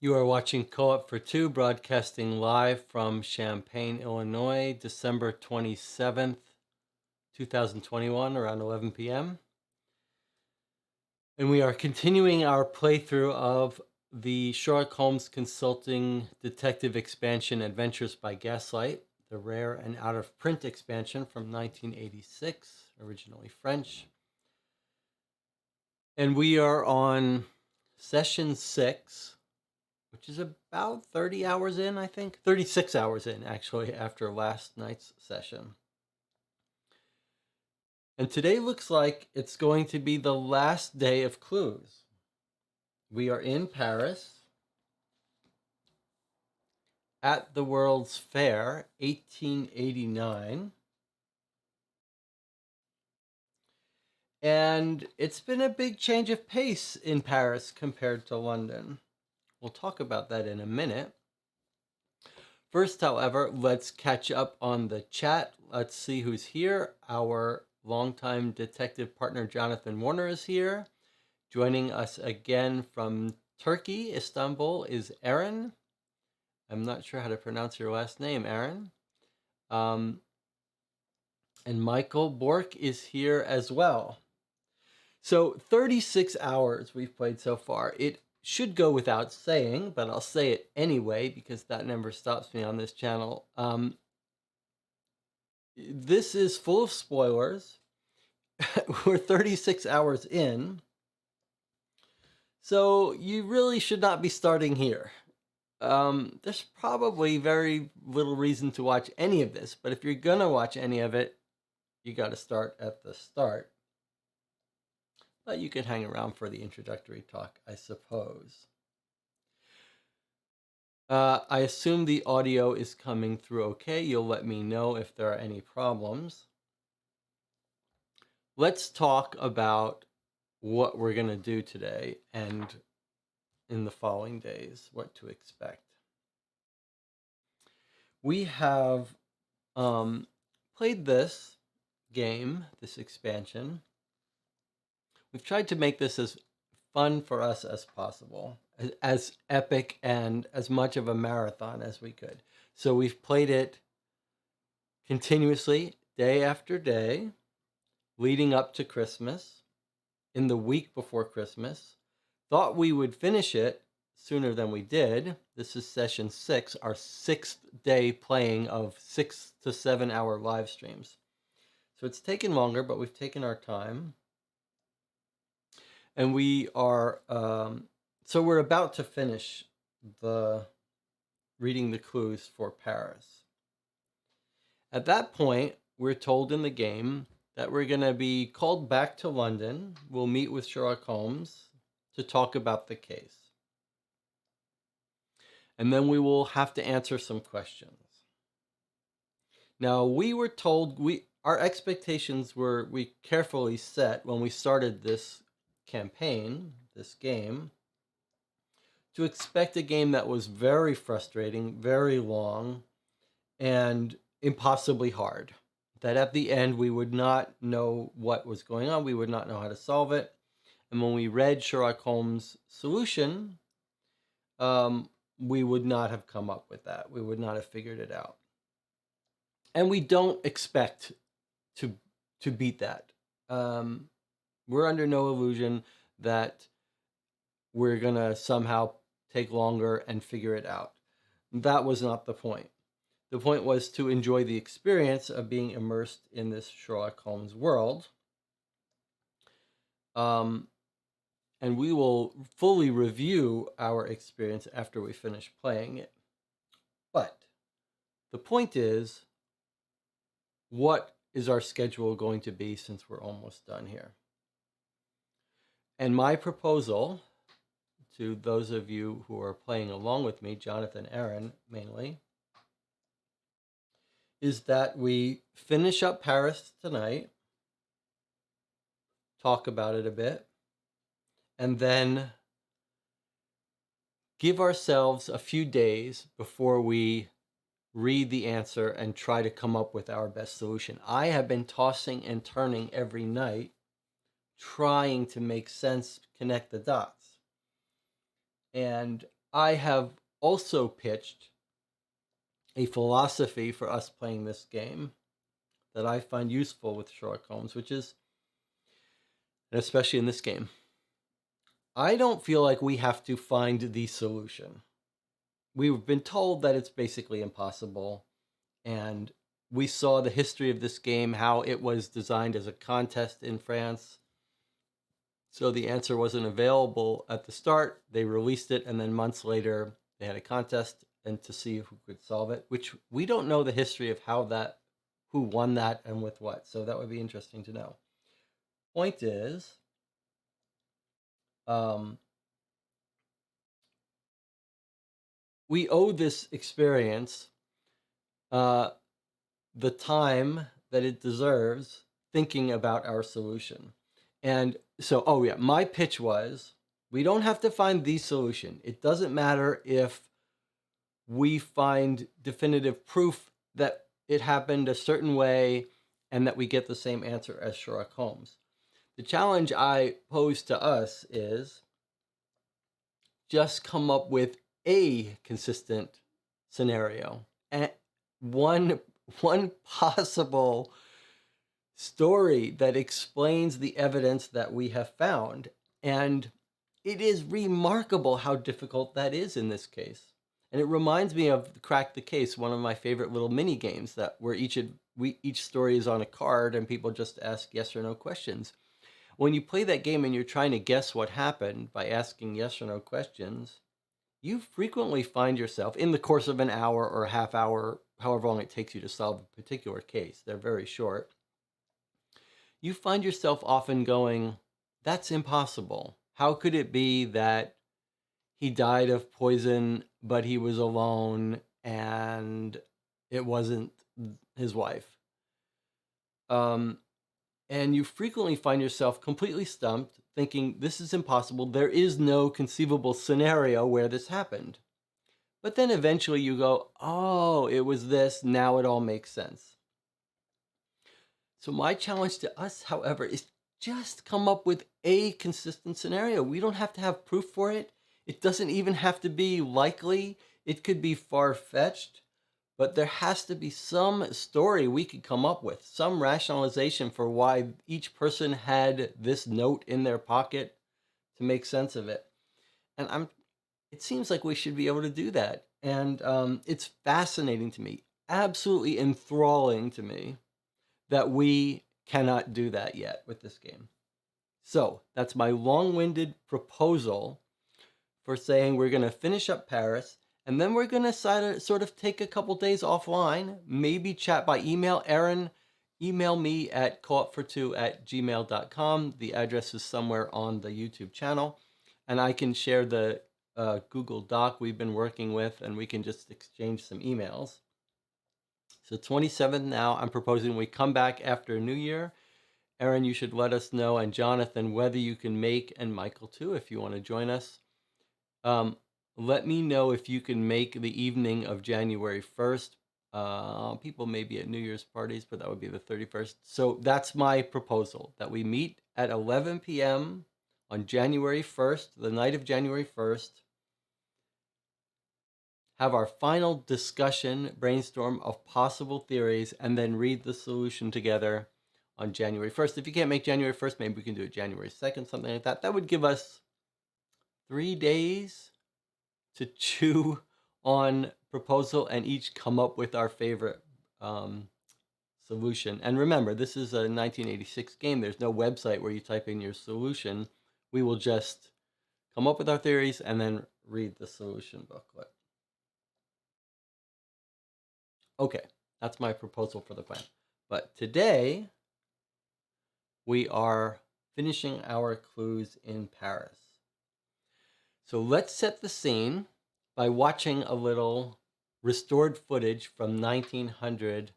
You are watching Co-op for Two, broadcasting live from Champaign, Illinois, December 27th, 2021, around 11 p.m. And we are continuing our playthrough of the Sherlock Holmes Consulting Detective expansion, Adventures by Gaslight, the rare and out-of-print expansion from 1986, originally French. And we are on session 6, which is about 30 hours in, I think. 36 hours in, actually, after last night's session. And today looks like it's going to be the last day of clues. We are in Paris at the World's Fair, 1889. And it's been a big change of pace in Paris compared to London. We'll talk about that in a minute. First, however, let's catch up on the chat. Let's see who's here. Our longtime detective partner, Jonathan Warner, is here. Joining us again from Turkey, Istanbul, is Aaron. I'm not sure how to pronounce your last name, Aaron. And Michael Bork is here as well. So 36 hours we've played so far. It should go without saying, but I'll say it anyway because that never stops me on this channel. This is full of spoilers. We're 36 hours in, so you really should not be starting here. There's probably very little reason to watch any of this, but if you're gonna watch any of it, you got to start at the start. But you could hang around for the introductory talk, I suppose. I assume the audio is coming through okay. You'll let me know if there are any problems. Let's talk about what we're going to do today and in the following days, what to expect. We have played this game, this expansion. We've tried to make this as fun for us as possible, as epic and as much of a marathon as we could. So we've played it continuously, day after day, leading up to Christmas, in the week before Christmas. Thought we would finish it sooner than we did. This is session 6, our 6th day playing of 6 to 7 hour live streams. So it's taken longer, but we've taken our time. And we are, so we're about to finish reading the clues for Paris. At that point, we're told in the game that we're going to be called back to London. We'll meet with Sherlock Holmes to talk about the case. And then we will have to answer some questions. Now, we were told, our expectations we carefully set when we started this campaign, this game, to expect a game that was very frustrating, very long, and impossibly hard. That at the end we would not know what was going on, we would not know how to solve it. And when we read Sherlock Holmes' solution, we would not have come up with that. We would not have figured it out. And we don't expect to beat that. We're under no illusion that we're going to somehow take longer and figure it out. That was not the point. The point was to enjoy the experience of being immersed in this Sherlock Holmes world. And we will fully review our experience after we finish playing it. But the point is, what is our schedule going to be since we're almost done here? And my proposal to those of you who are playing along with me, Jonathan, Aaron mainly, is that we finish up Paris tonight, talk about it a bit, and then give ourselves a few days before we read the answer and try to come up with our best solution. I have been tossing and turning every night, trying to make sense, connect the dots. And I have also pitched a philosophy for us playing this game that I find useful with Sherlock Holmes, which is, and especially in this game, I don't feel like we have to find the solution. We've been told that it's basically impossible, and we saw the history of this game, how it was designed as a contest in France. So the answer wasn't available at the start. They released it, and then months later, they had a contest and to see who could solve it, which we don't know the history of who won that and with what. So that would be interesting to know. Point is, we owe this experience the time that it deserves thinking about our solution. And so, my pitch was, we don't have to find the solution. It doesn't matter if we find definitive proof that it happened a certain way and that we get the same answer as Sherlock Holmes. The challenge I pose to us is just come up with a consistent scenario and one possible story that explains the evidence that we have found. And it is remarkable how difficult that is in this case. And it reminds me of Crack the Case, one of my favorite little mini games where each story is on a card and people just ask yes or no questions. When you play that game and you're trying to guess what happened by asking yes or no questions, you frequently find yourself in the course of an hour or a half hour, however long it takes you to solve a particular case, they're very short, you find yourself often going, that's impossible. How could it be that he died of poison, but he was alone and it wasn't his wife? And you frequently find yourself completely stumped, thinking, this is impossible. There is no conceivable scenario where this happened. But then eventually you go, oh, it was this. Now it all makes sense. So my challenge to us, however, is just come up with a consistent scenario. We don't have to have proof for it. It doesn't even have to be likely. It could be far-fetched. But there has to be some story we could come up with, some rationalization for why each person had this note in their pocket to make sense of it. And it seems like we should be able to do that. And it's fascinating to me, absolutely enthralling to me, that we cannot do that yet with this game. So that's my long-winded proposal for saying we're going to finish up Paris, and then we're going to sort of take a couple days offline, maybe chat by email. Aaron, email me at coopfor2@gmail.com. The address is somewhere on the YouTube channel, and I can share the Google Doc we've been working with, and we can just exchange some emails. So 27th now, I'm proposing we come back after New Year. Aaron, you should let us know, and Jonathan, whether you can make, and Michael too, if you want to join us. Let me know if you can make the evening of January 1st. People may be at New Year's parties, but that would be the 31st. So that's my proposal, that we meet at 11 p.m. on January 1st, the night of January 1st, have our final discussion, brainstorm of possible theories, and then read the solution together on January 1st. If you can't make January 1st, maybe we can do it January 2nd, something like that. That would give us 3 days to chew on proposal and each come up with our favorite solution. And remember, this is a 1986 game. There's no website where you type in your solution. We will just come up with our theories and then read the solution booklet. Okay, that's my proposal for the plan. But today, we are finishing our clues in Paris. So let's set the scene by watching a little restored footage from 1900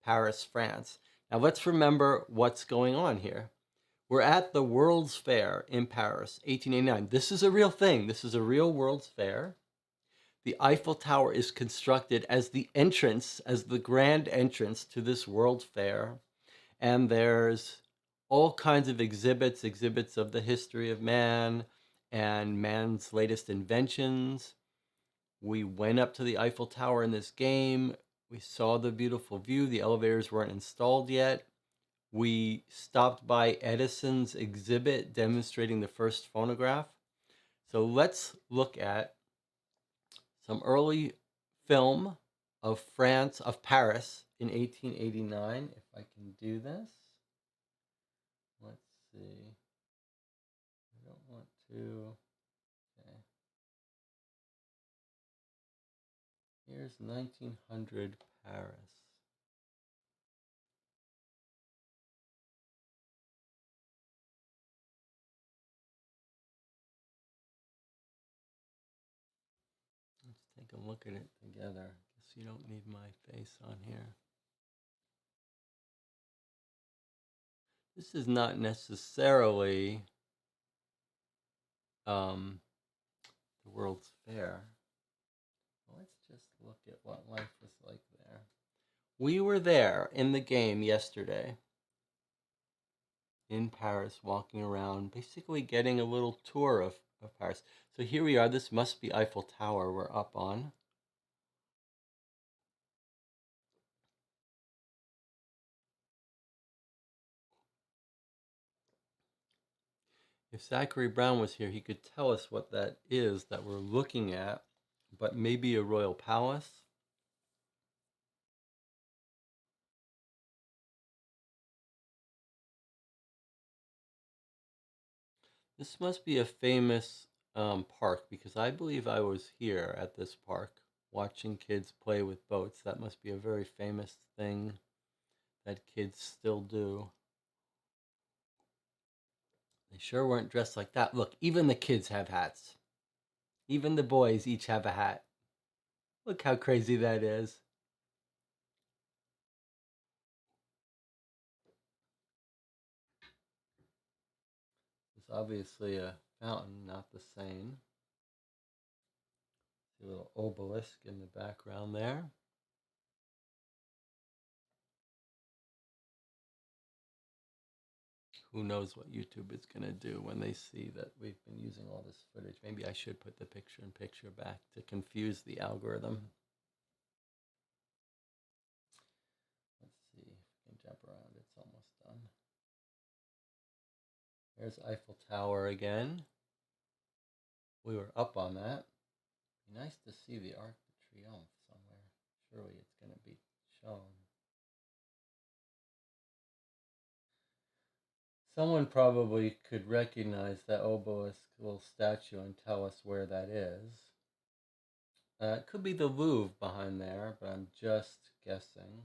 Paris, France. Now let's remember what's going on here. We're at the World's Fair in Paris, 1889. This is a real thing. This is a real World's Fair. The Eiffel Tower is constructed as the grand entrance to this World's Fair. And there's all kinds of exhibits of the history of man and man's latest inventions. We went up to the Eiffel Tower in this game. We saw the beautiful view. The elevators weren't installed yet. We stopped by Edison's exhibit demonstrating the first phonograph. So let's look at some early film of France, of Paris in 1889. If I can do this. Let's see. I don't want to. Okay. Here's 1900 Paris. Let's take a look at it together. Guess you don't need my face on here. This is not necessarily the World's Fair. Let's just look at what life was like there. We were there in the game yesterday in Paris, walking around, basically getting a little tour of Paris. So here we are. This must be Eiffel Tower we're up on. If Zachary Brown was here, he could tell us what that is that we're looking at, but maybe a royal palace. This must be a famous park, because I believe I was here at this park watching kids play with boats. That must be a very famous thing that kids still do. They sure weren't dressed like that. Look, even the kids have hats. Even the boys each have a hat. Look how crazy that is. It's obviously a fountain, not the Seine. See a little obelisk in the background there. Who knows what YouTube is going to do when they see that we've been using all this footage. Maybe I should put the picture-in-picture back to confuse the algorithm. Let's see if we can jump around. It's almost done. There's Eiffel Tower again. We were up on that. It'd be nice to see the Arc de Triomphe somewhere. Surely it's going to be shown. Someone probably could recognize that obelisk little statue and tell us where that is. It could be the Louvre behind there, but I'm just guessing.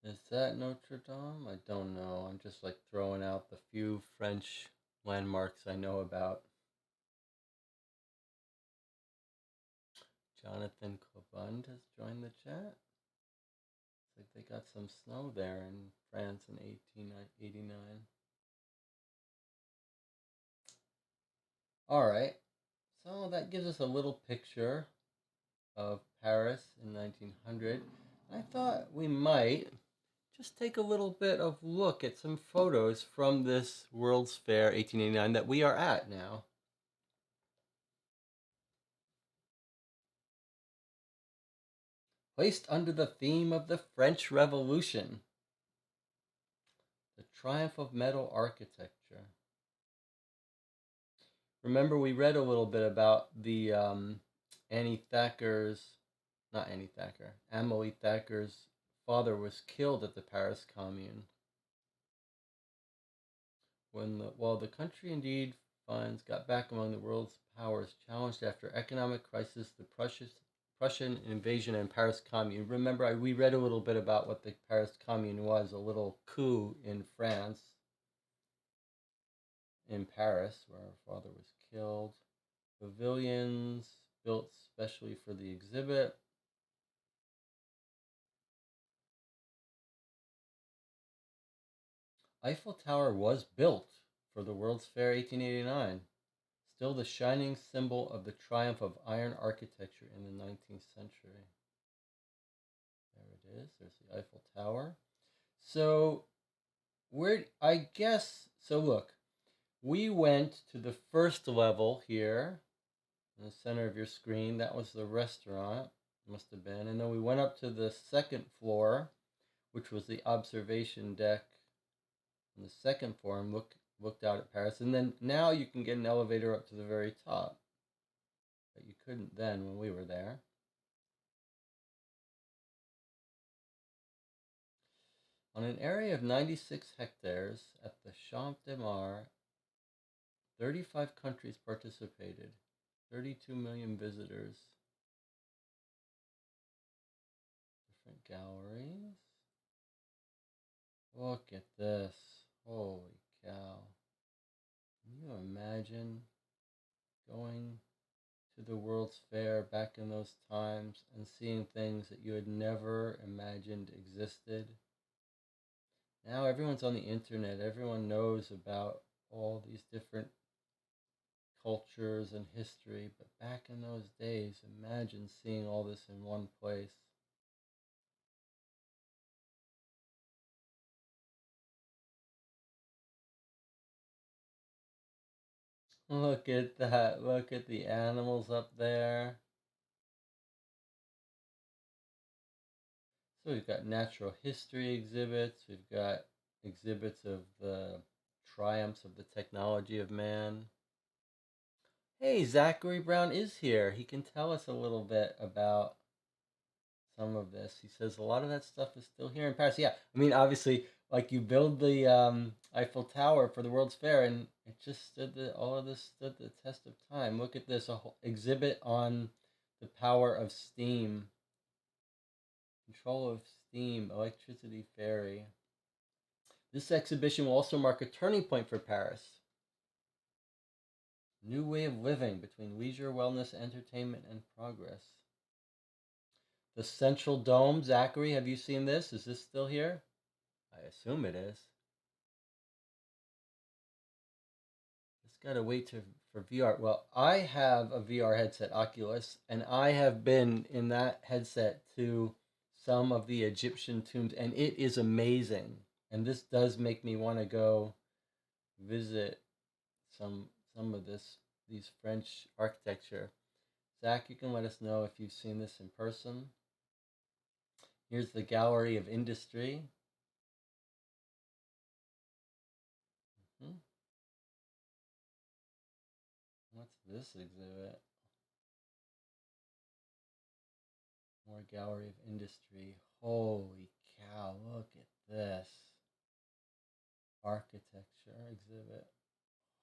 Is that Notre Dame? I don't know. I'm just like throwing out the few French landmarks I know about. Jonathan Clebund has joined the chat. It's like they got some snow there in France in 1889. All right. So that gives us a little picture of Paris in 1900. I thought we might just take a little bit of look at some photos from this World's Fair 1889 that we are at now. Placed under the theme of the French Revolution, the triumph of metal architecture. Remember, we read a little bit about the Amelie Thacker's father was killed at the Paris Commune. While the country indeed got back among the world's powers challenged after economic crisis, the Prussian invasion and Paris Commune. Remember, we read a little bit about what the Paris Commune was, a little coup in France, in Paris, where her father was killed. Pavilions built specially for the exhibit. Eiffel Tower was built for the World's Fair 1889. Still the shining symbol of the triumph of iron architecture in the 19th century. There it is. There's the Eiffel Tower. So, so look, we went to the first level here in the center of your screen. That was the restaurant, must have been. And then we went up to the second floor, which was the observation deck on the second floor, and looked out at Paris. And then now you can get an elevator up to the very top. But you couldn't then when we were there. On an area of 96 hectares at the Champ de Mars, 35 countries participated, 32 million visitors, different galleries. Look at this. Holy cow. Can you imagine going to the World's Fair back in those times and seeing things that you had never imagined existed? Now everyone's on the internet. Everyone knows about all these different cultures and history. But back in those days, imagine seeing all this in one place. Look at that. Look at the animals up there. So we've got natural history exhibits. We've got exhibits of the triumphs of the technology of man. Hey, Zachary Brown is here. He can tell us a little bit about some of this. He says a lot of that stuff is still here in Paris. Yeah, I mean, obviously, like you build the Eiffel Tower for the World's Fair, and it just all of this stood the test of time. Look at this, a whole exhibit on the power of steam. Control of steam, electricity ferry. This exhibition will also mark a turning point for Paris. New way of living between leisure, wellness, entertainment, and progress. The Central Dome, Zachary, have you seen this? Is this still here? I assume it is. Just gotta wait for VR. Well, I have a VR headset, Oculus, and I have been in that headset to some of the Egyptian tombs, and it is amazing. And this does make me want to go visit some of these French architecture. Zach, you can let us know if you've seen this in person. Here's the Gallery of Industry. What's this exhibit? More Gallery of Industry. Holy cow, look at this. Architecture exhibit.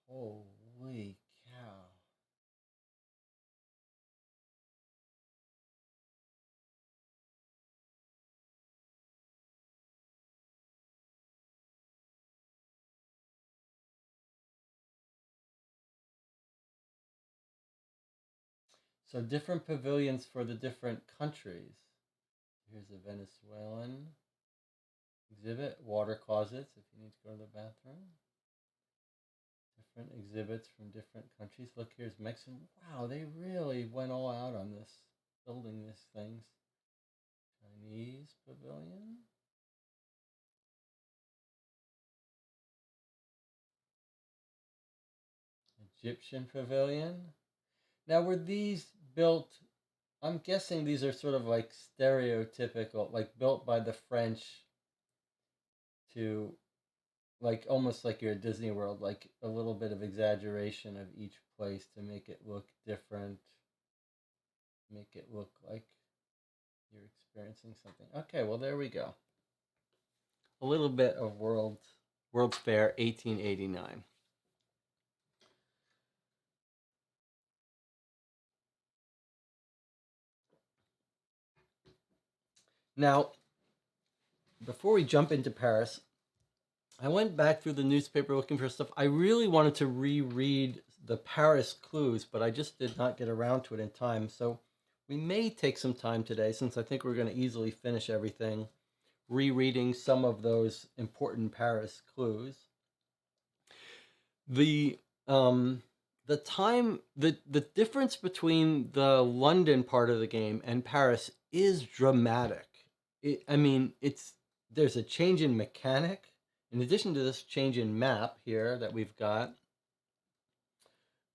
Holy cow. So different pavilions for the different countries. Here's a Venezuelan exhibit, water closets if you need to go to the bathroom. Different exhibits from different countries. Look, here's Mexican. Wow, they really went all out on this, building these things. Chinese pavilion. Egyptian pavilion. Now, were these built? I'm guessing these are sort of like stereotypical, like built by the French to, like almost like you're at Disney World, like a little bit of exaggeration of each place to make it look different, make it look like you're experiencing something. Okay, well there we go. A little bit of World's Fair 1889. Now, before we jump into Paris, I went back through the newspaper looking for stuff. I really wanted to reread the Paris clues, but I just did not get around to it in time. So we may take some time today, since I think we're going to easily finish everything, rereading some of those important Paris clues. The um the difference between the London part of the game and Paris is dramatic. I mean, there's a change in mechanic. In addition to this change in map here that we've got,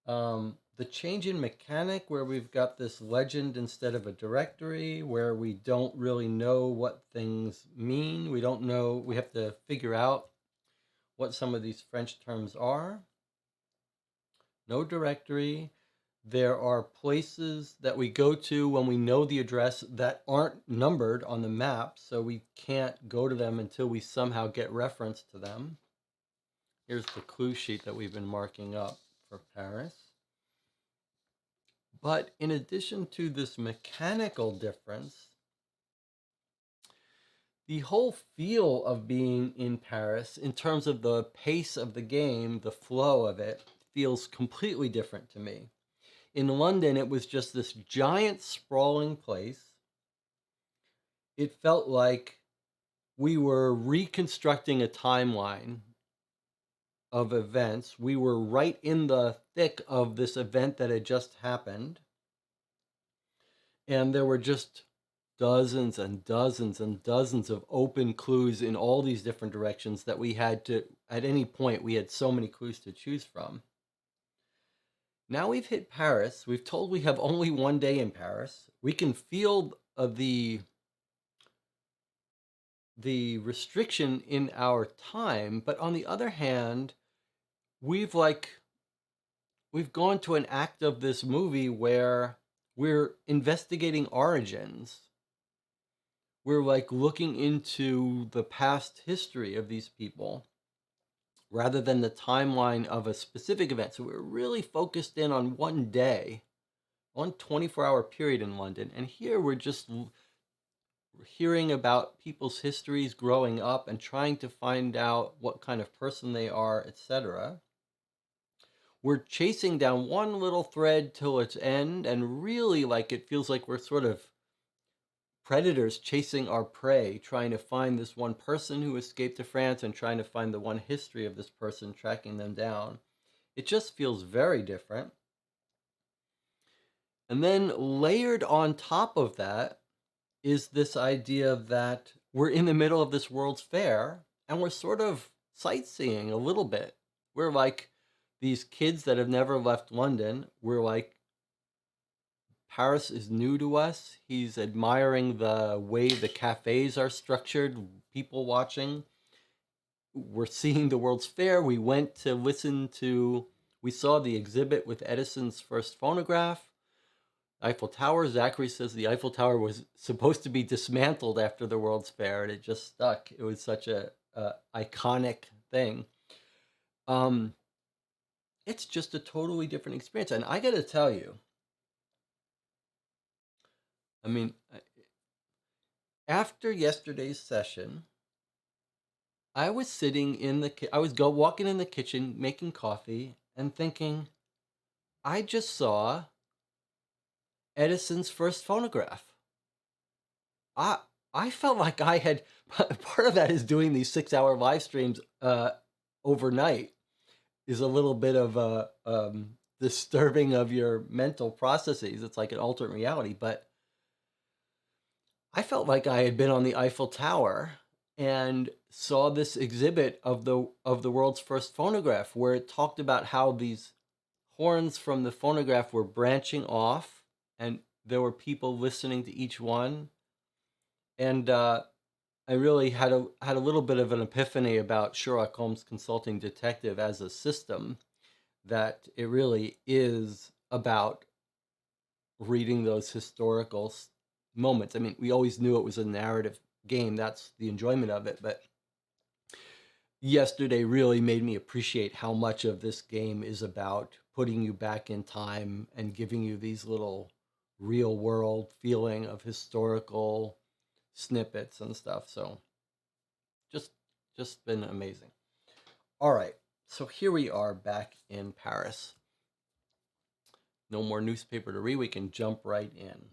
the change in mechanic where we've got this legend instead of a directory, where we don't really know what things mean. We don't know, we have to figure out what some of these French terms are. No directory. There are places that we go to when we know the address that aren't numbered on the map, so we can't go to them until we somehow get reference to them. Here's the clue sheet that we've been marking up for Paris. But in addition to this mechanical difference, the whole feel of being in Paris, in terms of the pace of the game, the flow of it, feels completely different to me. In London, it was just this giant sprawling place. It felt like we were reconstructing a timeline of events. We were right in the thick of this event that had just happened. And there were just dozens and dozens and dozens of open clues in all these different directions that we had to, at any point, we had so many clues to choose from. Now we've hit Paris. We've told we have only one day in Paris. We can feel the restriction in our time, but on the other hand, we've gone to an act of this movie where we're investigating origins. We're like looking into the past history of these people rather than the timeline of a specific event. So we're really focused in on one day, one 24-hour period in London. And here we're just hearing about people's histories growing up and trying to find out what kind of person they are, etc. We're chasing down one little thread till its end, and really, like, it feels like we're sort of predators chasing our prey, trying to find this one person who escaped to France and trying to find the one history of this person, tracking them down. It just feels very different. And then layered on top of that is this idea that we're in the middle of this World's Fair and we're sort of sightseeing a little bit. We're like these kids that have never left London. We're like, Paris is new to us. He's admiring the way the cafes are structured, people watching. We're seeing the World's Fair. We went to we saw the exhibit with Edison's first phonograph. Eiffel Tower. Zachary says the Eiffel Tower was supposed to be dismantled after the World's Fair, and it just stuck. It was such a iconic thing. It's just a totally different experience, and I got to tell you, I mean, after yesterday's session, I was sitting walking in the kitchen making coffee and thinking, I just saw Edison's first phonograph. I felt like I had, part of that is doing these 6-hour live streams overnight is a little bit of a disturbing of your mental processes. It's like an alternate reality, but I felt like I had been on the Eiffel Tower and saw this exhibit of the world's first phonograph, where it talked about how these horns from the phonograph were branching off and there were people listening to each one. And I really had a little bit of an epiphany about Sherlock Holmes Consulting Detective as a system, that it really is about reading those historical moments. I mean, we always knew it was a narrative game. That's the enjoyment of it. But yesterday really made me appreciate how much of this game is about putting you back in time and giving you these little real world feeling of historical snippets and stuff. So just been amazing. All right, so here we are back in Paris. No more newspaper to read. We can jump right in.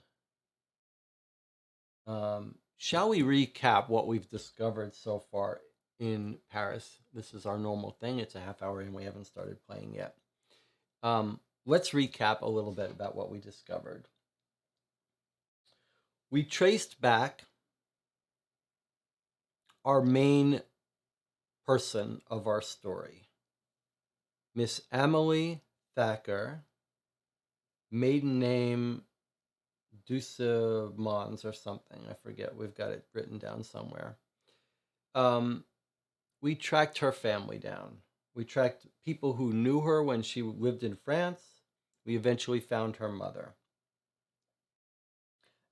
Shall we recap what we've discovered so far in Paris. This is our normal thing. It's a half hour and we haven't started playing yet. Let's recap a little bit about what we discovered. We traced back our main person of our story, Miss Emily Thacker, maiden name Doucemons or something. I forget. We've got it written down somewhere. We tracked her family down. We tracked people who knew her when she lived in France. We eventually found her mother.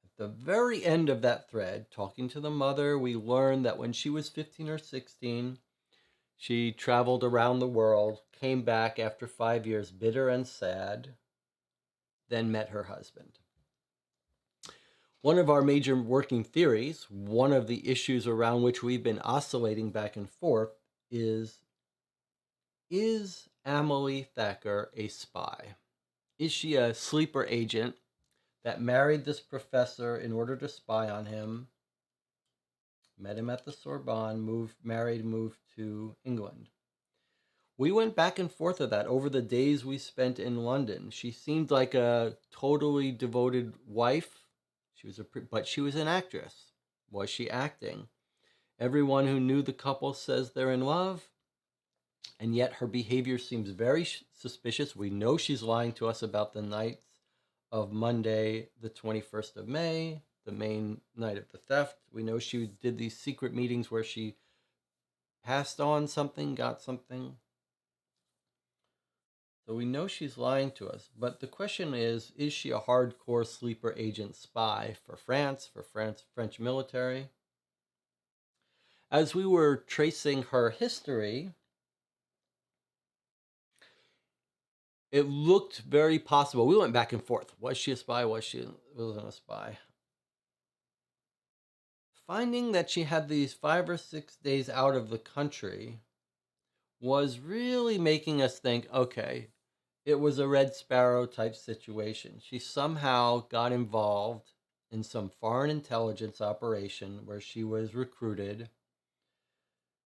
At the very end of that thread, talking to the mother, we learned that when she was 15 or 16, she traveled around the world, came back after 5 years bitter and sad, then met her husband. One of our major working theories, one of the issues around which we've been oscillating back and forth is Amelie Thacker a spy? Is she a sleeper agent that married this professor in order to spy on him, met him at the Sorbonne, moved to England? We went back and forth of that over the days we spent in London. She seemed like a totally devoted wife. But she was an actress. Was she acting? Everyone who knew the couple says they're in love, and yet her behavior seems very suspicious. We know she's lying to us about the nights of Monday, the 21st of May, the main night of the theft. We know she did these secret meetings where she passed on something, got something. So we know she's lying to us. But the question is she a hardcore sleeper agent spy for French military? As we were tracing her history, it looked very possible. We went back and forth. Was she a spy? Wasn't a spy? Finding that she had these 5 or 6 days out of the country was really making us think, okay, it was a Red Sparrow type situation. She somehow got involved in some foreign intelligence operation where she was recruited,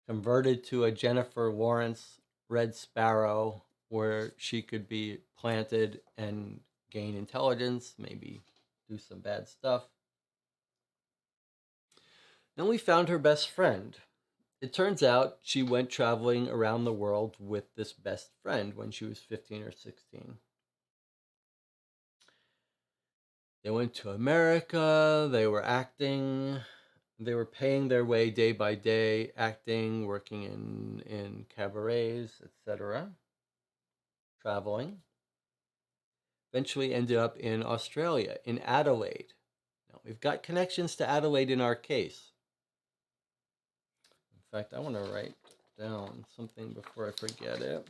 converted to a Jennifer Lawrence Red Sparrow, where she could be planted and gain intelligence, maybe do some bad stuff. Then we found her best friend. It turns out she went traveling around the world with this best friend when she was 15 or 16. They went to America, they were acting, they were paying their way day by day, acting, working in cabarets, etc., traveling. Eventually ended up in Australia, in Adelaide. Now, we've got connections to Adelaide in our case. In fact, I want to write down something before I forget it.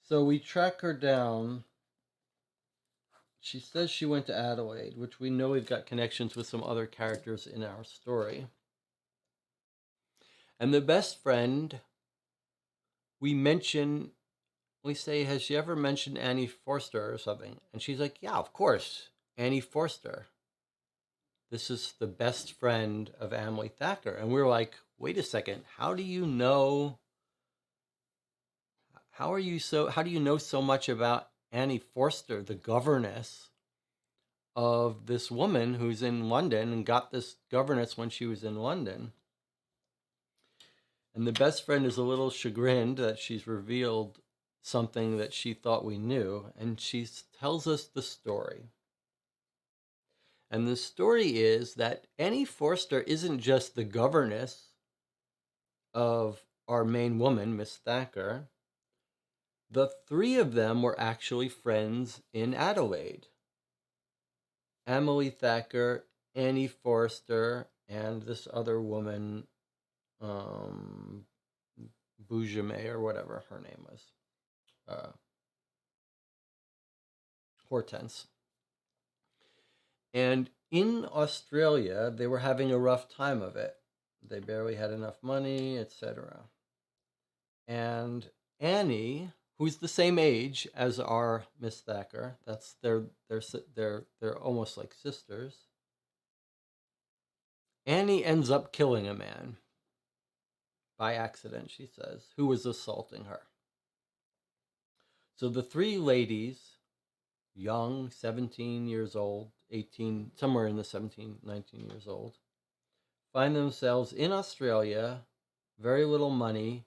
So we track her down. She says she went to Adelaide, which we know we've got connections with some other characters in our story. And the best friend, we say, has she ever mentioned Annie Forster or something? And she's like, yeah, of course, Annie Forster. This is the best friend of Amelie Thacker. And we're like, wait a second, how do you know so much about Annie Forster, the governess of this woman who's in London and got this governess when she was in London? And the best friend is a little chagrined that she's revealed something that she thought we knew, and she tells us the story. And the story is that Annie Forster isn't just the governess of our main woman, Miss Thacker. The 3 of them were actually friends in Adelaide. Amelie Thacker, Annie Forster, and this other woman, Bougemet or whatever her name was. Hortense. And in Australia, they were having a rough time of it. They barely had enough money, etc. And Annie, who's the same age as our Miss Thacker, they're almost like sisters. Annie ends up killing a man by accident, she says, who was assaulting her. So the three ladies, young, 17 years old, 18, somewhere in the 17, 19 years old, find themselves in Australia, very little money,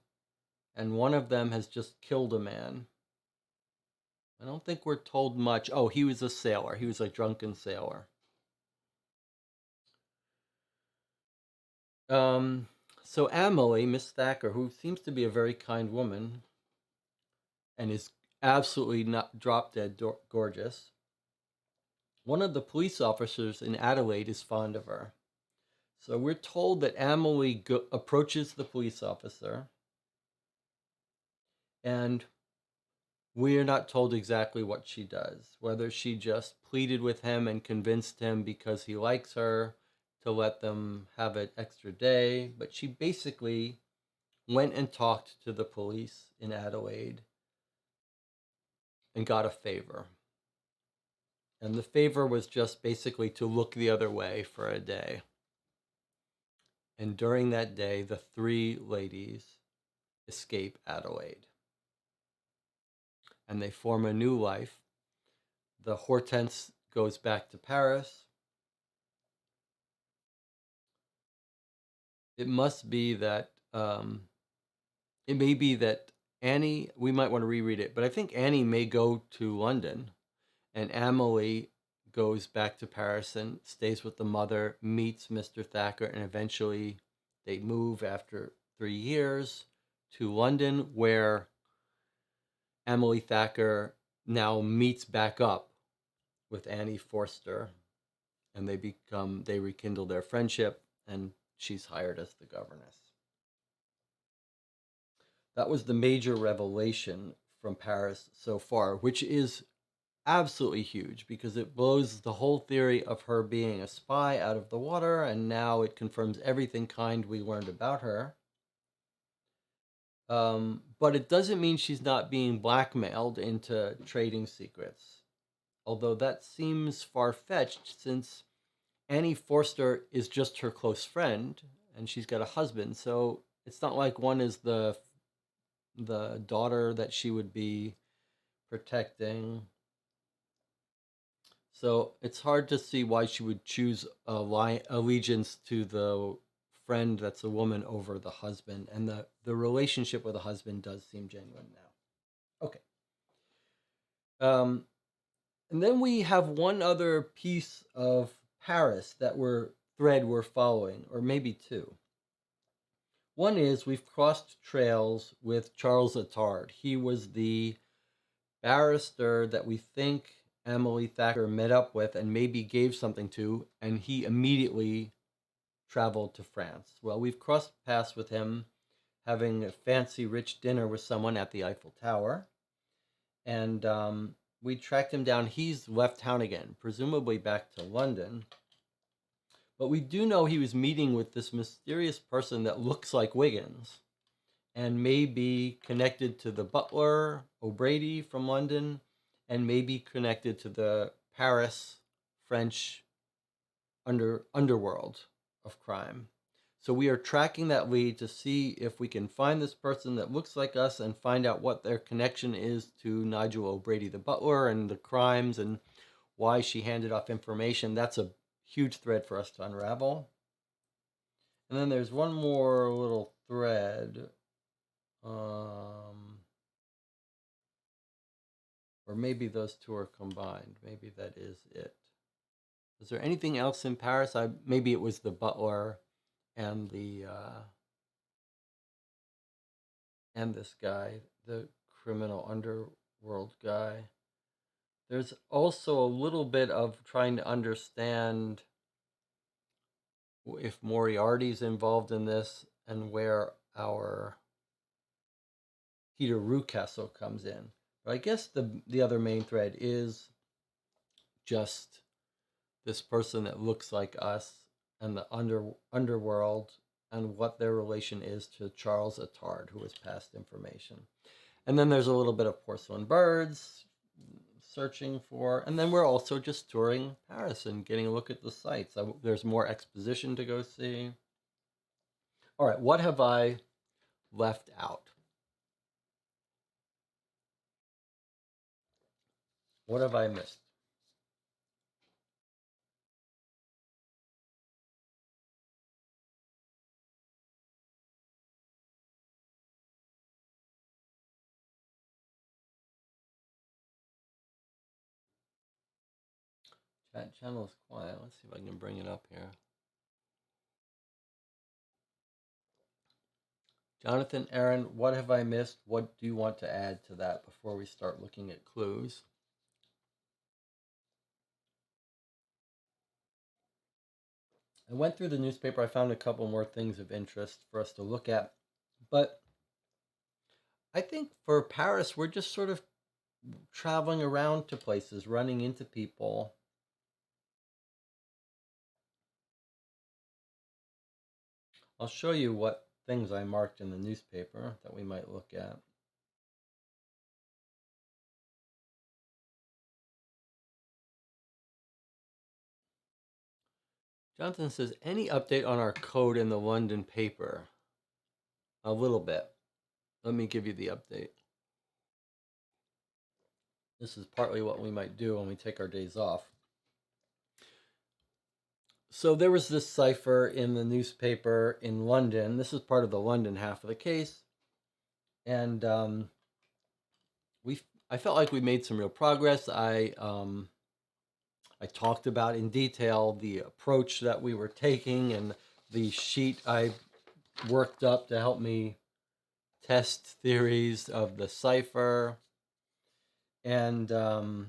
and one of them has just killed a man. I don't think we're told much. Oh, he was a sailor. He was a drunken sailor. Um, so Emily, Miss Thacker, who seems to be a very kind woman and is absolutely not drop dead gorgeous, one of the police officers in Adelaide is fond of her. So we're told that Emily approaches the police officer, and we are not told exactly what she does, whether she just pleaded with him and convinced him because he likes her to let them have an extra day, but she basically went and talked to the police in Adelaide and got a favor. And the favor was just basically to look the other way for a day. And during that day, the three ladies escape Adelaide. And they form a new life. The Hortense goes back to Paris. It must be that, it may be that Annie, we might want to reread it, but I think Annie may go to London, and Emily goes back to Paris and stays with the mother, meets Mr. Thacker, and eventually they move after 3 years to London, where Emily Thacker now meets back up with Annie Forster, and they rekindle their friendship, and she's hired as the governess. That was the major revelation from Paris so far, which is absolutely huge because it blows the whole theory of her being a spy out of the water, and now it confirms everything kind we learned about her. But it doesn't mean she's not being blackmailed into trading secrets, although that seems far-fetched since Annie Forster is just her close friend and she's got a husband, so it's not like one is the daughter that she would be protecting. So it's hard to see why she would choose allegiance to the friend that's a woman over the husband, and the relationship with the husband does seem genuine now. Okay. And then we have one other piece of Paris that we're following, or maybe two. One is we've crossed trails with Charles Attard. He was the barrister that we think Emily Thacker met up with and maybe gave something to, and he immediately traveled to France. Well, we've crossed paths with him having a fancy rich dinner with someone at the Eiffel Tower, and we tracked him down. He's left town again, presumably back to London. But we do know he was meeting with this mysterious person that looks like Wiggins and may be connected to the butler, O'Brady from London, and may be connected to the Paris French underworld of crime. So we are tracking that lead to see if we can find this person that looks like us and find out what their connection is to Nigel O'Brady, the butler, and the crimes and why she handed off information. That's a huge thread for us to unravel. And then there's one more little thread. Or maybe those two are combined. Maybe that is it. Is there anything else in Paris? Maybe it was the butler and and this guy, the criminal underworld guy. There's also a little bit of trying to understand if Moriarty's involved in this and where our Peter Rucastle comes in. But I guess the other main thread is just this person that looks like us and the underworld and what their relation is to Charles Attard, who has passed information. And then there's a little bit of porcelain birds, searching for, and then we're also just touring Paris and getting a look at the sites. There's more exposition to go see. All right, what have I left out? What have I missed? Chat channel is quiet. Let's see if I can bring it up here. Jonathan, Aaron, what have I missed? What do you want to add to that before we start looking at clues? I went through the newspaper. I found a couple more things of interest for us to look at. But I think for Paris, we're just sort of traveling around to places, running into people. I'll show you what things I marked in the newspaper that we might look at. Jonathan says, any update on our code in the London paper? A little bit. Let me give you the update. This is partly what we might do when we take our days off. So there was this cipher in the newspaper in London. This is part of the London half of the case. And I felt like we made some real progress. I talked about in detail the approach that we were taking and the sheet I worked up to help me test theories of the cipher. And so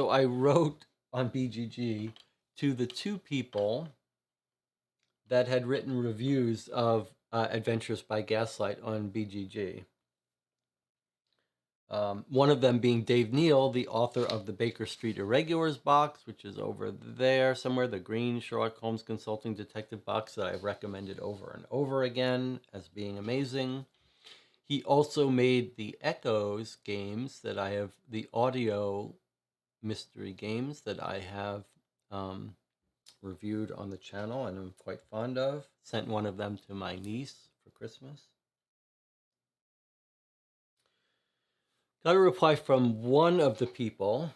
I wrote on BGG to the two people that had written reviews of Adventures by Gaslight on BGG. One of them being Dave Neal, the author of the Baker Street Irregulars box, which is over there somewhere, the green Sherlock Holmes Consulting Detective box that I've recommended over and over again as being amazing. He also made the Echoes games that I have, the audio mystery games that I have reviewed on the channel and I'm quite fond of. Sent one of them to my niece for Christmas. Got a reply from one of the people.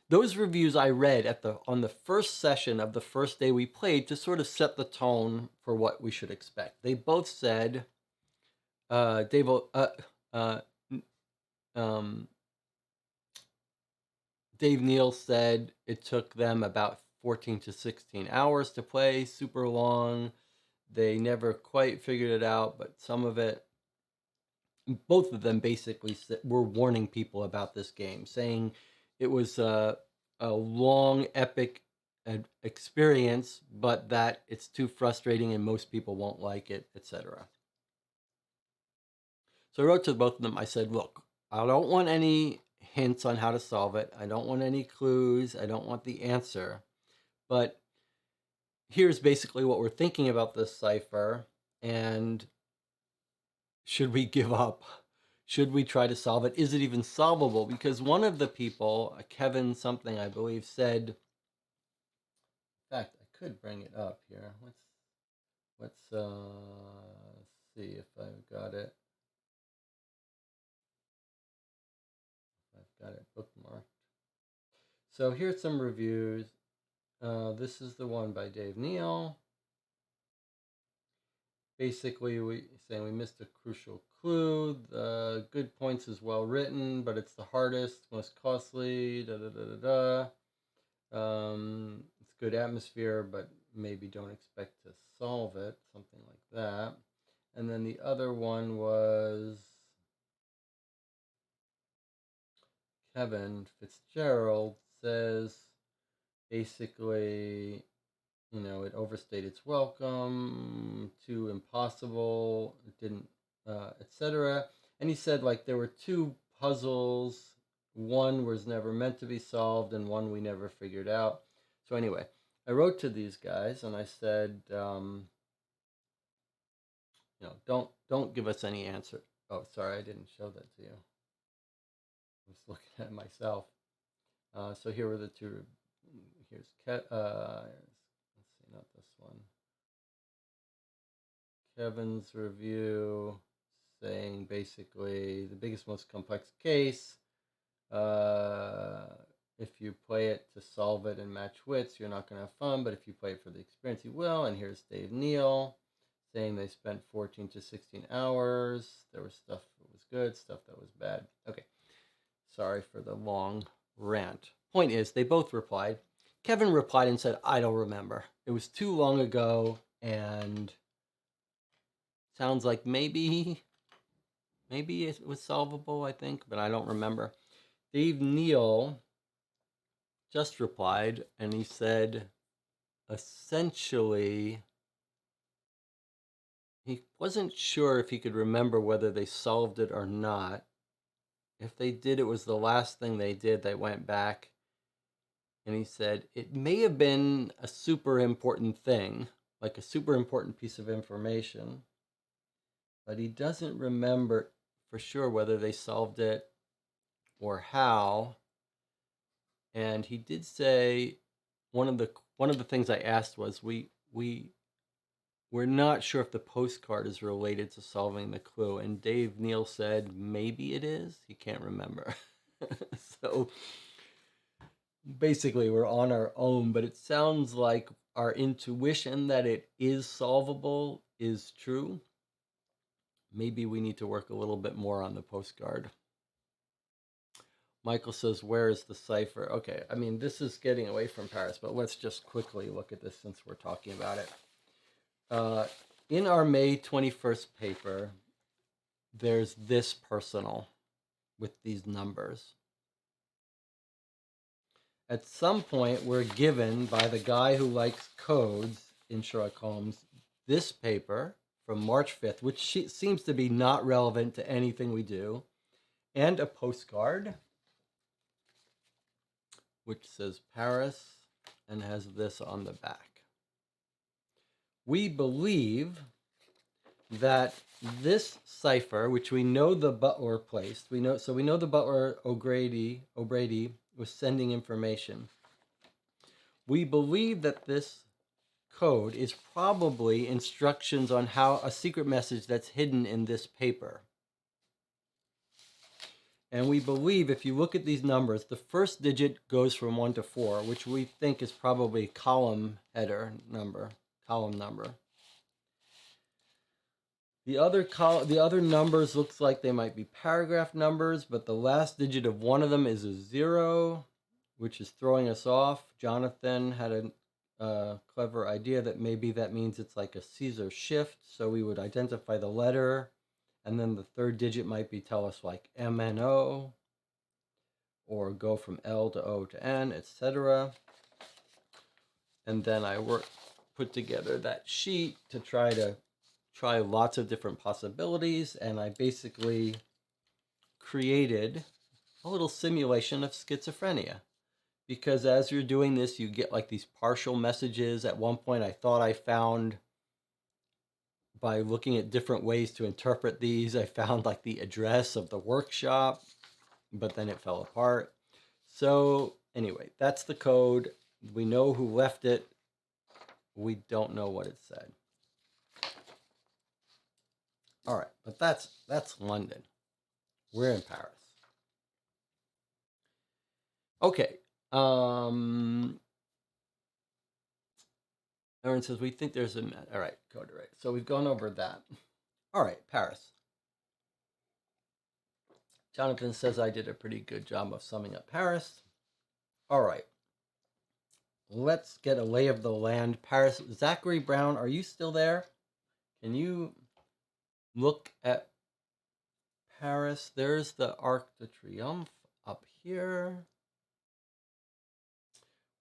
Those reviews I read on the first session of the first day we played to sort of set the tone for what we should expect. They both said, Dave Neal said it took them about 14 to 16 hours to play, super long. They never quite figured it out, but some of it, both of them basically were warning people about this game, saying it was a long, epic experience, but that it's too frustrating and most people won't like it, etc. So I wrote to both of them. I said, look, I don't want any hints on how to solve it. I don't want any clues. I don't want the answer. But here's basically what we're thinking about this cipher. And should we give up? Should we try to solve it? Is it even solvable? Because one of the people, Kevin something, I believe, said, in fact, I could bring it up here. Let's see if I've got it. I've got it bookmarked. So here's some reviews. This is the one by Dave Neal. Basically, we missed a crucial clue. The good points is well written, but it's the hardest, most costly. It's good atmosphere, but maybe don't expect to solve it. Something like that. And then the other one was Kevin Fitzgerald says basically, it overstayed its welcome, too impossible, it didn't, etc. And he said, like, there were two puzzles. One was never meant to be solved, and one we never figured out. So anyway, I wrote to these guys, and I said, don't give us any answer. Oh, sorry, I didn't show that to you. I was looking at myself. So here were the two. Here's let's see, not this one. Kevin's review saying basically the biggest, most complex case. If you play it to solve it and match wits, you're not going to have fun. But if you play it for the experience, you will. And here's Dave Neal saying they spent 14 to 16 hours. There was stuff that was good, stuff that was bad. Okay. Sorry for the long rant. Point is, they both replied. Kevin replied and said, I don't remember. It was too long ago, and sounds like maybe it was solvable, I think, but I don't remember. Dave Neal just replied, and he said, essentially, he wasn't sure if he could remember whether they solved it or not. If they did, it was the last thing they did. They went back, and he said, it may have been a super important thing, like a super important piece of information, but he doesn't remember for sure whether they solved it or how. And he did say one of the things I asked was we're not sure if the postcard is related to solving the clue. And Dave Neal said maybe it is. He can't remember. So basically we're on our own, but it sounds like our intuition that it is solvable is true. Maybe we need to work a little bit more on the postcard. Michael says, where is the cipher? Okay, I mean, this is getting away from Paris, but let's just quickly look at this since we're talking about it. In our May 21st paper, there's this personal with these numbers. At some point, we're given by the guy who likes codes in Sherlock Holmes this paper from March 5th, which seems to be not relevant to anything we do, and a postcard which says Paris and has this on the back. We believe that this cipher, which we know the butler placed, we know the butler O'Grady was sending information. We believe that this code is probably instructions on how a secret message that's hidden in this paper. And we believe if you look at these numbers, the first digit goes from 1 to 4, which we think is probably column number. The other numbers looks like they might be paragraph numbers, but the last digit of one of them is a 0, which is throwing us off. Jonathan had a clever idea that maybe that means it's like a Caesar shift, so we would identify the letter, and then the third digit might be tell us like MNO, or go from L to O to N, etc. And then I put together that sheet to try lots of different possibilities, and I basically created a little simulation of schizophrenia. Because as you're doing this, you get like these partial messages. At one point, I thought I found, by looking at different ways to interpret these, I found like the address of the workshop, but then it fell apart. So anyway, that's the code. We know who left it. We don't know what it said. All right, but that's London. We're in Paris. Okay. Aaron says, we think there's a... All right, code right. So we've gone over that. All right, Paris. Jonathan says I did a pretty good job of summing up Paris. All right. Let's get a lay of the land. Paris. Zachary Brown, are you still there? Can you look at Paris? There's the Arc de Triomphe up here.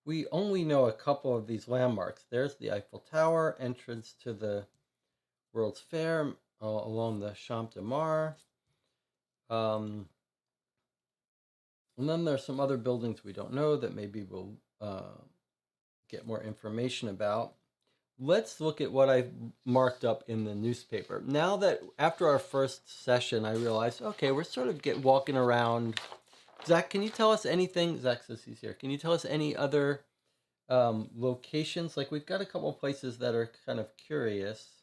We only know a couple of these landmarks. There's the Eiffel Tower, entrance to the World's Fair along the Champ de Mars. And then there's some other buildings we don't know that maybe we'll get more information about. Let's look at what I marked up in the newspaper. Now that after our first session, I realized, okay, we're sort of walking around Zach, can you tell us anything? Zach says he's here. Can you tell us any other locations? Like we've got a couple places that are kind of curious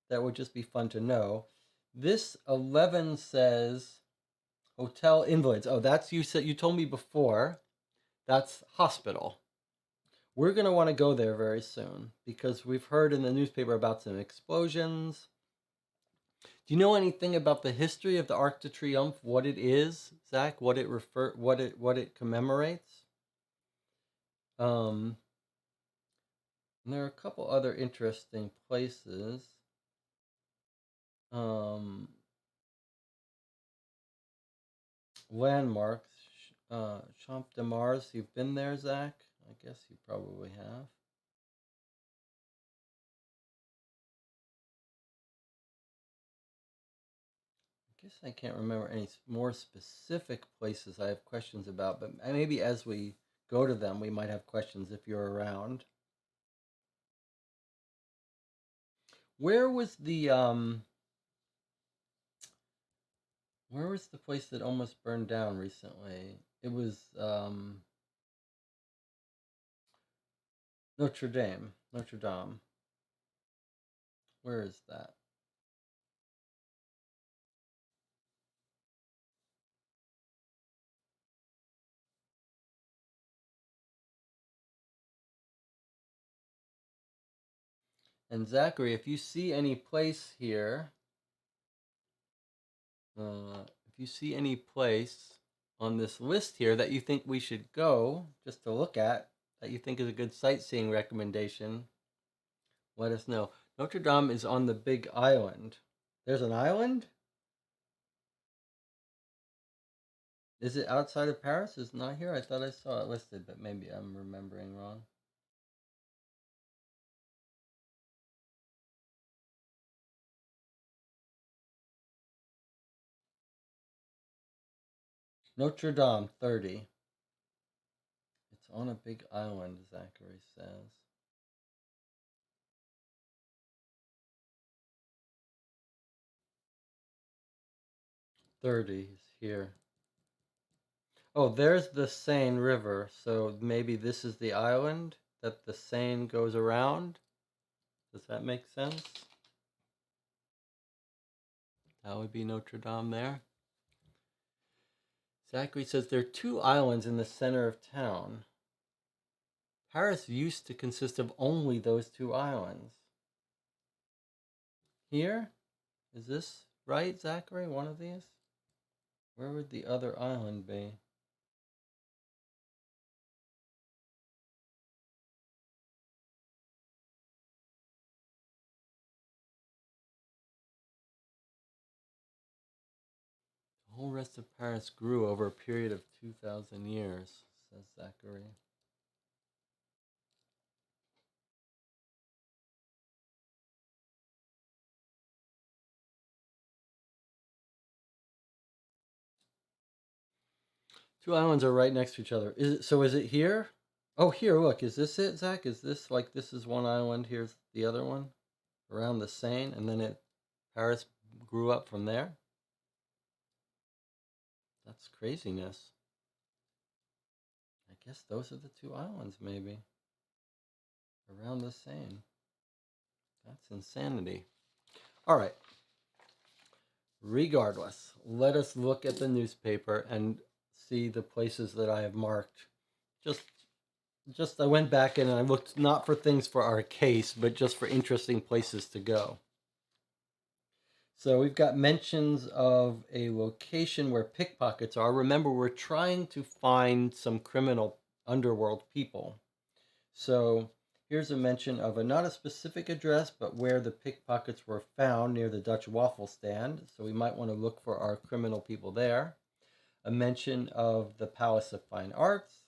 that would just be fun to know. This 11 says Hotel Invalids. Oh, that's you said you told me before. That's hospital. We're going to want to go there very soon because we've heard in the newspaper about some explosions. Do you know anything about the history of the Arc de Triomphe? What it is, Zach? What it commemorates? Um, and there are a couple other interesting places. Um, Landmarks. Champ de Mars. You've been there, Zach? I guess you probably have. I guess I can't remember any more specific places I have questions about, but maybe as we go to them, we might have questions if you're around. Where was the where was the place that almost burned down recently? It was Notre Dame. Notre Dame. Where is that? And Zachary, if you see any place here, if you see any place on this list here that you think we should go just to look at, that you think is a good sightseeing recommendation, let us know. Notre Dame is on the big island. There's an island? Is it outside of Paris? It's not here? I thought I saw it listed, but maybe I'm remembering wrong. Notre Dame, 30. It's on a big island, Zachary says. 30 is here. Oh, there's the Seine River. So maybe this is the island that the Seine goes around. Does that make sense? That would be Notre Dame there. Zachary says there are two islands in the center of town. Paris used to consist of only those two islands. Here? Is this right, Zachary? One of these? Where would the other island be? The whole rest of Paris grew over a period of 2,000 years, says Zachary. Two islands are right next to each other. Is it here? Oh, here, look. Is this it, Zach? Is this like this is one island, here's the other one? Around the Seine, and then Paris grew up from there? That's craziness. I guess those are the two islands, maybe. Around the Seine. That's insanity. All right. Regardless, let us look at the newspaper and see the places that I have marked. Just just I went back and I looked not for things for our case, but just for interesting places to go. So we've got mentions of a location where pickpockets are. Remember, we're trying to find some criminal underworld people. So here's a mention of not a specific address, but where the pickpockets were found near the Dutch waffle stand. So we might want to look for our criminal people there. A mention of the Palace of Fine Arts,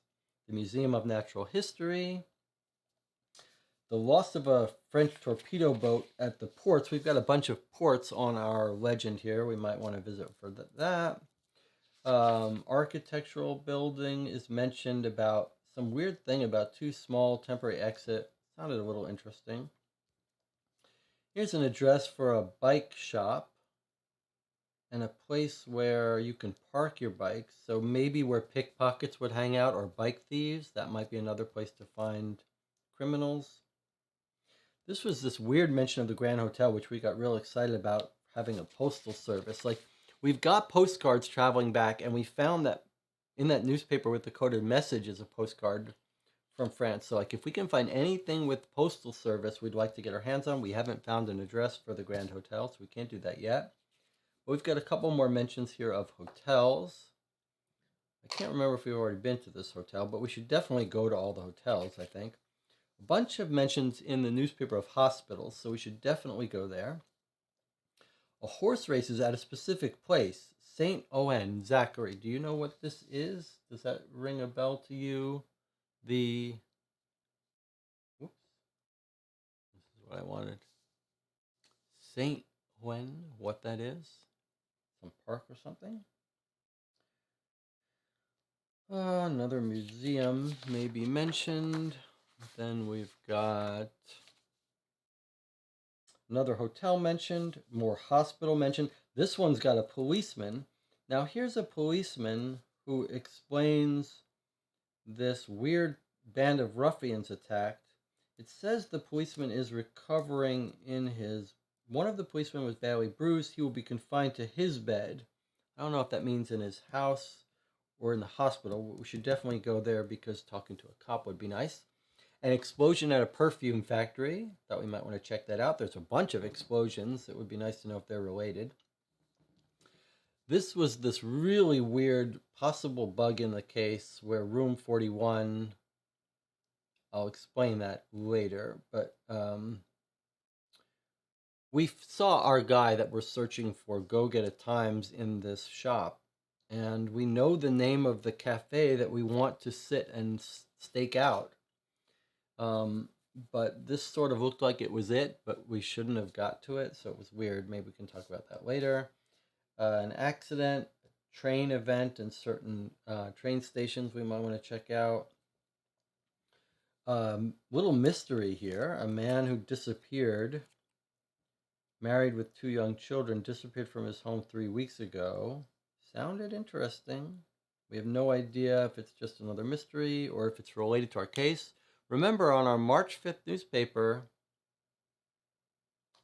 the Museum of Natural History, the loss of a French torpedo boat at the ports. We've got a bunch of ports on our legend here. We might want to visit for that. Architectural building is mentioned about some weird thing about two small temporary exit. Sounded a little interesting. Here's an address for a bike shop. and a place where you can park your bikes. So maybe where pickpockets would hang out or bike thieves. That might be another place to find criminals. This was this weird mention of the Grand Hotel, which we got real excited about having a postal service. Like, we've got postcards traveling back, and we found that in that newspaper with the coded message is a postcard from France. So, like, if we can find anything with postal service we'd like to get our hands on, we haven't found an address for the Grand Hotel, so we can't do that yet. But we've got a couple more mentions here of hotels. I can't remember if we've already been to this hotel, but we should definitely go to all the hotels, I think. A bunch of mentions in the newspaper of hospitals, so we should definitely go there. A horse race is at a specific place, St. Ouen. Zachary, do you know what this is? Does that ring a bell to you? Oops, this is what I wanted. St. Ouen, what that is? Some park or something? Another museum may be mentioned. Then we've got another hotel mentioned, more hospital mentioned. This one's got a policeman. Now here's a policeman who explains this weird band of ruffians attacked. It says the policeman is recovering in his... One of the policemen was badly bruised. He will be confined to his bed. I don't know if that means in his house or in the hospital. We should definitely go there because talking to a cop would be nice. An explosion at a perfume factory. Thought we might want to check that out. There's a bunch of explosions. It would be nice to know if they're related. This was this really weird possible bug in the case where room 41, I'll explain that later, but we saw our guy that we're searching for go get at times in this shop, and we know the name of the cafe that we want to sit and stake out. But this sort of looked like it was it, but we shouldn't have got to it, so it was weird. Maybe we can talk about that later. An accident, train event, and certain train stations we might want to check out. Little mystery here. A man who disappeared, married with 2 young children, disappeared from his home 3 weeks ago. Sounded interesting. We have no idea if it's just another mystery or if it's related to our case. Remember, on our March 5th newspaper,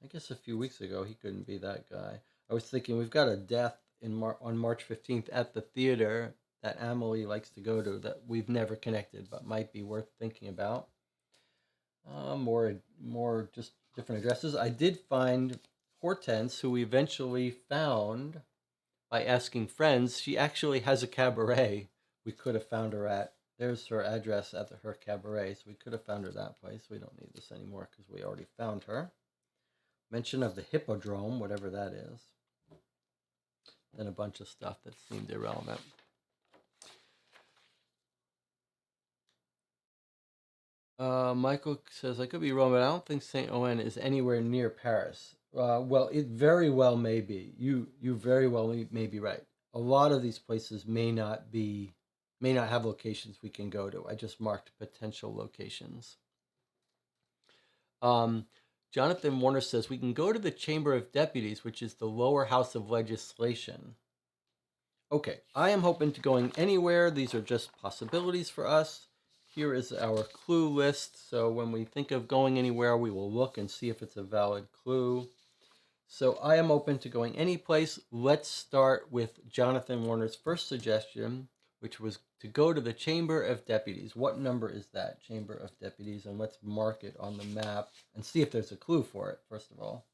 I guess a few weeks ago, he couldn't be that guy. I was thinking we've got a death on March 15th at the theater that Amelie likes to go to that we've never connected, but might be worth thinking about. More just different addresses. I did find Hortense, who we eventually found by asking friends. She actually has a cabaret we could have found her at. There's her address at her cabaret, so we could have found her that place. We don't need this anymore because we already found her. Mention of the hippodrome, whatever that is. Then a bunch of stuff that seemed irrelevant. Michael says, I could be wrong, but I don't think Saint Ouen is anywhere near Paris. Well, it very well may be. You very well may be right. A lot of these places may not have locations we can go to. I just marked potential locations. Jonathan Warner says, we can go to the Chamber of Deputies, which is the lower house of legislation. Okay, I am hoping to going anywhere. These are just possibilities for us. Here is our clue list. So when we think of going anywhere, we will look and see if it's a valid clue. So I am open to going any place. Let's start with Jonathan Warner's first suggestion, which was to go to the Chamber of Deputies. What number is that, Chamber of Deputies? And let's mark it on the map and see if there's a clue for it, first of all.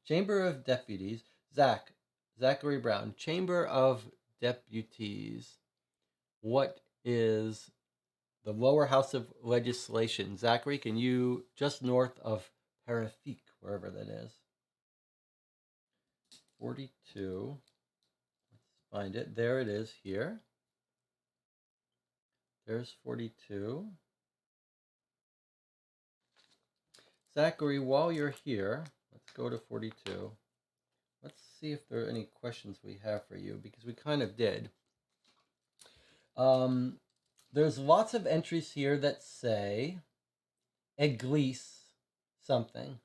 Chamber of Deputies. Zachary Brown, Chamber of Deputies. What is the lower house of legislation? Zachary, can you, just north of Parafique, wherever that is. 42. Let's find it. There it is here. There's 42. Zachary, while you're here, let's go to 42. Let's see if there are any questions we have for you, because we kind of did. There's lots of entries here that say Église something.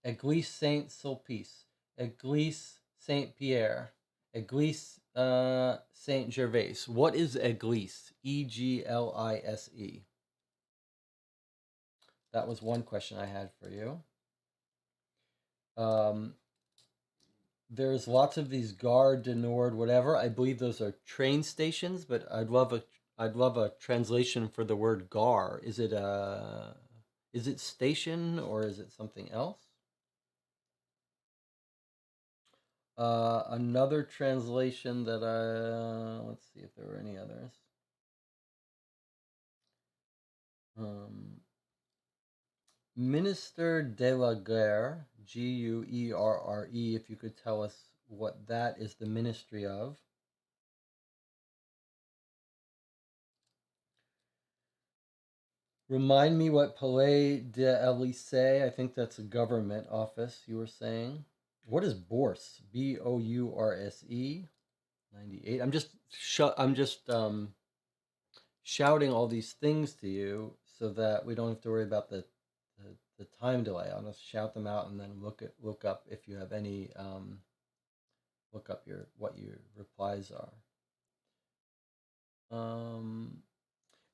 Église Saint-Sulpice. Église Saint-Pierre. Église Saint-Gervais. What is Église? Eglise. That was one question I had for you. There's lots of these Gare du Nord, whatever. I believe those are train stations, but I'd love a translation for the word gare. Is it station or is it something else? Another translation that let's see if there were any others. Minister de la Guerre, Guerre, if you could tell us what that is the ministry of. Remind me what Palais d'Elysée, I think that's a government office you were saying. What is Bourse? Bourse? 98. I'm just shouting all these things to you so that we don't have to worry about the time delay. I'll just shout them out and then look up if you have any look up what your replies are.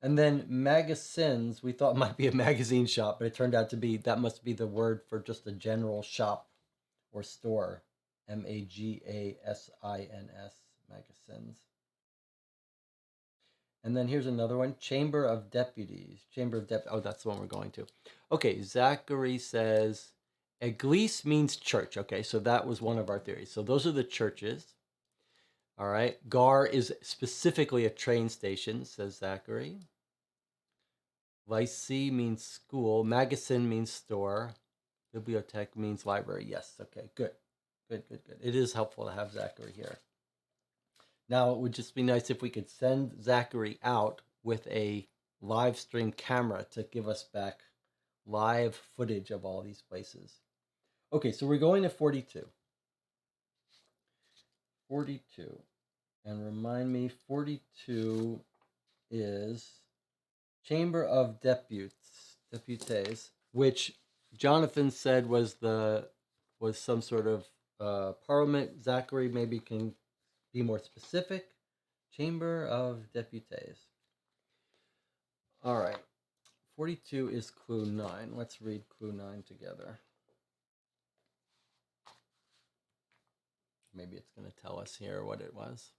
And then magazines, we thought might be a magazine shop, but it turned out to be, that must be the word for just a general shop or store. Magasins, magazines. And then here's another one, Chamber of Deputies. Oh, that's the one we're going to. Okay, Zachary says, Église means church. Okay, so that was one of our theories. So those are the churches. All right, Gare is specifically a train station, says Zachary. Lycée means school. Magasin means store. Bibliothèque means library. Yes, okay, good. It is helpful to have Zachary here. Now, it would just be nice if we could send Zachary out with a live stream camera to give us back live footage of all these places. Okay, so we're going to 42. 42. And remind me, 42 is Chamber of Deputies, which Jonathan said was some sort of parliament. Zachary maybe can be more specific. Chamber of Deputies. All right. 42 is clue 9. Let's read clue 9 together. Maybe it's going to tell us here what it was.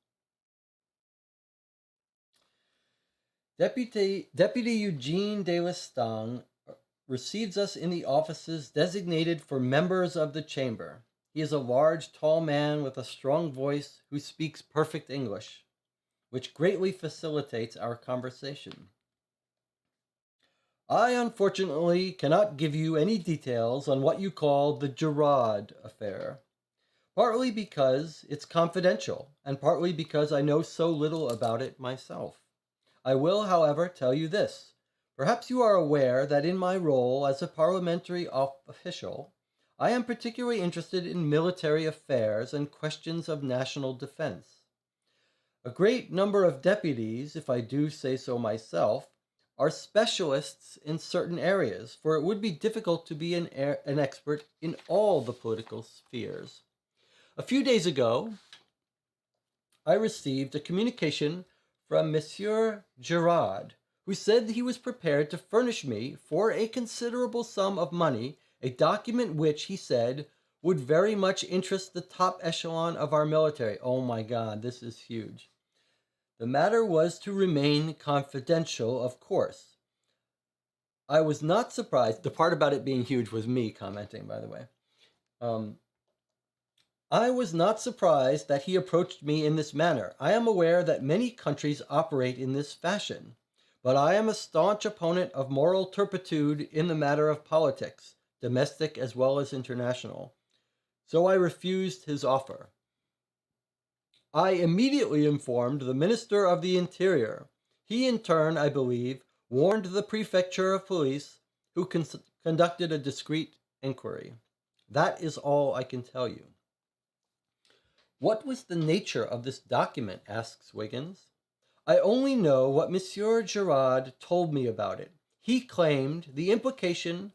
Deputy Eugene de Lestang receives us in the offices designated for members of the chamber. He is a large, tall man with a strong voice who speaks perfect English, which greatly facilitates our conversation. I unfortunately cannot give you any details on what you call the Gerard affair, partly because it's confidential, and partly because I know so little about it myself. I will, however, tell you this. Perhaps you are aware that in my role as a parliamentary official, I am particularly interested in military affairs and questions of national defense. A great number of deputies, if I do say so myself, are specialists in certain areas, for it would be difficult to be an expert in all the political spheres. A few days ago, I received a communication from Monsieur Gerard, who said he was prepared to furnish me for a considerable sum of money a document which, he said, would very much interest the top echelon of our military. Oh my God, this is huge. The matter was to remain confidential, of course. I was not surprised. The part about it being huge was me commenting, by the way. I was not surprised that he approached me in this manner. I am aware that many countries operate in this fashion, but I am a staunch opponent of moral turpitude in the matter of politics, domestic as well as international. So I refused his offer. I immediately informed the Minister of the Interior. He, in turn, I believe, warned the Prefecture of Police, who conducted a discreet inquiry. That is all I can tell you. What was the nature of this document, asks Wiggins. I only know what Monsieur Gerard told me about it. He claimed the implication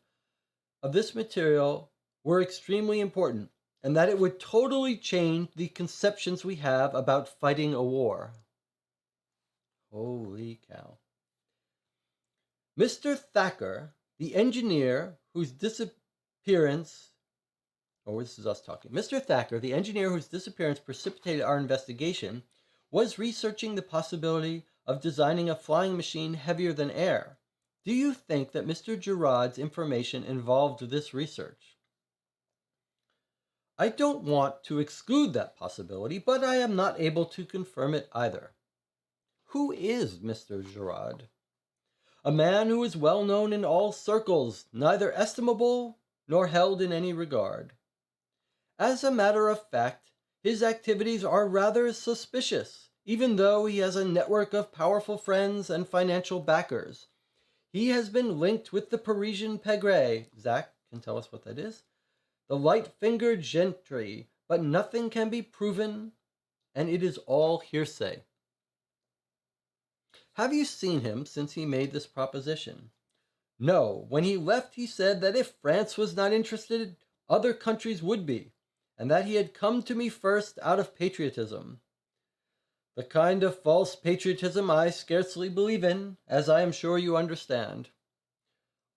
of this material were extremely important. and that it would totally change the conceptions we have about fighting a war. Holy cow. Mr. Thacker, the engineer whose disappearance, this is us talking. Mr. Thacker, the engineer whose disappearance precipitated our investigation, was researching the possibility of designing a flying machine heavier than air. Do you think that Mr. Gerard's information involved this research? I don't want to exclude that possibility, but I am not able to confirm it either. Who is Mr. Gerard? A man who is well known in all circles, neither estimable nor held in any regard. As a matter of fact, his activities are rather suspicious, even though he has a network of powerful friends and financial backers. He has been linked with the Parisian pegre. Zach can tell us what that is. The light-fingered gentry, but nothing can be proven, and it is all hearsay. Have you seen him since he made this proposition? No. When he left, he said that if France was not interested, other countries would be, and that he had come to me first out of patriotism. The kind of false patriotism I scarcely believe in, as I am sure you understand.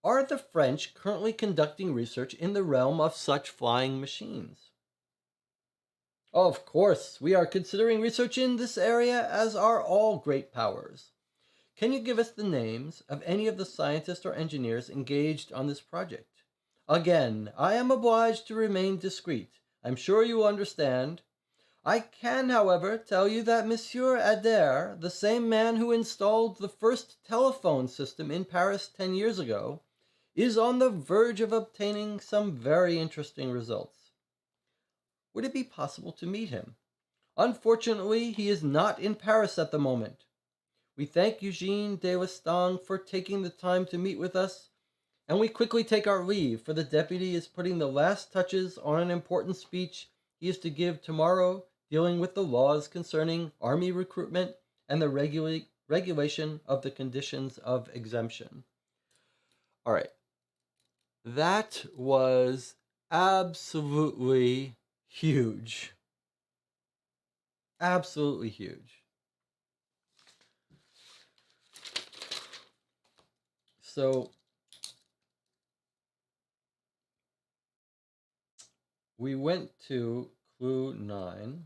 Are the French currently conducting research in the realm of such flying machines? Of course, we are considering research in this area, as are all great powers. Can you give us the names of any of the scientists or engineers engaged on this project? Again, I am obliged to remain discreet. I'm sure you will understand. I can, however, tell you that Monsieur Adair, the same man who installed the first telephone system in Paris 10 years ago, is on the verge of obtaining some very interesting results. Would it be possible to meet him? Unfortunately, he is not in Paris at the moment. We thank Eugene de Lestang for taking the time to meet with us, and we quickly take our leave, for the deputy is putting the last touches on an important speech he is to give tomorrow, dealing with the laws concerning army recruitment and the regulation of the conditions of exemption. All right. That was absolutely huge. Absolutely huge. So we went to clue 9,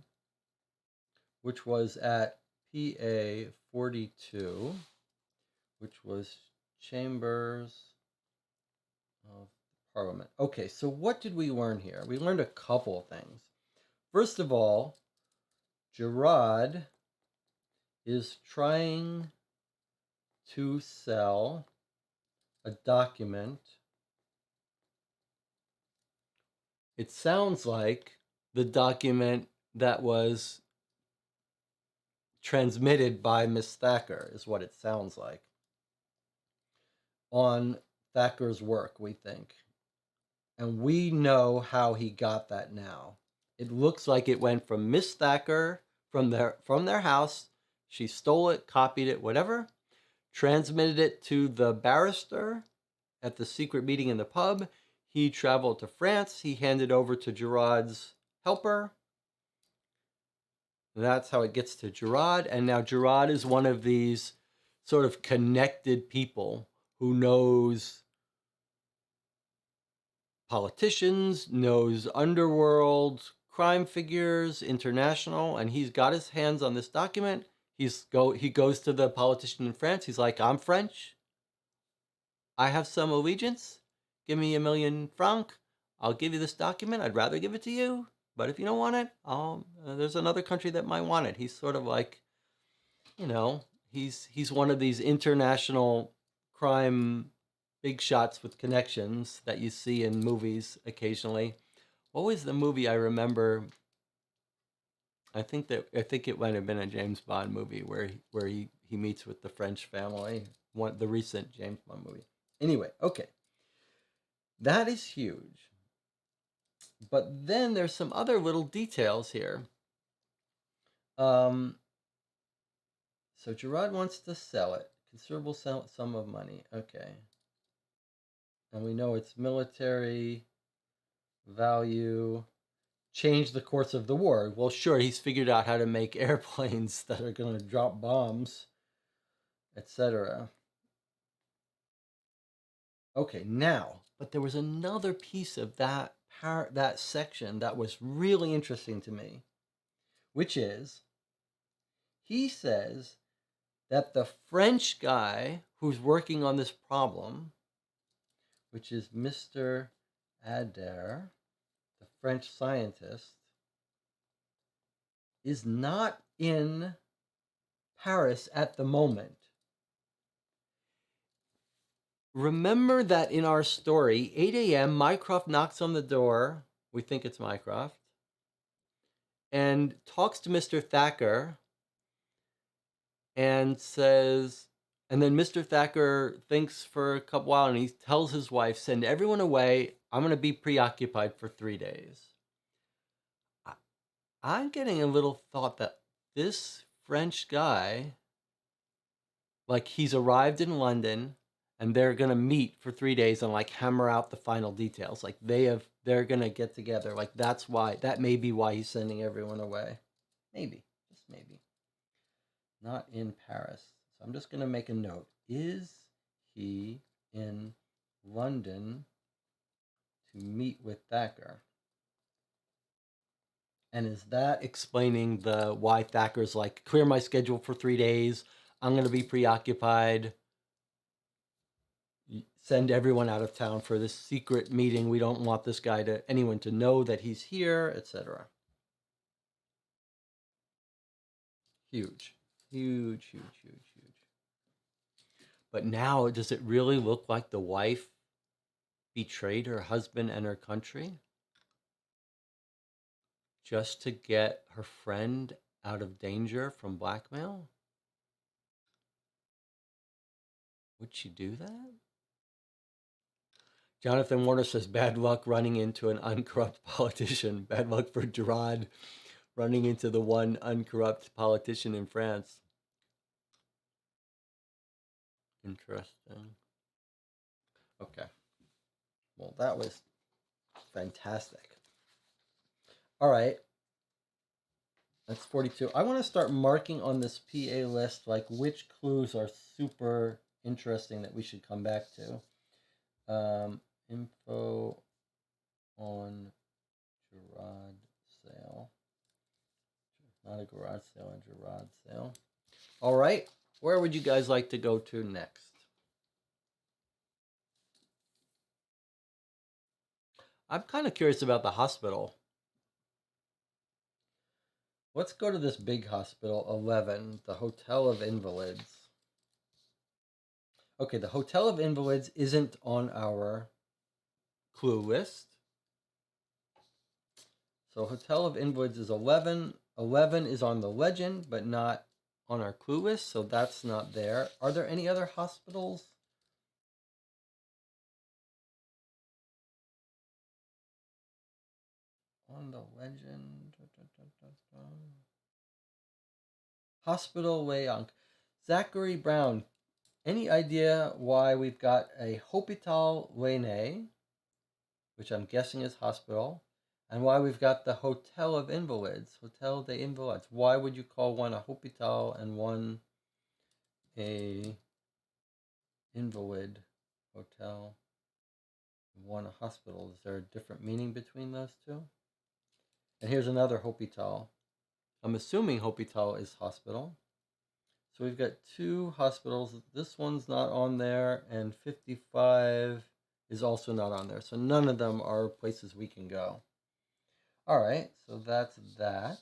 which was at PA 42, which was Chambers of Parliament. Okay, so what did we learn here? We learned a couple of things. First of all, Gerard is trying to sell a document. It sounds like the document that was transmitted by Miss Thacker is what it sounds like. On Thacker's work, we think. And we know how he got that now. It looks like it went from Miss Thacker, from their house. She stole it, copied it, whatever, transmitted it to the barrister at the secret meeting in the pub. He traveled to France. He handed over to Gerard's helper. That's how it gets to Gerard. And now Gerard is one of these sort of connected people who knows politicians, knows underworld crime figures, international, and he's got his hands on this document. He goes to the politician in France. He's like, I'm French. I have some allegiance. Give me 1,000,000 francs. I'll give you this document. I'd rather give it to you. But if you don't want it, there's another country that might want it. He's sort of like, he's one of these international crime big shots with connections that you see in movies occasionally. What was the movie I remember? I think it might have been a James Bond movie where he meets with the French family. The recent James Bond movie. Anyway, okay. That is huge. But then there's some other little details here. So Gerard wants to sell it. Considerable sum of money. Okay. And we know it's military value. change the course of the war. Well, sure, he's figured out how to make airplanes that are going to drop bombs, etc. Okay, now, but there was another piece of that section that was really interesting to me, which is he says that the French guy who's working on this problem, which is Mr. Adair, the French scientist, is not in Paris at the moment. Remember that in our story, 8 a.m., Mycroft knocks on the door. We think it's Mycroft. And talks to Mr. Thacker and says, and then Mr. Thacker thinks for a couple while and he tells his wife, send everyone away. I'm going to be preoccupied for 3 days. I'm getting a little thought that this French guy, like he's arrived in London and they're going to meet for 3 days and like hammer out the final details. Like they're going to get together. Like that may be why he's sending everyone away. Maybe, just maybe. Not in Paris. So I'm just going to make a note. Is he in London to meet with Thacker? And is that explaining why Thacker's like, clear my schedule for 3 days. I'm going to be preoccupied. Send everyone out of town for this secret meeting. We don't want this guy anyone to know that he's here, etc. Huge, huge, huge, huge, huge. But now, does it really look like the wife betrayed her husband and her country just to get her friend out of danger from blackmail? Would she do that? Jonathan Warner says, bad luck running into an uncorrupt politician. Bad luck for Gerard running into the one uncorrupt politician in France. Interesting. Okay. Well, that was fantastic. All right. That's 42. I want to start marking on this PA list like which clues are super interesting that we should come back to. Info on Gerard sale. Not a garage sale, a Gerard sale. All right. Where would you guys like to go to next? I'm kind of curious about the hospital. Let's go to this big hospital, 11, the Hotel of Invalids. Okay, the Hotel of Invalids isn't on our clue list. So Hotel of Invalids is 11. 11 is on the legend, but not on our clue list, so that's not there. Are there any other hospitals? On the legend. Hospital Leonc. Zachary Brown. Any idea why we've got a Hôpital Lyonnais, which I'm guessing is hospital, and why we've got the Hotel of Invalids, Hotel des Invalides? Why would you call one a Hôpital and one a invalid hotel, one a hospital? Is there a different meaning between those two? And here's another Hôpital. I'm assuming Hôpital is hospital. So we've got two hospitals. This one's not on there, and 55 is also not on there. So none of them are places we can go. All right, so that's that.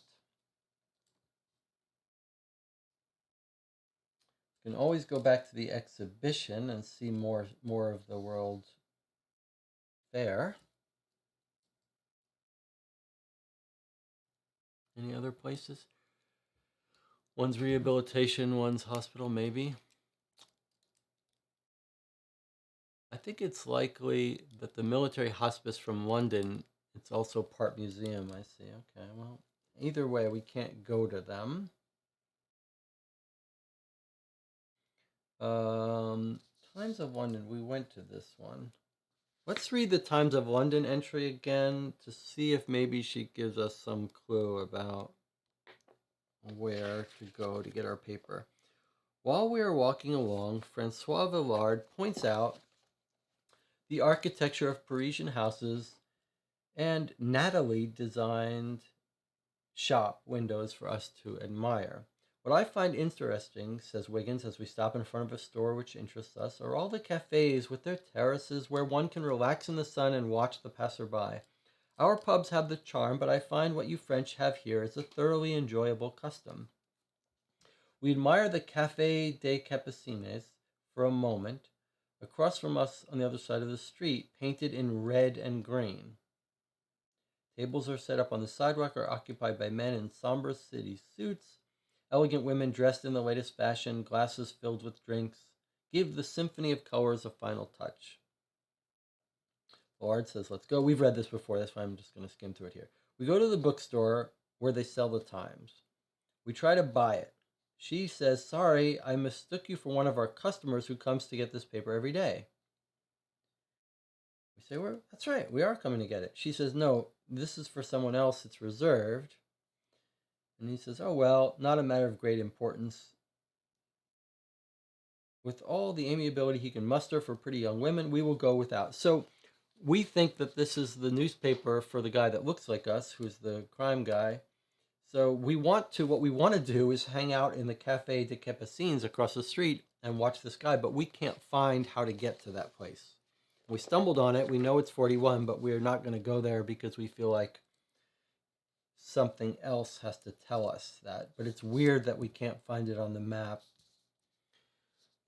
You can always go back to the exhibition and see more of the world there. Any other places? One's rehabilitation, one's hospital, maybe. I think it's likely that the military hospice from London, it's also part museum, I see. Okay, well, either way, we can't go to them. Times of London, we went to this one. Let's read the Times of London entry again to see if maybe she gives us some clue about where to go to get our paper. While we are walking along, Francois Villard points out the architecture of Parisian houses and Natalie designed shop windows for us to admire. What I find interesting, says Wiggins as we stop in front of a store which interests us, are all the cafes with their terraces where one can relax in the sun and watch the passerby. Our pubs have the charm, but I find what you French have here is a thoroughly enjoyable custom. We admire the Café des Capucines for a moment, across from us on the other side of the street, painted in red and green. Tables are set up on the sidewalk are occupied by men in somber city suits. Elegant women dressed in the latest fashion, glasses filled with drinks, give the symphony of colors a final touch. Lord says, let's go. We've read this before, that's why I'm just going to skim through it here. We go to the bookstore where they sell the Times. We try to buy it. She says, sorry, I mistook you for one of our customers who comes to get this paper every day. We say, well, that's right, we are coming to get it. She says, no, this is for someone else, it's reserved. And he says, oh, well, not a matter of great importance. With all the amiability he can muster for pretty young women, we will go without. So we think that this is the newspaper for the guy that looks like us, who's the crime guy. So what we want to do is hang out in the Café des Capucines across the street and watch this guy, but we can't find how to get to that place. We stumbled on it. We know it's 41, but we're not going to go there because we feel like something else has to tell us that. But it's weird that we can't find it on the map,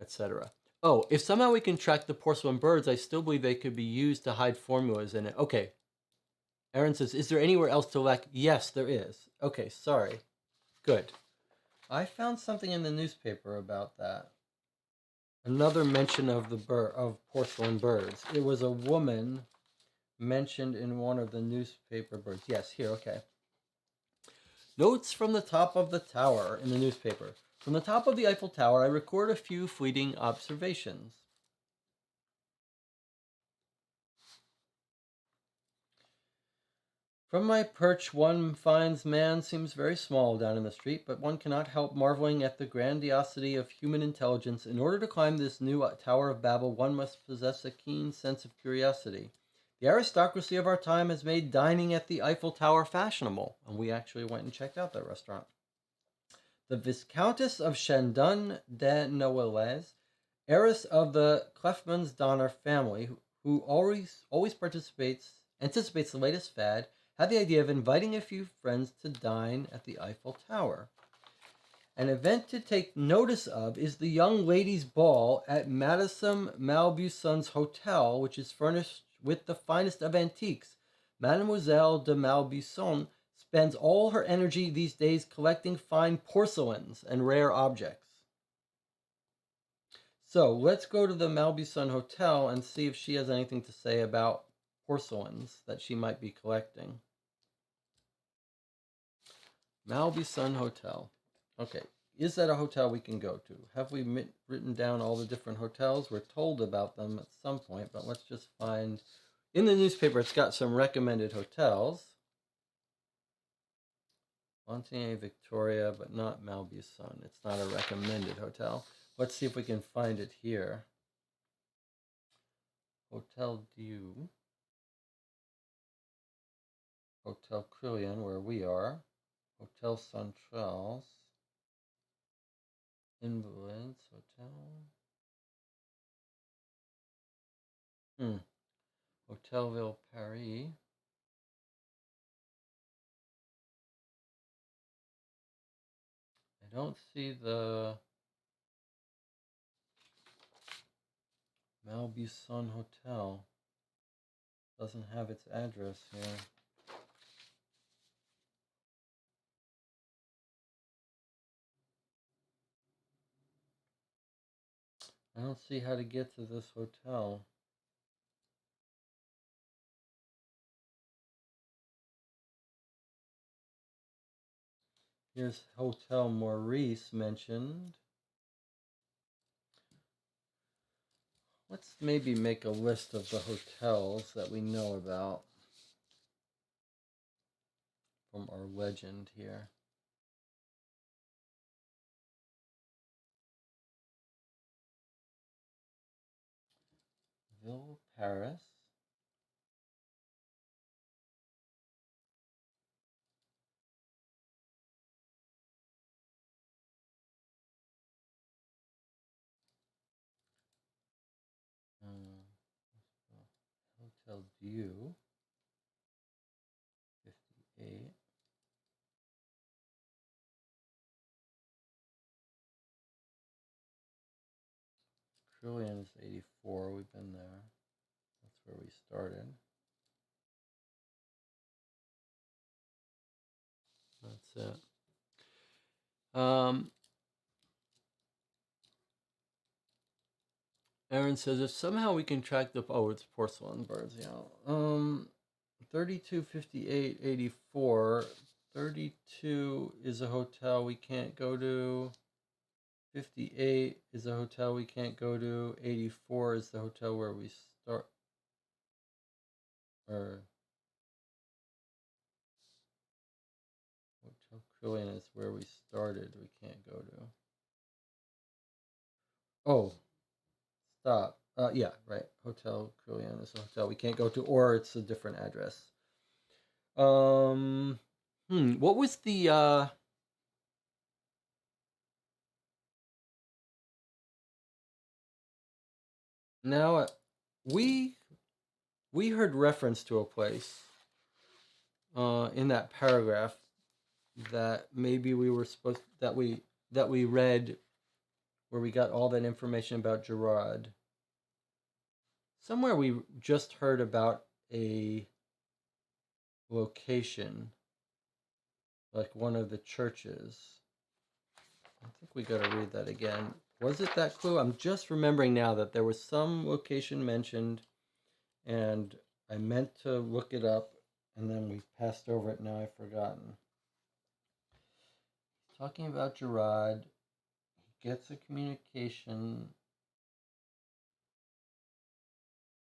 etc. Oh, if somehow we can track the porcelain birds, I still believe they could be used to hide formulas in it. Okay. Aaron says, is there anywhere else to lack? Yes, there is. Okay, sorry. Good. I found something in the newspaper about that. Another mention of of porcelain birds. It was a woman mentioned in one of the newspaper birds. Yes, here, okay. Notes from the top of the tower in the newspaper. From the top of the Eiffel Tower, I record a few fleeting observations. From my perch, one finds man seems very small down in the street, but one cannot help marveling at the grandiosity of human intelligence. In order to climb this new Tower of Babel, one must possess a keen sense of curiosity. The aristocracy of our time has made dining at the Eiffel Tower fashionable, and we actually went and checked out that restaurant. The Viscountess of Chandon de Noailles, heiress of the Clefmans Donner family, who always anticipates the latest fad, had the idea of inviting a few friends to dine at the Eiffel Tower. An event to take notice of is the Young Ladies' Ball at Madame Malbuison's Hotel, which is furnished with the finest of antiques. Mademoiselle de Malbuison spends all her energy these days collecting fine porcelains and rare objects. So let's go to the Malbuison Hotel and see if she has anything to say about porcelains that she might be collecting. Malbuison Hotel. Okay, is that a hotel we can go to? Have we written down all the different hotels? We're told about them at some point, but let's just find... In the newspaper, it's got some recommended hotels. Fontaine Victoria, but not Malbuison. It's not a recommended hotel. Let's see if we can find it here. Hotel Dieu. Hotel Crillon, where we are. Hotel Centrales. Invalids Hotel. Hotelville Paris. I don't see the Malbuison Hotel. Doesn't have its address here. I don't see how to get to this hotel. Here's Hotel Maurice mentioned. Let's maybe make a list of the hotels that we know about from our legend here. Ville Paris. Hotel Dieu. 58. Trillion is 84. We've been there. That's where we started. That's it. Aaron says if somehow we can track the it's porcelain birds, yeah. 32, 58, 84. 32 is a hotel we can't go to. 58 is a hotel we can't go to. 84 is the hotel where we start. Or Hotel Trillion is where we started. We can't go to. Oh, stop. Yeah, right. Hotel Trillion is a hotel we can't go to, or it's a different address. What was the now we heard reference to a place in that paragraph that maybe we were supposed that we read where we got all that information about Gerard. Somewhere we just heard about a location, like one of the churches. I think we got to read that again. Was it that clue? I'm just remembering now that there was some location mentioned, and I meant to look it up, and then we passed over it. Now I've forgotten. Talking about Gerard, he gets a communication.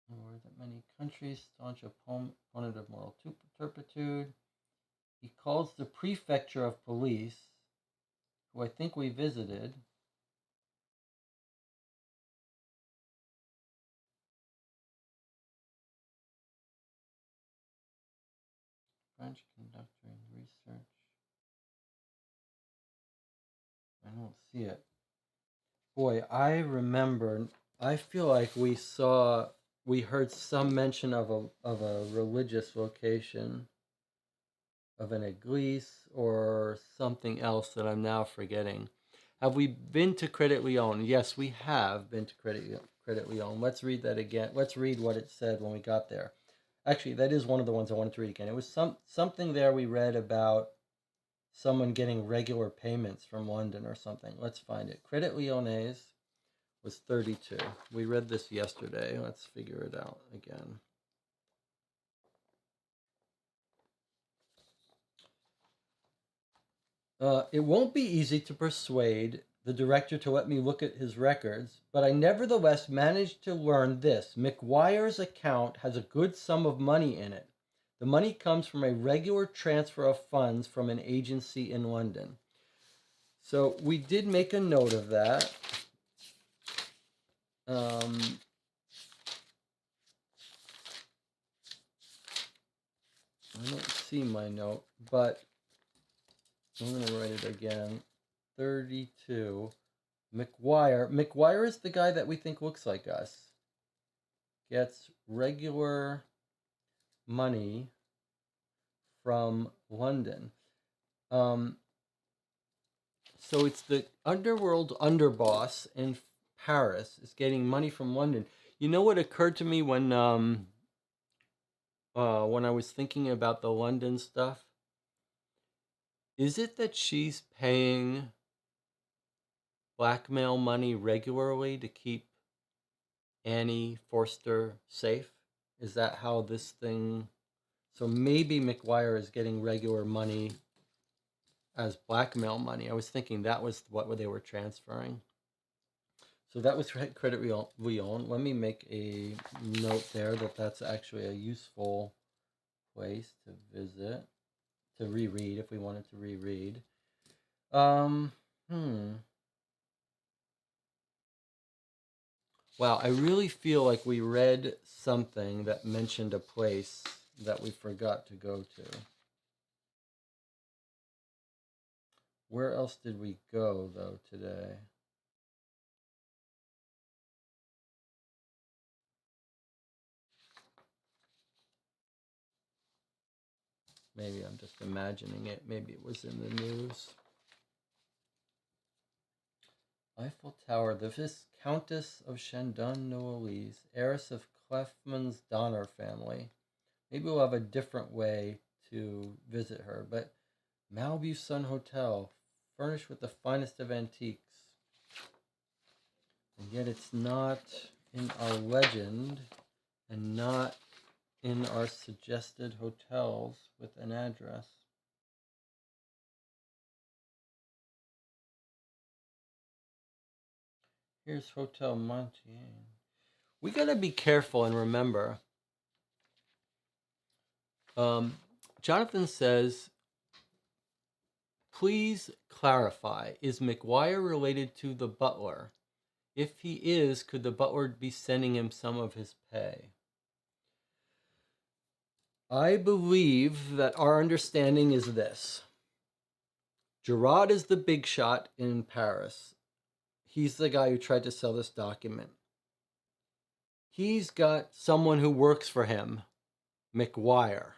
Were that many countries staunch opponent of moral turpitude. He calls the prefecture of police, who I think we visited. French conductor in research. I don't see it. Boy, I remember. I feel like we heard some mention of a religious location, of an église or something else that I'm now forgetting. Have we been to Credit Lyons? Yes, we have been to Credit Lyons. Let's read that again. Let's read what it said when we got there. Actually, that is one of the ones I wanted to read again. It was something there we read about someone getting regular payments from London or something. Let's find it. Credit Lyonnais was 32. We read this yesterday. Let's figure it out again. It won't be easy to persuade the director to let me look at his records, but I nevertheless managed to learn this. McGuire's account has a good sum of money in it. The money comes from a regular transfer of funds from an agency in London. So we did make a note of that. I don't see my note, but I'm going to write it again. 32. McGuire is the guy that we think looks like us. Gets regular money from London. So it's the underworld underboss in Paris is getting money from London. You know what occurred to me when I was thinking about the London stuff? Is it that she's paying blackmail money regularly to keep Annie Forster safe? Is that how this thing... So maybe McGuire is getting regular money as blackmail money. I was thinking that was what they were transferring. So that was Credit Lyon. Let me make a note there that that's actually a useful place to visit, to reread if we wanted to reread. Um, hmm. Wow, I really feel like we read something that mentioned a place that we forgot to go to. Where else did we go, though, today? Maybe I'm just imagining it. Maybe it was in the news. Eiffel Tower, the Viscountess of Chandon-Noailles, heiress of Clefman's Donner family. Maybe we'll have a different way to visit her, but Malibu Sun Hotel, furnished with the finest of antiques. And yet it's not in our legend and not in our suggested hotels with an address. Here's Hotel Montaigne. We gotta be careful and remember. Jonathan says, please clarify, is McGuire related to the butler? If he is, could the butler be sending him some of his pay? I believe that our understanding is this. Gerard is the big shot in Paris. He's the guy who tried to sell this document. He's got someone who works for him, McGuire.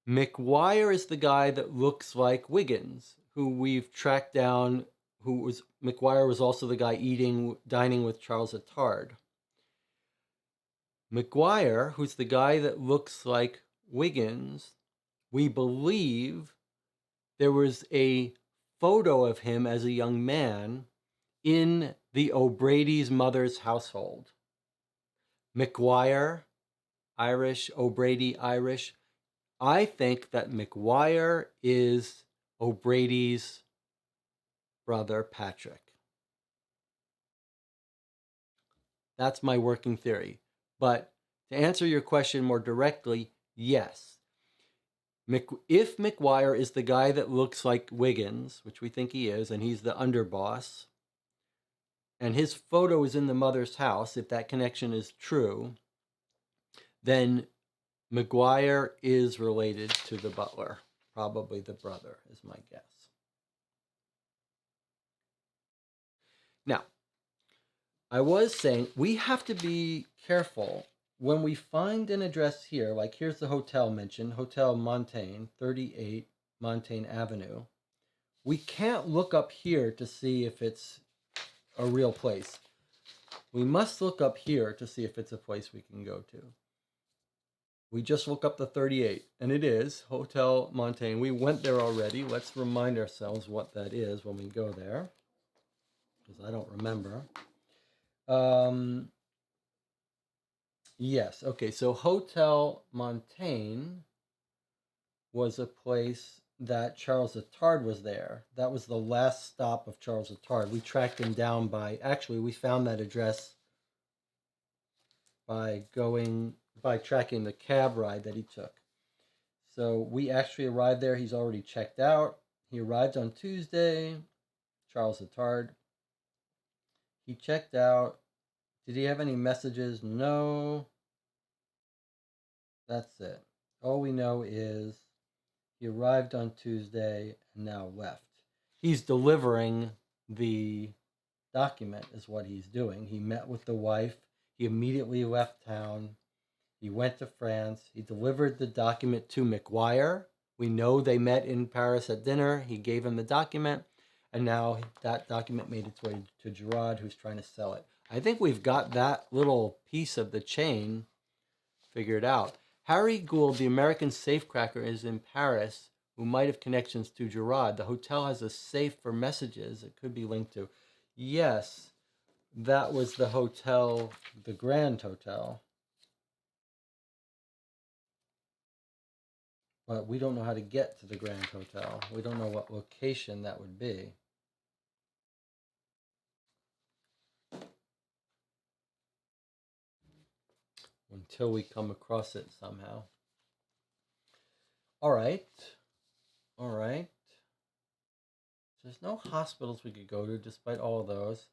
McGuire is the guy that looks like Wiggins, who we've tracked down, McGuire was also the guy dining with Charles Attard. McGuire, who's the guy that looks like Wiggins, we believe there was a photo of him as a young man in the O'Brady's mother's household. McGuire, Irish, O'Brady, Irish. I think that McGuire is O'Brady's brother, Patrick. That's my working theory. But to answer your question more directly, yes. If McGuire is the guy that looks like Wiggins, which we think he is, and he's the underboss, and his photo is in the mother's house, if that connection is true, then McGuire is related to the butler. Probably the brother is my guess. Now, I was saying we have to be careful when we find an address here, like here's the hotel mentioned, Hotel Montaigne, 38 Montaigne Avenue. We can't look up here to see if it's a real place. We must look up here to see if it's a place we can go to. We just look up the 38, and it is Hotel Montaigne. We went there already. Let's remind ourselves what that is when we go there, because I don't remember. Yes, okay, so Hotel Montaigne was a place that Charles Attard was there. That was the last stop of Charles Attard. We tracked him down we found that address by tracking the cab ride that he took. So we actually arrived there. He's already checked out. He arrived on Tuesday, Charles Attard. He checked out. Did he have any messages? No. That's it. All we know is he arrived on Tuesday and now left. He's delivering the document is what he's doing. He met with the wife. He immediately left town. He went to France. He delivered the document to McGuire. We know they met in Paris at dinner. He gave him the document. And now that document made its way to Gerard, who's trying to sell it. I think we've got that little piece of the chain figured out. Harry Gould, the American safecracker, is in Paris, who might have connections to Gerard. The hotel has a safe for messages it could be linked to. Yes, that was the hotel, the Grand Hotel. But we don't know how to get to the Grand Hotel. We don't know what location that would be. until we come across it somehow. All right. All right. There's no hospitals we could go to despite all of those.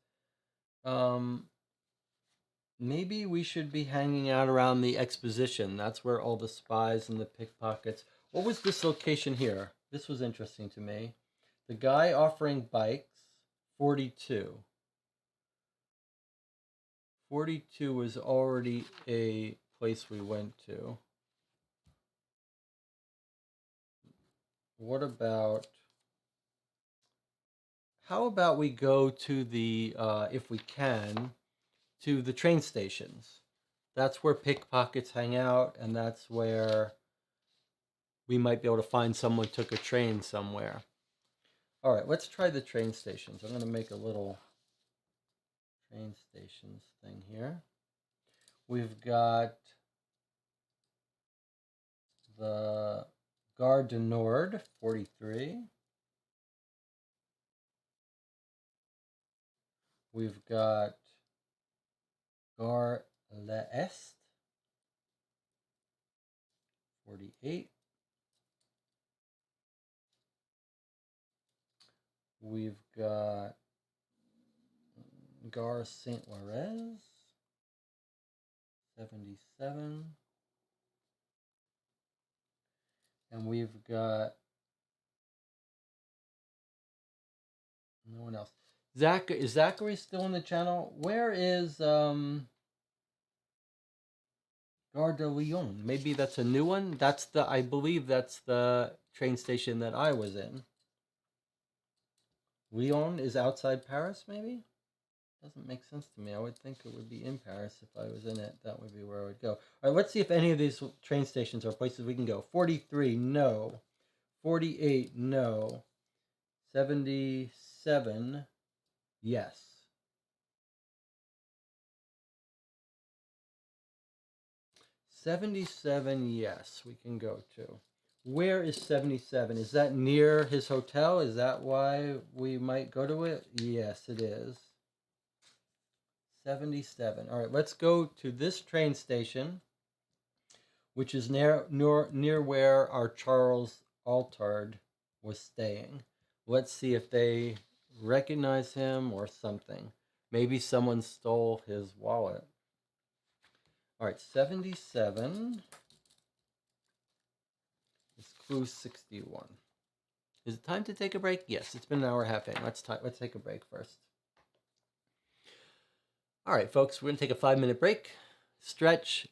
Maybe we should be hanging out around the exposition. That's where all the spies and the pickpockets. What was this location here? This was interesting to me. The guy offering bikes, 42. 42 was already a place we went to. What about... How about we go to the, if we can, to the train stations? That's where pickpockets hang out, and that's where we might be able to find someone took a train somewhere. All right, let's try the train stations. I'm going to make a little train stations thing here. We've got the Gare du Nord, 43. We've got Gare l'Est, 48. We've got Gare Saint-Laurent, 77. And we've got no one else. Is Zachary still in the channel? Where is Gare de Lyon? Maybe that's a new one. I believe that's the train station that I was in. Lyon is outside Paris, maybe? Doesn't make sense to me. I would think it would be in Paris if I was in it. That would be where I would go. All right, let's see if any of these train stations are places we can go. 43, no. 48, no. 77, yes. 77, yes, we can go to. Where is 77? Is that near his hotel? Is that why we might go to it? Yes, it is. 77. All right, let's go to this train station, which is near where our Charles Altard was staying. Let's see if they recognize him or something. Maybe someone stole his wallet. All right, 77 is clue 61. Is it time to take a break? Yes, it's been an hour and a half in. Let's take a break first. All right, folks, we're going to take a 5-minute break. Stretch,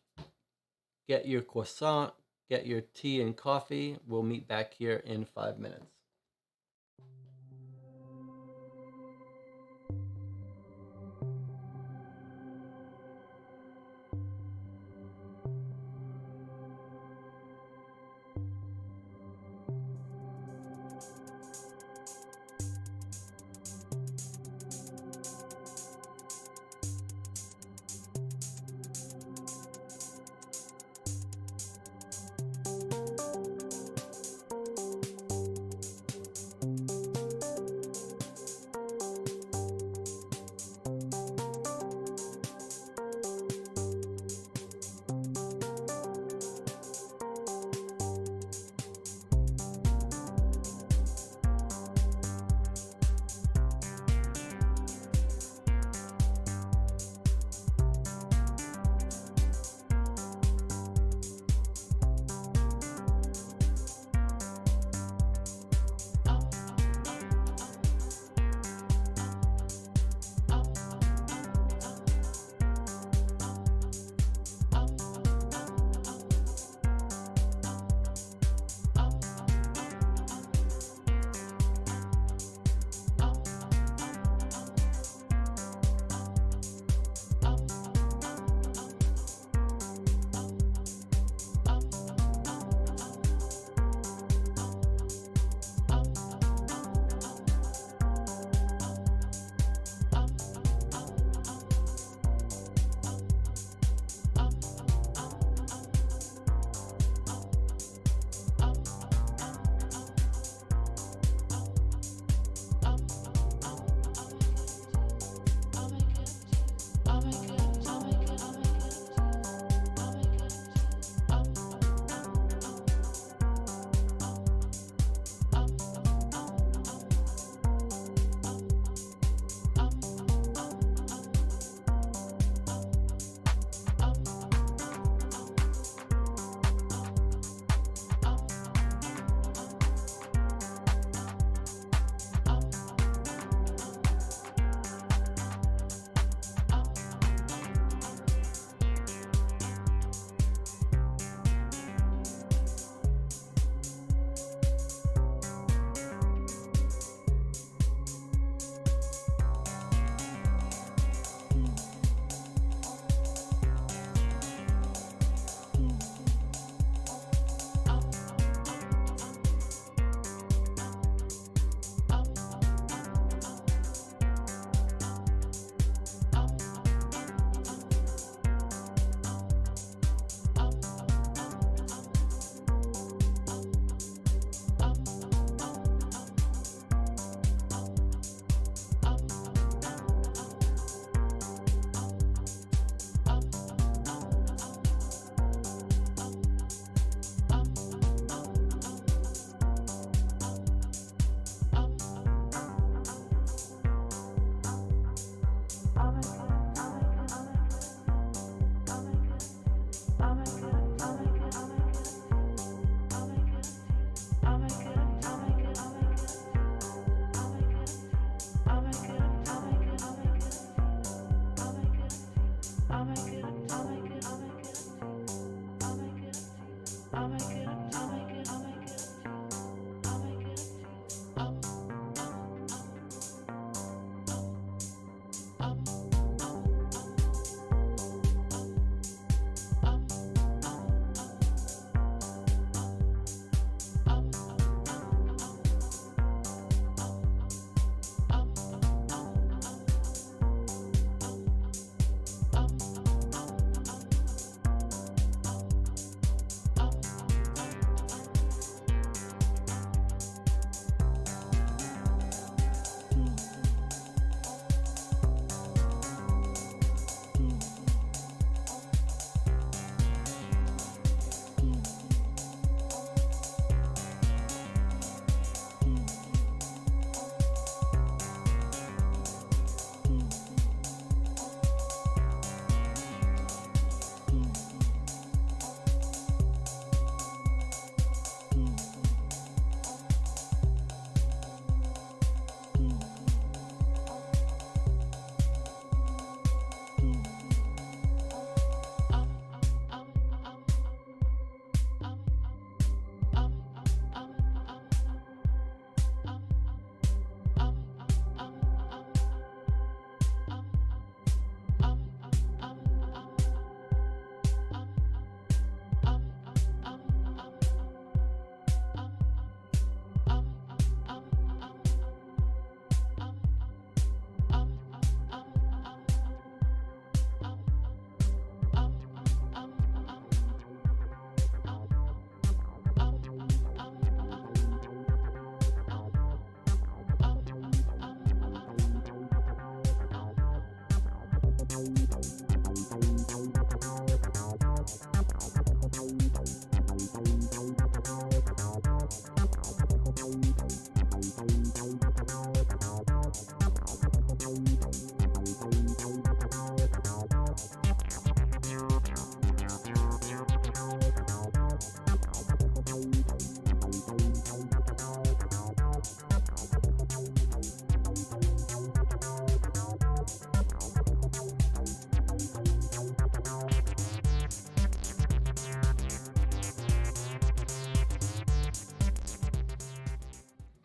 get your croissant, get your tea and coffee. We'll meet back here in 5 minutes.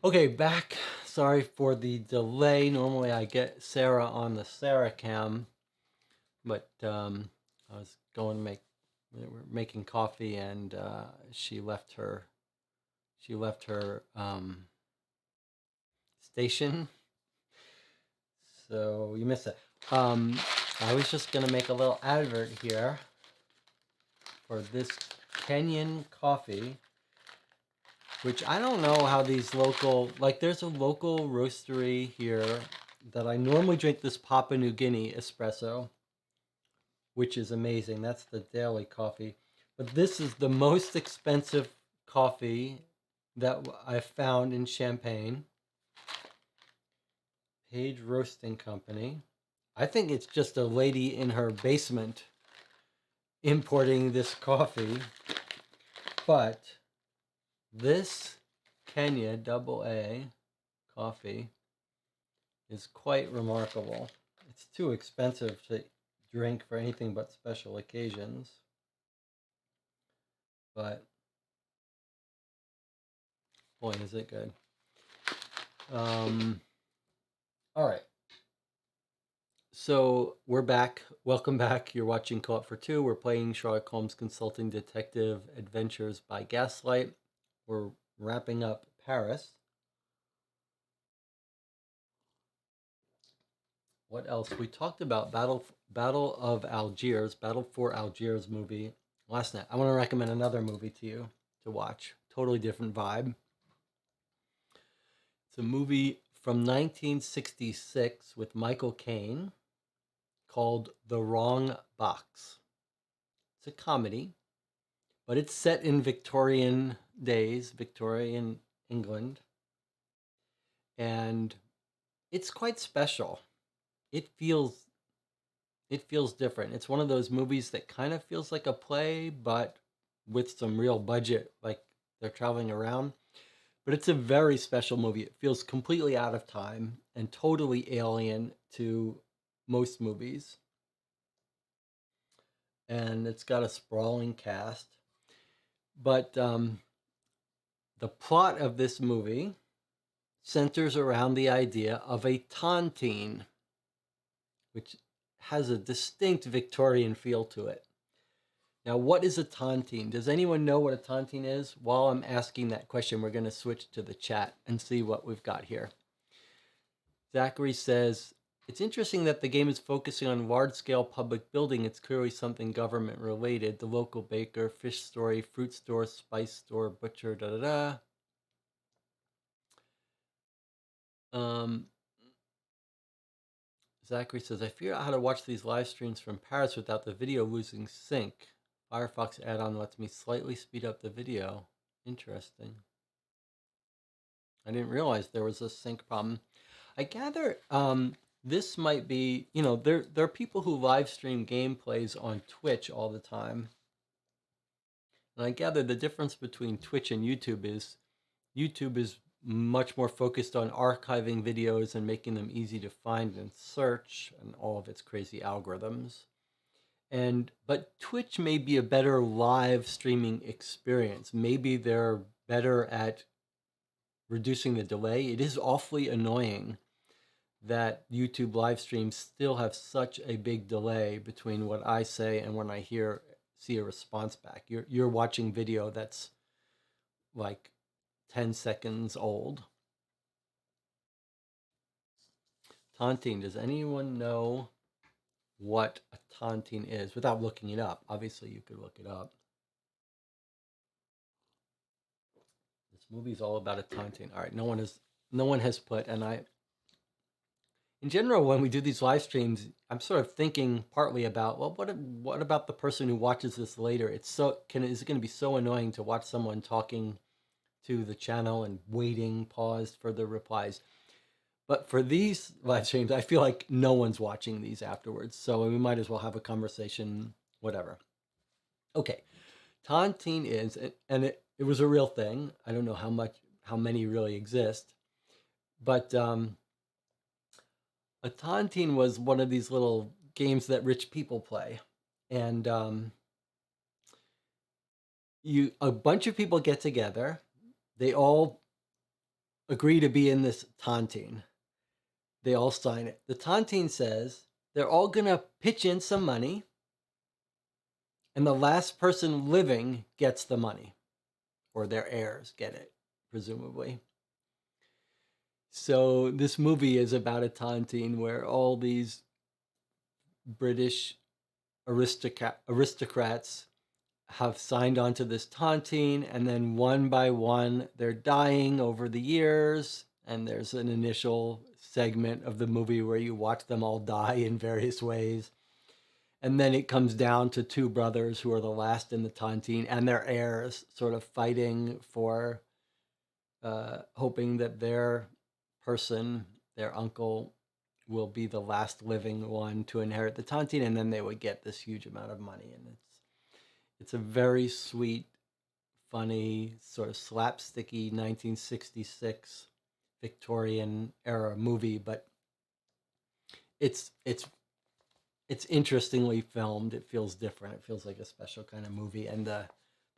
Okay, back. Sorry for the delay. Normally I get Sarah on the Sarah cam, but I was going to we're making coffee, and she left her station, so you missed it. I was just gonna make a little advert here for this Kenyan coffee, which I don't know how these local, like there's a local roastery here that I normally drink this Papua New Guinea espresso, which is amazing. That's the daily coffee. But this is the most expensive coffee that I've found in Champagne. Page Roasting Company. I think it's just a lady in her basement importing this coffee. But this Kenya AA coffee is quite remarkable. It's too expensive to drink for anything but special occasions. But boy, is it good. All right. So we're back. Welcome back. You're watching Co-op for Two. We're playing Sherlock Holmes Consulting Detective Adventures by Gaslight. We're wrapping up Paris. What else? We talked about Battle for Algiers movie last night. I want to recommend another movie to you to watch. Totally different vibe. It's a movie from 1966 with Michael Caine called The Wrong Box. It's a comedy, but it's set in Victorian days, Victorian England, and it's quite special. It feels different. It's one of those movies that kind of feels like a play, but with some real budget, like they're traveling around. But it's a very special movie. It feels completely out of time and totally alien to most movies. And it's got a sprawling cast. But the plot of this movie centers around the idea of a tontine, which has a distinct Victorian feel to it. Now, what is a tontine? Does anyone know what a tontine is? While I'm asking that question, we're going to switch to the chat and see what we've got here. Zachary says, it's interesting that the game is focusing on large-scale public building. It's clearly something government-related. The local baker, fish store, fruit store, spice store, butcher, da-da-da. Zachary says, I figured out how to watch these live streams from Paris without the video losing sync. Firefox add-on lets me slightly speed up the video. Interesting. I didn't realize there was a sync problem. I gather this might be, there are people who live stream gameplays on Twitch all the time. And I gather the difference between Twitch and YouTube is much more focused on archiving videos and making them easy to find and search and all of its crazy algorithms. But Twitch may be a better live streaming experience. Maybe they're better at reducing the delay. It is awfully annoying that YouTube live streams still have such a big delay between what I say and when I see a response back. You're watching video that's like 10 seconds old. Tontine, does anyone know what a tontine is without looking it up? Obviously, you could look it up. This movie is all about a tontine. All right, no one has put, and in general, when we do these live streams, I'm sort of thinking partly about, well, what about the person who watches this later? Is it going to be so annoying to watch someone talking to the channel and waiting, paused for the replies? But for these live streams, I feel like no one's watching these afterwards, so we might as well have a conversation, whatever. Okay, tontine is, and it was a real thing. I don't know how many really exist, but a tontine was one of these little games that rich people play, and a bunch of people get together. They all agree to be in this tontine. They all sign it. The tontine says they're all gonna pitch in some money, and the last person living gets the money, or their heirs get it, presumably. So this movie is about a tontine where all these British aristocrats have signed onto this tontine, and then one by one they're dying over the years, and there's an initial segment of the movie where you watch them all die in various ways, and then it comes down to two brothers who are the last in the tontine and their heirs sort of fighting for hoping that their person, their uncle, will be the last living one to inherit the tontine, and then they would get this huge amount of money. And it's a very sweet, funny, sort of slapsticky 1966 Victorian era movie, but it's interestingly filmed. It feels different. It feels like a special kind of movie, and the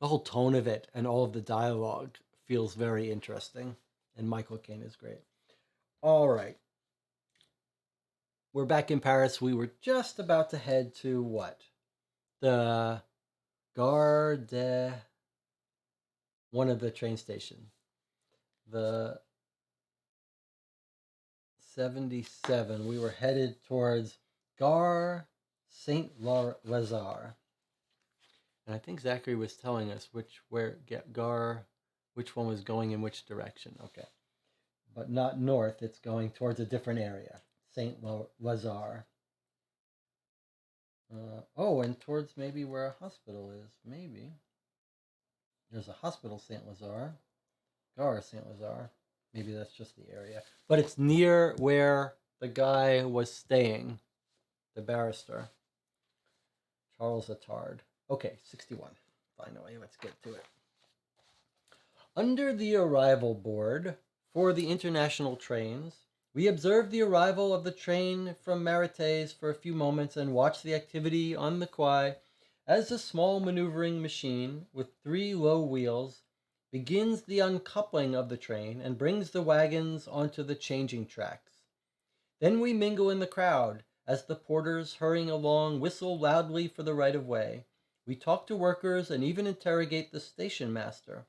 whole tone of it and all of the dialogue feels very interesting. And Michael Caine is great. All right, we're back in Paris. We were just about to head to what? The Gare de one of the train stations. The 77. We were headed towards Gare Saint Lazare. And I think Zachary was telling us which one was going in which direction. Okay. But not north, it's going towards a different area. Saint Lazare. And towards maybe where a hospital is. Maybe. There's a hospital, Saint Lazare. Gare Saint Lazare. Maybe that's just the area. But it's near where the guy was staying, the barrister, Charles Attard. Okay, 61. Finally, let's get to it. Under the arrival board for the international trains, we observed the arrival of the train from Marites for a few moments and watched the activity on the quay as a small maneuvering machine with 3 low wheels begins the uncoupling of the train and brings the wagons onto the changing tracks. Then we mingle in the crowd as the porters, hurrying along, whistle loudly for the right of way. We talk to workers and even interrogate the station master.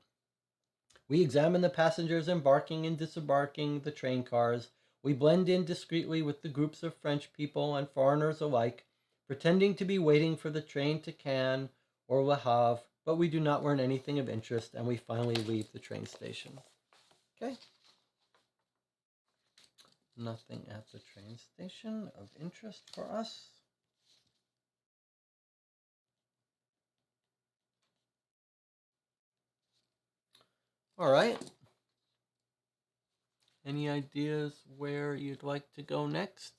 We examine the passengers embarking and disembarking the train cars. We blend in discreetly with the groups of French people and foreigners alike, pretending to be waiting for the train to Cannes or Le Havre, but we do not learn anything of interest, and we finally leave the train station. Okay. Nothing at the train station of interest for us. All right. Any ideas where you'd like to go next?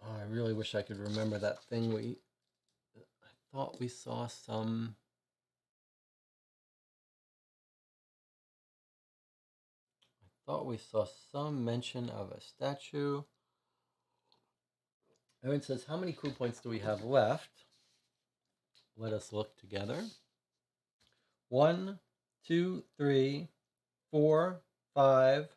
Oh, I really wish I could remember that thing I thought we saw some. Thought we saw some mention of a statue. Evan says, how many clue points do we have left? Let us look together. 1, 2, 3, 4, 5,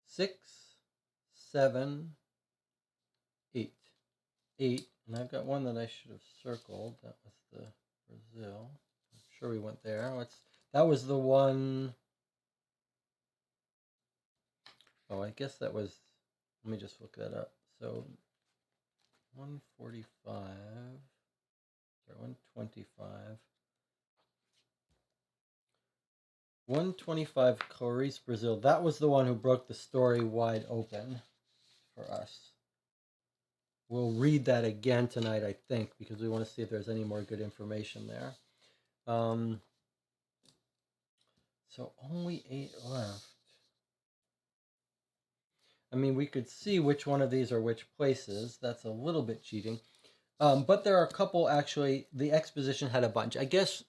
6, 7, 8. 8. And I've got one that I should have circled. That was the Brazil. I'm sure we went there. That was the one Oh, I guess that was, let me just look that up. So 145, sorry, 125. 125 Clarice Brazil. That was the one who broke the story wide open for us. We'll read that again tonight, I think, because we want to see if there's any more good information there. So only 8 left. I mean, we could see which one of these are which places. That's a little bit cheating. But there are a couple, actually. The exposition had a bunch. I guess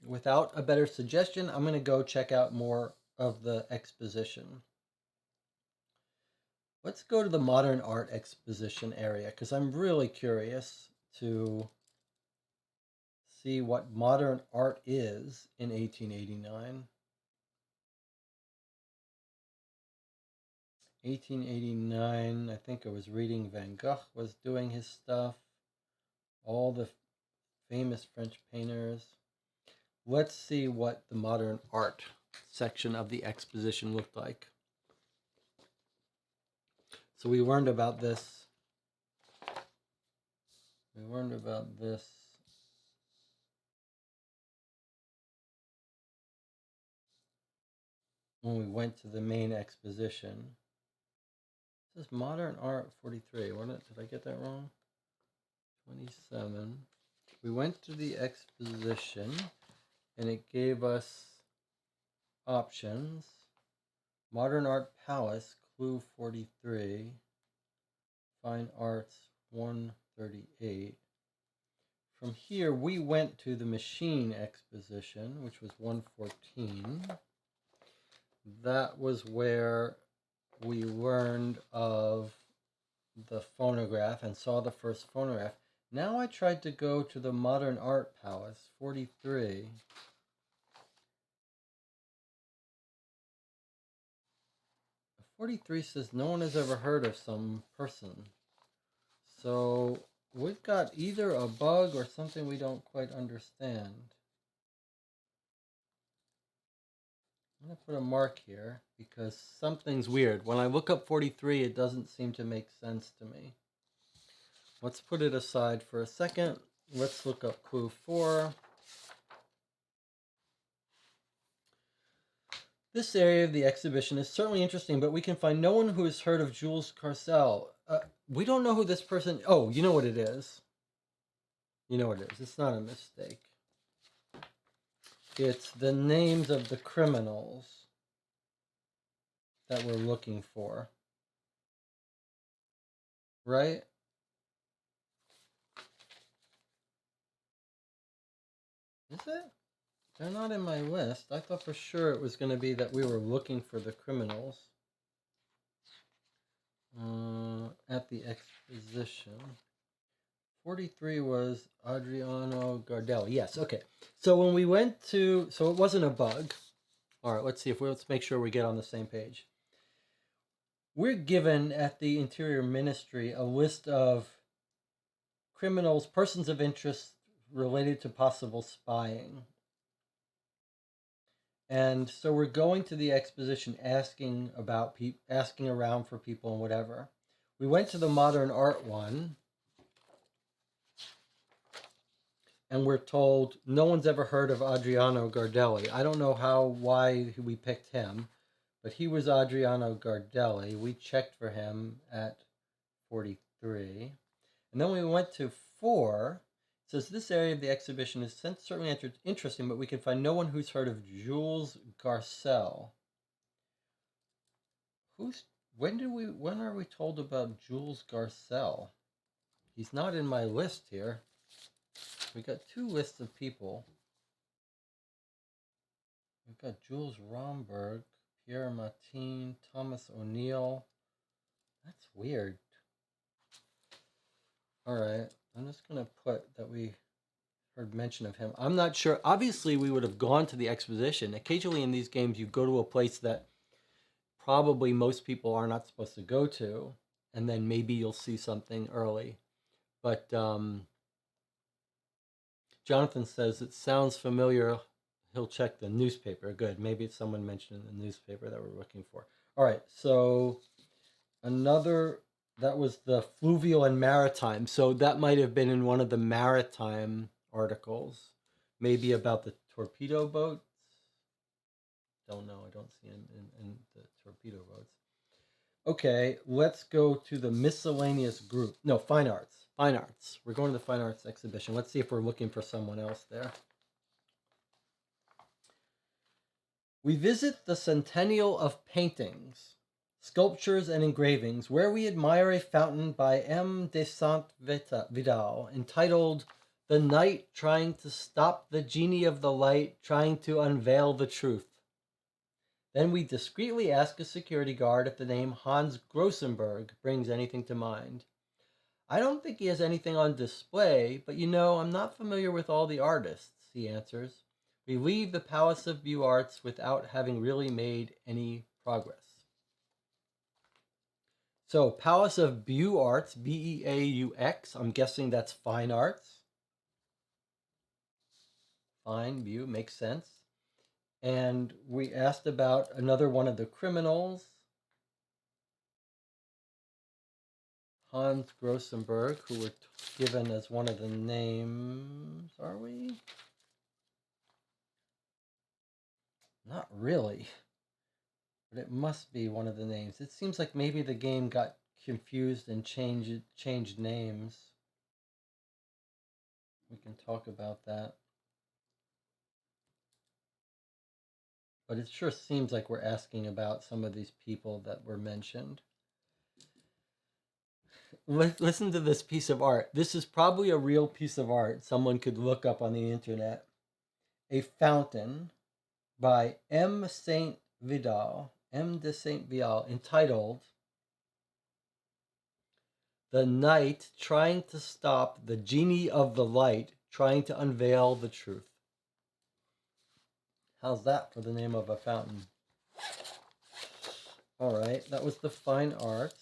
without a better suggestion, I'm going to go check out more of the exposition. Let's go to the modern art exposition area, because I'm really curious to see what modern art is in 1889. 1889, I think I was reading Van Gogh was doing his stuff. All the famous French painters. Let's see what the modern art section of the exposition looked like. So we learned about this. We learned about this when we went to the main exposition. This is modern art 43. Did I get that wrong? 27. We went to the exposition and it gave us options. Modern Art Palace, Clue 43. Fine Arts 138. From here, we went to the Machine Exposition, which was 114. That was where we learned of the phonograph and saw the first phonograph. Now I tried to go to the Modern Art Palace, 43. The 43 says no one has ever heard of some person. So we've got either a bug or something we don't quite understand. I'm going to put a mark here because something's weird. When I look up 43, it doesn't seem to make sense to me. Let's put it aside for a second. Let's look up clue 4. This area of the exhibition is certainly interesting, but we can find no one who has heard of Jules Carcel. We don't know who this person... Oh, you know what it is. You know what it is. It's not a mistake. It's the names of the criminals that we're looking for. Right? Is it? They're not in my list. I thought for sure it was going to be that we were looking for the criminals at the exposition. 43 was Adriano Gardelli. Yes, okay. So when we went to... So it wasn't a bug. All right, let's see if let's make sure we get on the same page. We're given at the Interior Ministry a list of criminals, persons of interest related to possible spying. And so we're going to the exposition asking around for people and whatever. We went to the modern art one. And we're told no one's ever heard of Adriano Gardelli. I don't know why we picked him, but he was Adriano Gardelli. We checked for him at 43. And then we went to 4. It says this area of the exhibition is certainly interesting, but we can find no one who's heard of Jules Garcel. When are we told about Jules Garcel? He's not in my list here. We got 2 lists of people. We've got Jules Romberg, Pierre Martin, Thomas O'Neill. That's weird. All right, I'm just going to put that we heard mention of him. I'm not sure. Obviously, we would have gone to the exposition. Occasionally in these games, you go to a place that probably most people are not supposed to go to, and then maybe you'll see something early. But Jonathan says, it sounds familiar. he'll check the newspaper. Good. Maybe it's someone mentioned in the newspaper that we're looking for. All right. So that was the fluvial and maritime. So that might have been in one of the maritime articles, maybe about the torpedo boats. Don't know. I don't see in the torpedo boats. Okay, let's go to the miscellaneous group. No, fine arts. Fine arts. We're going to the fine arts exhibition. Let's see if we're looking for someone else there. We visit the Centennial of Paintings, Sculptures and Engravings, where we admire a fountain by M. de Saint Vidal entitled The Night Trying to Stop the Genie of the Light, Trying to Unveil the Truth. Then we discreetly ask a security guard if the name Hans Grossenberg brings anything to mind. I don't think he has anything on display, but I'm not familiar with all the artists, he answers. We leave the Palace of Beaux Arts without having really made any progress. So, Palace of Beaux Arts, B-E-A-U-X, I'm guessing that's fine arts. Fine, Beaux, makes sense. And we asked about another one of the criminals, Hans Grossenberg, who were given as one of the names, are we? Not really, but it must be one of the names. It seems like maybe the game got confused and changed names. We can talk about that. But it sure seems like we're asking about some of these people that were mentioned. Listen to this piece of art. This is probably a real piece of art someone could look up on the internet. A fountain by M. Saint Vidal, M. de Saint Vidal, entitled The Night Trying to Stop the Genie of the Light, Trying to Unveil the Truth. How's that for the name of a fountain? All right, that was the fine arts,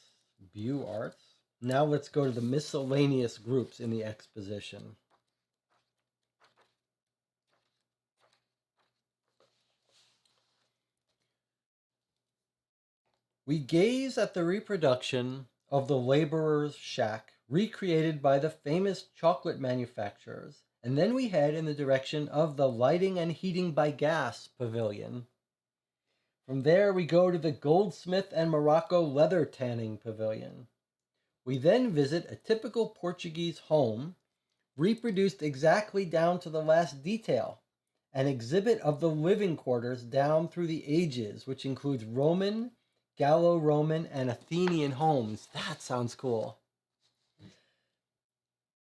Beaux Arts. Now let's go to the miscellaneous groups in the exposition. We gaze at the reproduction of the laborer's shack, recreated by the famous chocolate manufacturers, and then we head in the direction of the lighting and heating by gas pavilion. From there, we go to the goldsmith and Morocco leather tanning pavilion. We then visit a typical Portuguese home, reproduced exactly down to the last detail, an exhibit of the living quarters down through the ages, which includes Roman, Gallo-Roman, and Athenian homes. That sounds cool.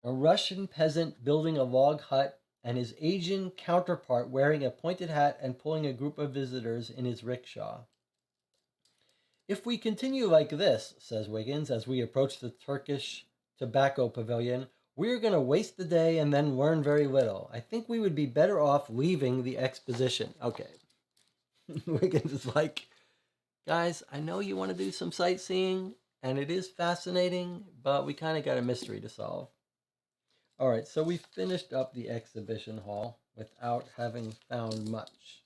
A Russian peasant building a log hut, and his Asian counterpart wearing a pointed hat and pulling a group of visitors in his rickshaw. If we continue like this, says Wiggins, as we approach the Turkish tobacco pavilion, we're going to waste the day and then learn very little. I think we would be better off leaving the exposition. Okay. Wiggins is like, guys, I know you want to do some sightseeing, and it is fascinating, but we kind of got a mystery to solve. All right, so we finished up the exhibition hall without having found much.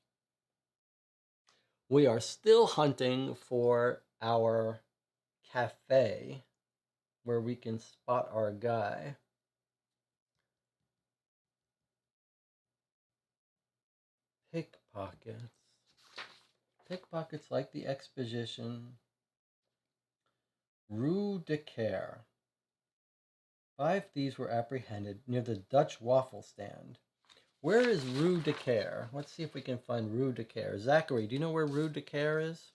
We are still hunting for our cafe where we can spot our guy. Pickpockets. Pickpockets like the exposition. Rue de Care. 5 thieves were apprehended near the Dutch waffle stand. Where is Rue de Care? Let's see if we can find Rue de Care. Zachary, do you know where Rue de Care is?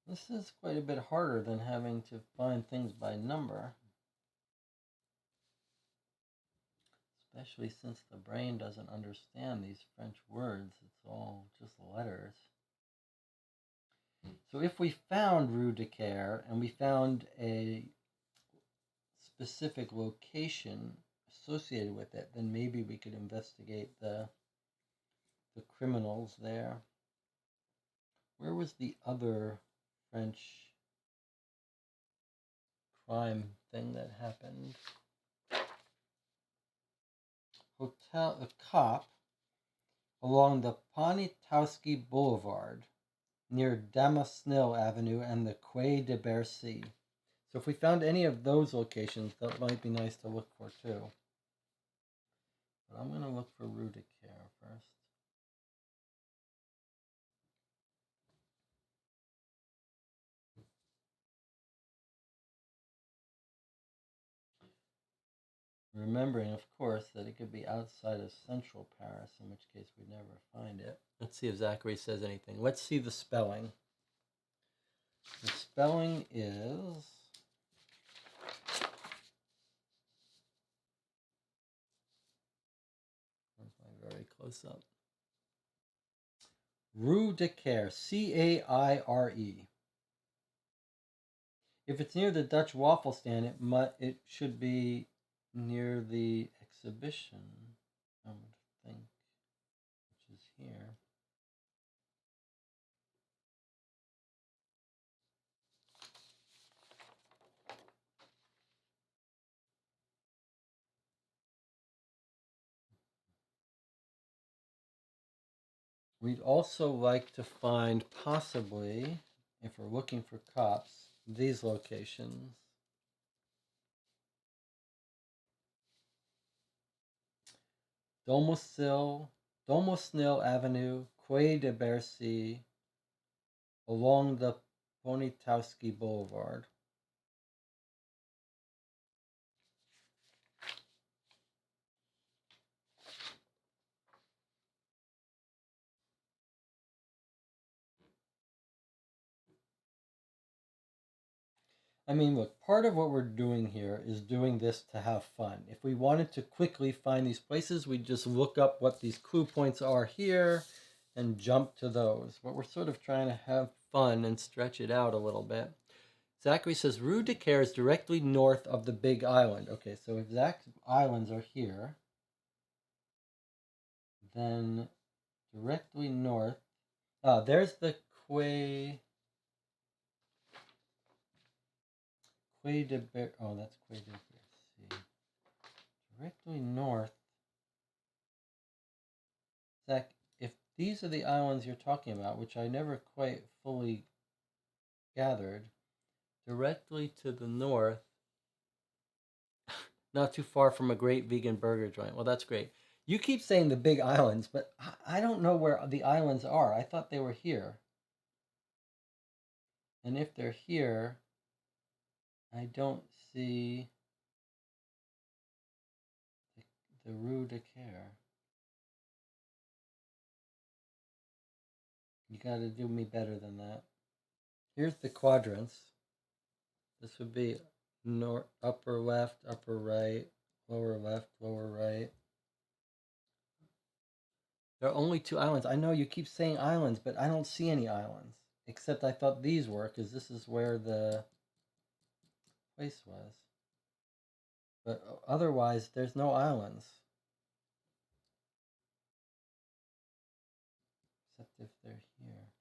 This is quite a bit harder than having to find things by number. Especially since the brain doesn't understand these French words. It's all just letters. So if we found Rue de Care and we found a specific location associated with it, then maybe we could investigate the criminals there. Where was the other French crime thing that happened? A cop along the Poniatowski Boulevard near Damasnil Avenue and the Quai de Bercy. So if we found any of those locations, that might be nice to look for too. But I'm going to look for Rue de Care first. Remembering, of course, that it could be outside of central Paris, in which case we'd never find it. Let's see if Zachary says anything. Let's see the spelling. The spelling is... Very close up. Rue de Care, C-A-I-R-E. If it's near the Dutch waffle stand, it should be near the exhibition, I would think, which is here. We'd also like to find, possibly, if we're looking for cops, these locations. Damasnil Avenue, Quai de Bercy, along the Poniatowski Boulevard. I mean, look, part of what we're doing here is doing this to have fun. If we wanted to quickly find these places, we'd just look up what these clue points are here and jump to those. But we're sort of trying to have fun and stretch it out a little bit. Zachary says Rue de Care is directly north of the Big Island. Okay, so if Zach's islands are here, then directly north, there's the Quai de Ber, oh, that's Quai de Bercy. Directly north. Zach, if these are the islands you're talking about, which I never quite fully gathered, directly to the north, not too far from a great vegan burger joint. Well, that's great. You keep saying the big islands, but I don't know where the islands are. I thought they were here. And if they're here, I don't see the Rue de Care. You gotta do me better than that. Here's the quadrants. This would be upper left, upper right, lower left, lower right. There are only two islands. I know you keep saying islands, but I don't see any islands. Except I thought these were, because this is where the place was. But otherwise, there's no islands. Except if they're here.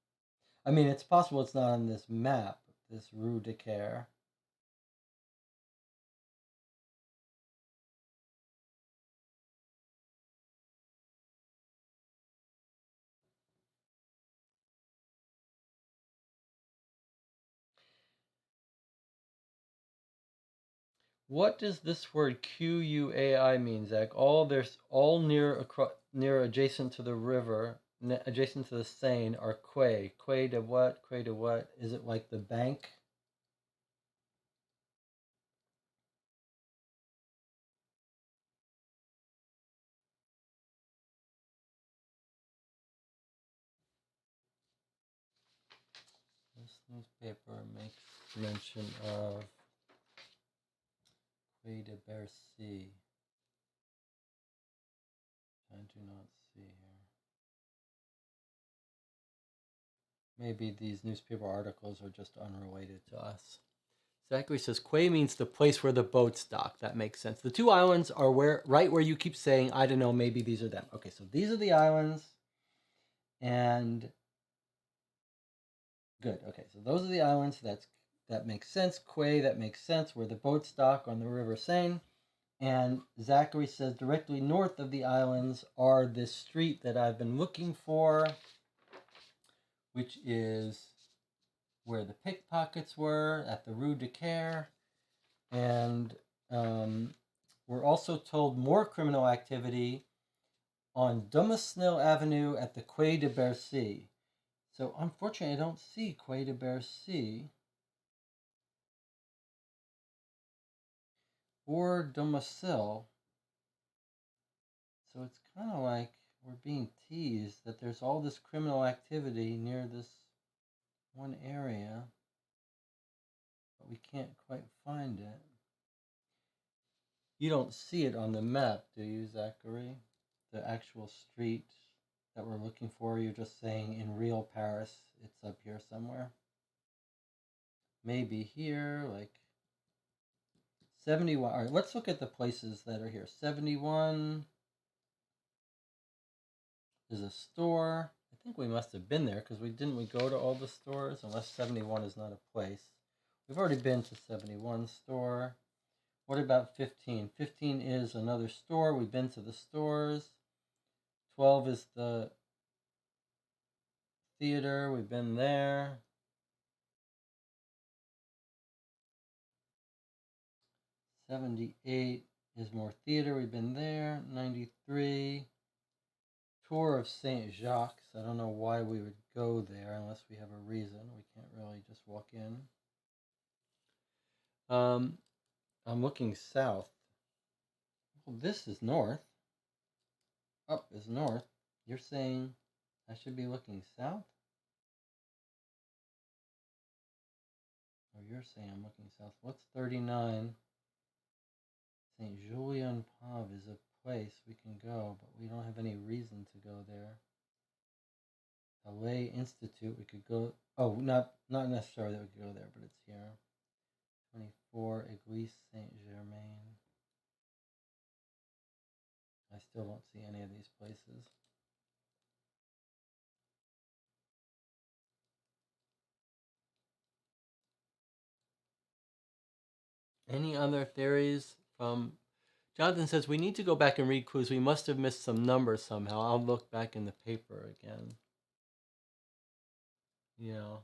I mean, it's possible it's not on this map, this Rue de Care. What does this word QUAI mean, Zach? All near adjacent to the river, adjacent to the Seine, are quay. Quay to what? Quay to what? Is it like the bank? This newspaper makes mention of Quai de Bercy. I do not see here. Maybe these newspaper articles are just unrelated to us. Zachary says, Quay means the place where the boats dock. That makes sense. The two islands are right where you keep saying, I don't know, maybe these are them. Okay, so these are the islands. And good. Okay, so those are the islands. That makes sense. Quay, that makes sense. Where the boats dock on the River Seine. And Zachary says directly north of the islands are this street that I've been looking for, which is where the pickpockets were at the Rue de Caire. And we're also told more criminal activity on Dumasnil Avenue at the Quai de Bercy. So unfortunately, I don't see Quai de Bercy or Dumasnil. So it's kind of like we're being teased that there's all this criminal activity near this one area, but we can't quite find it. You don't see it on the map, do you, Zachary? The actual street that we're looking for, you're just saying in real Paris, it's up here somewhere. Maybe here, like 71. All right, let's look at the places that are here. 71 is a store. I think we must have been there because we go to all the stores unless 71 is not a place. We've already been to 71 store. What about 15? 15 is another store. We've been to the stores. 12 is the theater. We've been there. 78 is more theater. We've been there. 93. Tour of St. Jacques. I don't know why we would go there unless we have a reason. We can't really just walk in. I'm looking south. Well, this is north. Up is north. You're saying I should be looking south? Or you're saying I'm looking south. What's 39? St. Julien Pave is a place we can go, but we don't have any reason to go there. Palais Institute, we could go. Oh, not necessarily that we could go there, but it's here. 24, Église Saint-Germain. I still don't see any of these places. Any other theories from Jonathan says we need to go back and read clues. We must have missed some numbers somehow. I'll look back in the paper again. Yeah.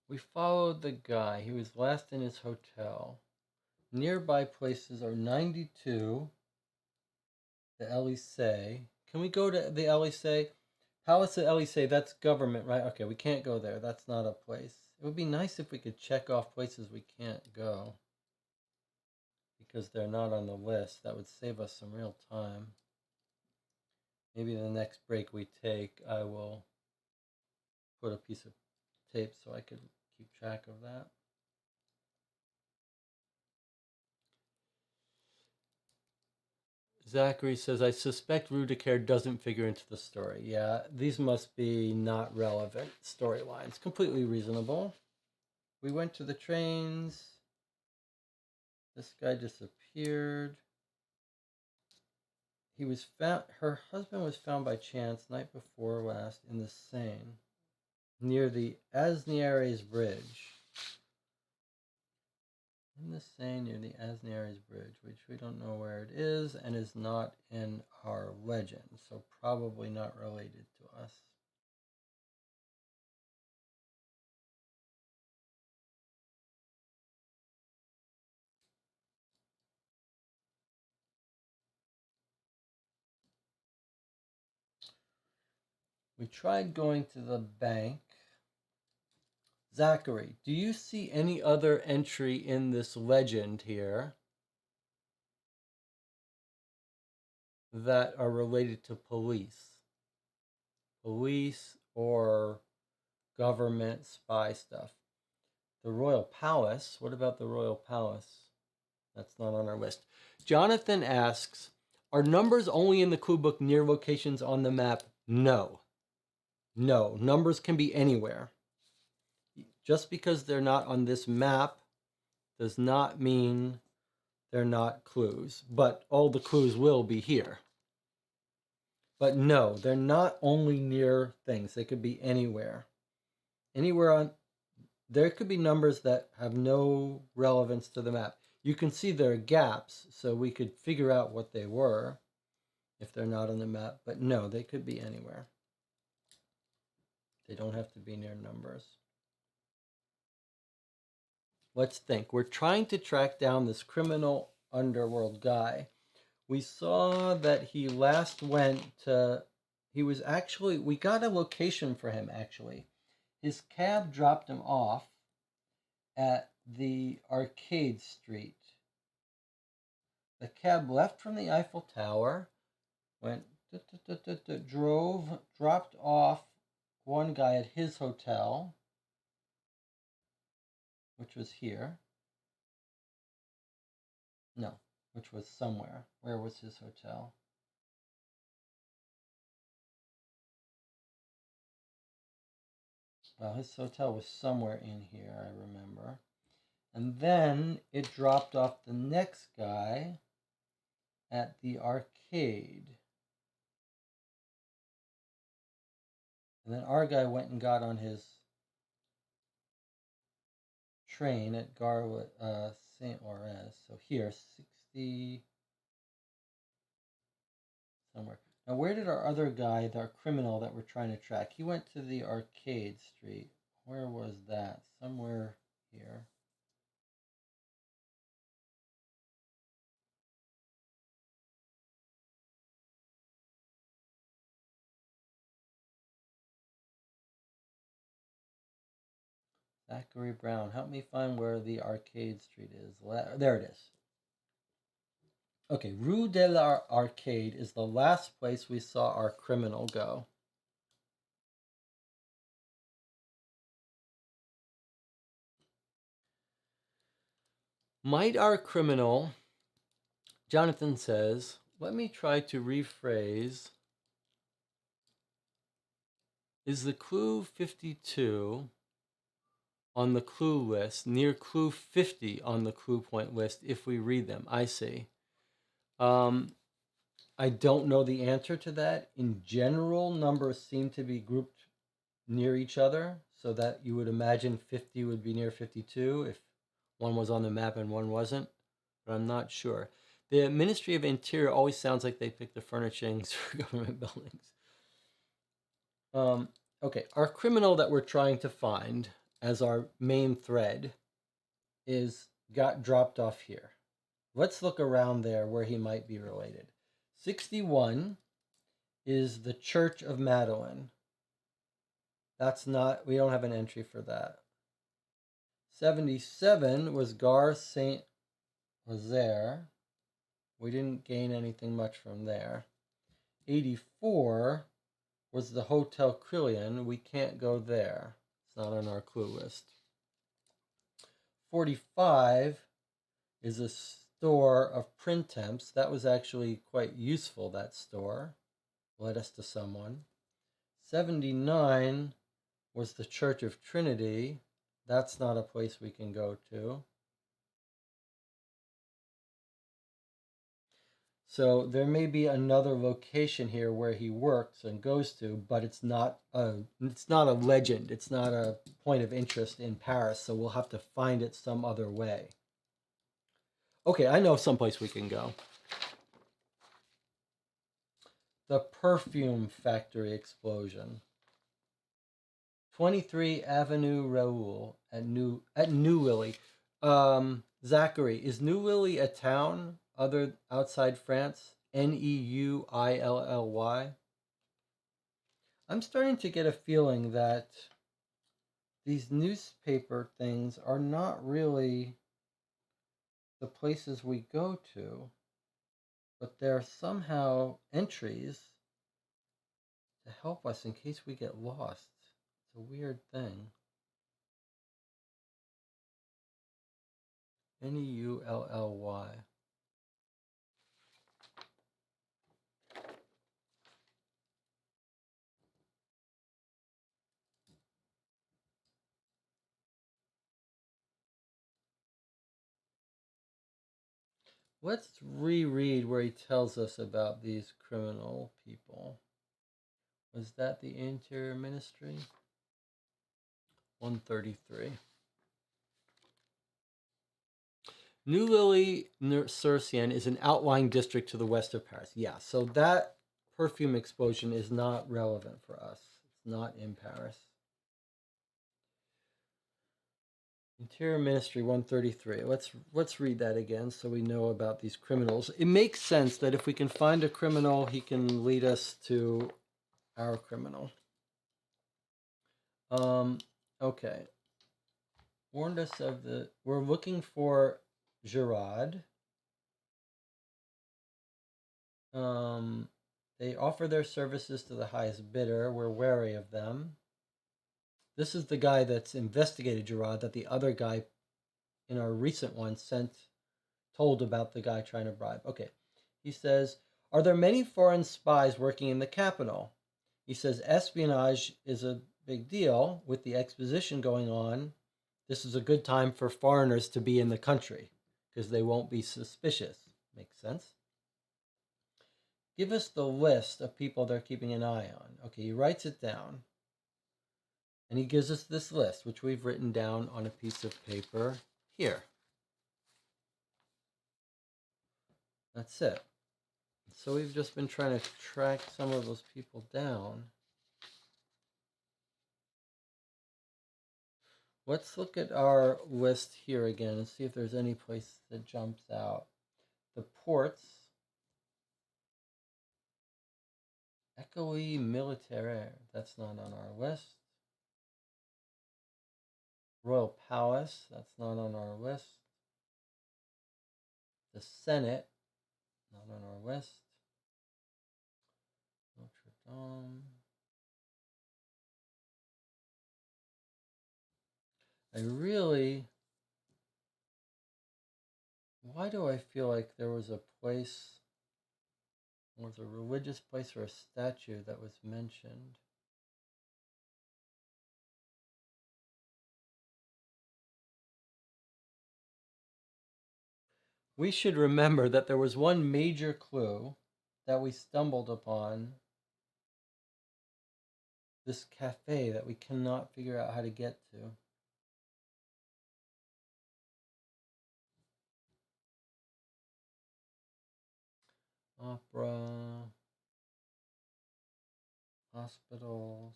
We followed the guy. He was last in his hotel. Nearby places are 92, the Elysee. Can we go to the Elysee? Palace of Elysee, that's government, right? Okay, we can't go there. That's not a place. It would be nice if we could check off places we can't go because they're not on the list. That would save us some real time. Maybe the next break we take, I will put a piece of tape so I could keep track of that. Zachary says, I suspect Rue de Caire doesn't figure into the story. Yeah, these must be not relevant storylines. Completely reasonable. We went to the trains. This guy disappeared. He was found. Her husband was found by chance night before last in the Seine, near the Asnieres Bridge. In the Seine near the Asnieres Bridge, which we don't know where it is and is not in our legend, so probably not related to us. We tried going to the bank. Zachary, do you see any other entry in this legend here that are related to police? Police or government spy stuff? The Royal Palace. What about the Royal Palace? That's not on our list. Jonathan asks, Are numbers only in the clue book near locations on the map? No. No, numbers can be anywhere. Just because they're not on this map does not mean they're not clues, but all the clues will be here. But no, they're not only near things. They could be anywhere. Anywhere on, there could be numbers that have no relevance to the map. You can see there are gaps, so we could figure out what they were if they're not on the map. But no, they could be anywhere. They don't have to be near numbers. Let's think. We're trying to track down this criminal underworld guy. We saw that he last went to, he was actually, we got a location for him actually. His cab dropped him off at the Arcade Street. The cab left from the Eiffel Tower, went, drove, dropped off one guy at his hotel, which was here. No, which was somewhere. Where was his hotel? Well, his hotel was somewhere in here, I remember. And then it dropped off the next guy at the arcade. And then our guy went and got on his train at St. Lawrence. So here, 60 somewhere. Now, where did our other guy, our criminal that we're trying to track? He went to the Arcade Street. Where was that? Somewhere here. Zachary Brown, help me find where the Arcade Street is. There it is. Okay, Rue de l'Arcade is the last place we saw our criminal go. Might our criminal, Jonathan says, let me try to rephrase. Is the clue 52 on the clue list near clue 50 on the clue point list if we read them? I see. I don't know the answer to that. In general, numbers seem to be grouped near each other, so that you would imagine 50 would be near 52 if one was on the map and one wasn't, but I'm not sure. The Ministry of Interior always sounds like they pick the furnishings for government buildings. Okay, our criminal that we're trying to find as our main thread got dropped off here. Let's look around there where he might be related. 61 is the Church of Magdalene. That's not, we don't have an entry for that. 77 was Gare Saint Lazare. We didn't gain anything much from there. 84 was the Hotel Crillion. We can't go there. It's not on our clue list. 45 is a store of printemps. That was actually quite useful, that store. Led us to someone. 79 was the Church of Trinity. That's not a place we can go to. So there may be another location here where he works and goes to, but it's not a legend. It's not a point of interest in Paris, so we'll have to find it some other way. Okay, I know someplace we can go. The perfume factory explosion. 23 Avenue Raoul at New Lily. Zachary, is New Lily a town outside France? Neully? I'm starting to get a feeling that these newspaper things are not really the places we go to, but they're somehow entries to help us in case we get lost. It's a weird thing. Neully. Let's reread where he tells us about these criminal people. Was that the Interior Ministry? 133. New Lilly-sur-Seine is an outlying district to the west of Paris. Yeah, so that perfume explosion is not relevant for us. It's not in Paris. Interior Ministry 133. Let's read that again so we know about these criminals. It makes sense that if we can find a criminal, he can lead us to our criminal. Okay. Warned us of the... We're looking for Gerard. They offer their services to the highest bidder. We're wary of them. This is the guy that's investigated Gerard that the other guy in our recent one told about the guy trying to bribe. Okay. He says, are there many foreign spies working in the capital? He says, espionage is a big deal with the exposition going on. This is a good time for foreigners to be in the country because they won't be suspicious. Makes sense. Give us the list of people they're keeping an eye on. Okay, he writes it down. And he gives us this list, which we've written down on a piece of paper here. That's it. So we've just been trying to track some of those people down. Let's look at our list here again and see if there's any place that jumps out. The ports. École Militaire, that's not on our list. Royal Palace, that's not on our list. The Senate, not on our list. Notre Dame. Why do I feel like there was a religious place or a statue that was mentioned? We should remember that there was one major clue that we stumbled upon. This cafe that we cannot figure out how to get to. Opera, hospitals,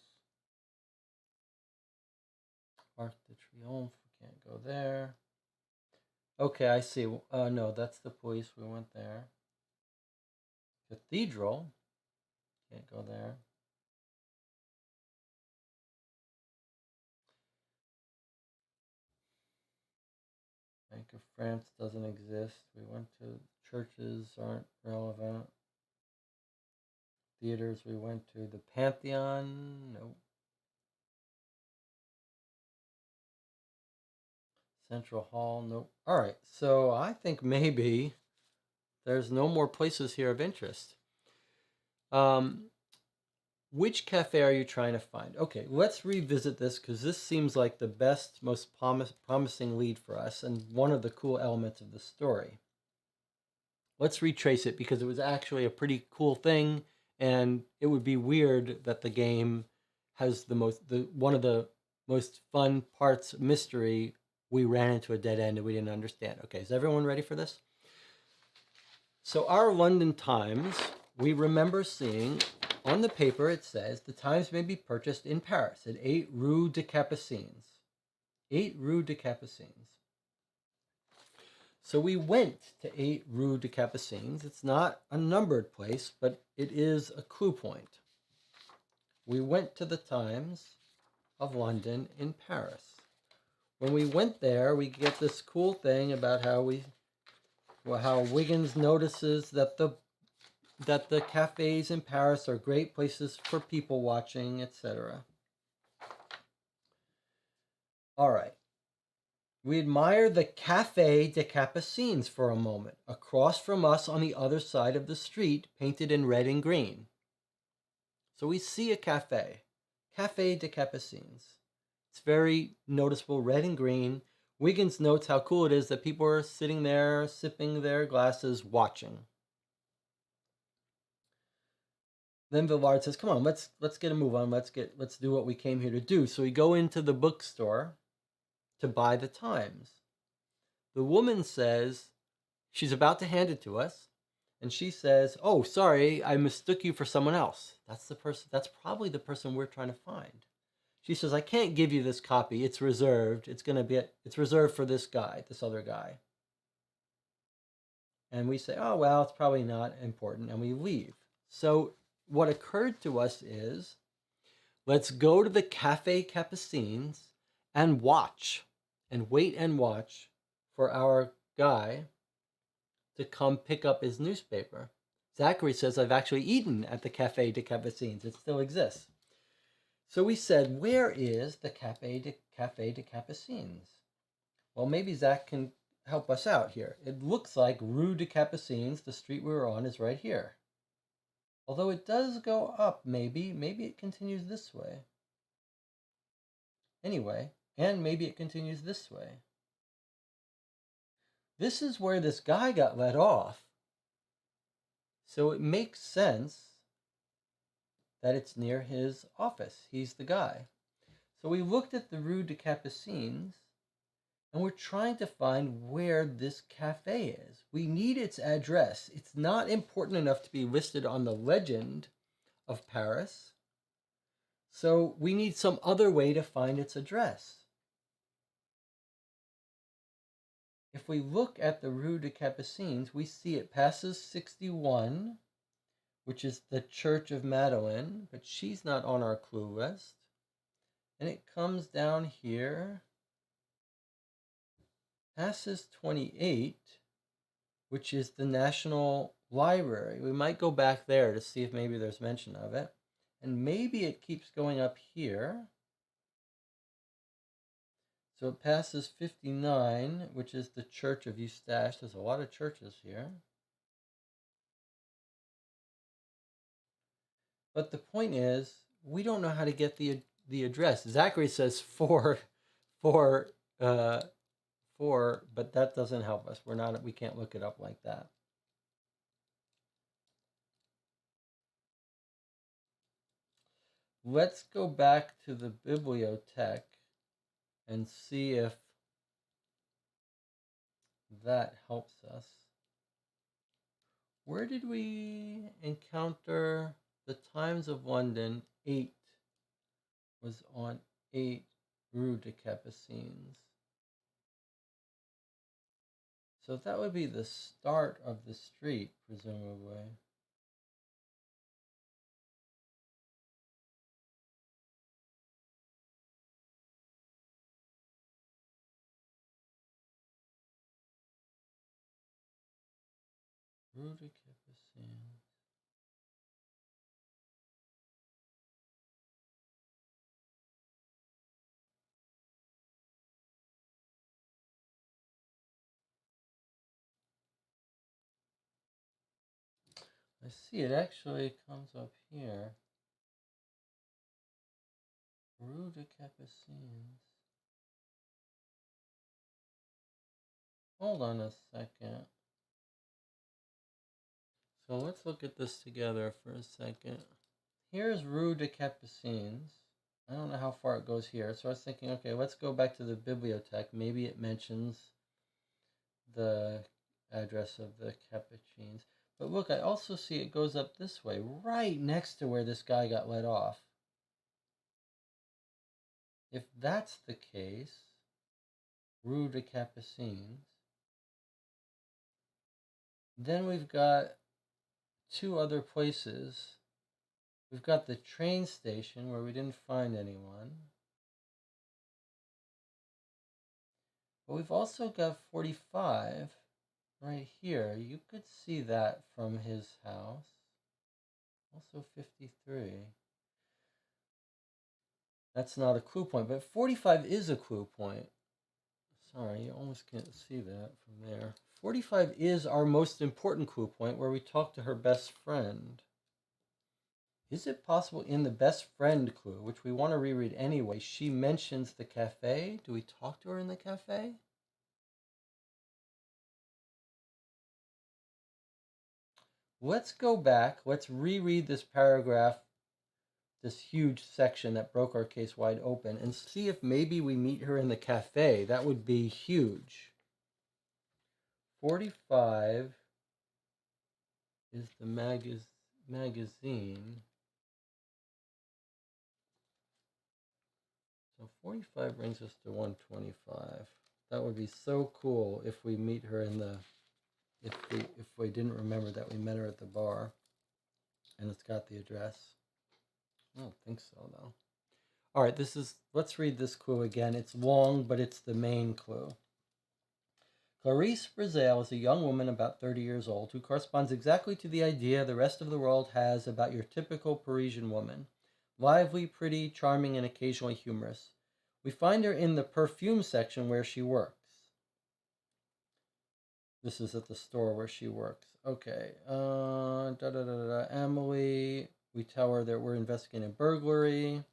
Arc de Triomphe, we can't go there. Okay, I see. No, that's the police, we went there. Cathedral, can't go there. Bank of France doesn't exist. We went to churches, aren't relevant. Theaters we went to. The Pantheon, nope. Central Hall, nope. All right, so I think maybe there's no more places here of interest. Which cafe are you trying to find? Okay, let's revisit this because this seems like the best, most promising lead for us and one of the cool elements of the story. Let's retrace it because it was actually a pretty cool thing, and it would be weird that the game has one of the most fun parts, mystery. We ran into a dead end and we didn't understand. Okay, is everyone ready for this? So our London Times, we remember seeing on the paper, it says, the Times may be purchased in Paris at 8 Rue des Capucines. 8 Rue des Capucines. So we went to 8 Rue des Capucines. It's not a numbered place, but it is a clue point. We went to the Times of London in Paris. When we went there, we get this cool thing about how Wiggins notices that the cafes in Paris are great places for people watching, etc. All right. We admire the Café des Capucines for a moment, across from us on the other side of the street, painted in red and green. So we see a cafe, Café des Capucines. It's very noticeable, red and green. Wiggins notes how cool it is that people are sitting there, sipping their glasses, watching. Then Villard says, "Come on, let's get a move on. Let's do what we came here to do." So we go into the bookstore to buy the Times. The woman says she's about to hand it to us, and she says, "Oh, sorry, I mistook you for someone else. That's the person. That's probably the person we're trying to find." She says, "I can't give you this copy. It's reserved. It's reserved for this guy, this other guy." And we say, "Oh, well, it's probably not important," and we leave. So what occurred to us is, let's go to the Cafe Capucines and watch and wait and watch for our guy to come pick up his newspaper. Zachary says, "I've actually eaten at the Cafe de Capucines. It still exists." So we said, "Where is the Cafe de Capucines?" Well, maybe Zach can help us out here. It looks like Rue de Capucines, the street we were on, is right here. Although it does go up, maybe it continues this way. Anyway, and maybe it continues this way. This is where this guy got let off. So it makes sense that it's near his office. He's the guy. So we looked at the Rue de Capucines, and we're trying to find where this cafe is. We need its address. It's not important enough to be listed on the legend of Paris. So we need some other way to find its address. If we look at the Rue de Capucines, we see it passes 61, which is the Church of Madeleine, but she's not on our clue list. And it comes down here, passes 28, which is the National Library. We might go back there to see if maybe there's mention of it. And maybe it keeps going up here. So it passes 59, which is the Church of Eustache. There's a lot of churches here. But the point is, we don't know how to get the address. Zachary says four, but that doesn't help us. We can't look it up like that. Let's go back to the bibliothèque and see if that helps us. Where did we encounter the Times of London? 8 was on 8 Rue de Capucines. So that would be the start of the street, presumably. Rue de Capucines. I see it actually comes up here. Rue de Capucines. Hold on a second. So let's look at this together for a second. Here's Rue de Capucines. I don't know how far it goes here. So I was thinking, okay, let's go back to the bibliothèque. Maybe it mentions the address of the Capucines. But look, I also see it goes up this way, right next to where this guy got let off. If that's the case, Rue de Capucines, then we've got two other places. We've got the train station where we didn't find anyone. But we've also got 45 right here. You could see that from his house. Also 53. That's not a clue point, but 45 is a clue point. Sorry, you almost can't see that from there. 45 is our most important clue point where we talk to her best friend. Is it possible in the best friend clue, which we want to reread anyway, she mentions the cafe? Do we talk to her in the cafe? Let's go back. Let's reread this paragraph, this huge section that broke our case wide open, and see if maybe we meet her in the cafe. That would be huge. 45 is the magazine. So 45 brings us to 125. That would be so cool if we meet her in the, if we didn't remember that we met her at the bar, and it's got the address. I don't think so though. All right, let's read this clue again. It's long, but it's the main clue. Clarice Brazel is a young woman about 30 years old who corresponds exactly to the idea the rest of the world has about your typical Parisian woman. Lively, pretty, charming, and occasionally humorous. We find her in the perfume section where she works. This is at the store where she works. Okay. Emily, we tell her that we're investigating a burglary.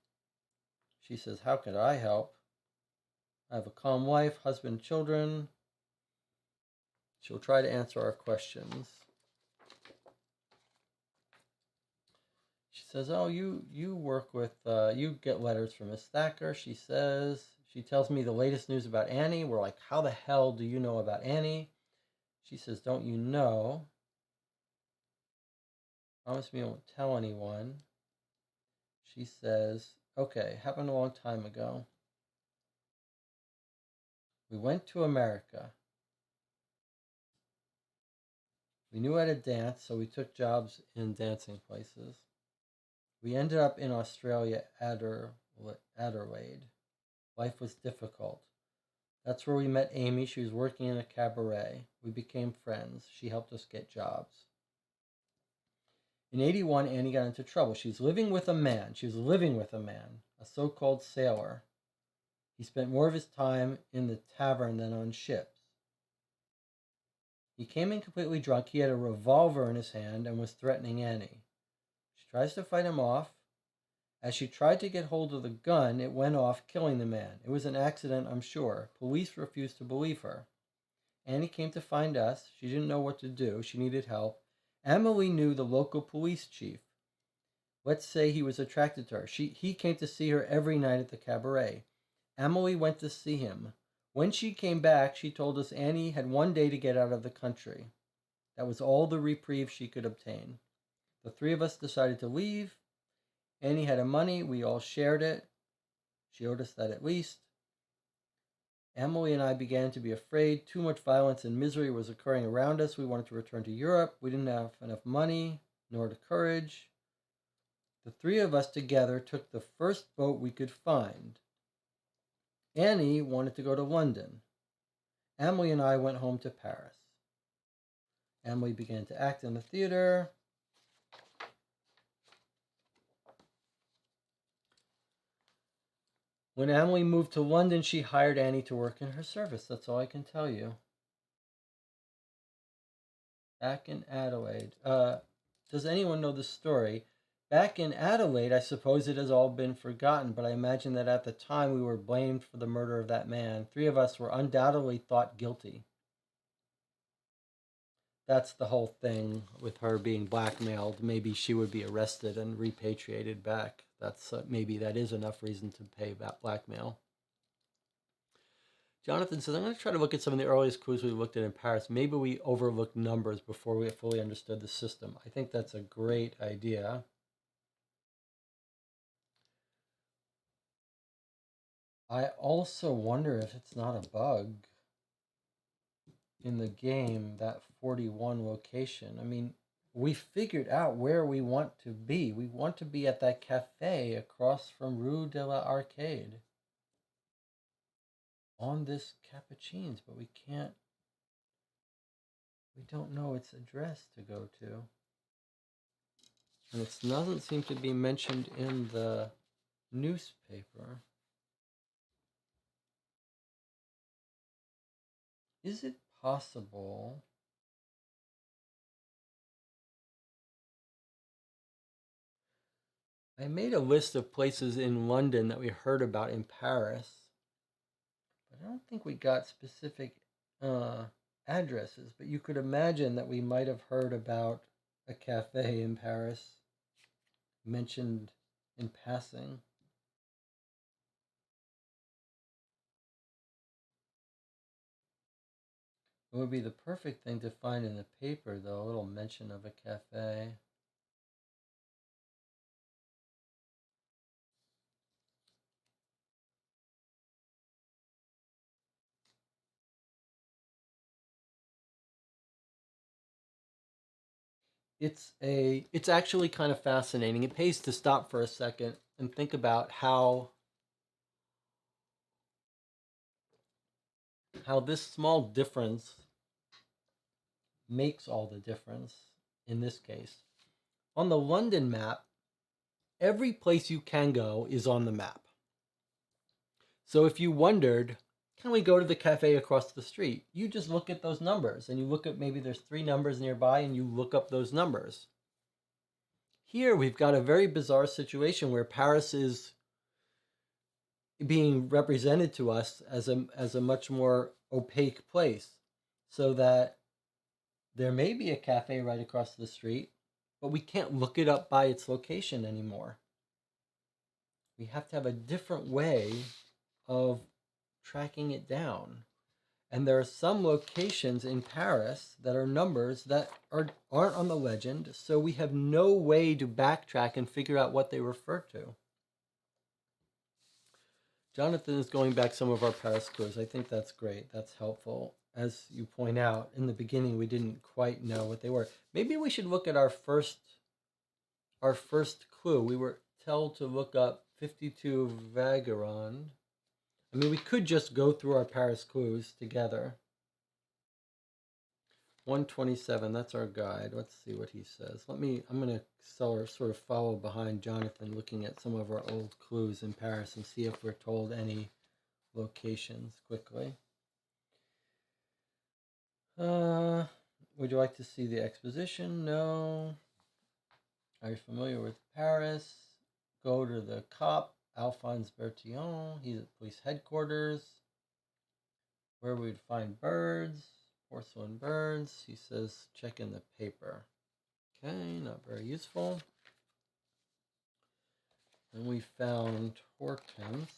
She says, how could I help? I have a calm wife, husband, children. She'll try to answer our questions. She says, oh, you work with, you get letters from Miss Thacker. She tells me the latest news about Annie. We're like, how the hell do you know about Annie? She says, don't you know? Promise me you won't tell anyone. She says, okay, happened a long time ago. We went to America. We knew how to dance, so we took jobs in dancing places. We ended up in Australia, Adelaide. Life was difficult. That's where we met Amy. She was working in a cabaret. We became friends. She helped us get jobs. In 81, Annie got into trouble. She was living with a man, a so-called sailor. He spent more of his time in the tavern than on ships. He came in completely drunk. He had a revolver in his hand and was threatening Annie. She tries to fight him off. As she tried to get hold of the gun, it went off, killing the man. It was an accident, I'm sure. Police refused to believe her. Annie came to find us. She didn't know what to do. She needed help. Emily knew the local police chief. Let's say he was attracted to her. He came to see her every night at the cabaret. Emily went to see him. When she came back, she told us Annie had one day to get out of the country. That was all the reprieve she could obtain. The three of us decided to leave. Annie had money. We all shared it. She owed us that at least. Emily and I began to be afraid. Too much violence and misery was occurring around us. We wanted to return to Europe. We didn't have enough money, nor the courage. The three of us together took the first boat we could find. Annie wanted to go to London. Emily and I went home to Paris. Emily began to act in the theater. When Emily moved to London, she hired Annie to work in her service. That's all I can tell you. Back in Adelaide. Does anyone know the story? Back in Adelaide, I suppose it has all been forgotten, but I imagine that at the time we were blamed for the murder of that man. Three of us were undoubtedly thought guilty. That's the whole thing with her being blackmailed. Maybe she would be arrested and repatriated back. That's maybe that is enough reason to pay that blackmail. Jonathan says, I'm going to try to look at some of the earliest clues we looked at in Paris. Maybe we overlooked numbers before we fully understood the system. I think that's a great idea. I also wonder if it's not a bug in the game, that 41 location. I mean, we figured out where we want to be. We want to be at that cafe across from Rue de la Arcade on this Cappuccines, but we don't know its address to go to. And it doesn't seem to be mentioned in the newspaper. Is it possible? I made a list of places in London that we heard about in Paris, but I don't think we got specific addresses. But you could imagine that we might have heard about a cafe in Paris mentioned in passing. It would be the perfect thing to find in the paper, though, a little mention of a cafe. It's actually kind of fascinating. It pays to stop for a second and think about how this small difference makes all the difference in this case. On the London map, every place you can go is on the map. So if you wondered, can we go to the cafe across the street? You just look at those numbers and you look at maybe there's 3 numbers nearby and you look up those numbers. Here we've got a very bizarre situation where Paris is being represented to us as a much more opaque place, so that there may be a cafe right across the street, but we can't look it up by its location anymore. We have to have a different way of tracking it down. And there are some locations in Paris that are numbers that aren't on the legend, so we have no way to backtrack and figure out what they refer to. Jonathan is going back some of our Paris clues. I think that's great. That's helpful. As you point out, in the beginning we didn't quite know what they were. Maybe we should look at our first clue. We were told to look up 52 Vagabond. I mean, we could just go through our Paris clues together. 127, that's our guide. Let's see what he says. I'm going to sort of follow behind Jonathan, looking at some of our old clues in Paris and see if we're told any locations quickly. Would you like to see the exposition? No. Are you familiar with Paris? Go to the cop, Alphonse Bertillon. He's at police headquarters. Where we'd find birds, porcelain birds. He says, check in the paper. Okay, not very useful. And we found Hortense.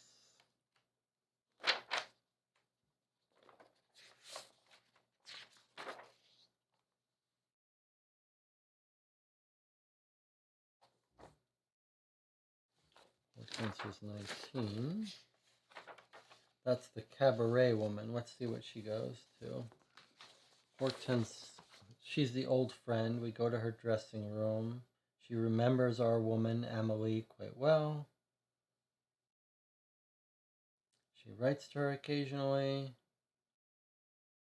Hortense is 19. That's the cabaret woman. Let's see what she goes to. Hortense, she's the old friend. We go to her dressing room. She remembers our woman, Amélie, quite well. She writes to her occasionally.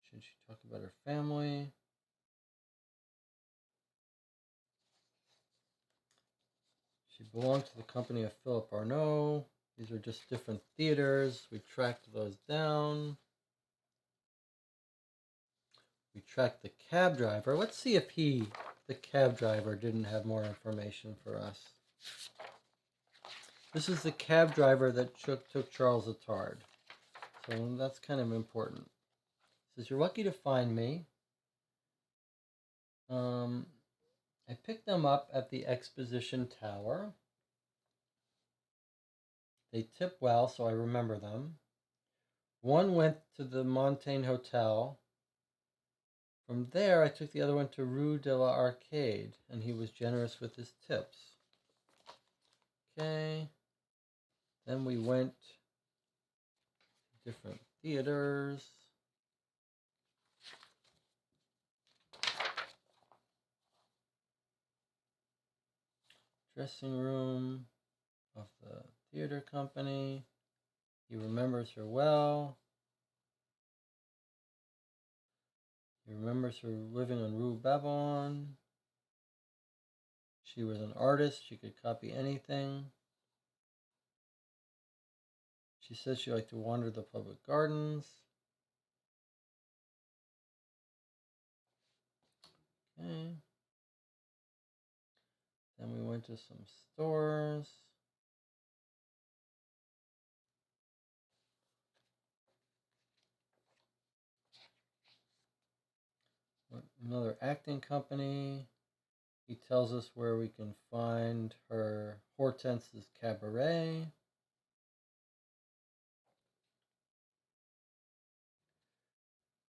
Should she talk about her family? She belonged to the company of Philip Arnaud. These are just different theaters. We tracked those down. We tracked the cab driver. Let's see if the cab driver, didn't have more information for us. This is the cab driver that took Charles Attard. So that's kind of important. It says, you're lucky to find me. I picked them up at the Exposition Tower. They tip well, so I remember them. One went to the Montaigne Hotel. From there, I took the other one to Rue de la Arcade, and he was generous with his tips. Okay. Then we went to different theaters. Dressing room of the theater company. He remembers her well. He remembers her living on Rue Babylon. She was an artist. She could copy anything. She says she liked to wander the public gardens. Okay. Then we went to some stores. Another acting company. He tells us where we can find her Hortense's Cabaret.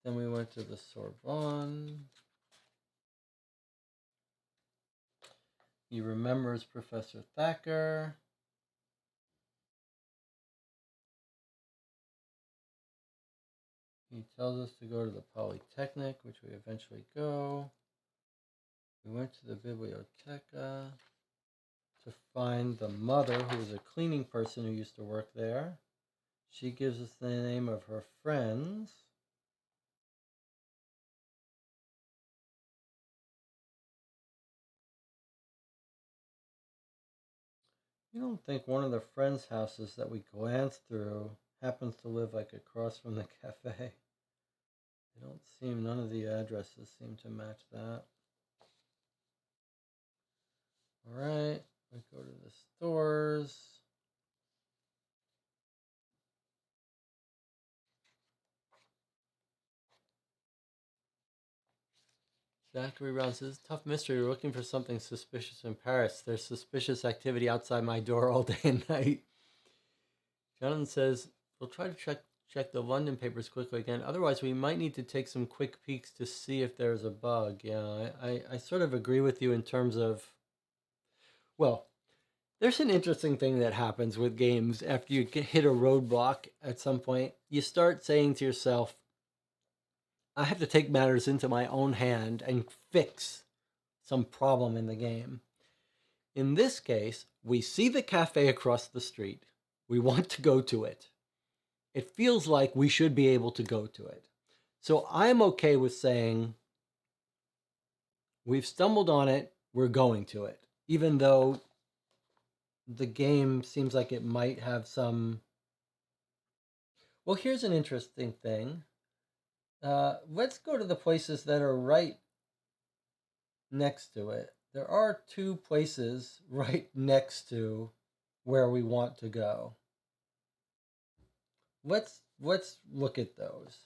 Then we went to the Sorbonne. He remembers Professor Thacker. He tells us to go to the Polytechnic, which we eventually go. We went to the Biblioteca to find the mother, who was a cleaning person who used to work there. She gives us the name of her friends. You don't think one of the friends' houses that we glanced through happens to live like across from the cafe? They don't seem, none of the addresses seem to match that. All right, we go to the stores. Zachary Brown says, tough mystery. We're looking for something suspicious in Paris. There's suspicious activity outside my door all day and night. Jonathan says, we'll try to check the London papers quickly again. Otherwise, we might need to take some quick peeks to see if there's a bug. Yeah, I sort of agree with you in terms of, well, there's an interesting thing that happens with games after you hit a roadblock at some point. You start saying to yourself, I have to take matters into my own hand and fix some problem in the game. In this case, we see the cafe across the street. We want to go to it. It feels like we should be able to go to it. So I'm okay with saying, we've stumbled on it, we're going to it. Even though the game seems like it might have some... Well, here's an interesting thing. Let's go to the places that are right next to it. There are two places right next to where we want to go. Let's look at those.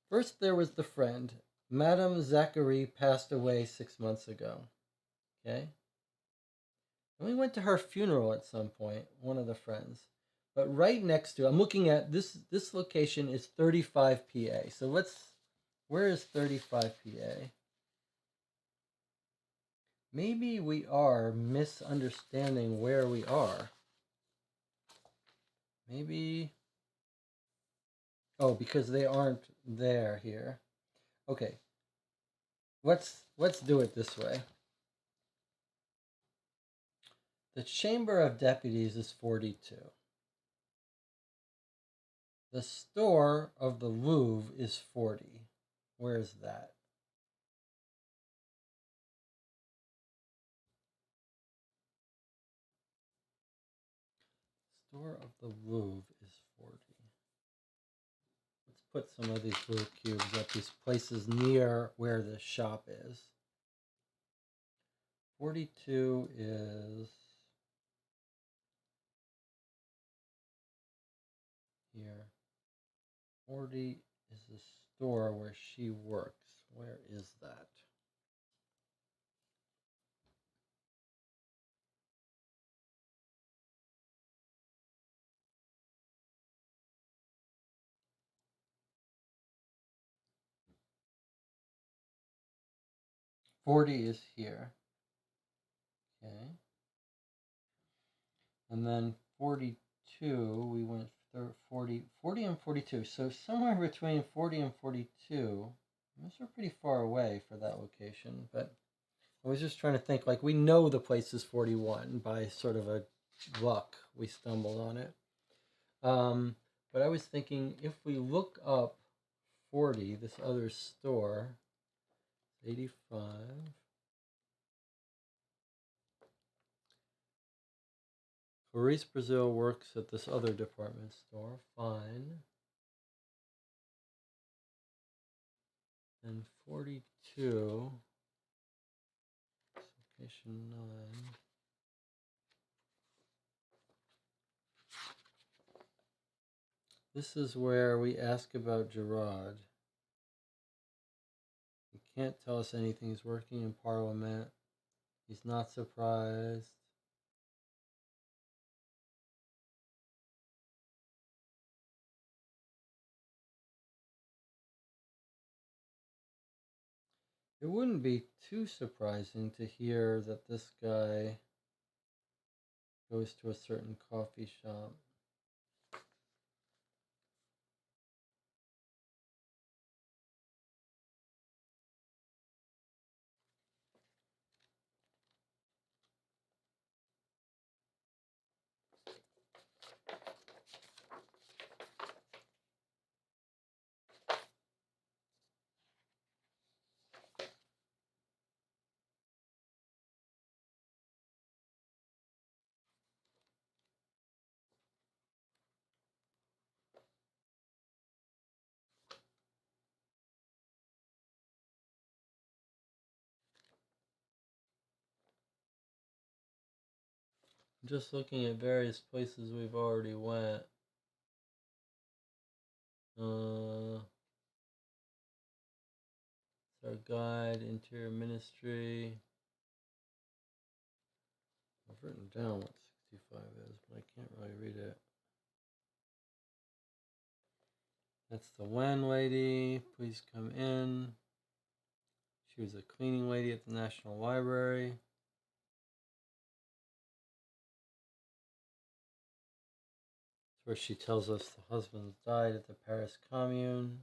First, there was the friend. Madame Zachary passed away 6 months ago. Okay? And we went to her funeral at some point, one of the friends. But right next to, I'm looking at this location is 35 PA. So where is 35 PA? Maybe we are misunderstanding where we are. Maybe, oh, because they aren't there here. Okay. Let's do it this way. The Chamber of Deputies is 42. The store of the Louvre is 40. Where is that? Store of the Louvre is 40. Let's put some of these blue cubes at these places near where the shop is. 42 is here. 40 is the store where she works. Where is that? $40 is here. Okay. And then 42, we went 40 and 42. So somewhere between 40 and 42. Those are pretty far away for that location, but I was just trying to think, like, we know the place is 41 by sort of a luck. We stumbled on it. But I was thinking, if we look up 40, this other store, 85. Clarice Brazil works at this other department store. Fine. And 42, location 9. This is where we ask about Gerard. He can't tell us anything. He's working in Parliament. He's not surprised. It wouldn't be too surprising to hear that this guy goes to a certain coffee shop. Just looking at various places we've already went. It's our guide, interior ministry. I've written down what 65 is, but I can't really read it. That's the Wen lady. Please come in. She was a cleaning lady at the National Library. It's where she tells us the husband died at the Paris Commune.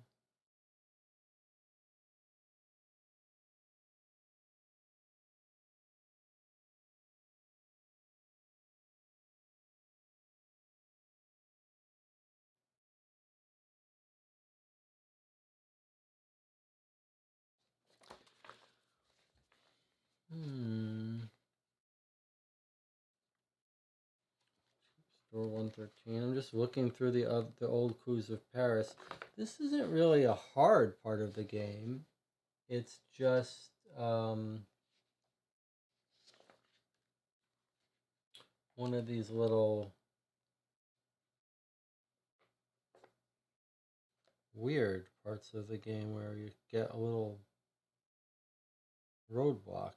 Store 113. I'm just looking through the old clues of Paris. This isn't really a hard part of the game. It's just one of these little weird parts of the game where you get a little roadblock.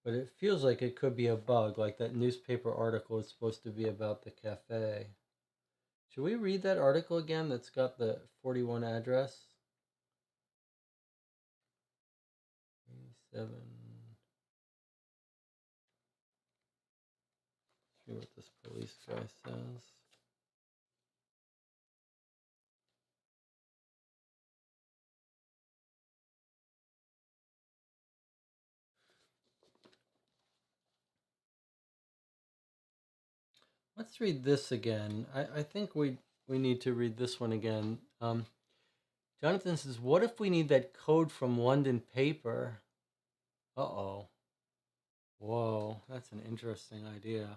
But it feels like it could be a bug, like that newspaper article is supposed to be about the cafe. Should we read that article again that's got the 41 address? 87. See what this police guy says. Let's read this again. I think we need to read this one again. Jonathan says, what if we need that code from London paper? Uh-oh. Whoa, that's an interesting idea.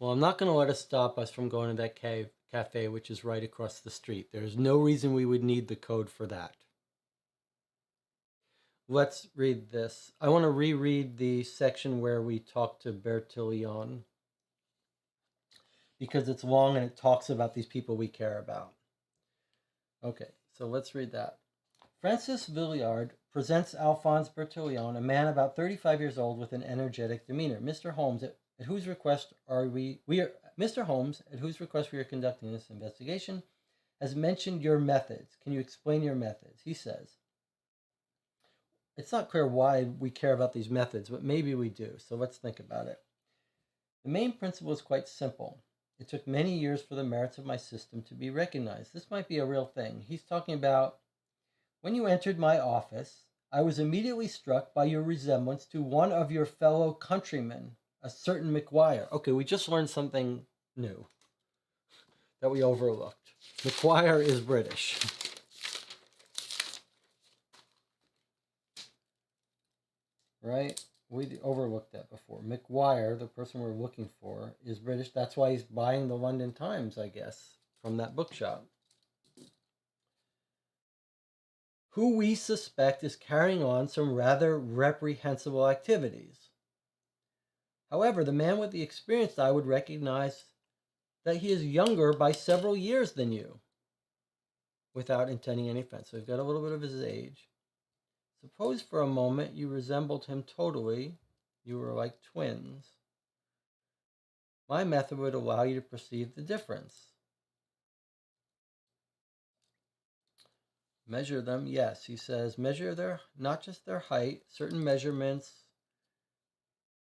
Well, I'm not going to let it stop us from going to that cafe, which is right across the street. There's no reason we would need the code for that. Let's read this. I want to reread the section where we talk to Bertillon because it's long and it talks about these people we care about. Okay, so let's read that. Francis Villiard presents Alphonse Bertillon, a man about 35 years old with an energetic demeanor. Mr. Holmes, at whose request Mr. Holmes, at whose request we are conducting this investigation, has mentioned your methods. Can you explain your methods? He says. It's not clear why we care about these methods, but maybe we do. So let's think about it. The main principle is quite simple. It took many years for the merits of my system to be recognized. This might be a real thing. He's talking about when you entered my office, I was immediately struck by your resemblance to one of your fellow countrymen, a certain McGuire. Okay, we just learned something new that we overlooked. McGuire is British. Right? We overlooked that before. McGuire, the person we're looking for, is British. That's why he's buying the London Times, I guess, from that bookshop. Who we suspect is carrying on some rather reprehensible activities. However, the man with the experienced eye would recognize that he is younger by several years than you, without intending any offense. So we've got a little bit of his age. Suppose for a moment you resembled him totally. You were like twins. My method would allow you to perceive the difference. Measure them, yes. He says measure their, not just their height, certain measurements,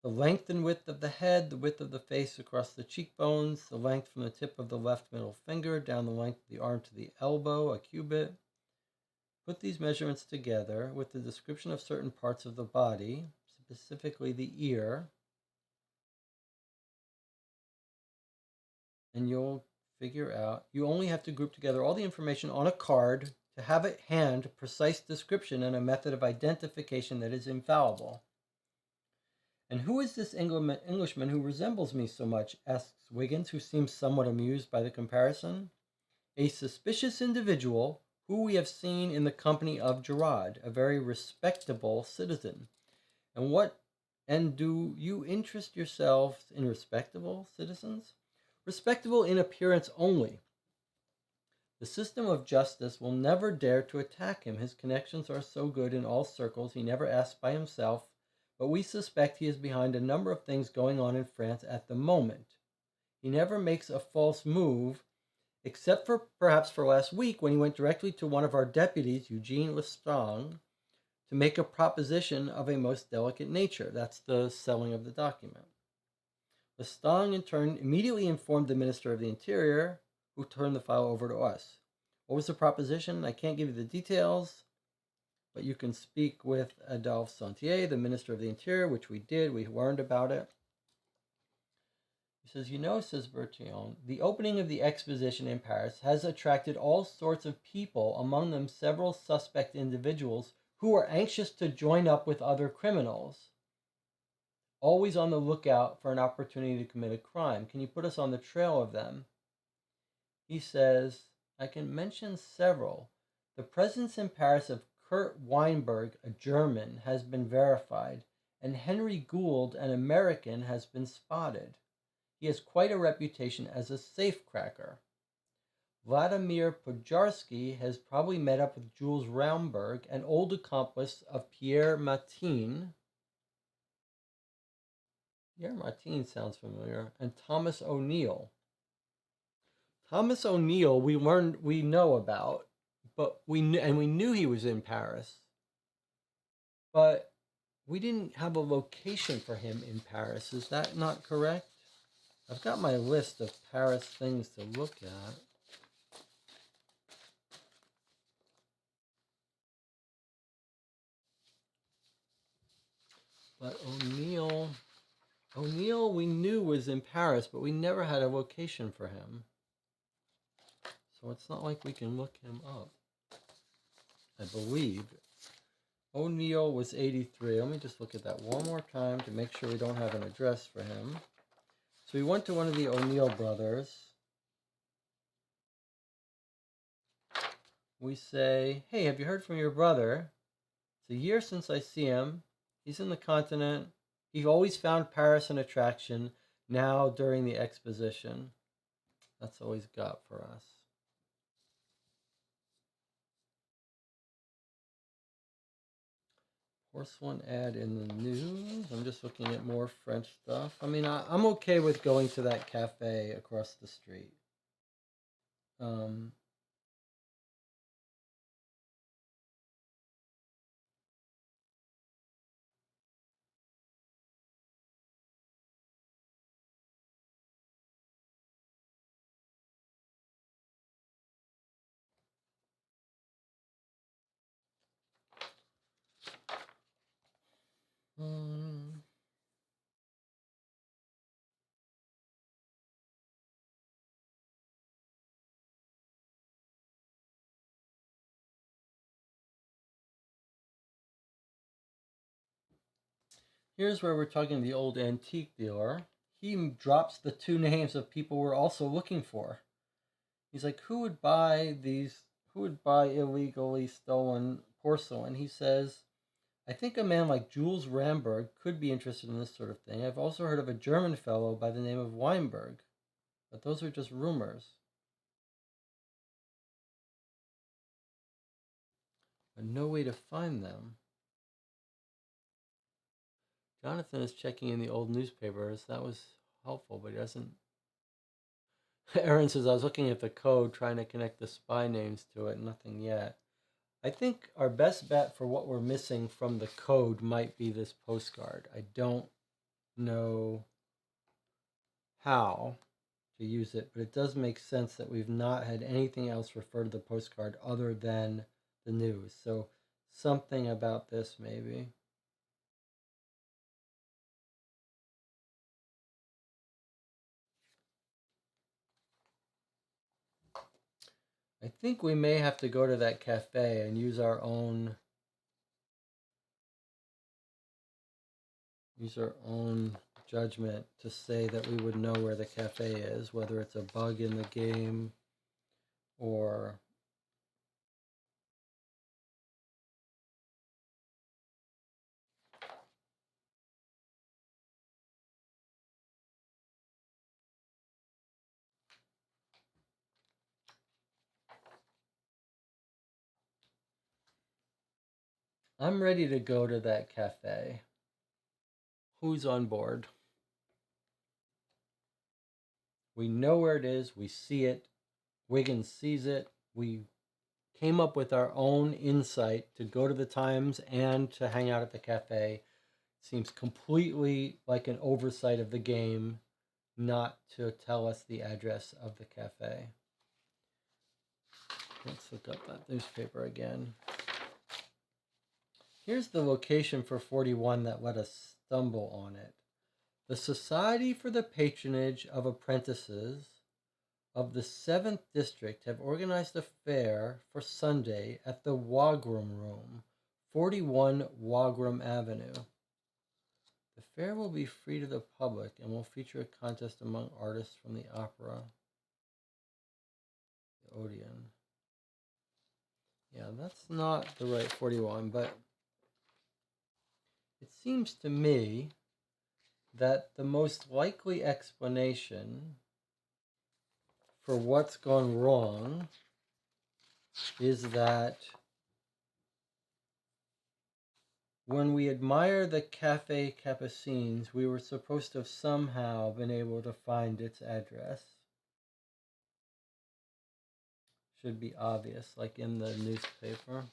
the length and width of the head, the width of the face across the cheekbones, the length from the tip of the left middle finger down the length of the arm to the elbow, a cubit. Put these measurements together with the description of certain parts of the body, specifically the ear, and you'll figure out. You only have to group together all the information on a card to have at hand a precise description and a method of identification that is infallible. And who is this Englishman who resembles me so much? Asks Wiggins, who seems somewhat amused by the comparison. A suspicious individual who we have seen in the company of Gerard, a very respectable citizen. And do you interest yourselves in respectable citizens? Respectable in appearance only. The system of justice will never dare to attack him. His connections are so good in all circles, he never asks by himself, but we suspect he is behind a number of things going on in France at the moment. He never makes a false move, except for perhaps for last week when he went directly to one of our deputies, Eugene Lestang, to make a proposition of a most delicate nature. That's the selling of the document. Lestang, in turn, immediately informed the Minister of the Interior, who turned the file over to us. What was the proposition? I can't give you the details, but you can speak with Adolphe Santier, the Minister of the Interior, which we did. We learned about it. He says, says Bertillon, the opening of the exposition in Paris has attracted all sorts of people, among them several suspect individuals who are anxious to join up with other criminals, always on the lookout for an opportunity to commit a crime. Can you put us on the trail of them? He says, I can mention several. The presence in Paris of Kurt Weinberg, a German, has been verified, and Henry Gould, an American, has been spotted. He has quite a reputation as a safecracker. Vladimir Podjarsky has probably met up with Jules Raumberg, an old accomplice of Pierre Matin. Pierre Matin sounds familiar. And Thomas O'Neill. Thomas O'Neill, we know about, but we knew he was in Paris, but we didn't have a location for him in Paris. Is that not correct? I've got my list of Paris things to look at. But O'Neill we knew was in Paris, but we never had a location for him. So it's not like we can look him up. I believe O'Neill was 83. Let me just look at that one more time to make sure we don't have an address for him. So we went to one of the O'Neill brothers. We say, hey, have you heard from your brother? It's a year since I see him. He's in the continent. He always found Paris an attraction. Now during the exposition. That's all he's got for us. Porcelain ad in the news. I'm just looking at more French stuff. I mean, I'm okay with going to that cafe across the street. Here's where we're talking to the old antique dealer. He drops the two names of people we're also looking for. He's like, who would buy illegally stolen porcelain? He says, I think a man like Jules Ramberg could be interested in this sort of thing. I've also heard of a German fellow by the name of Weinberg. But those are just rumors. And no way to find them. Jonathan is checking in the old newspapers. That was helpful, but he doesn't. Aaron says, I was looking at the code, trying to connect the spy names to it. Nothing yet. I think our best bet for what we're missing from the code might be this postcard. I don't know how to use it, but it does make sense that we've not had anything else refer to the postcard other than the news. So something about this maybe. I think we may have to go to that cafe and use our own judgment to say that we would know where the cafe is, whether it's a bug in the game or I'm ready to go to that cafe. Who's on board? We know where it is. We see it. Wiggins sees it. We came up with our own insight to go to the Times and to hang out at the cafe. Seems completely like an oversight of the game not to tell us the address of the cafe. Let's look up that newspaper again. Here's the location for 41 that let us stumble on it. The Society for the Patronage of Apprentices of the 7th District have organized a fair for Sunday at the Wagram Room, 41 Wagram Avenue. The fair will be free to the public and will feature a contest among artists from the opera, the Odeon. Yeah, that's not the right 41, but it seems to me that the most likely explanation for what's gone wrong is that when we admire the Cafe Capucines, we were supposed to have somehow been able to find its address. Should be obvious, like in the newspaper.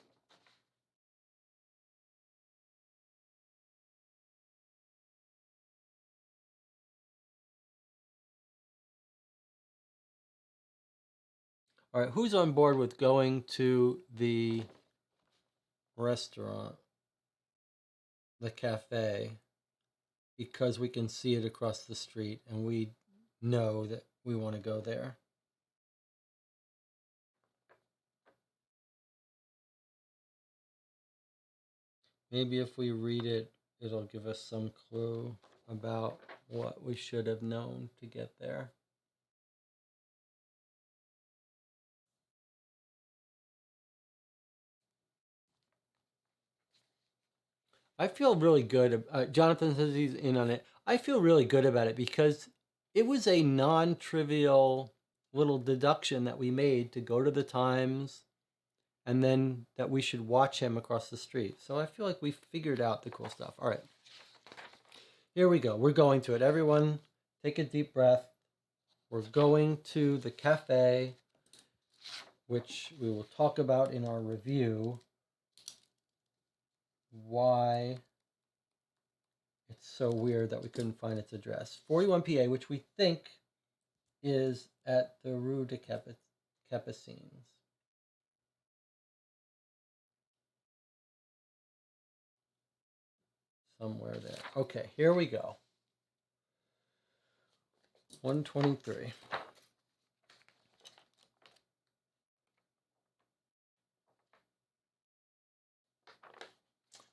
All right, who's on board with going to the restaurant, the cafe, because we can see it across the street and we know that we want to go there? Maybe if we read it, it'll give us some clue about what we should have known to get there. I feel really good. Jonathan says he's in on it. I feel really good about it because it was a non-trivial little deduction that we made to go to the Times and then that we should watch him across the street. So I feel like we figured out the cool stuff. All right. Here we go. We're going to it. Everyone, take a deep breath. We're going to the cafe, which we will talk about in our review. Why it's so weird that we couldn't find its address. 41 PA, which we think is at the Rue de Capucines. Somewhere there. Okay, here we go. 123.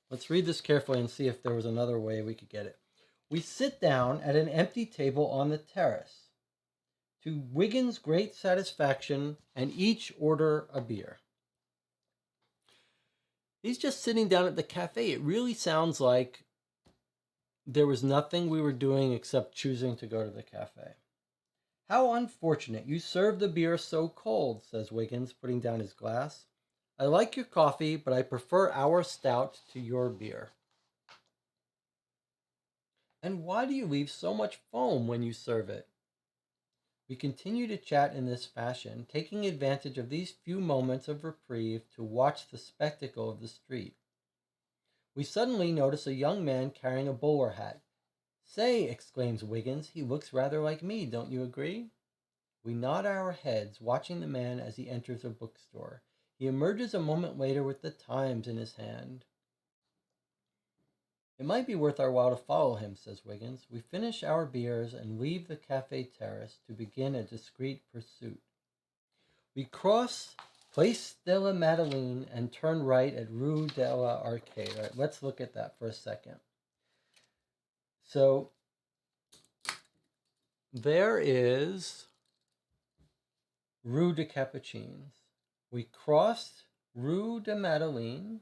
Let's read this carefully and see if there was another way we could get it. We sit down at an empty table on the terrace, to Wiggins' great satisfaction, and each order a beer. He's just sitting down at the cafe. It really sounds like there was nothing we were doing except choosing to go to the cafe. How unfortunate. You serve the beer so cold, says Wiggins, putting down his glass. I like your coffee, but I prefer our stout to your beer. And why do you leave so much foam when you serve it? We continue to chat in this fashion, taking advantage of these few moments of reprieve to watch the spectacle of the street. We suddenly notice a young man carrying a bowler hat. Say, exclaims Wiggins, he looks rather like me, don't you agree? We nod our heads, watching the man as he enters a bookstore. He emerges a moment later with the Times in his hand. It might be worth our while to follow him, says Wiggins. We finish our beers and leave the cafe terrace to begin a discreet pursuit. We cross Place de la Madeleine and turn right at Rue de la Arcade. All right, let's look at that for a second. So there is Rue de Capucines. We crossed Rue de Madeleine.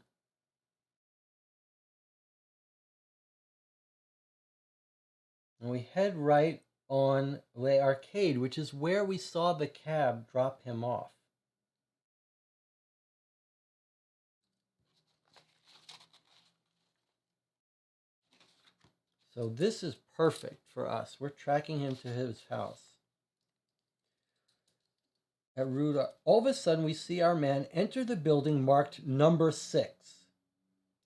And we head right on Les Arcades, which is where we saw the cab drop him off. So this is perfect for us. We're tracking him to his house. At Rue, all of a sudden we see our man enter the building marked number 6.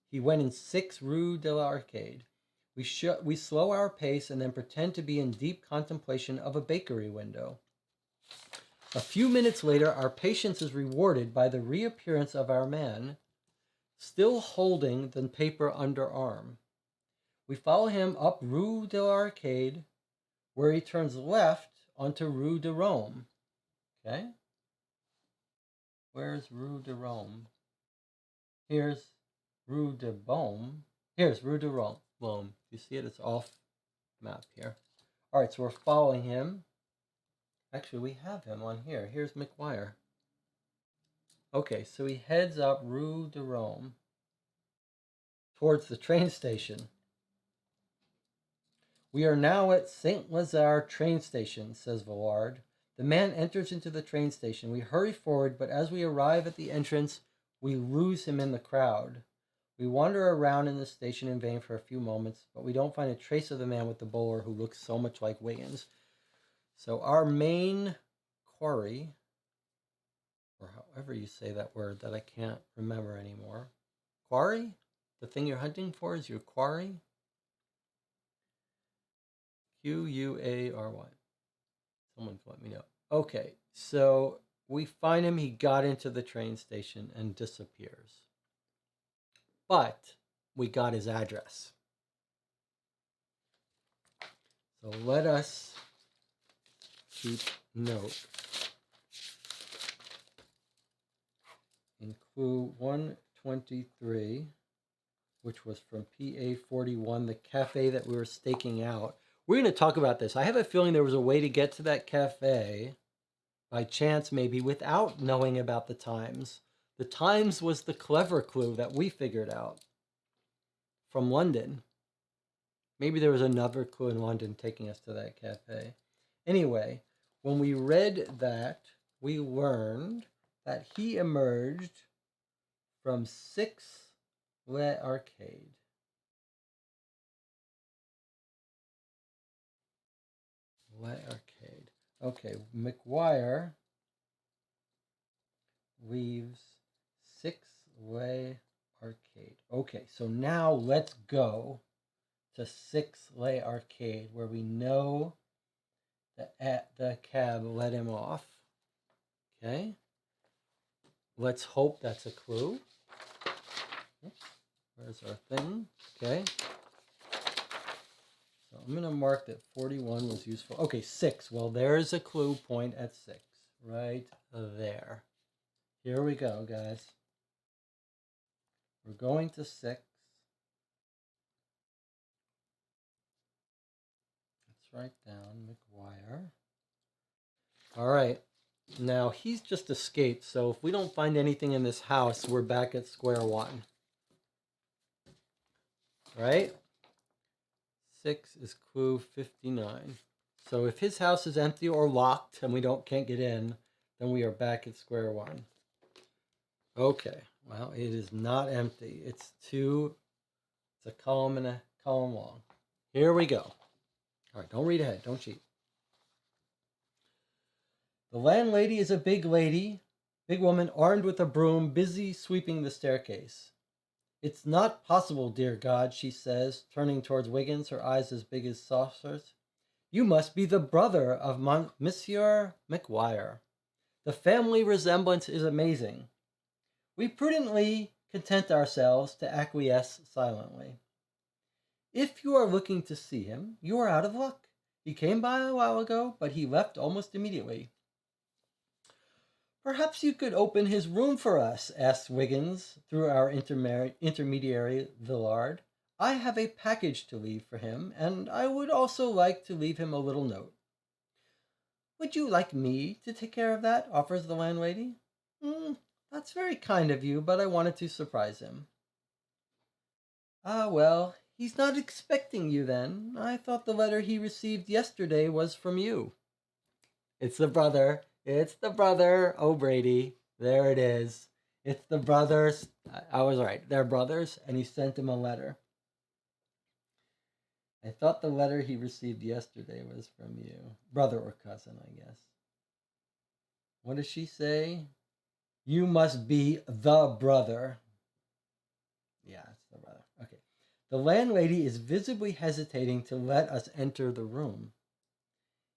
He went in 6 Rue de l'Arcade. We slow our pace and then pretend to be in deep contemplation of a bakery window. A few minutes later, our patience is rewarded by the reappearance of our man, still holding the paper under arm. We follow him up Rue de l'Arcade, where he turns left onto Rue de Rome. Okay? Where's Rue de Rome? Here's Rue de Baume. Here's Rue de Rome. You see it? It's off map here. All right, so we're following him. Actually, we have him on here. Here's McGuire. Okay, so he heads up Rue de Rome towards the train station. We are now at Saint Lazare train station, says Villard. The man enters into the train station. We hurry forward, but as we arrive at the entrance, we lose him in the crowd. We wander around in the station in vain for a few moments, but we don't find a trace of the man with the bowler who looks so much like Wiggins. So our main quarry, or however you say that word that I can't remember anymore. Quarry? The thing you're hunting for is your quarry? Quary. Someone can let me know. Okay, so we find him. He got into the train station and disappears. But we got his address. So let us keep note. In clue 123, which was from PA 41, the cafe that we were staking out. We're going to talk about this. I have a feeling there was a way to get to that cafe by chance, maybe, without knowing about the Times. The Times was the clever clue that we figured out from London. Maybe there was another clue in London taking us to that cafe. Anyway, when we read that, we learned that he emerged from 6 Les Arcade. Les Arcade. Okay, McGuire leaves 6 Les Arcade. Okay, so now let's go to 6 Les Arcade, where we know that the cab let him off. Okay. Let's hope that's a clue. Where's our thing? Okay. So I'm going to mark that 41 was useful. Okay, 6. Well, there's a clue point at 6. Right there. Here we go, guys. We're going to 6. Let's write down McGuire. All right. Now, he's just escaped, so if we don't find anything in this house, we're back at square one. Right? 6 is clue 59. So if his house is empty or locked and we can't get in, then we are back at square one. Okay, well, it is not empty. It's a column and a column long. Here we go. All right, don't read ahead. Don't cheat. The landlady is a big lady, big woman armed with a broom, busy sweeping the staircase. It's not possible, dear God, she says, turning towards Wiggins, her eyes as big as saucers. You must be the brother of Monsieur McGuire. The family resemblance is amazing. We prudently content ourselves to acquiesce silently. If you are looking to see him, you are out of luck. He came by a while ago, but he left almost immediately. Perhaps you could open his room for us, asked Wiggins, through our intermediary Villard. I have a package to leave for him, and I would also like to leave him a little note. Would you like me to take care of that? Offers the landlady. That's very kind of you, but I wanted to surprise him. Ah, well, he's not expecting you then. I thought the letter he received yesterday was from you. It's the brother. It's the brother. Oh, Brady. There it is. It's the brothers. I was right. They're brothers, and he sent him a letter. I thought the letter he received yesterday was from you. Brother or cousin, I guess. What does she say? You must be the brother. Yeah, it's the brother. Okay. The landlady is visibly hesitating to let us enter the room.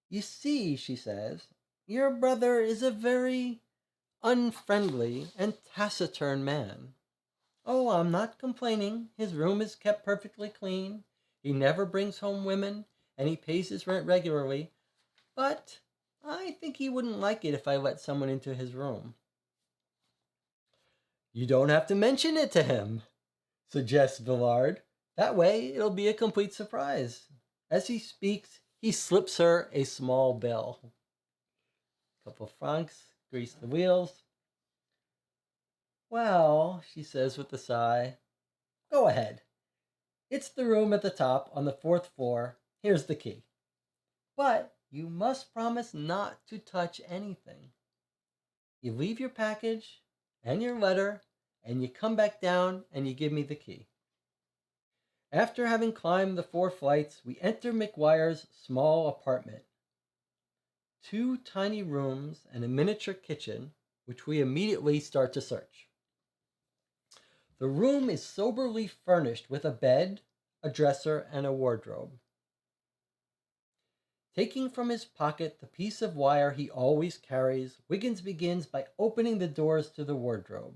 You see, she says, your brother is a very unfriendly and taciturn man. Oh, I'm not complaining. His room is kept perfectly clean. He never brings home women, and he pays his rent regularly. But I think he wouldn't like it if I let someone into his room. You don't have to mention it to him, suggests Villard. That way, it'll be a complete surprise. As he speaks, he slips her a small bill. A couple francs, grease the wheels. Well, she says with a sigh, go ahead. It's the room at the top on the 4th floor. Here's the key. But you must promise not to touch anything. You leave your package and your letter, and you come back down and you give me the key. After having climbed the 4 flights, we enter McGuire's small apartment. 2 tiny rooms and a miniature kitchen, which we immediately start to search. The room is soberly furnished with a bed, a dresser, and a wardrobe. Taking from his pocket the piece of wire he always carries, Wiggins begins by opening the doors to the wardrobe.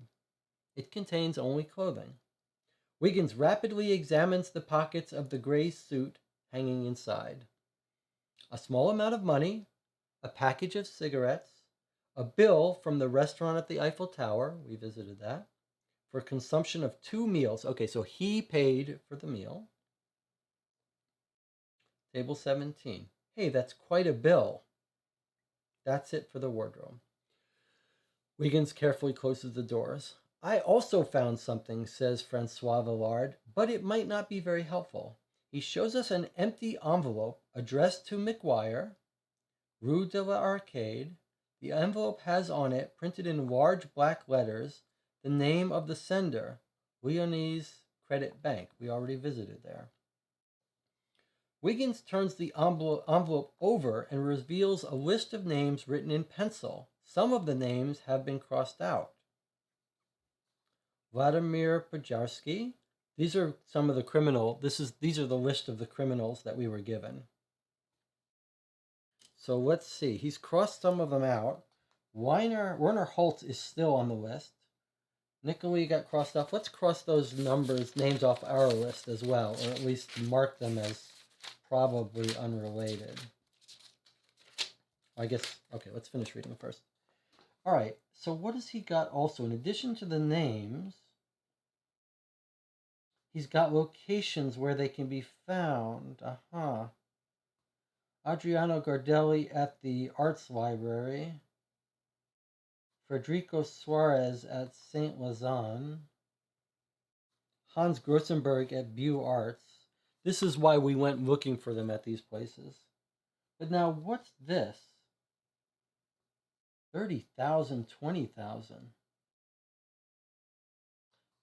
It contains only clothing. Wiggins rapidly examines the pockets of the gray suit hanging inside. A small amount of money, a package of cigarettes, a bill from the restaurant at the Eiffel Tower, we visited that, for consumption of 2 meals. Okay, so he paid for the meal. Table 17. Hey, that's quite a bill. That's it for the wardrobe. Wiggins carefully closes the doors. I also found something, says Francois Villard, but it might not be very helpful. He shows us an empty envelope addressed to McGuire, Rue de l'Arcade. The envelope has on it, printed in large black letters, the name of the sender, Lyonese Credit Bank. We already visited there. Wiggins turns the envelope over and reveals a list of names written in pencil. Some of the names have been crossed out. Vladimir Pojarsky. These are some of the these are the list of the criminals that we were given. So let's see. He's crossed some of them out. Werner Holtz is still on the list. Nicolai got crossed off. Let's cross those names off our list as well, or at least mark them as probably unrelated. I guess, okay, let's finish reading first. All right, so what has he got also? In addition to the names, he's got locations where they can be found. Adriano Gardelli at the Arts Library. Federico Suarez at Saint Lazare. Hans Grossenberg at Beaux Arts. This is why we went looking for them at these places. But now what's this? 30,000, 20,000.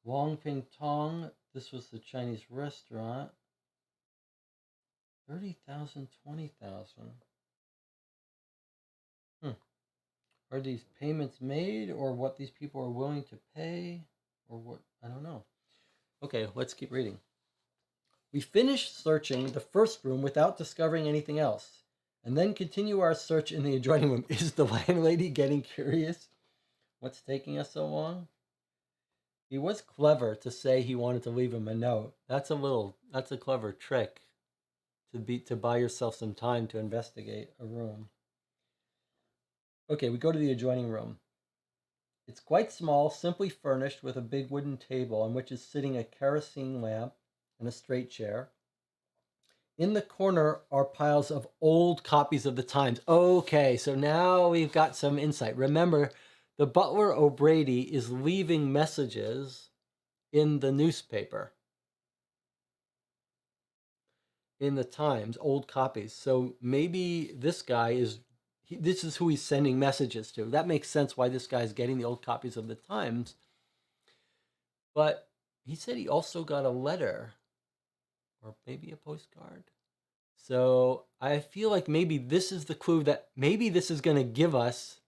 Wong Ping Tong. This was the Chinese restaurant. 30,000, 20,000. Are these payments made or what these people are willing to pay or what? I don't know. Okay, let's keep reading. We finish searching the first room without discovering anything else, and then continue our search in the adjoining room. Is the landlady getting curious? What's taking us so long? He was clever to say he wanted to leave him a note. That's a clever trick to buy yourself some time to investigate a room. Okay, we go to the adjoining room. It's quite small, simply furnished with a big wooden table on which is sitting a kerosene lamp and a straight chair. In the corner are piles of old copies of the Times. Okay, so now we've got some insight. Remember, the butler O'Brady is leaving messages in the newspaper, in the Times, old copies. So maybe this guy this is who he's sending messages to. That makes sense why this guy's getting the old copies of the Times. But he said he also got a letter or maybe a postcard. So I feel like maybe this is the clue that maybe this is going to give us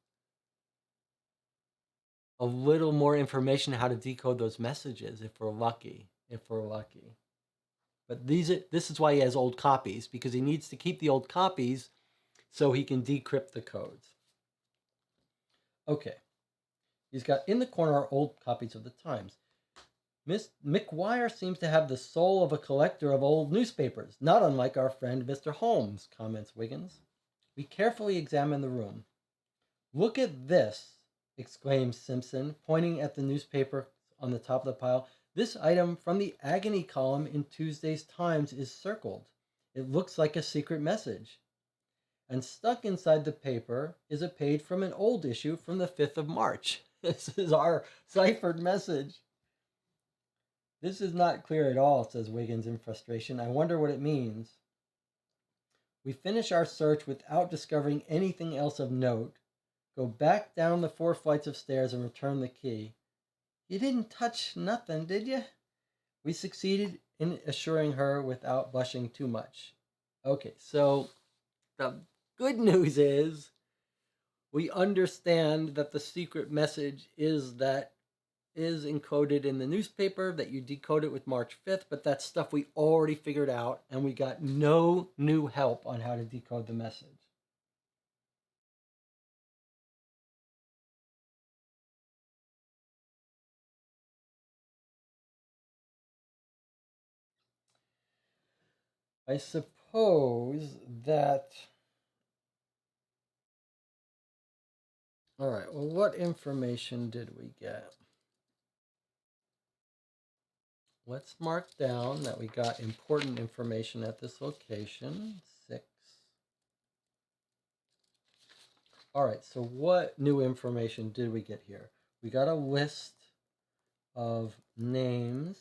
a little more information how to decode those messages if we're lucky. But this is why he has old copies, because he needs to keep the old copies so he can decrypt the codes. Okay. He's got in the corner are old copies of the Times. Miss McGuire seems to have the soul of a collector of old newspapers, not unlike our friend Mr. Holmes, comments Wiggins. We carefully examine the room. Look at this, exclaims Simpson, pointing at the newspaper on the top of the pile. This item from the agony column in Tuesday's Times is circled. It looks like a secret message. And stuck inside the paper is a page from an old issue from the 5th of March. This is our ciphered message. This is not clear at all, says Wiggins in frustration. I wonder what it means. We finish our search without discovering anything else of note, go back down the 4 flights of stairs and return the key. You didn't touch nothing, did you? We succeeded in assuring her without blushing too much. Okay, so the good news is we understand that the secret message is encoded in the newspaper, that you decode it with March 5th, but that's stuff we already figured out, and we got no new help on how to decode the message. I suppose that... All right, well, what information did we get? Let's mark down that we got important information at this location. 6. All right, so what new information did we get here? We got a list of names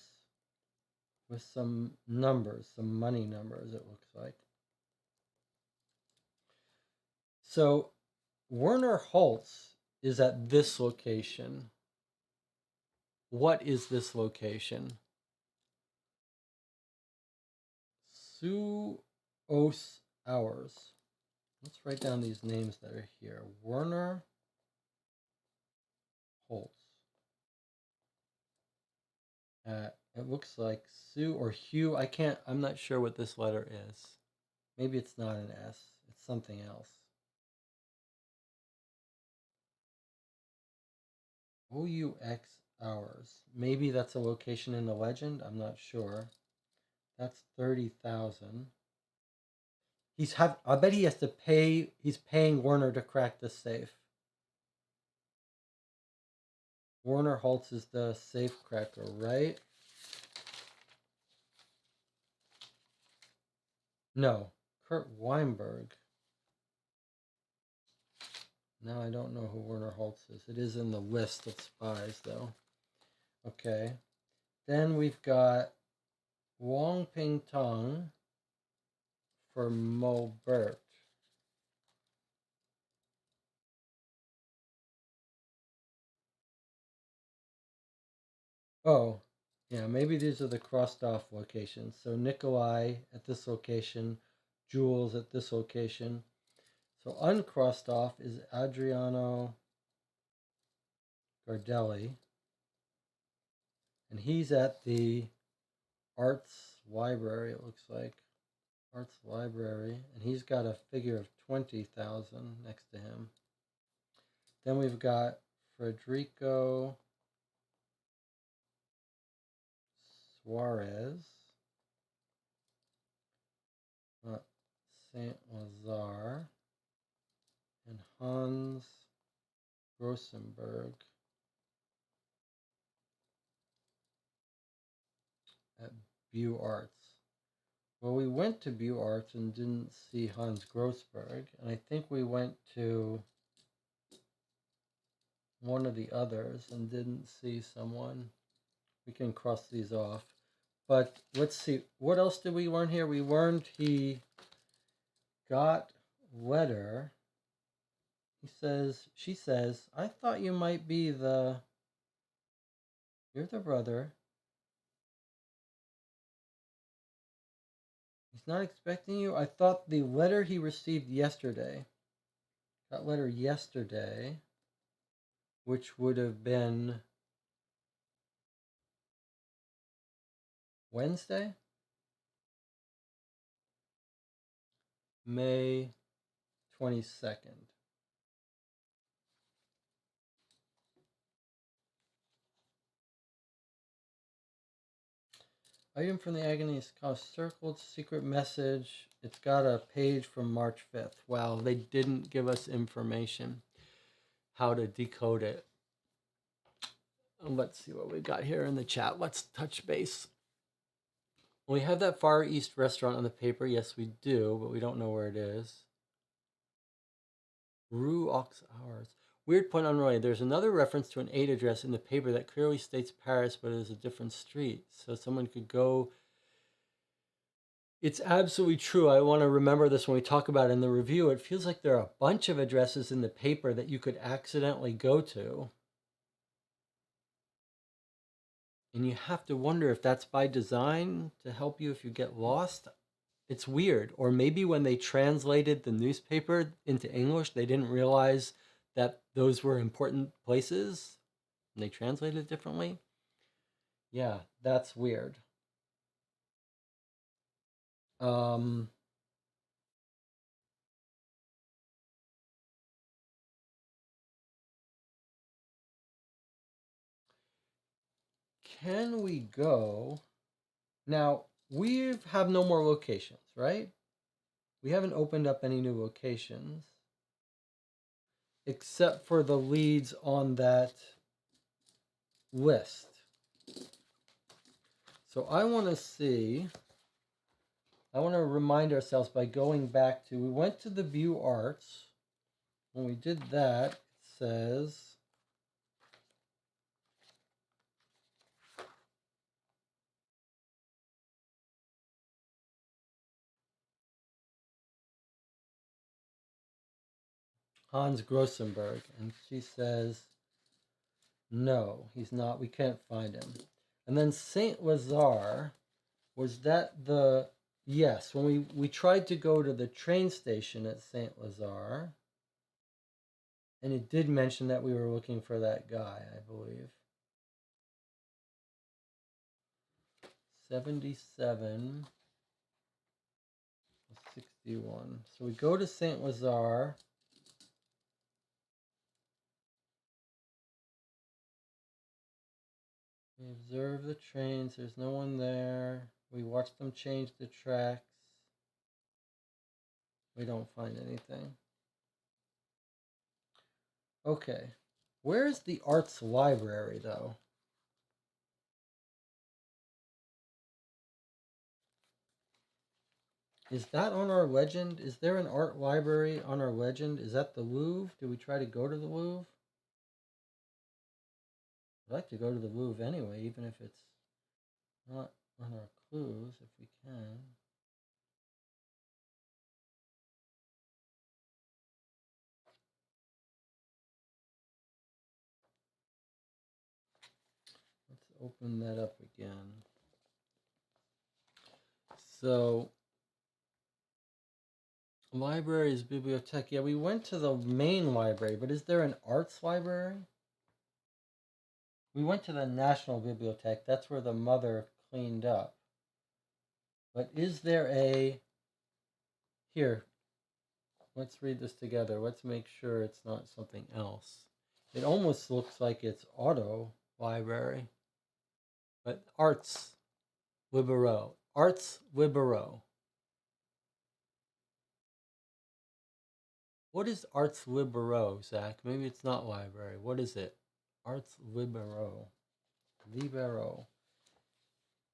with some numbers, some money numbers, it looks like. So Werner Holtz is at this location. What is this location? Suos Hours. Let's write down these names that are here. Werner Holtz. It looks like Sue or Hugh. I'm not sure what this letter is. Maybe it's not an S. It's something else. OUX Hours. Maybe that's a location in the legend. I'm not sure. That's 30,000. I bet he has to pay. He's paying Werner to crack the safe. Werner Holtz is the safe cracker, right? No, Kurt Weinberg. Now I don't know who Werner Holtz is. It is in the list of spies, though. Okay. Then we've got Wong Ping Tong for Mo Bert. Oh, yeah, maybe these are the crossed off locations. So Nikolai at this location, Jules at this location. So uncrossed off is Adriano Gardelli, and he's at the Arts Library, it looks like. Arts Library, and he's got a figure of 20,000 next to him. Then we've got Federico Suarez, Saint Lazare, and Hans Rosenberg at Bew Arts. Well, we went to Bew Arts and didn't see Hans Grossberg, and I think we went to one of the others and didn't see someone. We can cross these off. But let's see, what else did we learn here? We learned he got letter. She says, I thought you might be you're the brother. He's not expecting you. I thought the letter he received yesterday, that letter yesterday, which would have been Wednesday, May 22nd. Item from the Agony's Cost circled, secret message. It's got a page from March 5th. Wow, they didn't give us information how to decode it. Let's see what we've got here in the chat. Let's touch base. We have that Far East restaurant on the paper. Yes, we do, but we don't know where it is. Rue Aux Hours. Weird point unrelated. There's another reference to an 8 address in the paper that clearly states Paris, but it is a different street. So someone could go. It's absolutely true. I want to remember this when we talk about it in the review. It feels like there are a bunch of addresses in the paper that you could accidentally go to. And you have to wonder if that's by design to help you if you get lost. It's weird. Or maybe when they translated the newspaper into English, they didn't realize that those were important places and they translated it differently. Yeah, that's weird. Um, can we go? Now, we have no more locations, right? We haven't opened up any new locations except for the leads on that list. So I want to remind ourselves by going back to, we went to the View Arts. When we did that, it says, Hans Grossenberg, and she says, no, he's not, we can't find him. And then Saint Lazare, was that the, yes, when we tried to go to the train station at Saint Lazare, and it did mention that we were looking for that guy, I believe. 77, 61. So we go to Saint Lazare. We observe the trains. There's no one there. We watch them change the tracks. We don't find anything. Okay. Where's the arts library, though? Is that on our legend? Is there an art library on our legend? Is that the Louvre? Do we try to go to the Louvre? I'd like to go to the Louvre anyway, even if it's not on our clues, if we can. Let's open that up again. So, libraries, bibliothèque. Yeah, we went to the main library, but is there an arts library? We went to the National Bibliothèque. That's where the mother cleaned up. But is there a... Here, let's read this together. Let's make sure it's not something else. It almost looks like it's auto library. But arts libero. Arts libero. What is arts libero, Zach? Maybe it's not library. What is it? Arts libero. Libero.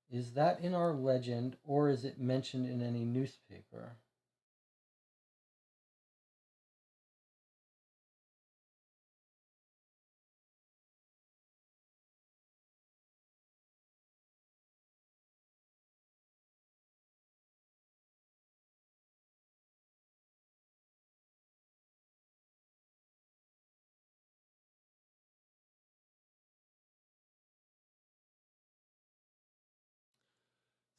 Is that in our legend, or is it mentioned in any newspaper?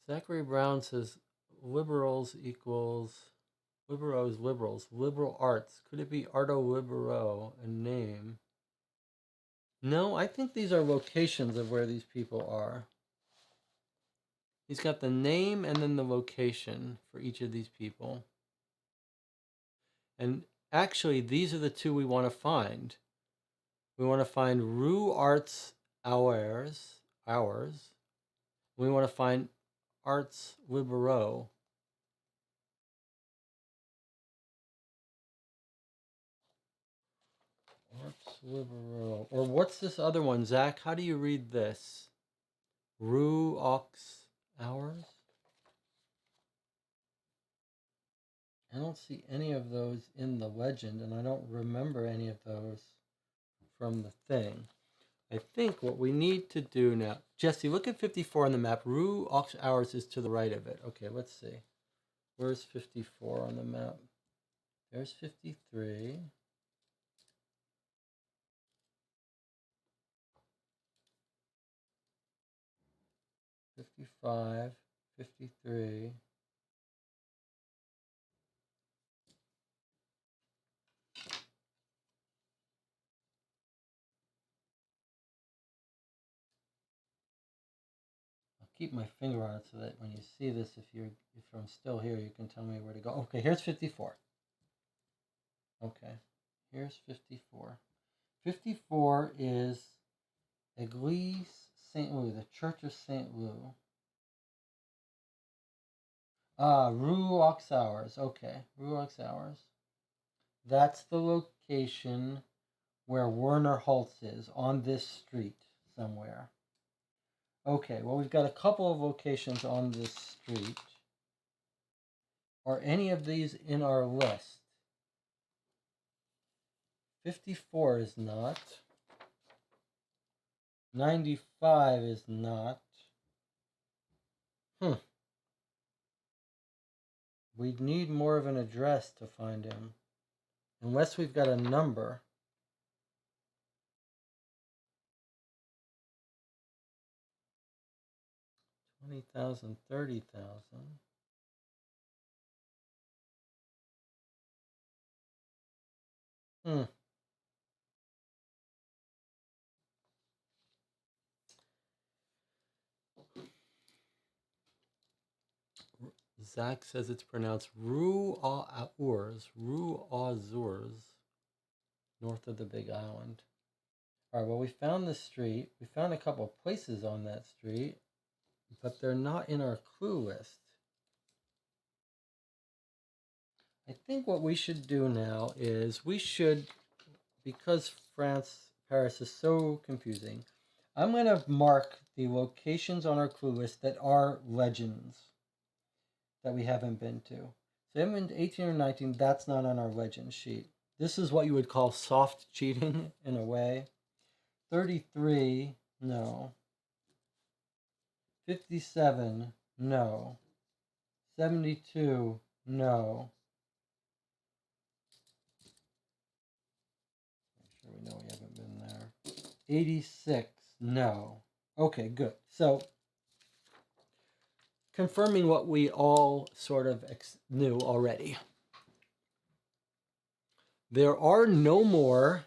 Zachary Brown says liberals equals liberos liberals. Liberal arts. Could it be Arto Libero, a name? No, I think these are locations of where these people are. He's got the name and then the location for each of these people. And actually, these are the two we want to find. We want to find Rue Arts Hours. We want to find Arts Libero. Arts Libero. Or what's this other one, Zach? How do you read this? Rue Aux Hours? I don't see any of those in the legend, and I don't remember any of those from the thing. I think what we need to do now... Jesse, look at 54 on the map. Rue Aux Hours is to the right of it. Okay, let's see. Where's 54 on the map? There's 53. 55, 53. I'll keep my finger on it so that when you see this, if I'm still here, you can tell me where to go. Okay, here's 54. Okay, here's 54. 54 is Église Saint Louis, the Church of Saint Louis. Ah, Rue Aux Hours. Okay, Rue Aux Hours. That's the location where Werner Holtz is, on this street somewhere. Okay, well, we've got a couple of locations on this street. Are any of these in our list? 54 is not. 95 is not. We'd need more of an address to find him. Unless we've got a number. 20,000, 30,000. Zach says it's pronounced Rue Azurs, north of the Big Island. All right, well, we found the street. We found a couple of places on that street, but they're not in our clue list. I think what we should do now is because Paris is so confusing, I'm going to mark the locations on our clue list that are legends that we haven't been to. So haven't been to 18 or 19, that's not on our legend sheet. This is what you would call soft cheating in a way. 33, no. 57, no. 72, no. Make sure we know we haven't been there. 86, no. Okay, good. So confirming what we all sort of knew already. There are no more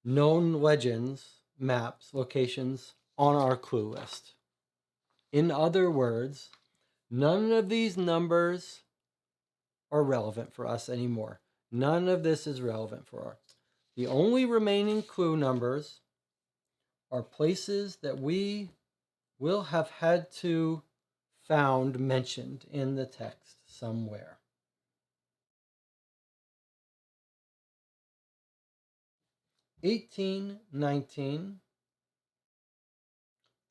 known legends, maps, locations on our clue list. In other words, none of these numbers are relevant for us anymore. None of this is relevant for us. The only remaining clue numbers are places that we will have had to found mentioned in the text somewhere. $18, $19,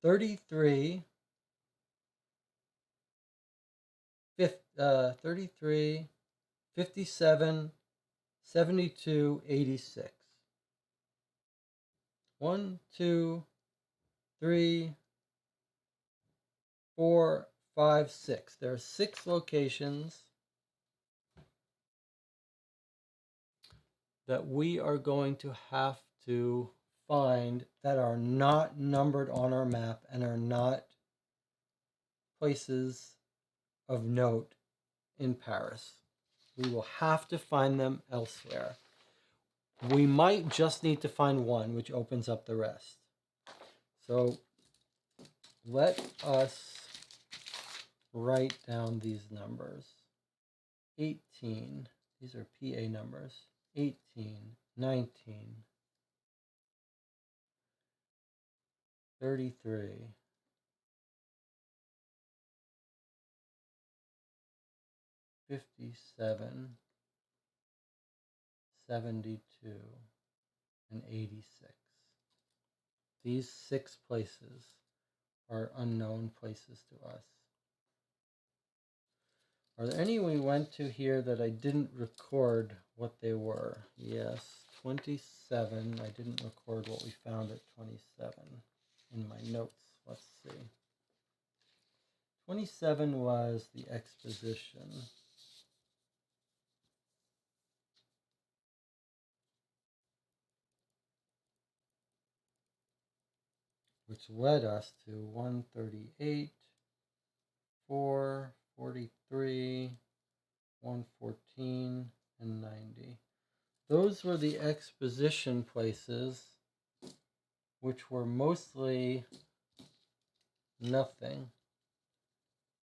$33, 33, 57, 72, 86. 1, 2, 3, 4, 5, 6. There are 6 locations that we are going to have to find that are not numbered on our map and are not places of note in Paris. We will have to find them elsewhere. We might just need to find one, which opens up the rest. So let us write down these numbers. 18, these are PA numbers. 18, 19, 33, 57, 72, and 86. These 6 places are unknown places to us. Are there any we went to here that I didn't record what they were? Yes, 27. I didn't record what we found at 27 in my notes. Let's see. 27 was the exposition. Which led us to 138, 4, 43, 114, and 90. Those were the exposition places, which were mostly nothing.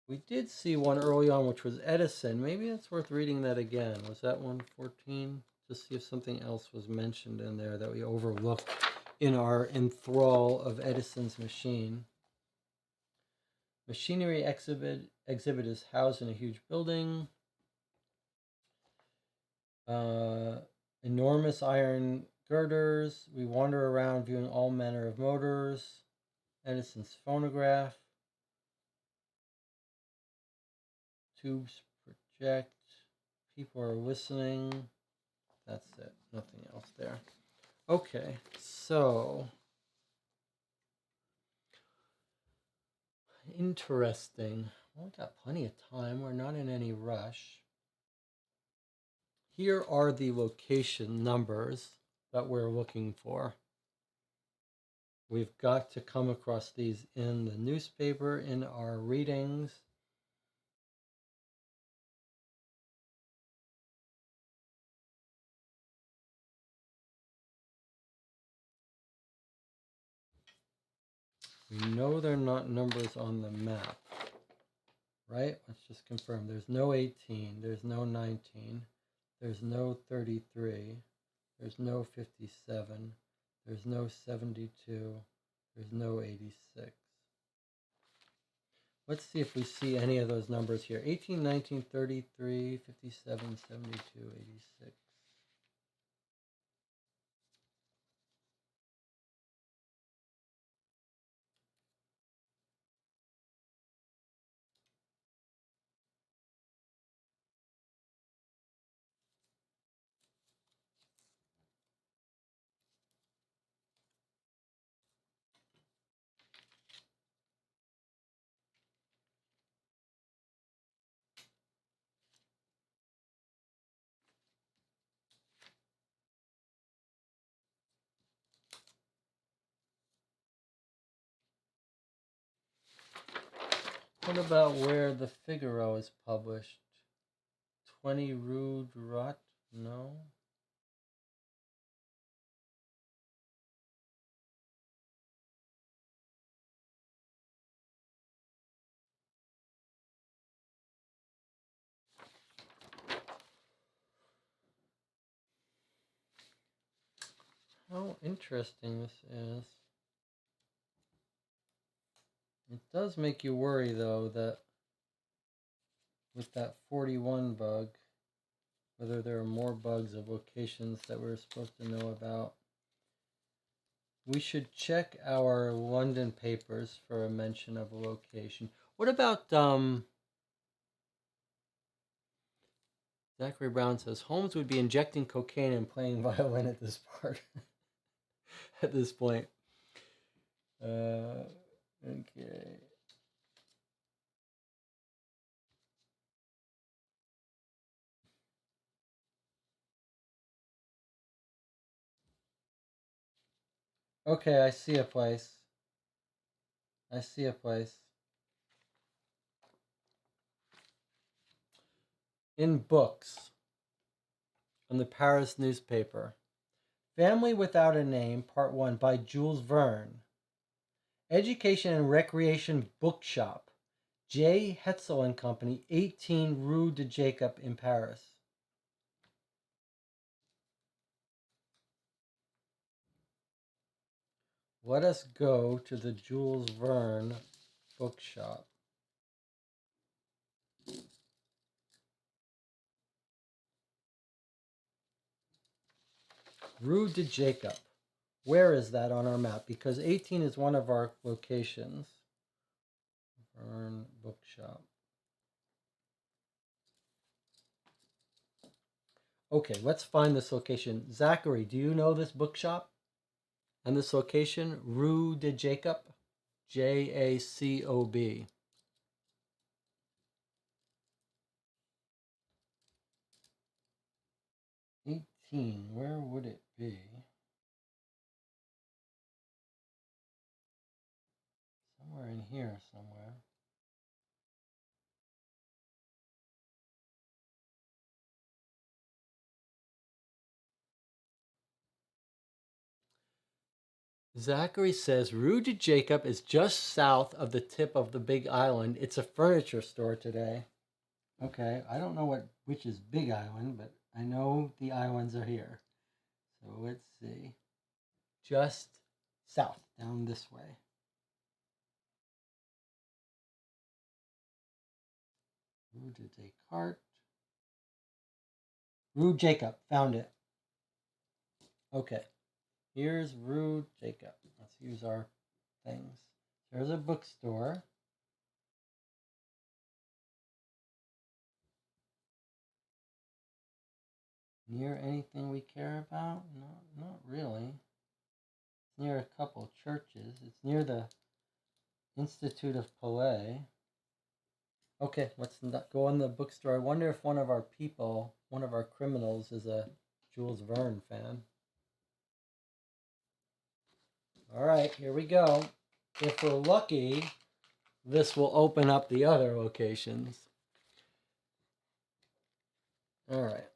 We did see one early on, which was Edison. Maybe it's worth reading that again. Was that 114? Just see if something else was mentioned in there that we overlooked in our enthrall of Edison's machine. Machinery exhibit is housed in a huge building. Enormous iron girders. We wander around viewing all manner of motors. Edison's phonograph. Tubes project. People are listening. That's it. Nothing else there. Okay, so interesting. Well, we got plenty of time. We're not in any rush. Here are the location numbers that we're looking for. We've got to come across these in the newspaper, in our readings. We know they're not numbers on the map, right? Let's just confirm. There's no 18, there's no 19, there's no 33, there's no 57, there's no 72, there's no 86. Let's see if we see any of those numbers here. 18, 19, 33, 57, 72, 86. What about where the Figaro is published? 20 Rue Droit? No. How interesting this is. It does make you worry, though, that with that 41 bug, whether there are more bugs of locations that we're supposed to know about. We should check our London papers for a mention of a location. What about, Zachary Brown says, Holmes would be injecting cocaine and playing violin at this part. At this point. Okay. Okay, I see a place. I see a place. In books, on the Paris newspaper, Family Without a Name, Part 1, by Jules Verne. Education and Recreation Bookshop, J. Hetzel and Company, 18 Rue de Jacob in Paris. Let us go to the Jules Verne bookshop. Rue de Jacob. Where is that on our map? Because 18 is one of our locations. Verne bookshop. Okay, let's find this location. Zachary, do you know this bookshop? And this location? Rue de Jacob? Jacob. 18, where would it be? Somewhere in here somewhere. Zachary says Rue de Jacob is just south of the tip of the Big Island. It's a furniture store today. Okay, I don't know which is Big Island, but I know the islands are here. So let's see. Just south, down this way. Rue de Descartes. Rue Jacob, found it. Okay, here's Rue Jacob. Let's use our things. There's a bookstore. Near anything we care about? No, not really. It's near a couple churches. It's near the Institute of Palais. Okay, let's go in the bookstore. I wonder if one of our people, one of our criminals, is a Jules Verne fan. All right, here we go. If we're lucky, this will open up the other locations. All right.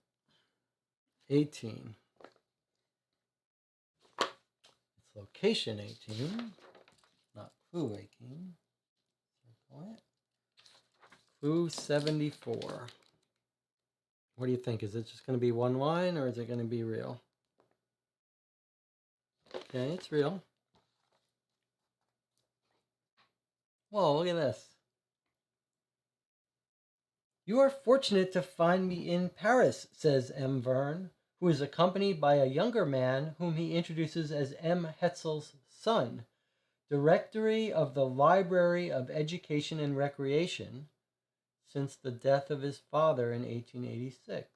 18. It's location 18, not clue 18. Circle it. Clue 74. What do you think? Is it just going to be one line or is it going to be real? Okay, it's real. Whoa, look at this. You are fortunate to find me in Paris, says M. Verne, who is accompanied by a younger man whom he introduces as M. Hetzel's son, Directory of the Library of Education and Recreation, since the death of his father in 1886.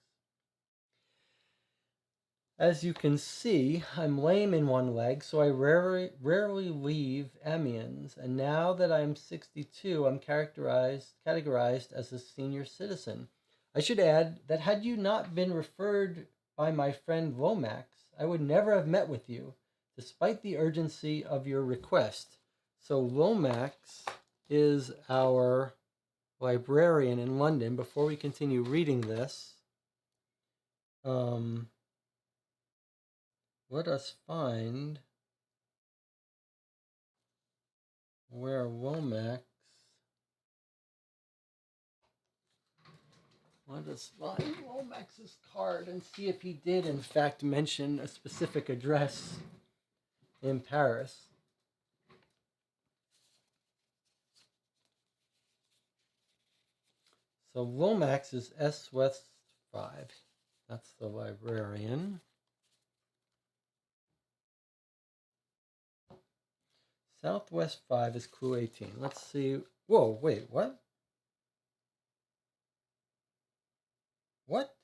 As you can see, I'm lame in one leg, so I rarely leave Amiens, and now that I'm 62, I'm categorized as a senior citizen. I should add that had you not been referred by my friend Lomax, I would never have met with you, despite the urgency of your request. So Lomax is our librarian in London. Before we continue reading this, let us find where Womack. Let us find Womack's card and see if he did, in fact, mention a specific address in Paris. So Womack's is S West 5. That's the librarian. Southwest 5 is clue 18. Let's see. Whoa, wait, what? What?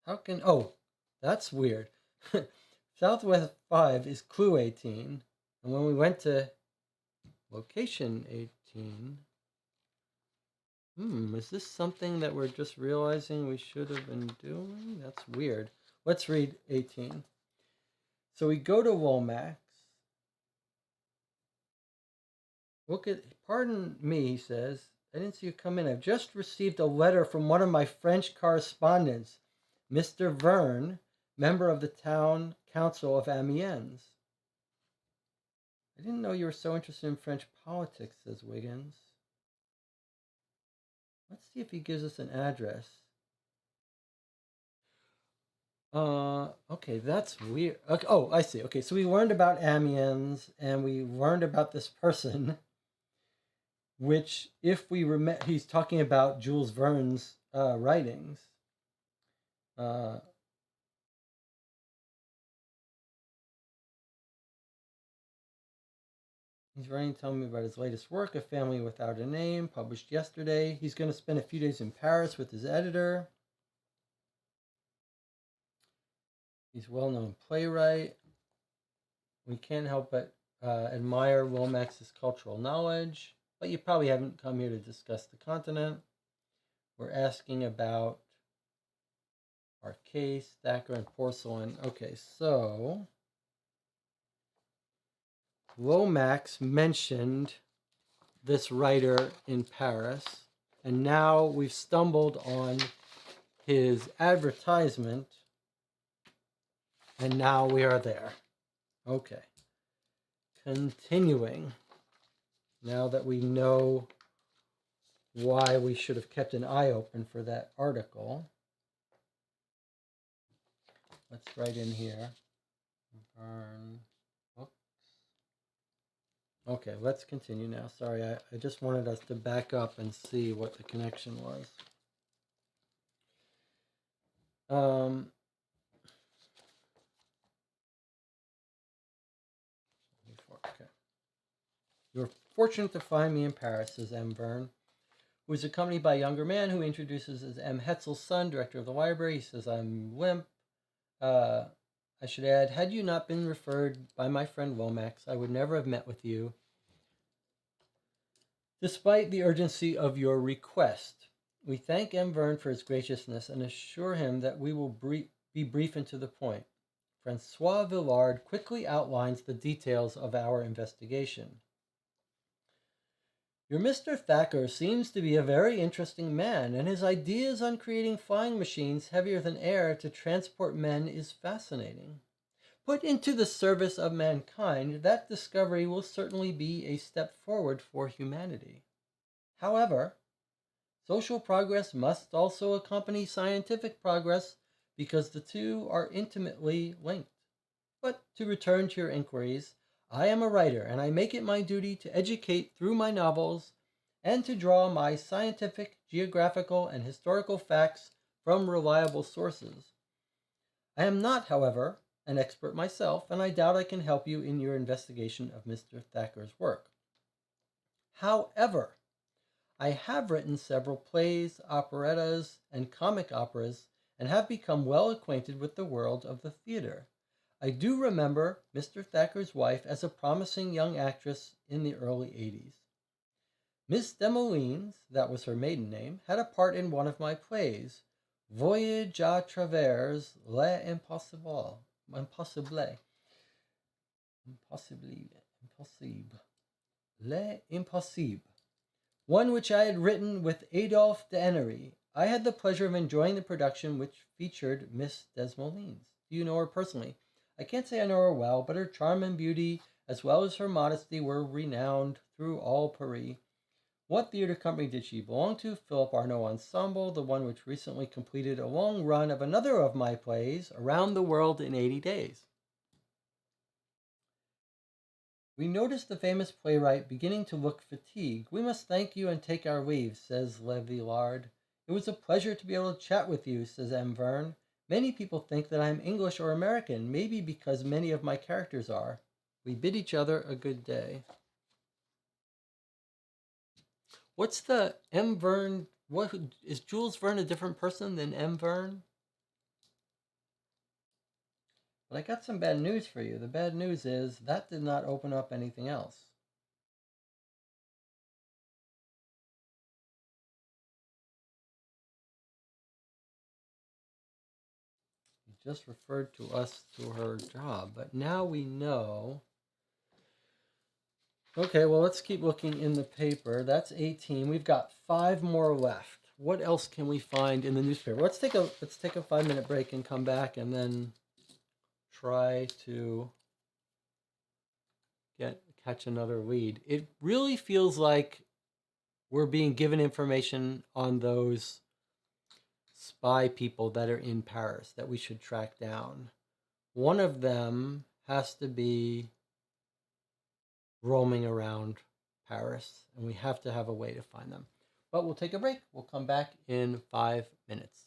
How can... Oh, that's weird. Southwest 5 is clue 18. And when we went to location 18... is this something that we're just realizing we should have been doing? That's weird. Let's read 18. So we go to Womack's. Look at, pardon me, he says. I didn't see you come in. I've just received a letter from one of my French correspondents, Mr. Verne, member of the town council of Amiens. I didn't know you were so interested in French politics, says Wiggins. Let's see if he gives us an address. Okay, that's weird. Okay, oh, I see. Okay, so we learned about Amiens, and we learned about this person, which, if we remember, he's talking about Jules Verne's writings. He's writing, telling me about his latest work, A Family Without a Name, published yesterday. He's going to spend a few days in Paris with his editor. He's a well-known playwright. We can't help but admire Womack's cultural knowledge, but you probably haven't come here to discuss the continent. We're asking about our case, Thacker and porcelain. Okay, so Womack mentioned this writer in Paris, and now we've stumbled on his advertisement, and now we are there. Okay. Continuing. Now that we know why we should have kept an eye open for that article, let's write in here. Burn books. Okay, let's continue now. Sorry, I just wanted us to back up and see what the connection was. Okay. You're fortunate to find me in Paris, says M. Verne, who is accompanied by a younger man who introduces as M. Hetzel's son, director of the library. He says, I'm limp. I should add, had you not been referred by my friend Womack, I would never have met with you, despite the urgency of your request. We thank M. Verne for his graciousness and assure him that we will be brief and to the point. Francois Villard quickly outlines the details of our investigation. Your Mr. Thacker seems to be a very interesting man, and his ideas on creating flying machines heavier than air to transport men is fascinating. Put into the service of mankind, that discovery will certainly be a step forward for humanity. However, social progress must also accompany scientific progress because the two are intimately linked. But to return to your inquiries, I am a writer, and I make it my duty to educate through my novels and to draw my scientific, geographical, and historical facts from reliable sources. I am not, however, an expert myself, and I doubt I can help you in your investigation of Mr. Thacker's work. However, I have written several plays, operettas, and comic operas, and have become well acquainted with the world of the theater. I do remember Mr. Thacker's wife as a promising young actress in the early 80s. Miss Desmoulins, that was her maiden name, had a part in one of my plays, Voyage à travers l'impossible. Impossible. L'impossible. L'impossible. one which I had written with Adolphe d'Enery. I had the pleasure of enjoying the production, which featured Miss Desmoulins. Do you know her personally? I can't say I know her well, but her charm and beauty, as well as her modesty, were renowned through all Paris. What theater company did she belong to? Philip Arnaud Ensemble, the one which recently completed a long run of another of my plays, Around the World in 80 Days. We noticed the famous playwright beginning to look fatigued. We must thank you and take our leave, says Le Villard. It was a pleasure to be able to chat with you, says M. Verne. Many people think that I am English or American, maybe because many of my characters are. We bid each other a good day. What's the M. Verne? What is Jules Verne a different person than M. Verne? But I got some bad news for you. The bad news is that did not open up anything else. He just referred to us to her job, but now we know. Okay, well, let's keep looking in the paper. That's 18. We've got 5 more left. What else can we find in the newspaper? Let's take a 5-minute break and come back and then try to catch another lead. It really feels like we're being given information on those spy people that are in Paris that we should track down. One of them has to be roaming around Paris, and we have to have a way to find them. But we'll take a break. We'll come back in 5 minutes.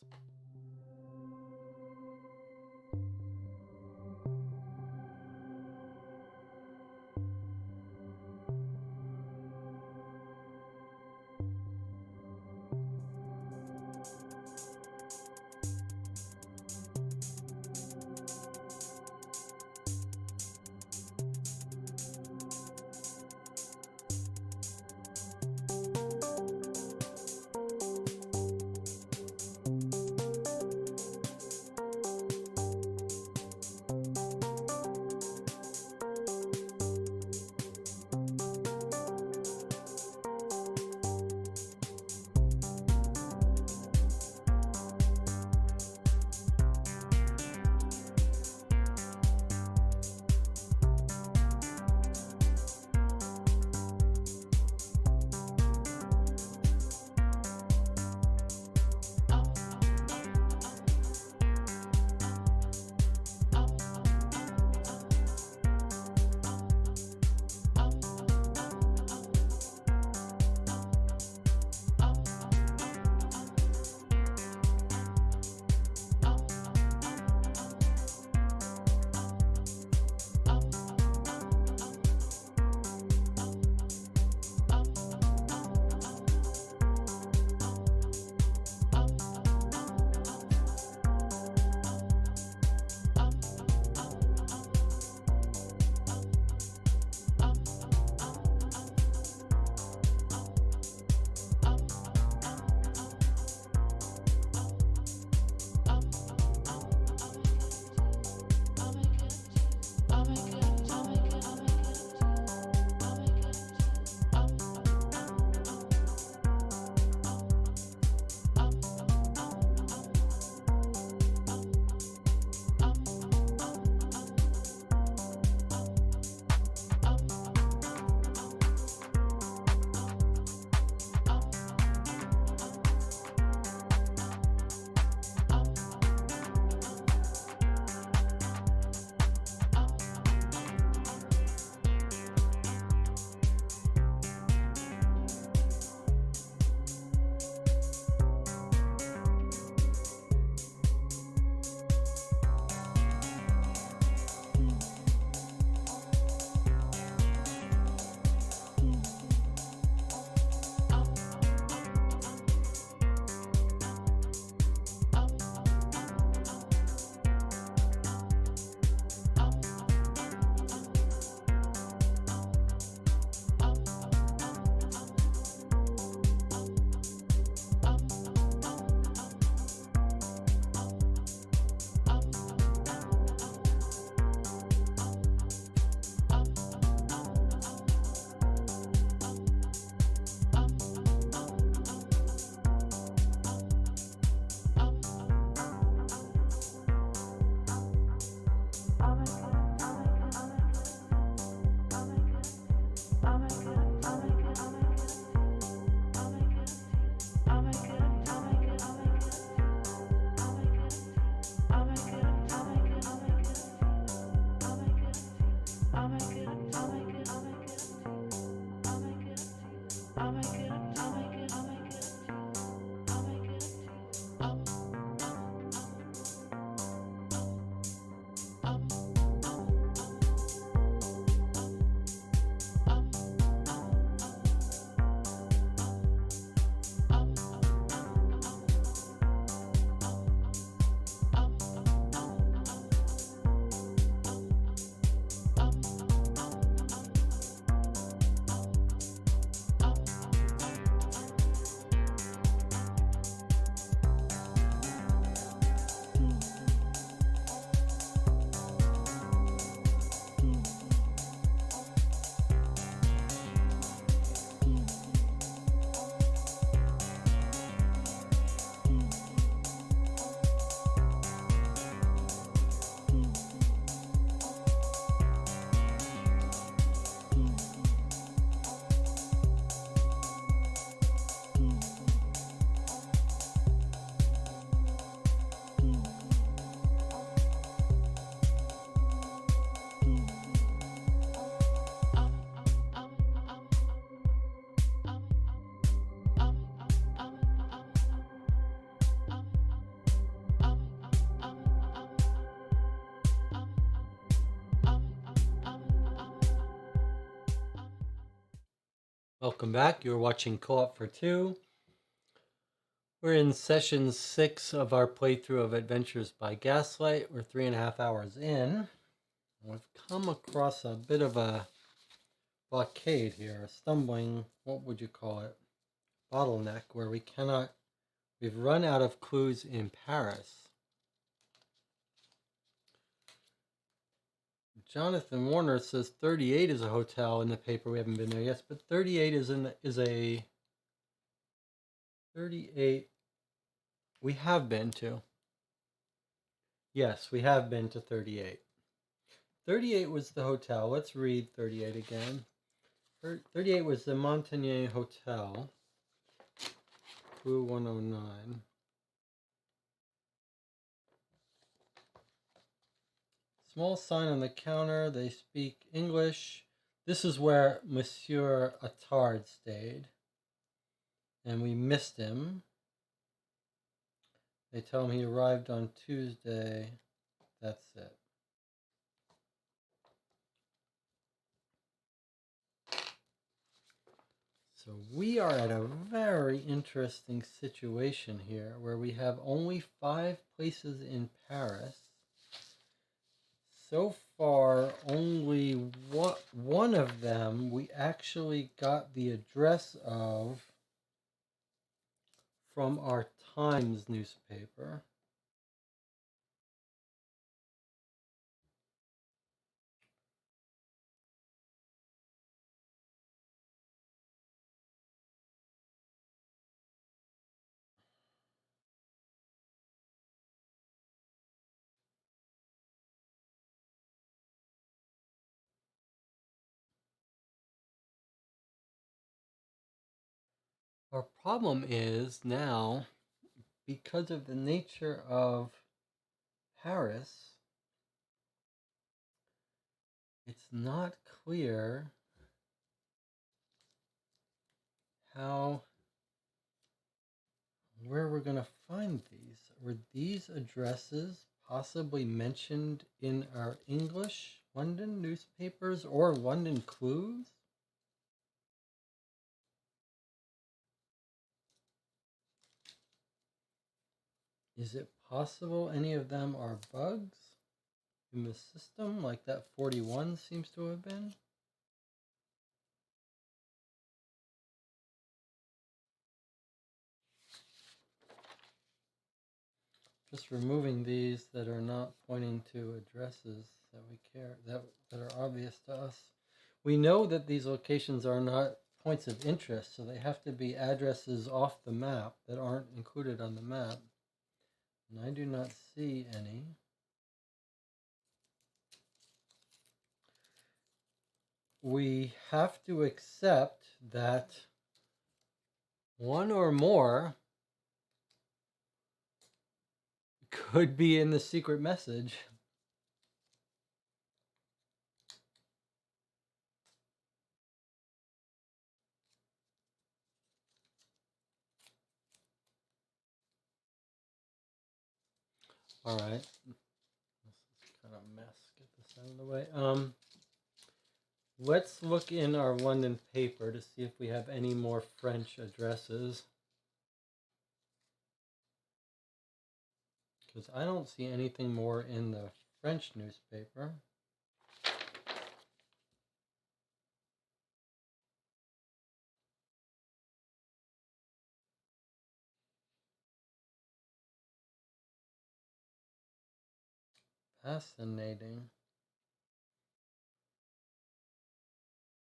Welcome back. You're watching Co-op for Two. We're in session 6 of our playthrough of Adventures by Gaslight. We're 3.5 hours in. We've come across a bit of a blockade here, a stumbling, what would you call it? Bottleneck, where we've run out of clues in Paris. Jonathan Warner says 38 is a hotel in the paper. We haven't been there yet, but 38 is a 38 we have been to. Yes, we have been to 38. 38 was the hotel. Let's read 38 again. 38 was the Montagnier Hotel. Clue 109. Small sign on the counter. They speak English. This is where Monsieur Attard stayed. And we missed him. They tell him he arrived on Tuesday. That's it. So we are at a very interesting situation here where we have only 5 places in Paris. So far, only one of them we actually got the address of from our Times newspaper. Our problem is now, because of the nature of Paris, it's not clear where we're going to find these. Were these addresses possibly mentioned in our English London newspapers or London clues? Is it possible any of them are bugs in the system, like that 41 seems to have been? Just removing these that are not pointing to addresses that we care that are obvious to us. We know that these locations are not points of interest, so they have to be addresses off the map that aren't included on the map. And I do not see any. We have to accept that one or more could be in the secret message. All right. This is kind of a mess. Get this out of the way. Let's look in our London paper to see if we have any more French addresses. Because I don't see anything more in the French newspaper. Fascinating.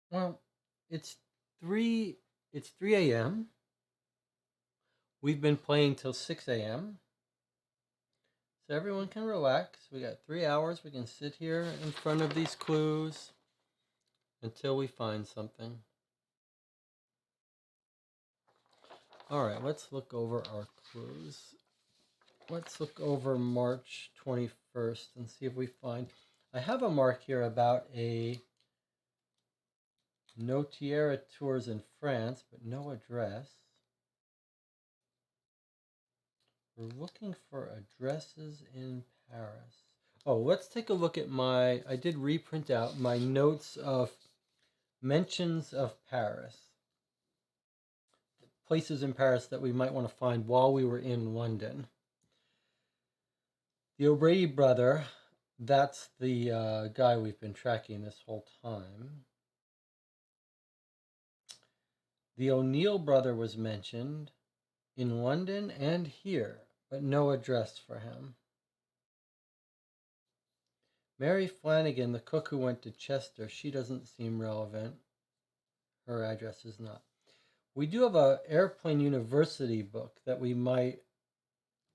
Well, it's 3 a.m. We've been playing till 6 a.m. So everyone can relax. We got 3 hours. We can sit here in front of these clues until we find something. All right, let's look over our clues. Let's look over March 21st and see if we find... I have a mark here about a notorious tours in France, but no address. We're looking for addresses in Paris. Oh, let's take a look at I did reprint out my notes of mentions of Paris. places in Paris that we might want to find while we were in London. The O'Brady brother, that's the guy we've been tracking this whole time. The O'Neill brother was mentioned in London and here, but no address for him. Mary Flanagan, the cook who went to Chester, she doesn't seem relevant. Her address is not. We do have an Airplane University book that we might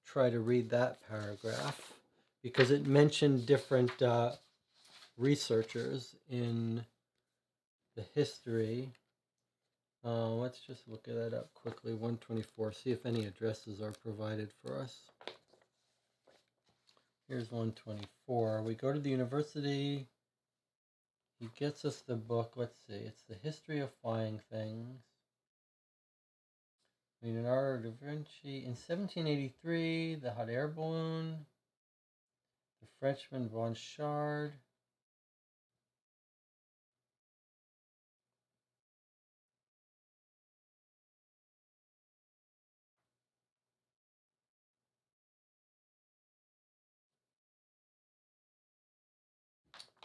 try to read that paragraph because it mentioned different researchers in the history. Let's just look that up quickly. 124, see if any addresses are provided for us. Here's 124. We go to the university. He gets us the book. Let's see. It's the history of flying things. Leonardo da Vinci. In 1783, the hot air balloon. The Frenchman Blanchard.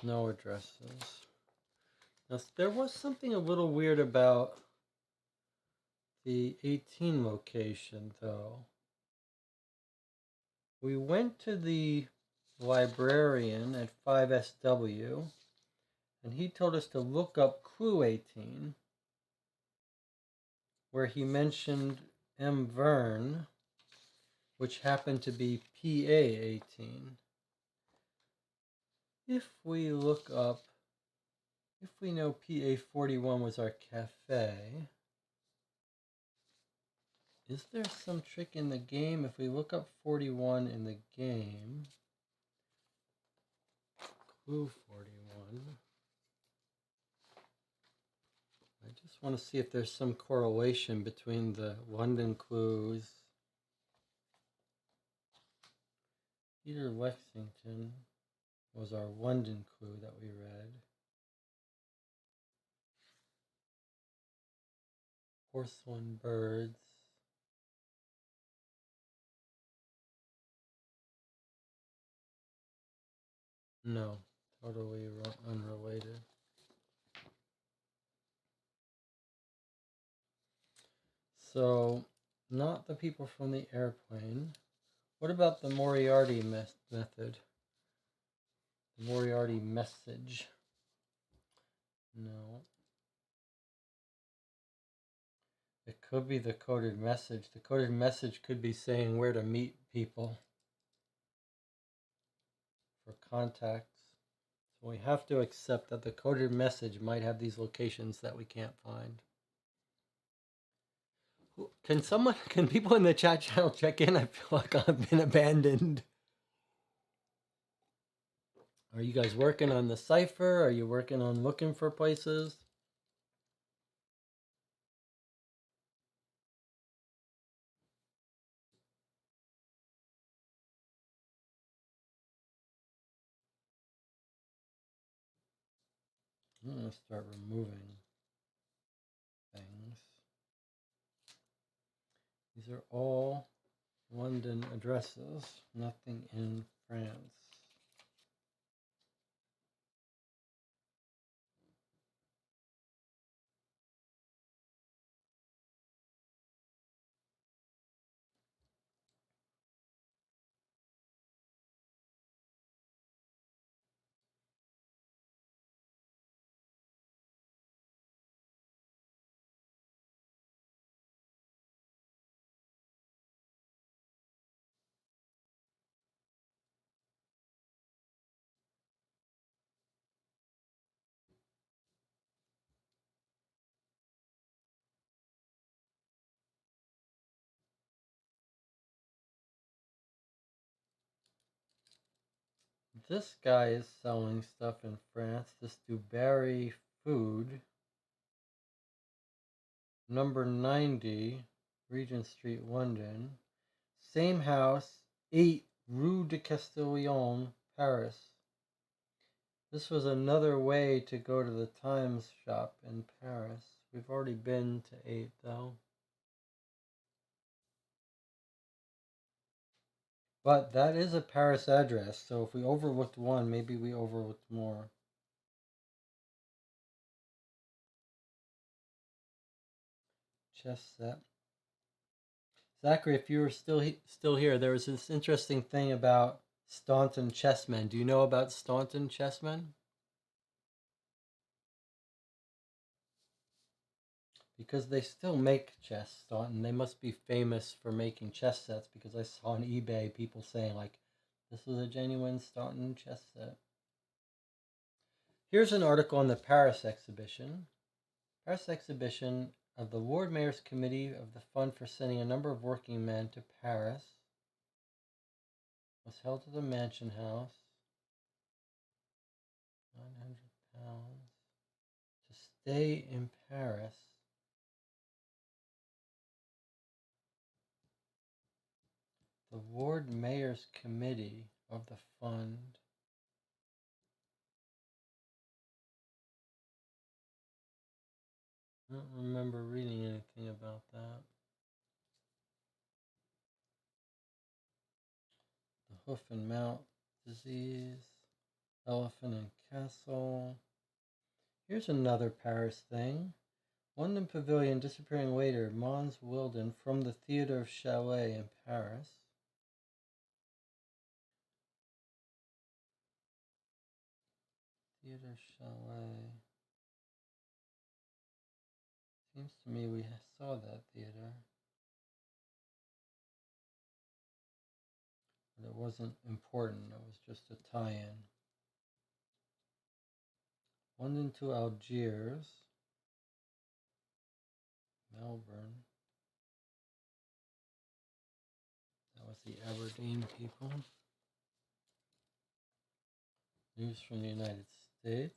No addresses. Now, there was something a little weird about the 18 location, though. We went to the librarian at 5SW, and he told us to look up Clue 18, where he mentioned M. Verne, which happened to be PA 18. If we look up, if we know PA 41 was our cafe, is there some trick in the game? If we look up 41 in the game, Clue 41, I just want to see if there's some correlation between the London clues. Peter Lexington was our London clue that we read. Porcelain birds. No, totally unrelated. So, not the people from the airplane. What about the Moriarty method? The Moriarty message? No. It could be the coded message. The coded message could be saying where to meet people for contacts. So we have to accept that the coded message might have these locations that we can't find. Can people in the chat channel check in? I feel like I've been abandoned. Are you guys working on the cipher? Are you working on looking for places? I'm going to start removing things. These are all London addresses, nothing in France. This guy is selling stuff in France. This Dubarry Food. Number 90, Regent Street, London. Same house, 8 Rue de Castiglione, Paris. This was another way to go to the Times shop in Paris. We've already been to 8 though. But that is a Paris address, so if we overlooked one, maybe we overlooked more. Chess set. Zachary, if you were still here, there was this interesting thing about Staunton chessmen. Do you know about Staunton chessmen? Because they still make chess, Staunton. They must be famous for making chess sets, because I saw on eBay people saying, like, this was a genuine Staunton chess set. Here's an article on the Paris exhibition. Paris exhibition of the Lord Mayor's Committee of the Fund for Sending a Number of Working Men to Paris was held at the Mansion House. £900 to stay in Paris. The Lord Mayor's Committee of the Fund. I don't remember reading anything about that. The hoof and mouth disease. Elephant and Castle. Here's another Paris thing. London Pavilion disappearing waiter Mons Wilden from the Theatre of Chalet in Paris. Theatre Chalet. Seems to me we saw that theater. But it wasn't important. It was just a tie-in. London to Algiers. Melbourne. That was the Aberdeen people. News from the United States.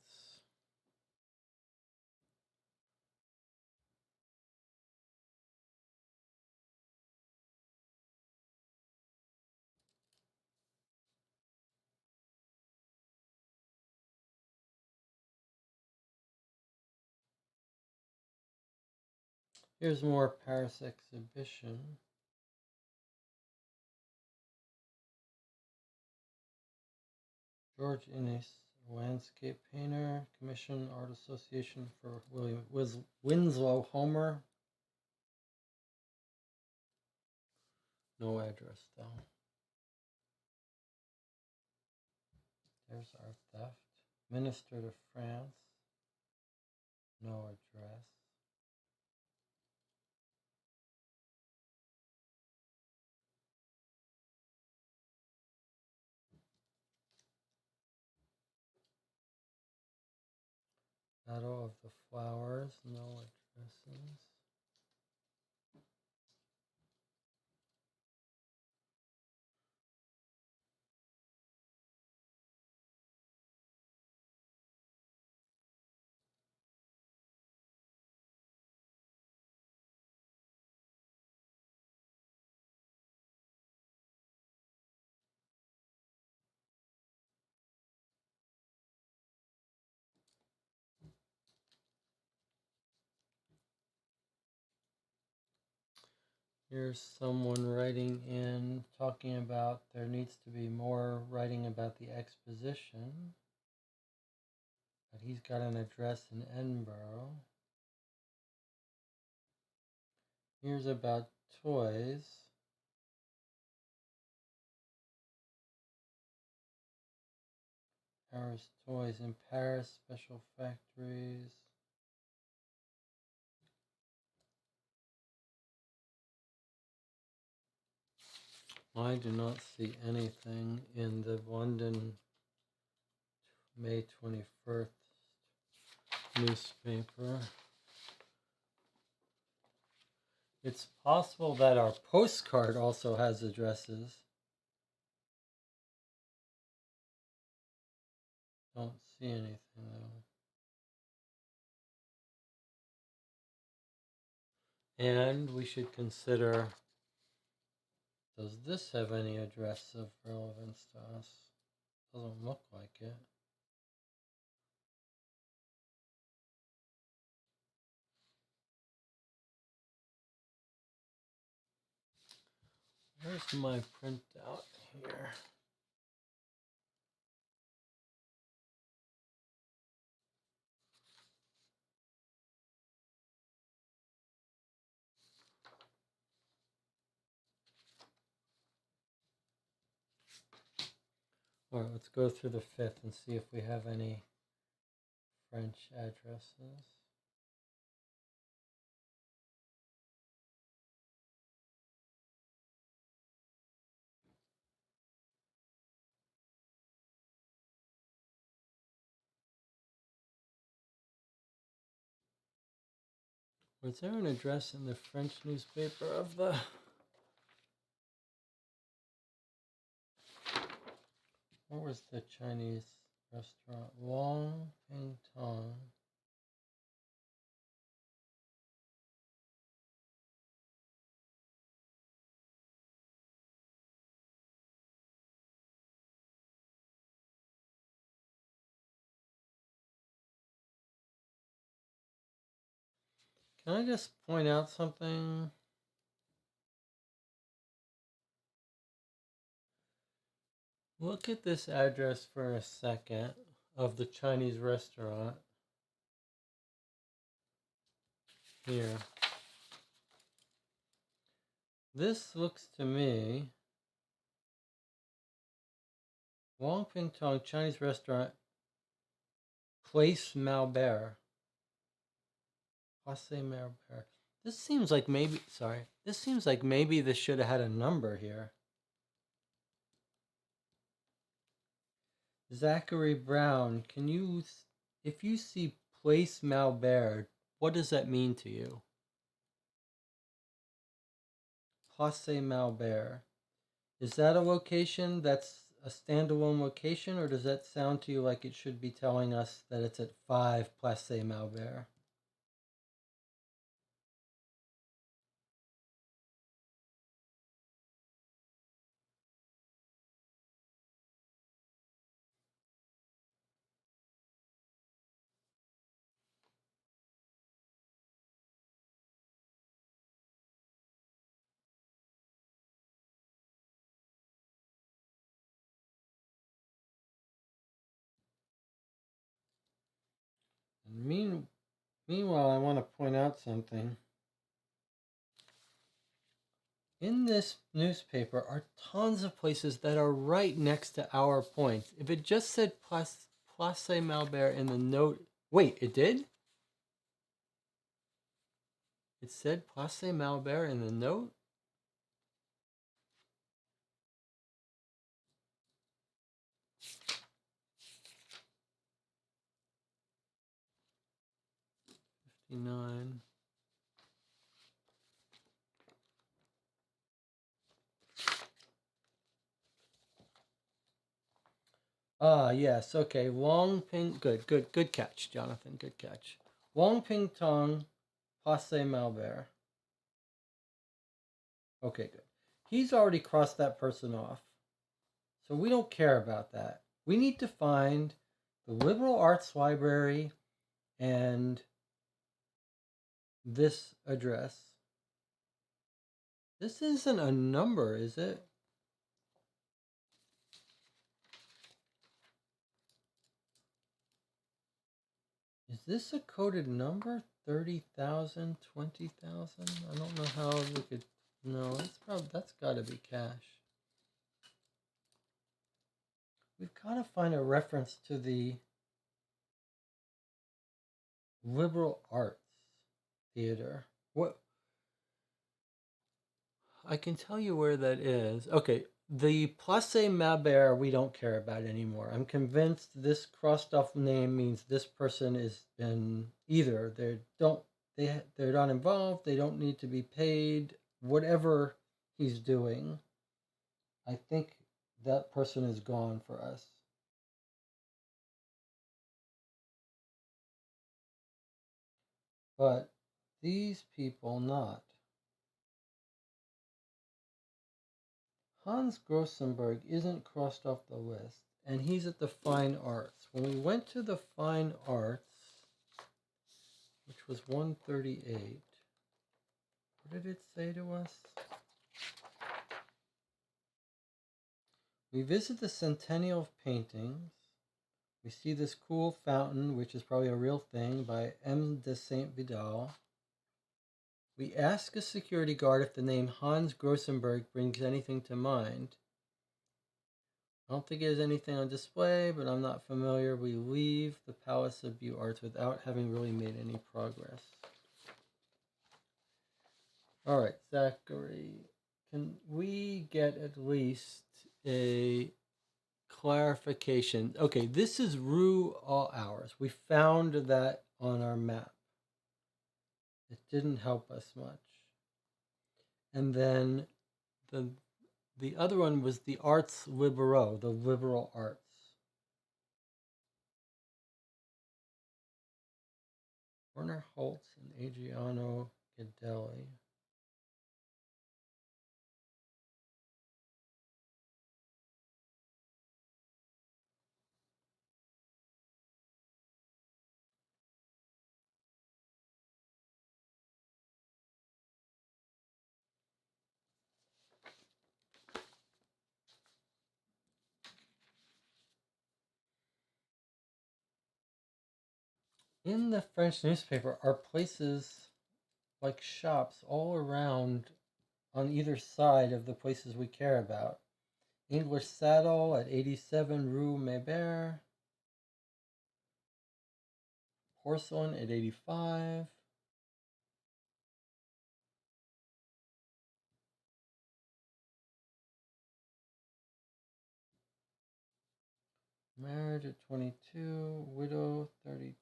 Here's more Paris exhibition. George Innes, landscape painter, Commission Art Association for Winslow Homer. No address though. There's our theft. Minister to France. No address. Battle of the Flowers. No addresses. Here's someone writing in, talking about there needs to be more writing about the exposition. But he's got an address in Edinburgh. Here's about toys. Paris Toys in Paris, special factories. I do not see anything in the London May 21st newspaper. It's possible that our postcard also has addresses. Don't see anything though. And we should consider, does this have any address of relevance to us? Doesn't look like it. Where's my printout here. All right, let's go through the 5th and see if we have any French addresses. Was there an address in the French newspaper of the... What was the Chinese restaurant? Wong Ping Tong. Can I just point out something? Look at this address for a second of the Chinese restaurant here. This looks to me, Wong Ping Tong Chinese restaurant, Place Malbert. Place Malbert. This seems like maybe, this seems like maybe this should have had a number here. Zachary Brown, can you, if you see Place Malbert, what does that mean to you? Place Malbert. Is that a location that's a standalone location, or does that sound to you like it should be telling us that it's at 5 Place Malbert? And meanwhile, I want to point out something. In this newspaper are tons of places that are right next to our points. If it just said Place Malbert in the note... Wait, it did? It said Place Malbert in the note? '59. Ah, yes, okay. Wong Ping... Good catch, Jonathan. Good catch. Wong Ping Tong, Place Malbert. Okay, good. He's already crossed that person off. So we don't care about that. We need to find the liberal arts library and this address. This isn't a number, is it? Is this a coded number? 30,000, 20,000? I don't know how we could... No, that's got to be cash. We've got to find a reference to the liberal arts theater. What? I can tell you where that is. Okay, the Place Malbert we don't care about anymore. I'm convinced this crossed off name means this person is in either they're not involved, they don't need to be paid, whatever he's doing. I think that person is gone for us. But these people not. Hans Grossenberg isn't crossed off the list, and he's at the Fine Arts. When we went to the Fine Arts, which was 138, what did it say to us? We visit the Centennial of Paintings. We see this cool fountain, which is probably a real thing, by M. de Saint Vidal. We ask a security guard if the name Hans Grossenberg brings anything to mind. I don't think there's anything on display, but I'm not familiar. We leave the Palace of View Arts without having really made any progress. All right, Zachary, can we get at least a clarification? Okay, this is Rue All Hours. We found that on our map. It didn't help us much. And then the other one was the Arts Liberaux, the liberal arts. Werner Holtz and Adriano Gadelli. In the French newspaper are places like shops all around on either side of the places we care about. English Saddle at 87 Rue Mébert. Porcelain at 85. Marriage at 22. Widow 32.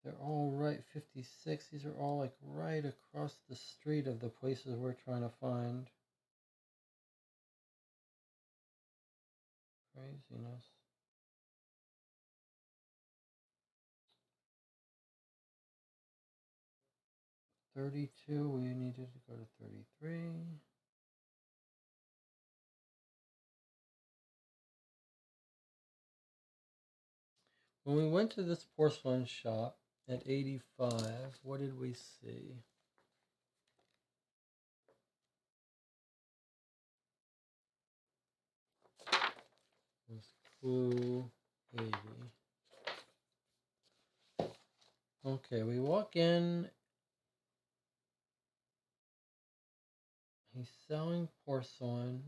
They're all right. 56. These are all like right across the street of the places we're trying to find. Craziness. $32. We needed to go to 33. When we went to this porcelain shop at 85, what did we see? It was Clue 80. Okay, we walk in. He's selling porcelain.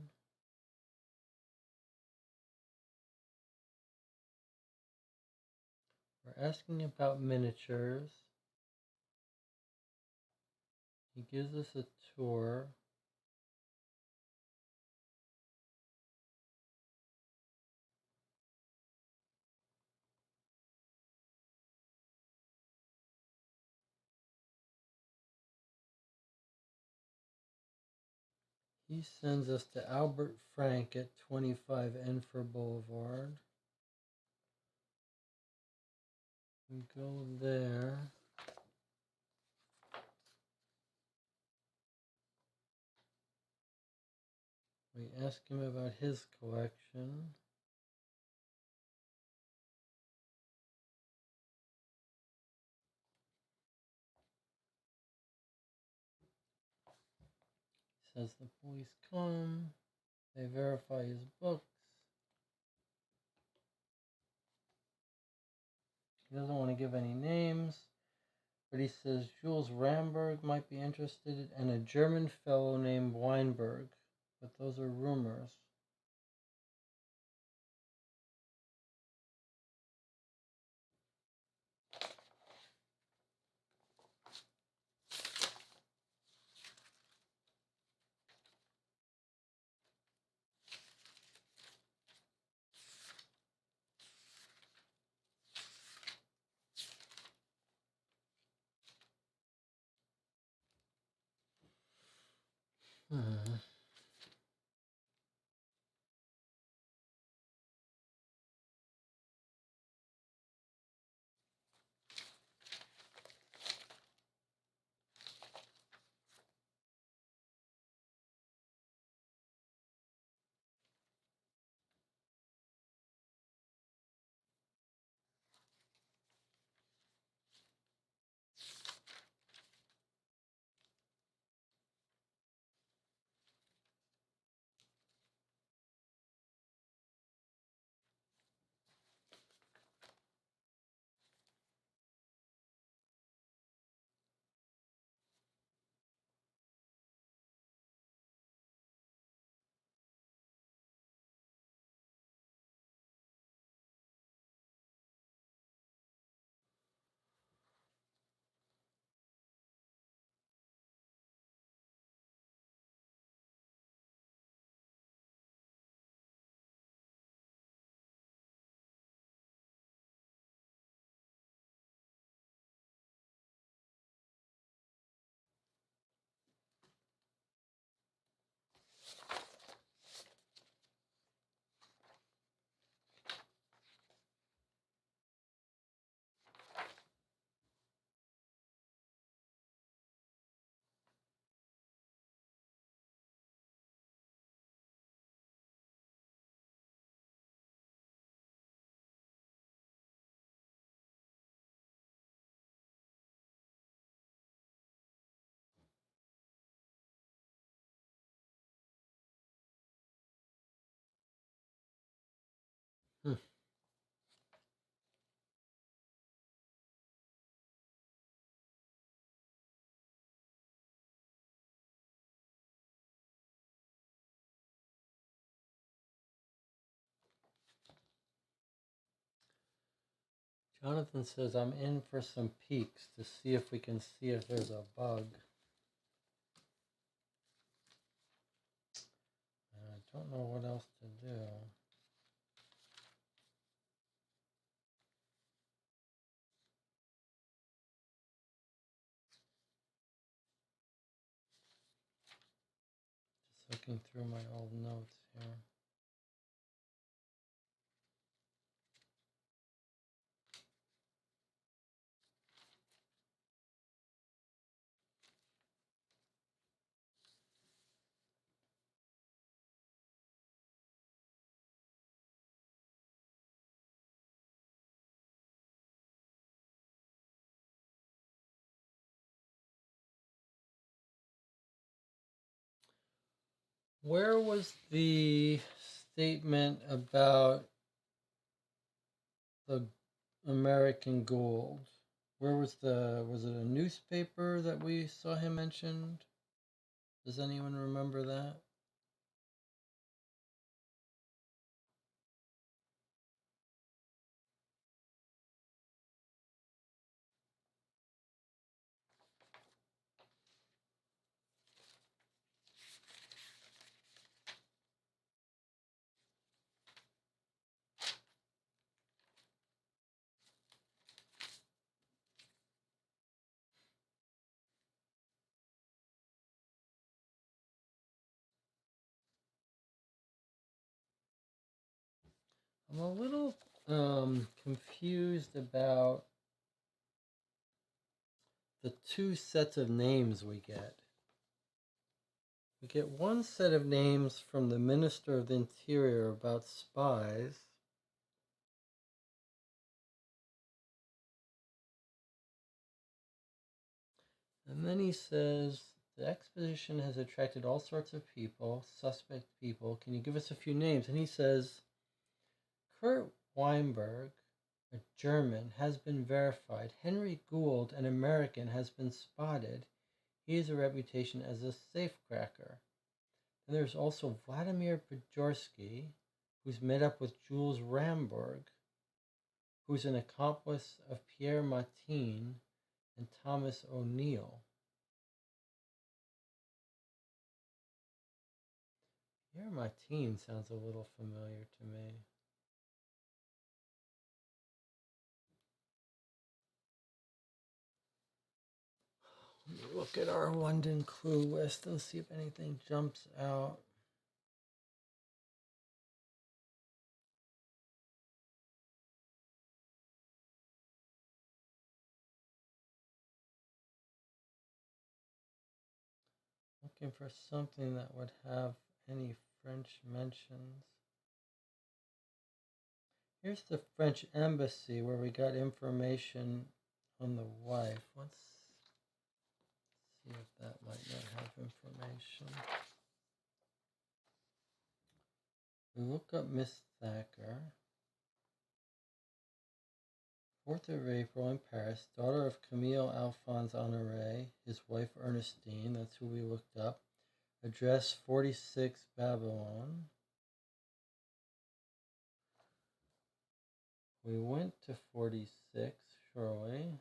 We're asking about miniatures. He gives us a tour. He sends us to Albert Frank at 25 Enfer Boulevard. We go there. We ask him about his collection. He says the police come. They verify his books. He doesn't want to give any names, but he says Jules Ramberg might be interested and a German fellow named Weinberg, but those are rumors. Hmm. Jonathan says, I'm in for some peeks to see if we can see if there's a bug. I don't know what else to do. Just looking through my old notes here. Where was the statement about the American Gold? Where was it a newspaper that we saw him mentioned? Does anyone remember that? I'm a little confused about the two sets of names we get. We get one set of names from the Minister of the Interior about spies. And then he says, the expedition has attracted all sorts of people, suspect people. Can you give us a few names? And he says, Kurt Weinberg, a German, has been verified. Henry Gould, an American, has been spotted. He has a reputation as a safecracker. And there's also Vladimir Pojorsky, who's met up with Jules Ramberg, who's an accomplice of Pierre Martin and Thomas O'Neill. Pierre Martin sounds a little familiar to me. Let me look at our London clue list and see if anything jumps out. Looking for something that would have any French mentions. Here's the French embassy where we got information on the wife. Let's see if that might not have information. We look up Miss Thacker. 4th of April in Paris, daughter of Camille Alphonse Honoré, his wife Ernestine, that's who we looked up. Address 46 Babylon. We went to 46, surely.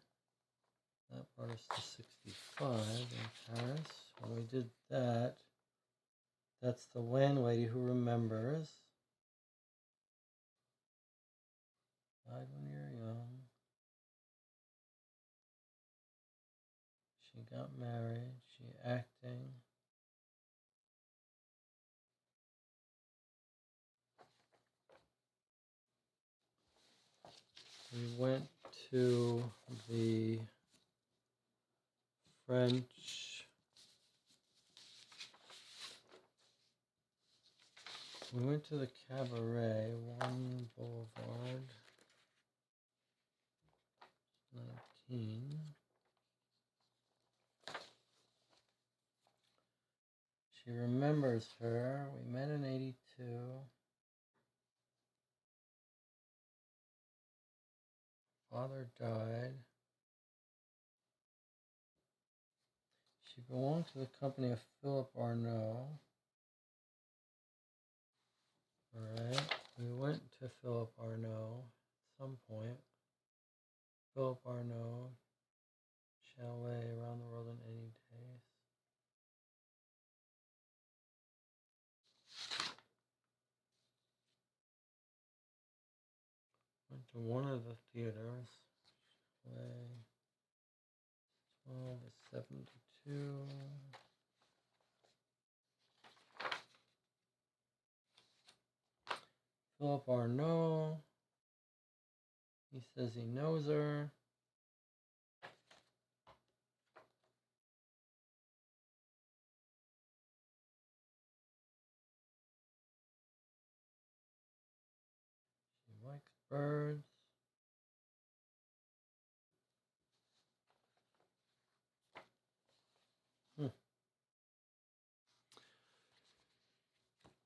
That brought us to 65 in Paris. When we did that, that's the landlady who remembers. Died when you're young. She got married. She acting. We went to the French. We went to the Cabaret, 1 Boulevard, 19. She remembers her. We met in 82. Father died. She belonged to the company of Philip Arnaud. Alright, we went to Philip Arnaud at some point. Philip Arnaud, chalet around the world in 80 days. Went to one of the theaters. Chalet 12 to 72. Philip Arnaud. He says he knows her. She likes birds.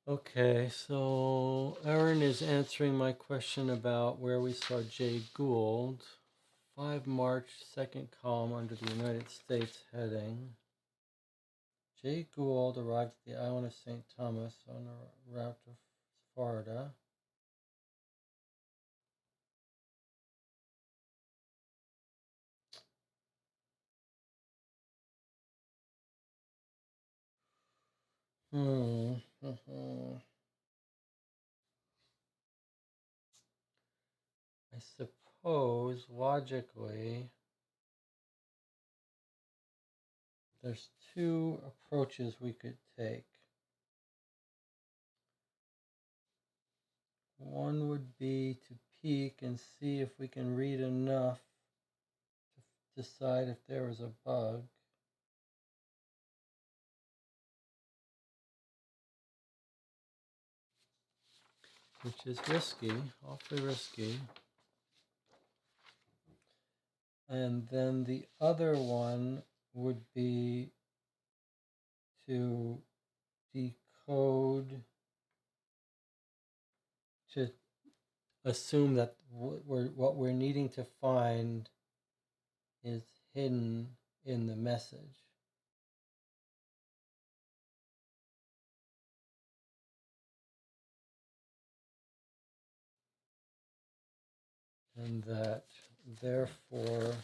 Okay, so Erin is answering my question about where we saw Jay Gould. 5 March, second column under the United States heading. Jay Gould arrived at the island of St. Thomas on the route to Florida. I suppose, logically, there's 2 approaches we could take. One would be to peek and see if we can read enough to decide if there was a bug. Which is risky, awfully risky. And then the other one would be to decode, to assume that what we're needing to find is hidden in the message. And that, therefore,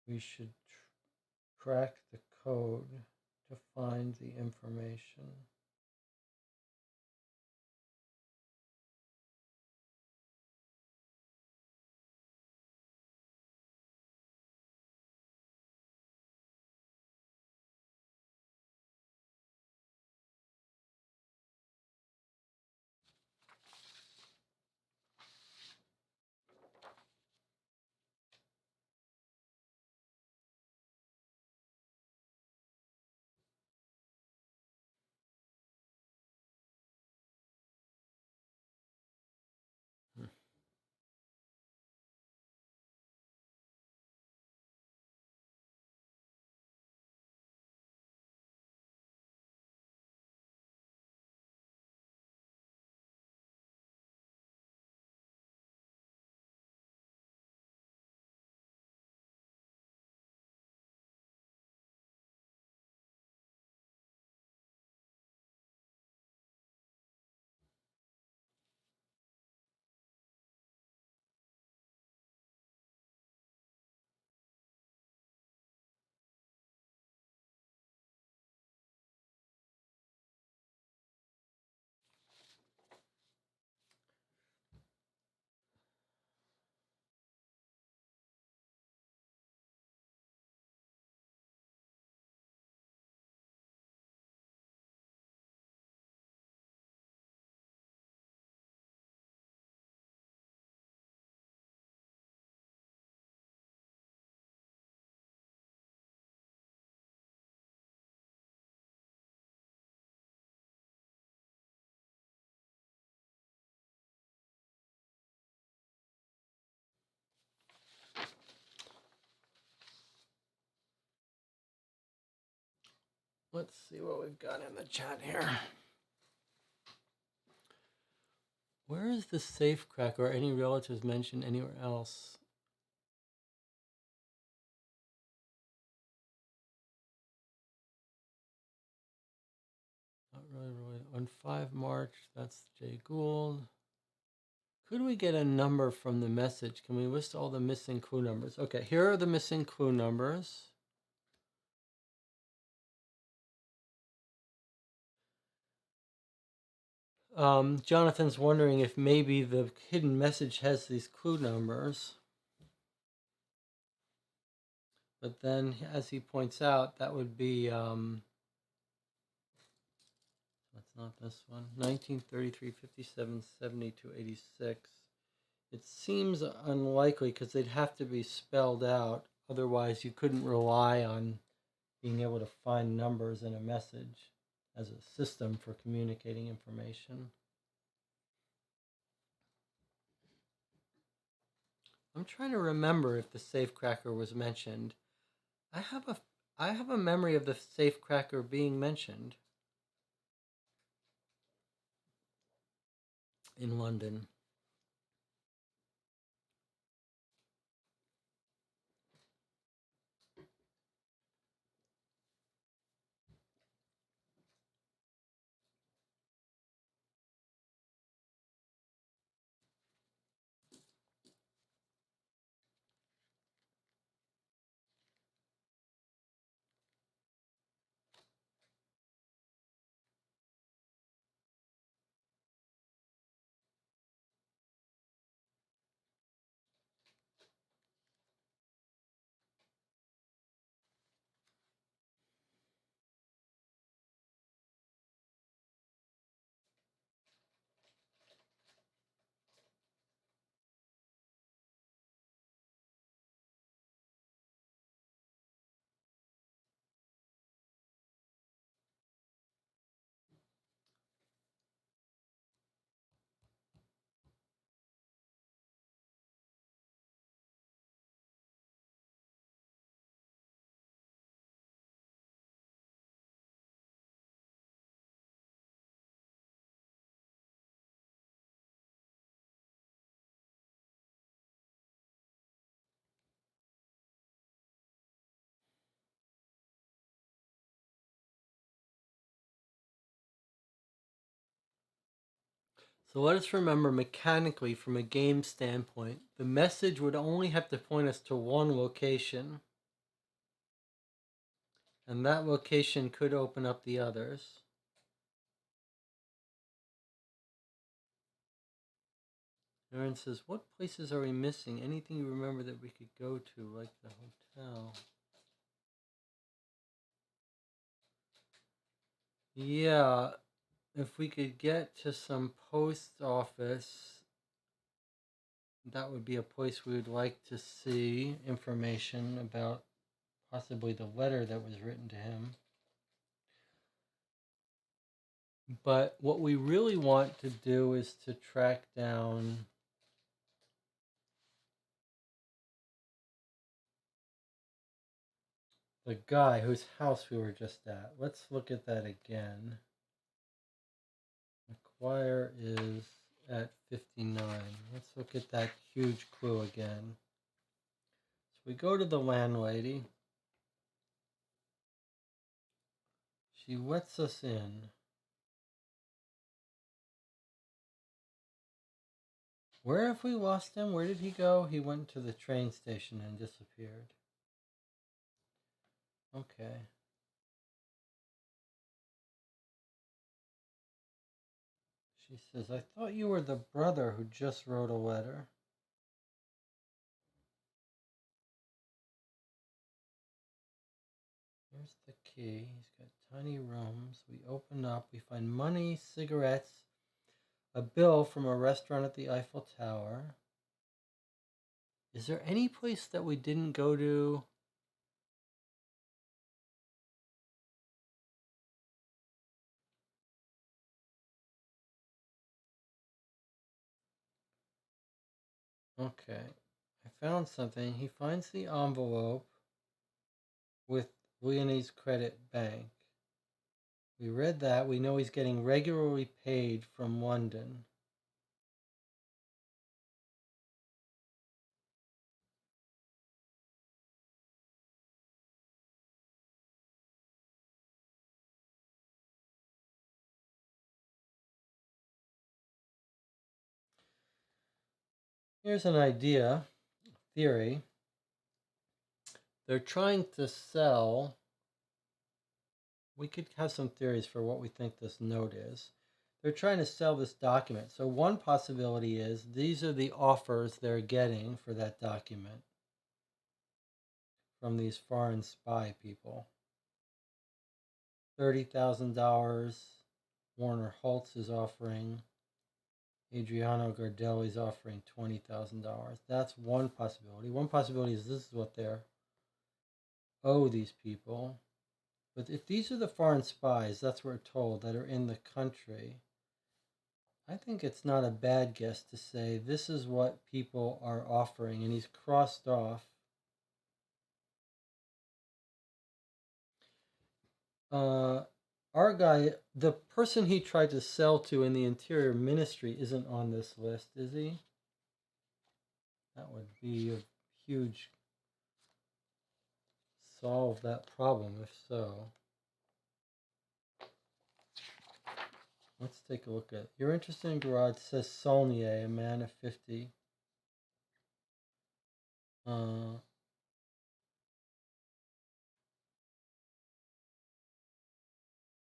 we should crack the code to find the information. Let's see what we've got in the chat here. Where is the safe crack or any relatives mentioned anywhere else? Not really. On 5 March, that's Jay Gould. Could we get a number from the message? Can we list all the missing clue numbers? Okay, here are the missing clue numbers. Jonathan's wondering if maybe the hidden message has these clue numbers. But then, as he points out, that would be, that's not this one, 1933, 57, 72, 86. It seems unlikely because they'd have to be spelled out. Otherwise, you couldn't rely on being able to find numbers in a message as a system for communicating information. I'm trying to remember if the safecracker was mentioned. I have a memory of the safecracker being mentioned in London. So let us remember mechanically from a game standpoint, the message would only have to point us to one location, and that location could open up the others. Aaron says, what places are we missing? Anything you remember that we could go to, like the hotel? Yeah, if we could get to some post office, that would be a place we would like to see information about possibly the letter that was written to him. But what we really want to do is to track down the guy whose house we were just at. Let's look at that again. McGuire is at 59. Let's look at that huge clue again. So we go to the landlady. She lets us in. Where have we lost him? Where did he go? He went to the train station and disappeared. Okay. She says, I thought you were the brother who just wrote a letter. Here's the key. He's got tiny rooms. We open up. We find money, cigarettes, a bill from a restaurant at the Eiffel Tower. Is there any place that we didn't go to? Okay. I found something. He finds the envelope with Leonie's Credit Bank. We read that. We know he's getting regularly paid from London. Here's an idea, theory. They're trying to sell. We could have some theories for what we think this note is. They're trying to sell this document. So one possibility is these are the offers they're getting for that document from these foreign spy people. $30,000 Warner Holtz is offering. Adriano Gardelli is offering $20,000. That's one possibility. One possibility is this is what they're owe these people. But if these are the foreign spies, that's what we're told, that are in the country, I think it's not a bad guess to say this is what people are offering. And he's crossed off our guy, the person he tried to sell to in the Interior Ministry isn't on this list, is he? That would be a huge solve that problem if so. Let's take a look at it. You're interested in garage, says Saulnier, a man of 50.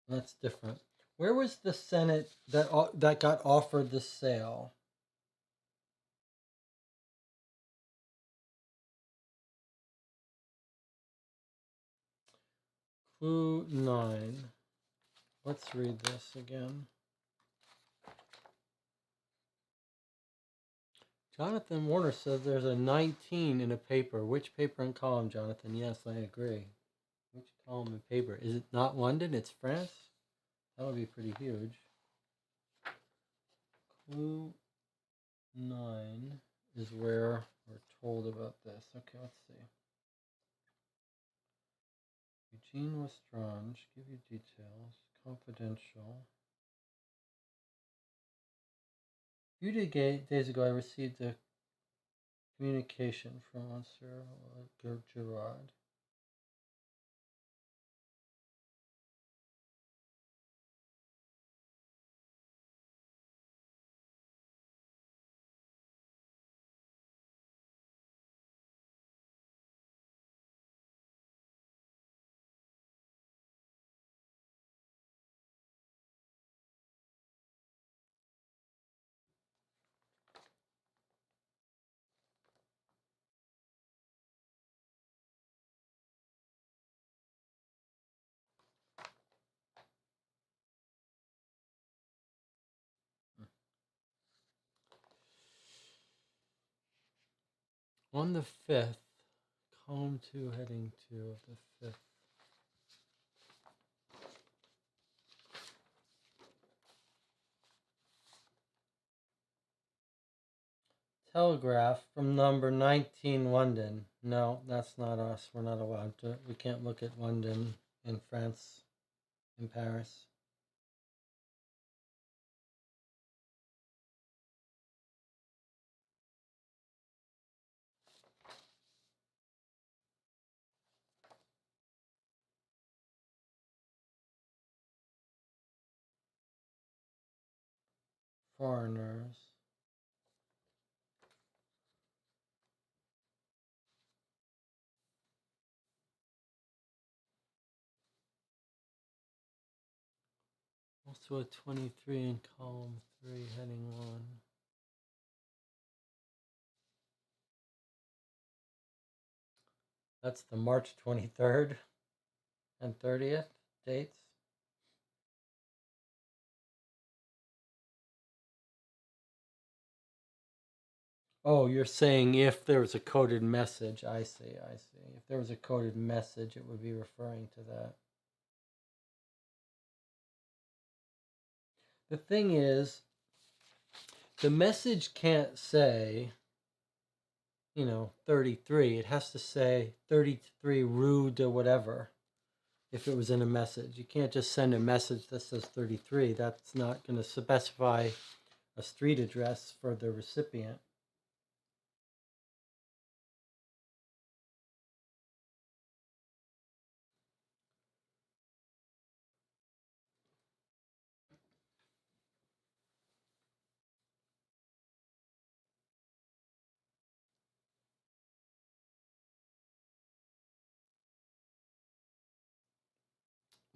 That's different. Where was the Senate that got offered the sale? Clue 9. Let's read this again. Jonathan Warner says there's a 19 in a paper. Which paper and column, Jonathan? Yes, I agree. Which column and paper? Is it not London? It's France? That would be pretty huge. Clue 9 is where we're told about this. Okay, let's see. Eugene Lestrange, give you details. Confidential. A few days ago, I received a communication from Monsieur Gerard. On the 5th, column 2, heading 2 of the 5th. Telegraph from number 19, London. No, that's not us. We're not allowed to. We can't look at London in France, in Paris. Foreigners. Also a 23 in column 3, heading 1. That's the March 23rd and 30th dates. Oh, you're saying if there was a coded message. I see. If there was a coded message, it would be referring to that. The thing is, the message can't say, 33. It has to say 33 Rue de whatever. If it was in a message, you can't just send a message that says 33. That's not going to specify a street address for the recipient.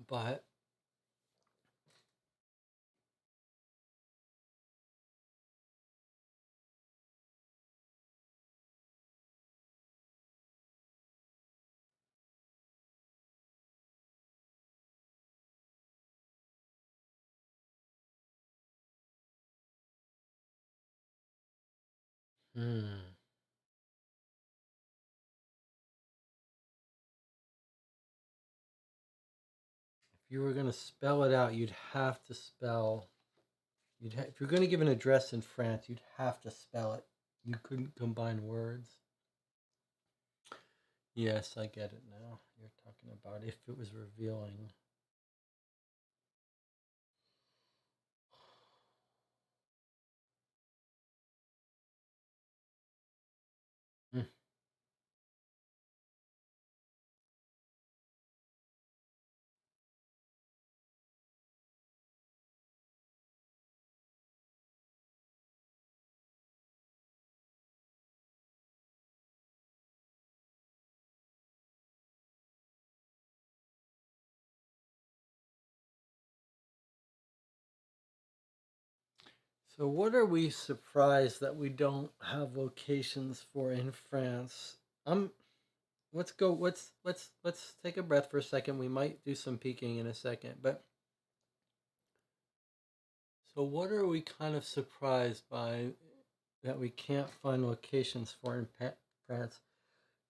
But if you were going to spell it out, you'd have to spell. If you're going to give an address in France, you'd have to spell it. You couldn't combine words. Yes, I get it now. You're talking about if it was revealing. Hmm. So what are we surprised that we don't have locations for in France? Let's go let's take a breath for a second. We might do some peeking in a second, but so what are we kind of surprised by that we can't find locations for in France?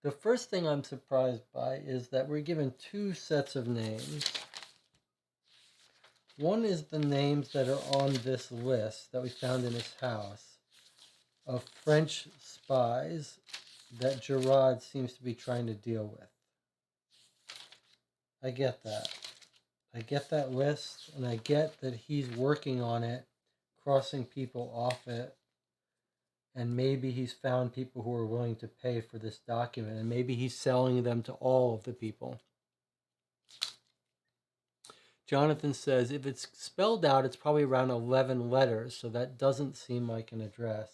The first thing I'm surprised by is that we're given two sets of names. One is the names that are on this list that we found in his house of French spies that Gerard seems to be trying to deal with. I get that. I get that list, and I get that he's working on it, crossing people off it, and maybe he's found people who are willing to pay for this document, and maybe he's selling them to all of the people. Jonathan says if it's spelled out, it's probably around 11 letters, so that doesn't seem like an address.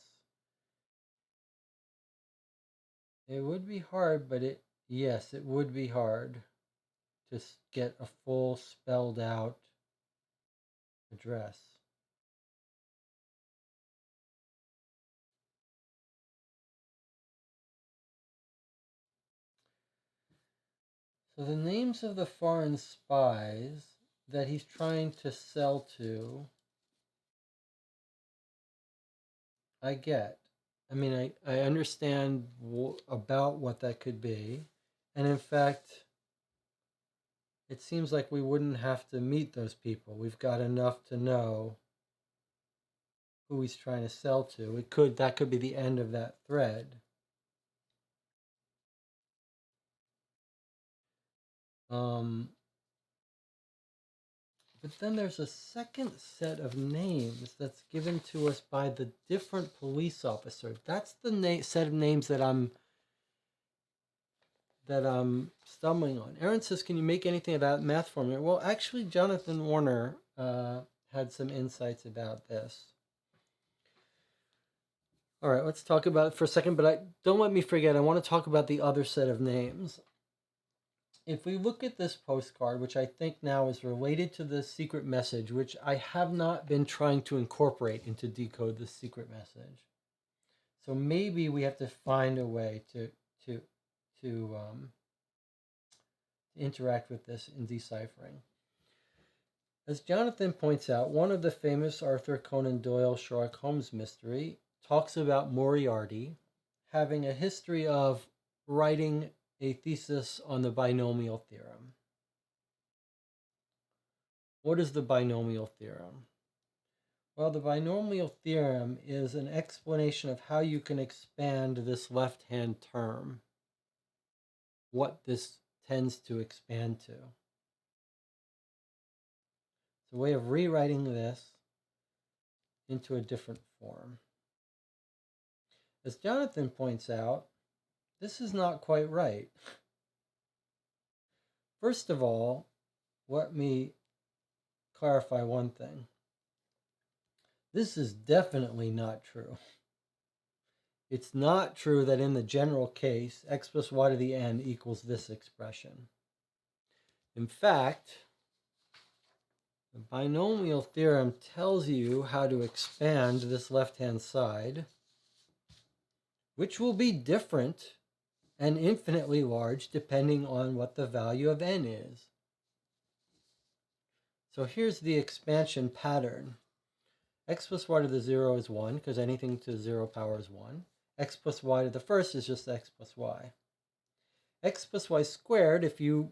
It would be hard, but yes, it would be hard to get a full spelled out address. So the names of the foreign spies that he's trying to sell to, I get. I mean, I understand about what that could be. And in fact, it seems like we wouldn't have to meet those people. We've got enough to know who he's trying to sell to. That could be the end of that thread. But then there's a second set of names that's given to us by the different police officer. That's the set of names that I'm stumbling on. Aaron says, "Can you make anything of that math for me?" Well, actually, Jonathan Warner had some insights about this. All right, let's talk about it for a second, but don't let me forget. I want to talk about the other set of names. If we look at this postcard, which I think now is related to the secret message, which I have not been trying to incorporate into Decode the secret message. So maybe we have to find a way to interact with this in deciphering. As Jonathan points out, one of the famous Arthur Conan Doyle Sherlock Holmes mystery talks about Moriarty having a history of writing a thesis on the binomial theorem. What is the binomial theorem? Well, the binomial theorem is an explanation of how you can expand this left-hand term, what this tends to expand to. It's a way of rewriting this into a different form. As Jonathan points out, this is not quite right. First of all, let me clarify one thing. This is definitely not true. It's not true that in the general case, x plus y to the n equals this expression. In fact, The binomial theorem tells you how to expand this left-hand side, which will be different and infinitely large depending on what the value of n is. So here's the expansion pattern. X plus y to the 0 is 1, because anything to 0 power is 1. X plus y to the first is just x plus y. X plus y squared, if you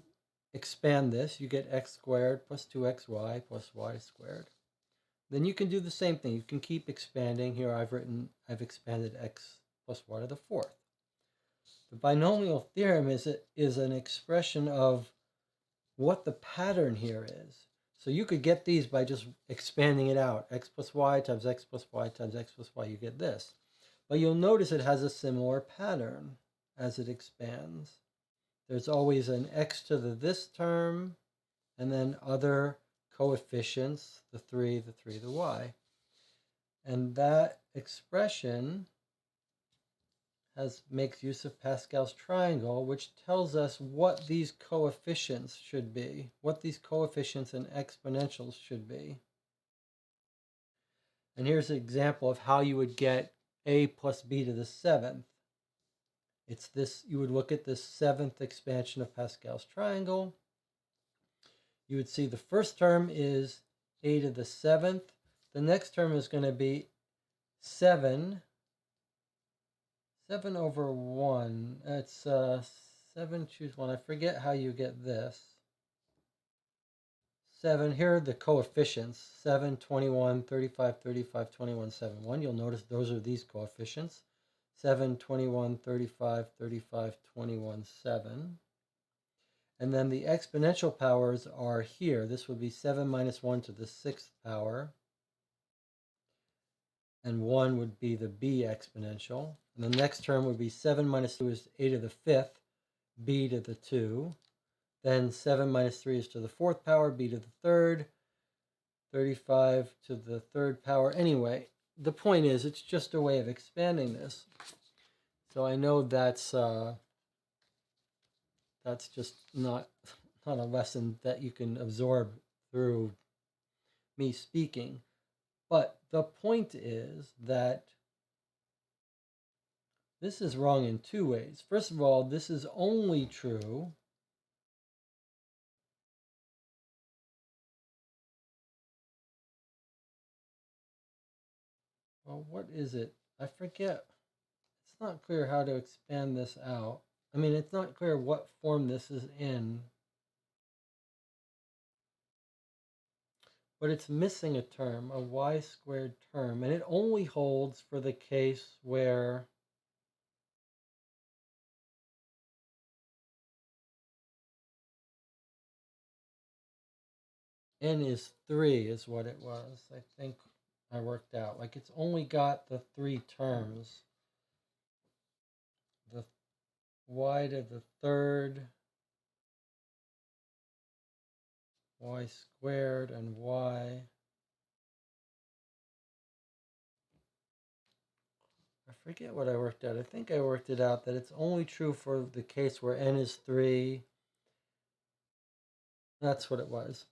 expand this, you get x squared plus 2xy plus y squared. Then you can do the same thing. You can keep expanding. Here I've expanded x plus y to the fourth. The binomial theorem is an expression of what the pattern here is. So you could get these by just expanding it out. X plus y times x plus y times x plus y, you get this. But you'll notice it has a similar pattern as it expands. There's always an x to the this term, and then other coefficients, the 3, the y. And that expression makes use of Pascal's triangle, which tells us what these coefficients should be, what these coefficients and exponentials should be. And here's an example of how you would get a plus b to the 7th. It's this, you would look at this 7th expansion of Pascal's triangle. You would see the first term is a to the 7th. The next term is going to be 7 over 1. It's 7, choose 1. I forget how you get this. 7, here are the coefficients. 7, 21, 35, 35, 21, 7, 1. You'll notice those are these coefficients. 7, 21, 35, 35, 21, 7. And then the exponential powers are here. This would be 7 minus 1 to the 6th power. And 1 would be the b exponential. And the next term would be 7 minus 2 is a to the 5th, b to the 2. Then 7 minus 3 is to the 4th power, b to the 3rd, 35 to the 3rd power. Anyway, the point is it's just a way of expanding this. So I know that's just not a lesson that you can absorb through me speaking. But the point is that this is wrong in two ways. First of all, this is only true well, what is it? I forget. It's not clear how to expand this out. I mean, it's not clear what form this is in. But it's missing a term, a y squared term, and it only holds for the case where n is 3 is what it was. I think I worked out. Like it's only got the 3 terms. The y to the 3rd, y squared, and y. I forget what I worked out. I think I worked it out that it's only true for the case where n is 3. That's what it was.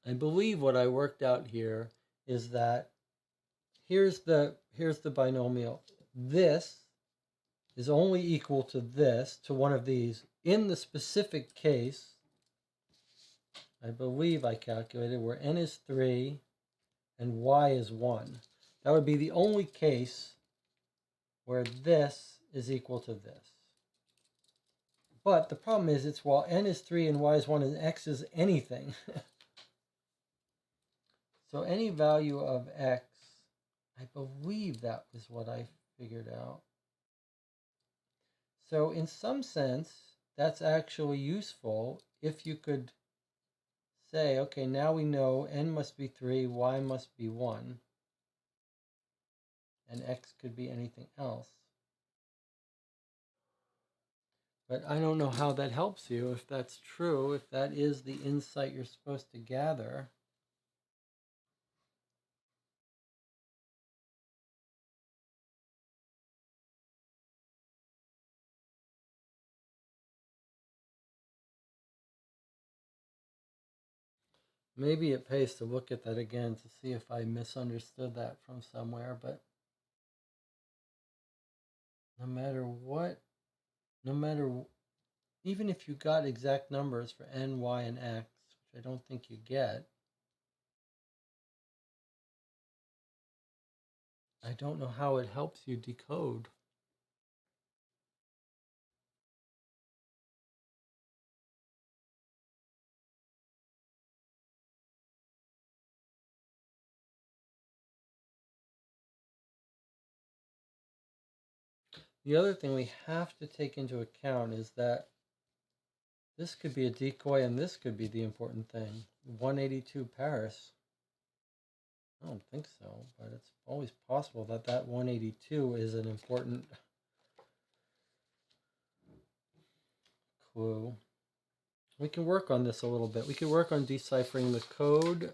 I believe what I worked out here is that here's the binomial. This is only equal to this, to one of these. In the specific case, I believe I calculated where n is 3 and y is 1. That would be the only case where this is equal to this. But the problem is it's while n is 3 and y is 1 and x is anything. So any value of x, I believe that was what I figured out. So in some sense, that's actually useful if you could say, okay, now we know n must be 3, y must be 1, and x could be anything else. But I don't know how that helps you, if that's true, if that is the insight you're supposed to gather. Maybe it pays to look at that again to see if I misunderstood that from somewhere, but no matter what, no matter, even if you got exact numbers for n, y, and x, which I don't think you get, I don't know how it helps you decode. The other thing we have to take into account is that this could be a decoy and this could be the important thing. 182 Paris. I don't think so, but it's always possible that that 182 is an important clue. We can work on this a little bit. We can work on deciphering the code.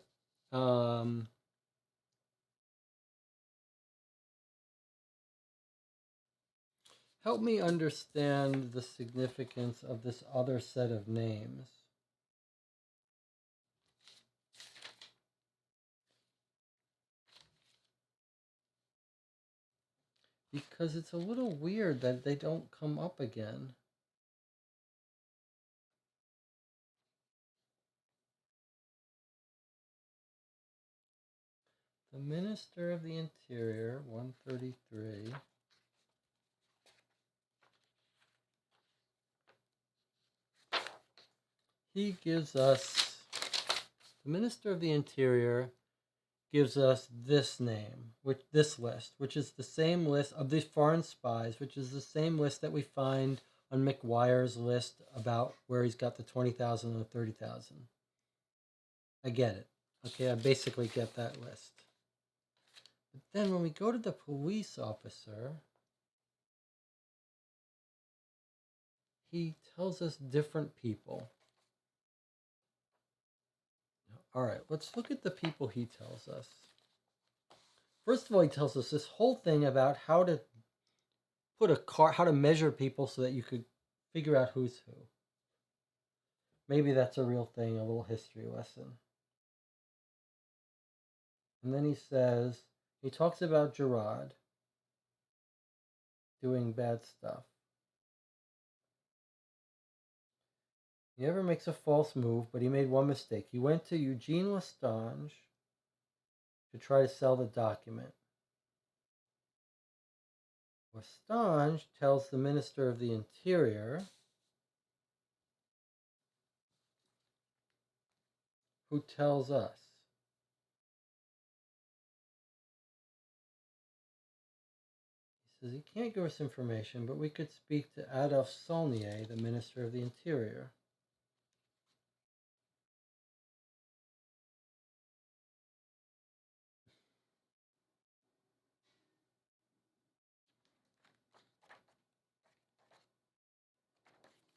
Help me understand the significance of this other set of names. Because it's a little weird that they don't come up again. The Minister of the Interior, 133. He gives us, the Minister of the Interior gives us this name, this list, which is the same list of these foreign spies, which is the same list that we find on McGuire's list about where he's got the 20,000 and the 30,000. I get it. Okay, I basically get that list. But then when we go to the police officer, he tells us different people. All right, let's look at the people he tells us. First of all, he tells us this whole thing about how to how to measure people so that you could figure out who's who. Maybe that's a real thing, a little history lesson. And then he talks about Gerard doing bad stuff. He never makes a false move, but he made one mistake. He went to Eugene Lestange to try to sell the document. Lestange tells the Minister of the Interior, who tells us. He says he can't give us information, but we could speak to Adolphe Saulnier, the Minister of the Interior.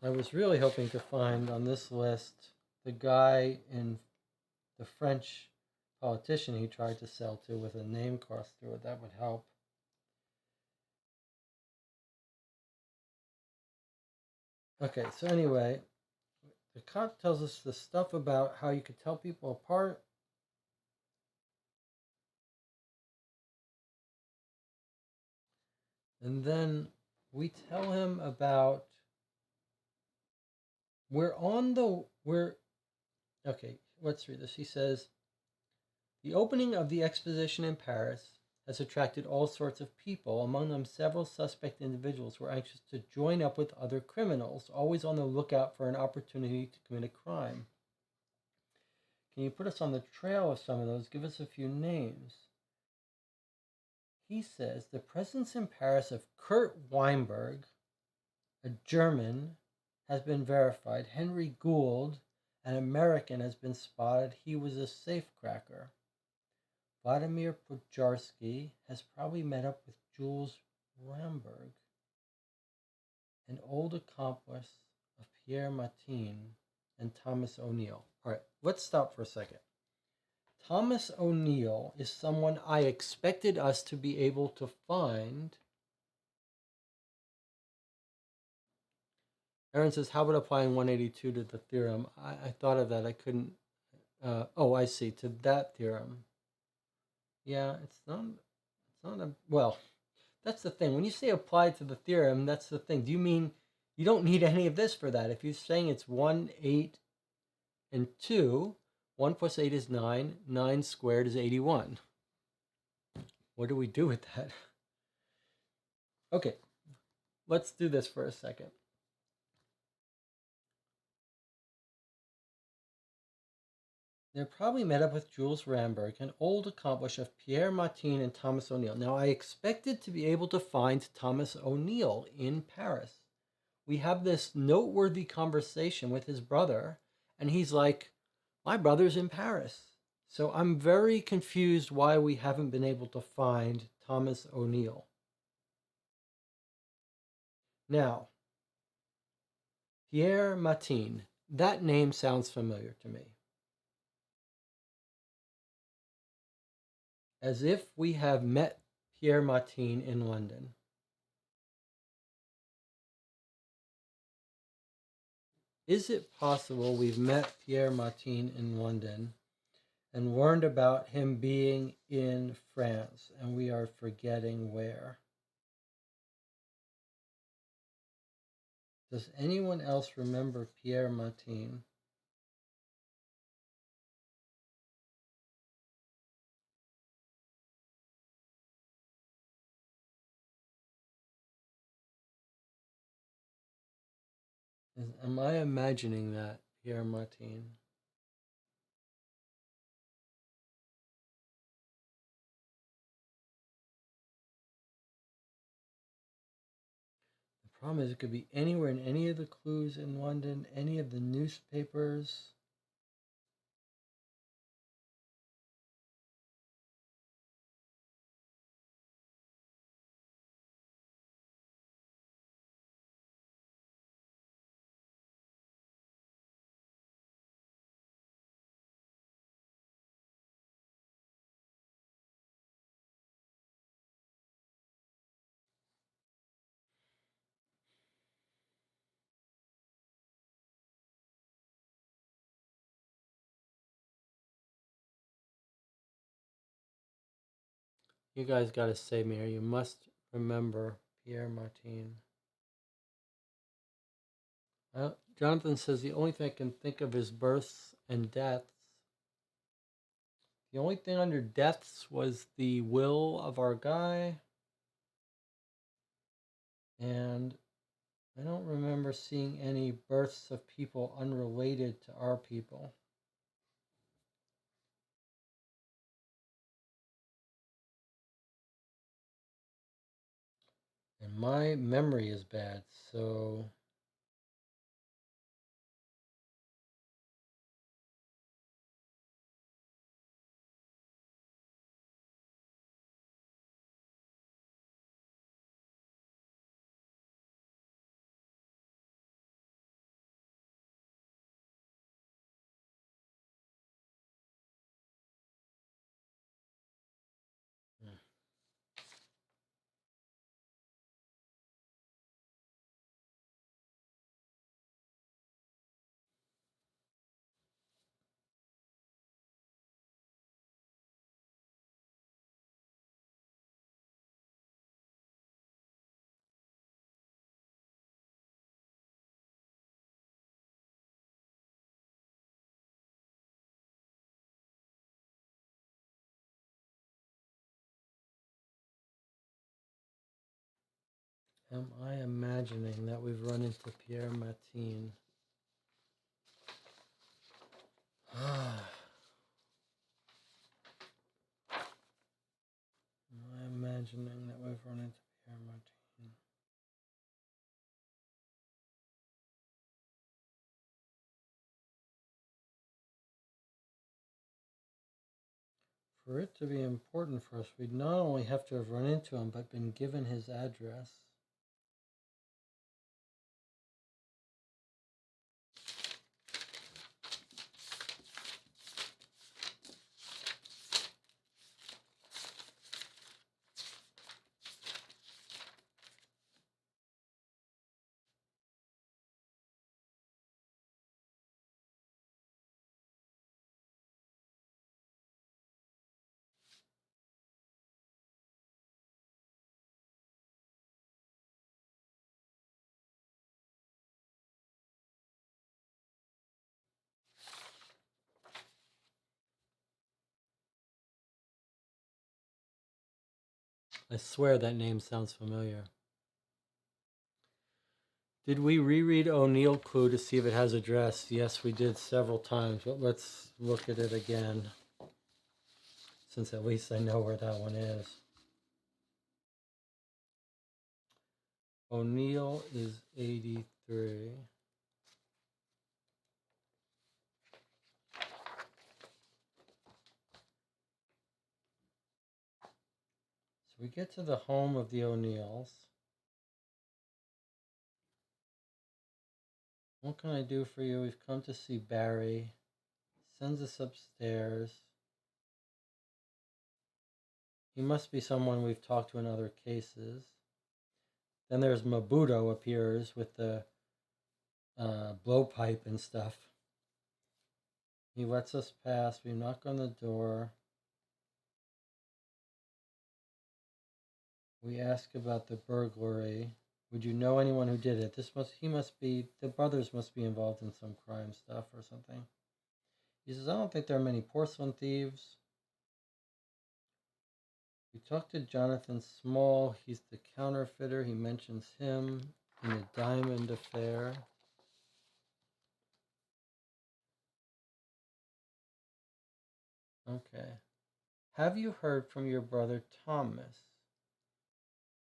I was really hoping to find on this list the guy in the French politician he tried to sell to with a name crossed through it. That would help. Okay, so anyway, the cop tells us the stuff about how you could tell people apart. And then we tell him about okay, let's read this. He says, the opening of the exposition in Paris has attracted all sorts of people, among them several suspect individuals who are anxious to join up with other criminals, always on the lookout for an opportunity to commit a crime. Can you put us on the trail of some of those? Give us a few names. He says the presence in Paris of Kurt Weinberg, a German, has been verified. Henry Gould, an American, has been spotted. He was a safecracker. Vladimir Podjarski has probably met up with Jules Ramberg, an old accomplice of Pierre Martin and Thomas O'Neill. All right, let's stop for a second. Thomas O'Neill is someone I expected us to be able to find. Aaron says, how about applying 182 to the theorem? I thought of that. I couldn't. Oh, I see. To that theorem. Yeah, it's not. It's not a. Well, that's the thing. When you say applied to the theorem, that's the thing. Do you mean you don't need any of this for that? If you're saying it's 1, 8, and 2, 1 plus 8 is 9. 9 squared is 81. What do we do with that? Okay, let's do this for a second. They're probably met up with Jules Ramberg, an old accomplice of Pierre Martin and Thomas O'Neill. Now, I expected to be able to find Thomas O'Neill in Paris. We have this noteworthy conversation with his brother, and he's like, my brother's in Paris. So I'm very confused why we haven't been able to find Thomas O'Neill. Now, Pierre Martin, that name sounds familiar to me. As if we have met Pierre Martin in London. Is it possible we've met Pierre Martin in London and learned about him being in France and we are forgetting where? Does anyone else remember Pierre Martin? Am I imagining that, Pierre Martin? The problem is it could be anywhere in any of the clues in London, any of the newspapers. You guys got to save me here. You must remember Pierre Martin. Jonathan says the only thing I can think of is births and deaths. The only thing under deaths was the will of our guy. And I don't remember seeing any births of people unrelated to our people. And my memory is bad, so am I imagining that we've run into Pierre Martin? Am I imagining that we've run into Pierre Martin? For it to be important for us, we'd not only have to have run into him, but been given his address. I swear that name sounds familiar. Did we reread O'Neill Clue to see if it has address? Yes, we did several times, but let's look at it again, since at least I know where that one is. O'Neill is 83. So we get to the home of the O'Neills. What can I do for you? We've come to see Barry. Sends us upstairs. He must be someone we've talked to in other cases. Then there's Mabuto appears with the blowpipe and stuff. He lets us pass. We knock on the door. We ask about the burglary. Would you know anyone who did it? The brothers must be involved in some crime stuff or something. He says, I don't think there are many porcelain thieves. We talked to Jonathan Small. He's the counterfeiter. He mentions him in the diamond affair. Okay. Have you heard from your brother Thomas?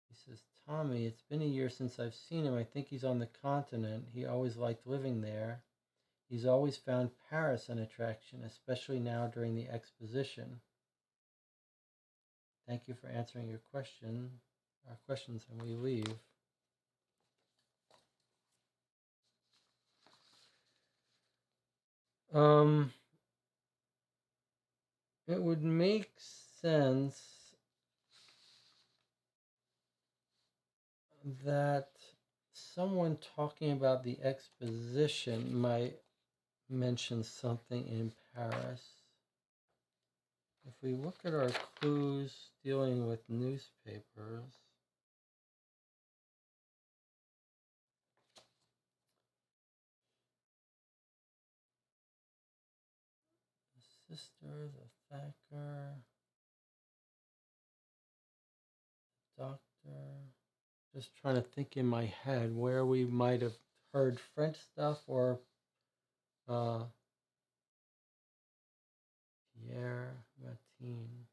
He says, Tommy, it's been a year since I've seen him. I think he's on the continent. He always liked living there. He's always found Paris an attraction, especially now during the exposition. Thank you for answering our questions, and we leave. It would make sense that someone talking about the exposition might mention something in Paris. If we look at our clues dealing with newspapers, the sister, the Thacker, doctor. Just trying to think in my head where we might have heard French stuff or Pierre Martin.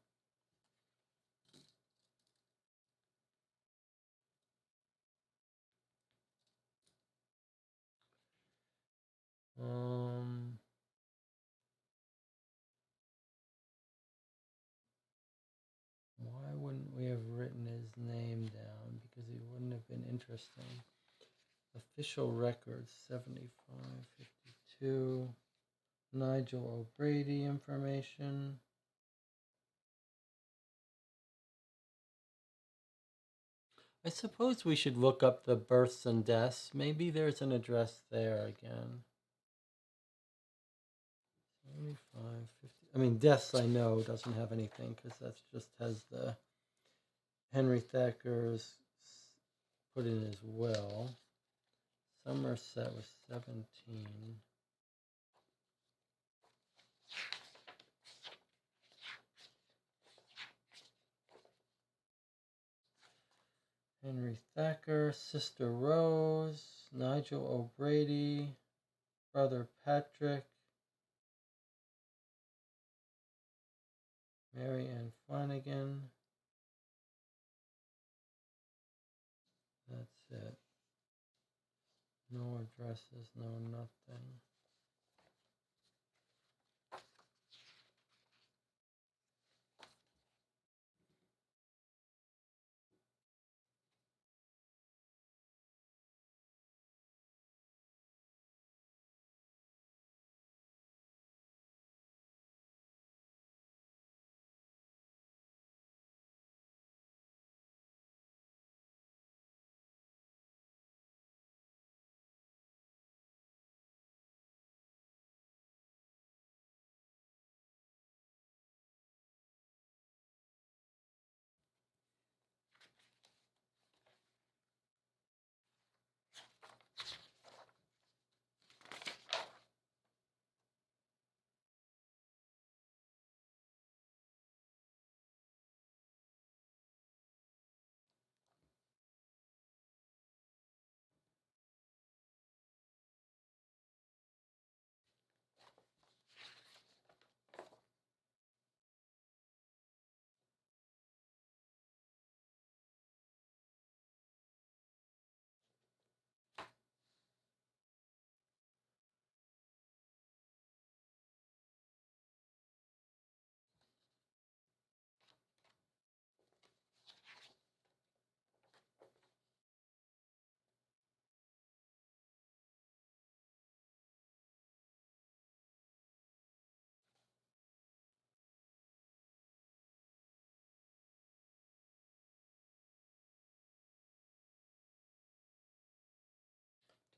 Why wouldn't we have written his name down? Because he wouldn't have been interesting. Official records, 7552. Nigel O'Brady information. I suppose we should look up the births and deaths. Maybe there's an address there again. 7550. I mean, deaths I know doesn't have anything because that just has the Henry Thacker's put in his will. Somerset was 17. Henry Thacker, Sister Rose, Nigel O'Brady, Brother Patrick, Mary Ann Flanagan. That's it. No addresses, no nothing.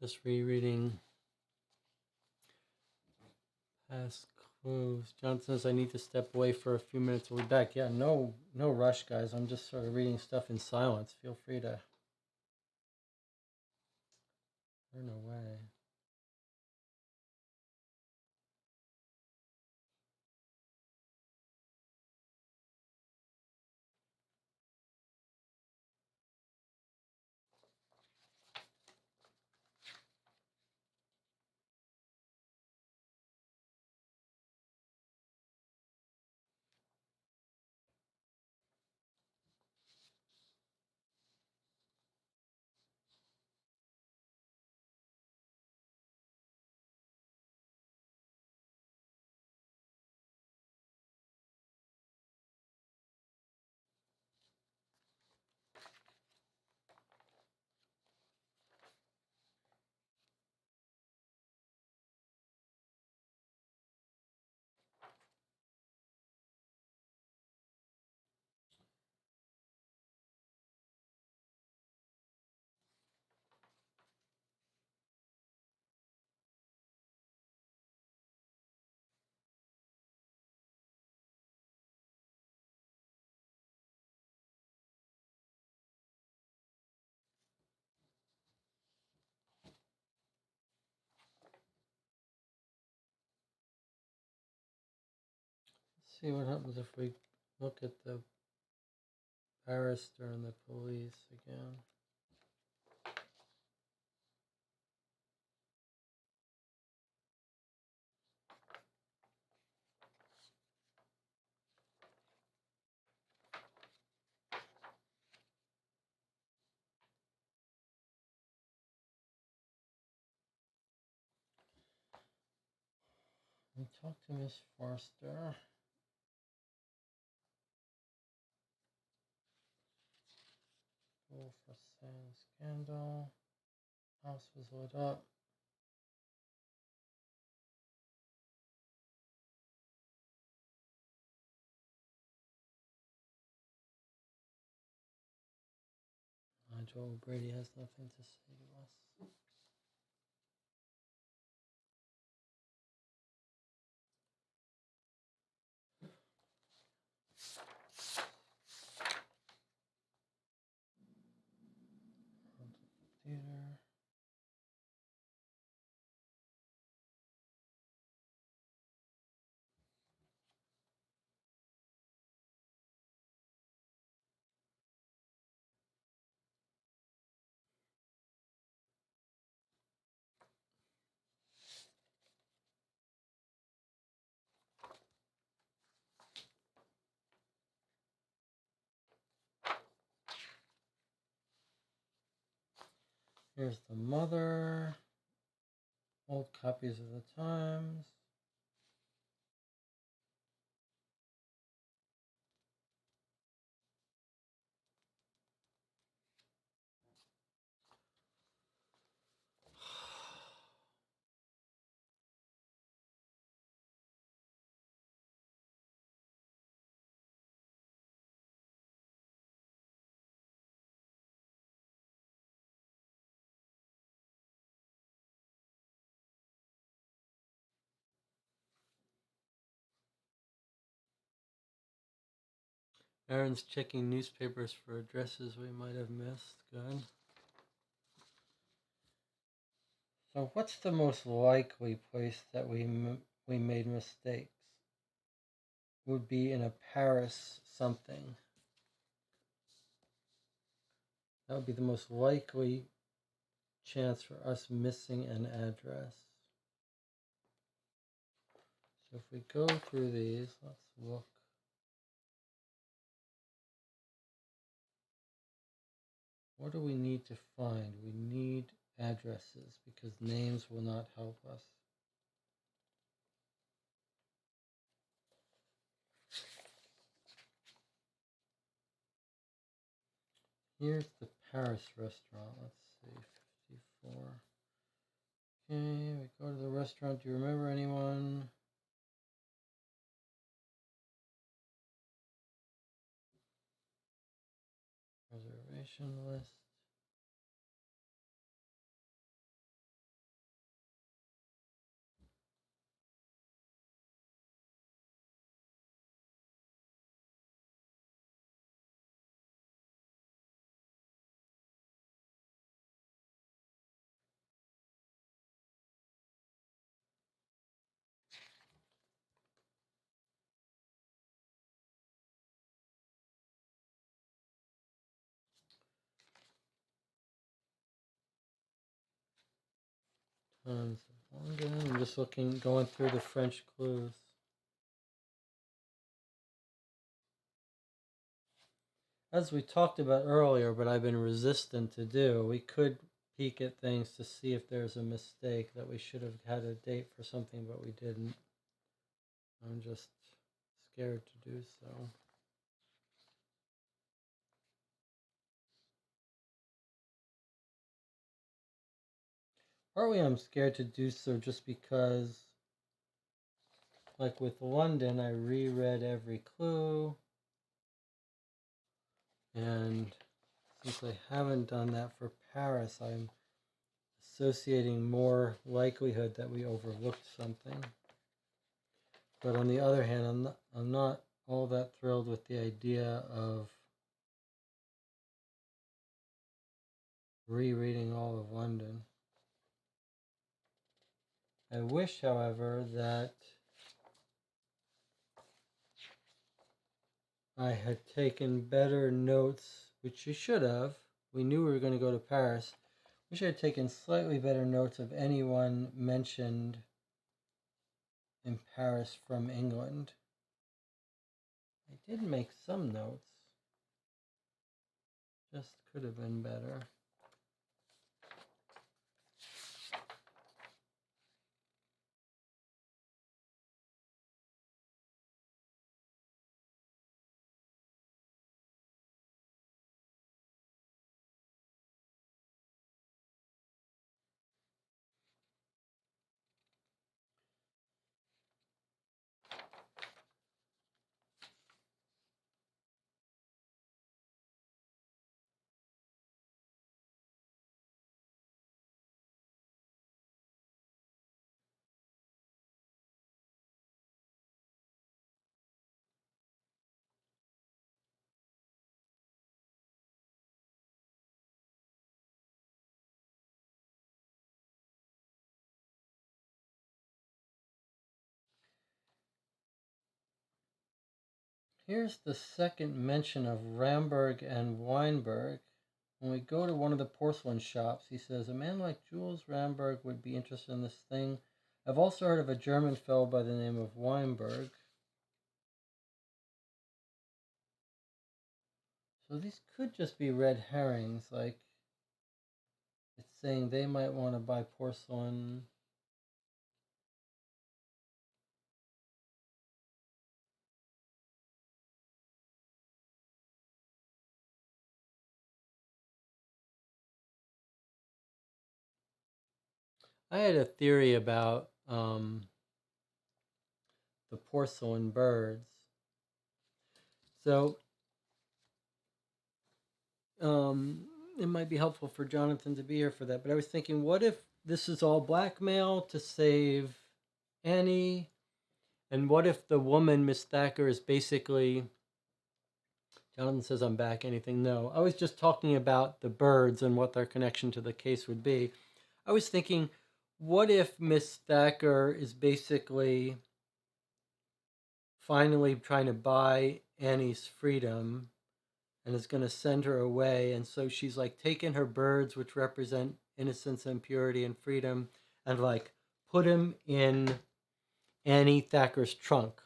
Just rereading past clues. John says I need to step away for a few minutes. We'll be back. Yeah, no rush, guys. I'm just sort of reading stuff in silence. Feel free to turn away. Let's see what happens if we look at the barrister and the police again. We talk to Miss Forster. Go for sale scandal. House was lit up. Joel Brady has nothing to say to us. Theater. Here's the mother. Old copies of the Times. Aaron's checking newspapers for addresses we might have missed. Good. So what's the most likely place that we made mistakes? Would be in a Paris something. That would be the most likely chance for us missing an address. So if we go through these, let's look. What do we need to find? We need addresses because names will not help us. Here's the Paris restaurant. Let's see, 54. Okay, we go to the restaurant. Do you remember anyone? Reservation list. Tons of London. I'm just going through the French clues. As we talked about earlier, but I've been resistant to do, we could peek at things to see if there's a mistake that we should have had a date for something, but we didn't. I'm just scared to do so. Partly I'm scared to do so just because, like with London, I reread every clue. And since I haven't done that for Paris, I'm associating more likelihood that we overlooked something. But on the other hand, I'm not all that thrilled with the idea of rereading all of London. I wish, however, that I had taken better notes, which you should have. We knew we were going to go to Paris. Wish I had taken slightly better notes of anyone mentioned in Paris from England. I did make some notes. Just could have been better. Here's the second mention of Ramberg and Weinberg. When we go to one of the porcelain shops, he says, a man like Jules Ramberg would be interested in this thing. I've also heard of a German fellow by the name of Weinberg. So these could just be red herrings, like it's saying they might want to buy porcelain. I had a theory about the porcelain birds. So it might be helpful for Jonathan to be here for that. But I was thinking, what if this is all blackmail to save Annie? And what if the woman, Miss Thacker, is basically... Jonathan says I'm back. Anything? No. I was just talking about the birds and what their connection to the case would be. I was thinking, what if Miss Thacker is basically finally trying to buy Annie's freedom and is going to send her away, and so she's like taking her birds, which represent innocence and purity and freedom, and like put him in Annie Thacker's trunk.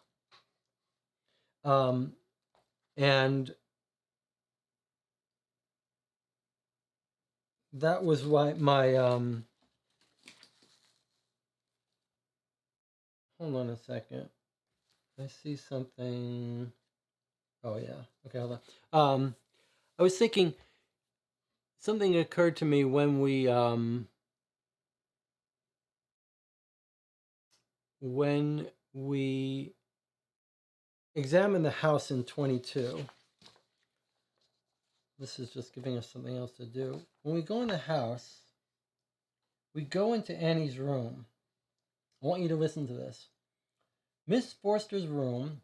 And that was why my hold on a second. I see something. Oh yeah. Okay, hold on. I was thinking something occurred to me when we examined the house in 22. This is just giving us something else to do. When we go in the house, we go into Annie's room. I want you to listen to this. Miss Forster's room.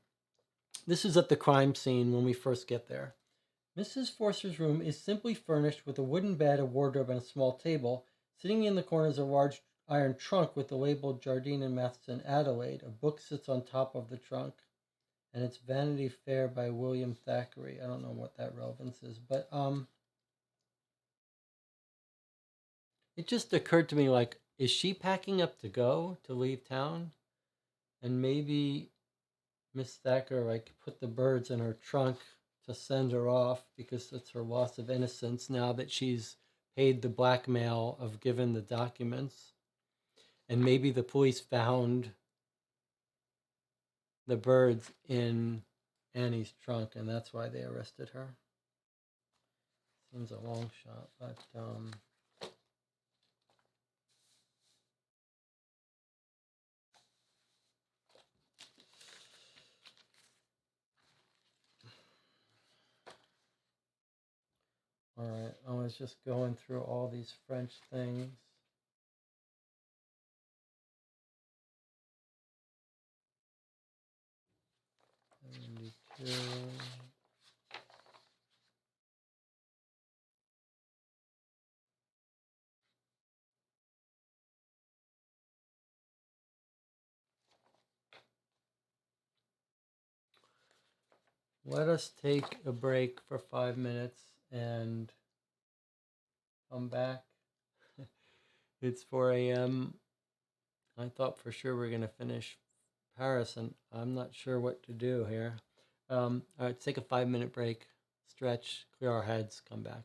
This is at the crime scene when we first get there. Mrs. Forster's room is simply furnished with a wooden bed, a wardrobe, and a small table. Sitting in the corner is a large iron trunk with the label Jardine and Matheson Adelaide. A book sits on top of the trunk, and it's Vanity Fair by William Thackeray. I don't know what that relevance is, but it just occurred to me, like, is she packing up to go to leave town? And maybe Miss Thacker like put the birds in her trunk to send her off because it's her loss of innocence now that she's paid the blackmail of giving the documents. And maybe the police found the birds in Annie's trunk, and that's why they arrested her. Seems a long shot, but all right. I was just going through all these French things. Let us take a break for 5 minutes and come back. It's 4 a.m. I thought for sure we are going to finish Paris, and I'm not sure what to do here. All right, take a 5-minute break, stretch, clear our heads, come back.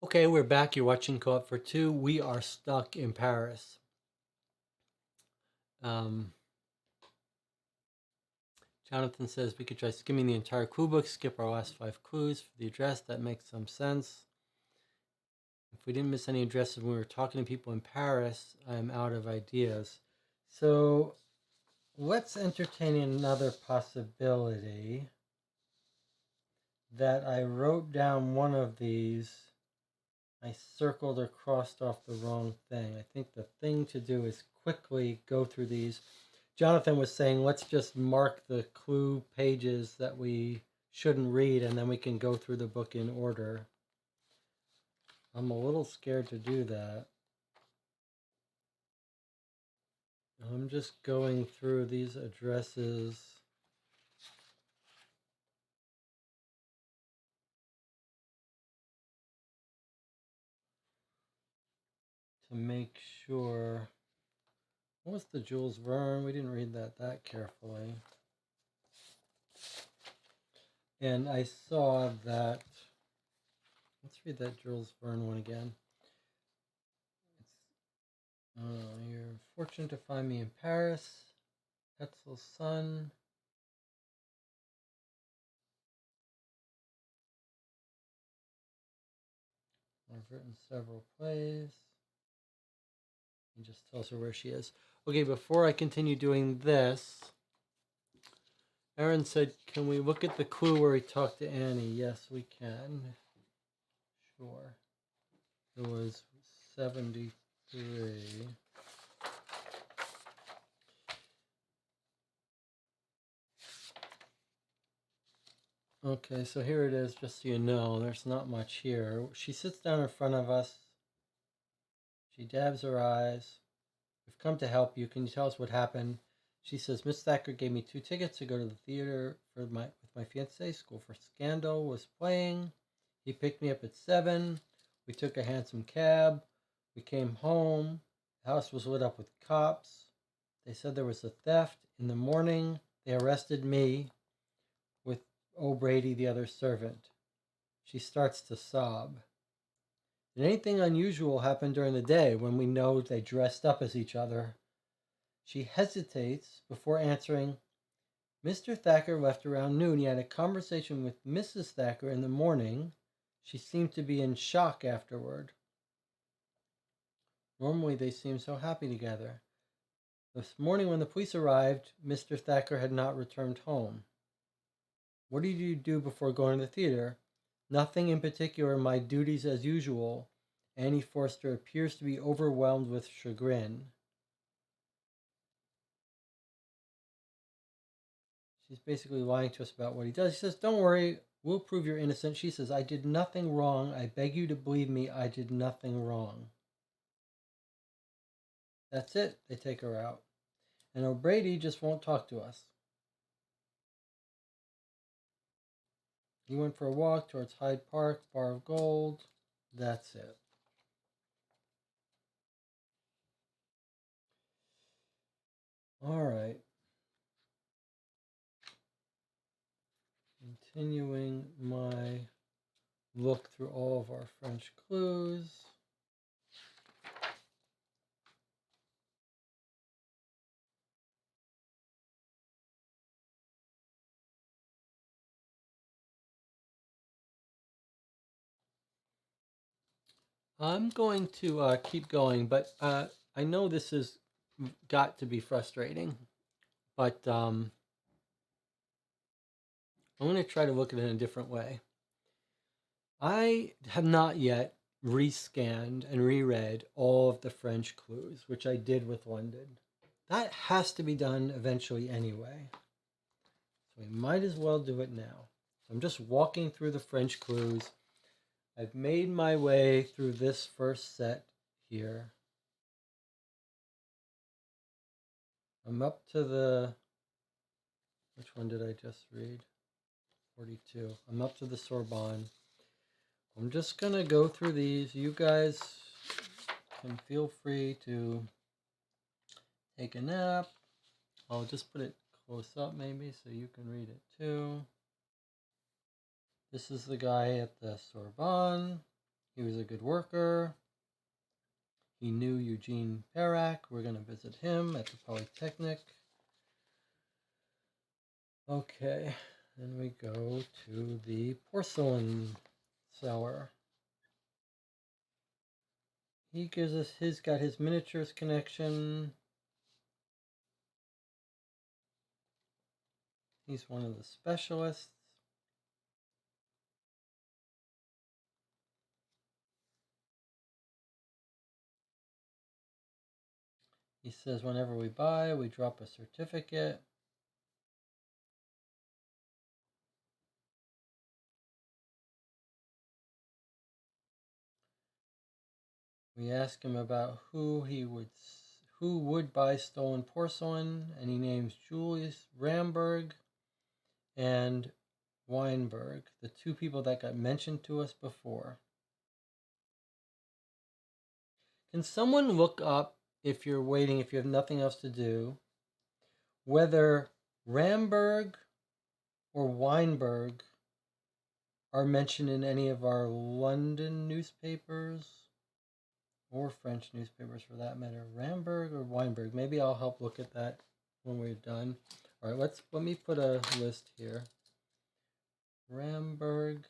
Okay, we're back. You're watching Co-op for Two. We are stuck in Paris. Jonathan says we could try skimming the entire clue book, skip our last 5 clues for the address. That makes some sense. If we didn't miss any addresses when we were talking to people in Paris, I'm out of ideas. So let's entertain another possibility that I wrote down one of these. I circled or crossed off the wrong thing. I think the thing to do is quickly go through these. Jonathan was saying, let's just mark the clue pages that we shouldn't read, and then we can go through the book in order. I'm a little scared to do that. I'm just going through these addresses. To make sure. What was the Jules Verne? We didn't read that carefully. And I saw that. Let's read that Jules Verne one again. You're fortunate to find me in Paris. Hetzel's son. I've written several plays. He just tells her where she is. Okay, before I continue doing this, Aaron said, can we look at the clue where he talked to Annie? Yes, we can. Sure. It was 73. Okay, so here it is, just so you know. There's not much here. She sits down in front of us. She dabs her eyes. We've come to help you. Can you tell us what happened? She says, Miss Thacker gave me 2 tickets to go to the theater with my fiancé. School for Scandal was playing. He picked me up at 7. We took a handsome cab. We came home. The house was lit up with cops. They said there was a theft. In the morning, they arrested me with O'Brady, the other servant. She starts to sob. Did anything unusual happen during the day when we know they dressed up as each other? She hesitates before answering. Mr. Thacker left around noon. He had a conversation with Mrs. Thacker in the morning. She seemed to be in shock afterward. Normally they seem so happy together. This morning when the police arrived, Mr. Thacker had not returned home. What did you do before going to the theater? Nothing in particular, my duties as usual. Annie Forster appears to be overwhelmed with chagrin. She's basically lying to us about what he does. He says, don't worry, we'll prove you're innocent. She says, I did nothing wrong. I beg you to believe me, I did nothing wrong. That's it. They take her out. And O'Brady just won't talk to us. He went for a walk towards Hyde Park, Bar of Gold. That's it. All right. Continuing my look through all of our French clues. I'm going to keep going, but I know this has got to be frustrating, but I'm going to try to look at it in a different way. I have not yet rescanned and reread all of the French clues, which I did with London. That has to be done eventually anyway. So we might as well do it now. So I'm just walking through the French clues. I've made my way through this first set here. I'm up to the, which one did I just read? 42. I'm up to the Sorbonne. I'm just going to go through these. You guys can feel free to take a nap. I'll just put it close up maybe so you can read it too. This is the guy at the Sorbonne. He was a good worker. He knew Eugene Perrac. We're going to visit him at the Polytechnic. Okay, then we go to the porcelain seller. He gives us got his miniatures connection. He's one of the specialists. He says whenever we buy, we drop a certificate. We ask him about who would buy stolen porcelain, and he names Julius Ramberg and Weinberg, the two people that got mentioned to us before. Can someone look up, if you're waiting, if you have nothing else to do, whether Ramberg or Weinberg are mentioned in any of our London newspapers? Or French newspapers for that matter. Ramberg or Weinberg. Maybe I'll help look at that when we're done. All right, let me put a list here. Ramberg,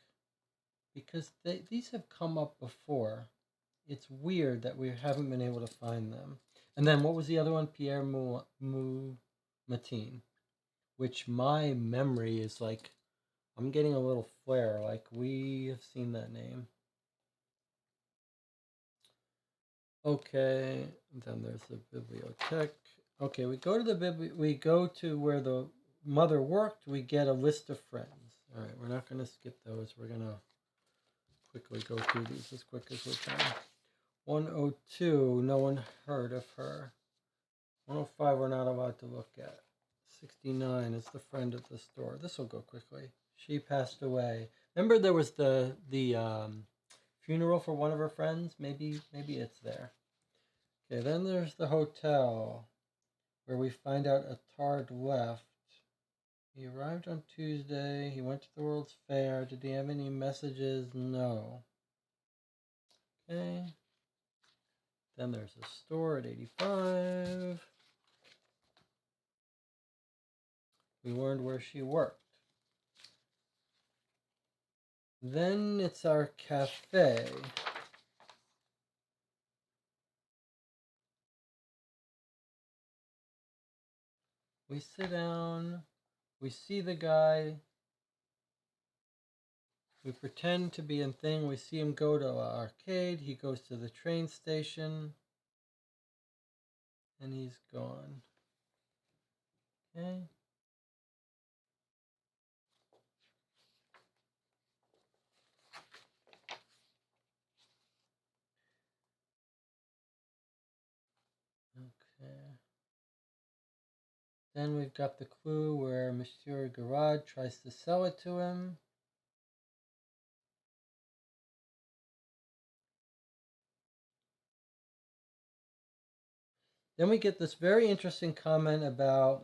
because these have come up before. It's weird that we haven't been able to find them. And then what was the other one? Pierre Matin, which my memory is like, I'm getting a little flare, like we have seen that name. Okay, then there's the bibliothèque. Okay, we go to the we go to where the mother worked. We get a list of friends. All right, we're not going to skip those. We're going to quickly go through these as quick as we can. 102, no one heard of her. 105, we're not allowed to look at. 69 is the friend at the store. This will go quickly. She passed away. Remember there was the funeral for one of her friends? Maybe it's there. Okay, then there's the hotel, where we find out Attard left. He arrived on Tuesday. He went to the World's Fair. Did he have any messages? No. Okay. Then there's a store at 85. We learned where she worked. Then it's our cafe. We sit down. We see the guy. We pretend to be in thing. We see him go to an arcade. He goes to the train station. And he's gone. Okay. Okay. Then we've got the clue where Monsieur Garrod tries to sell it to him. Then we get this very interesting comment about,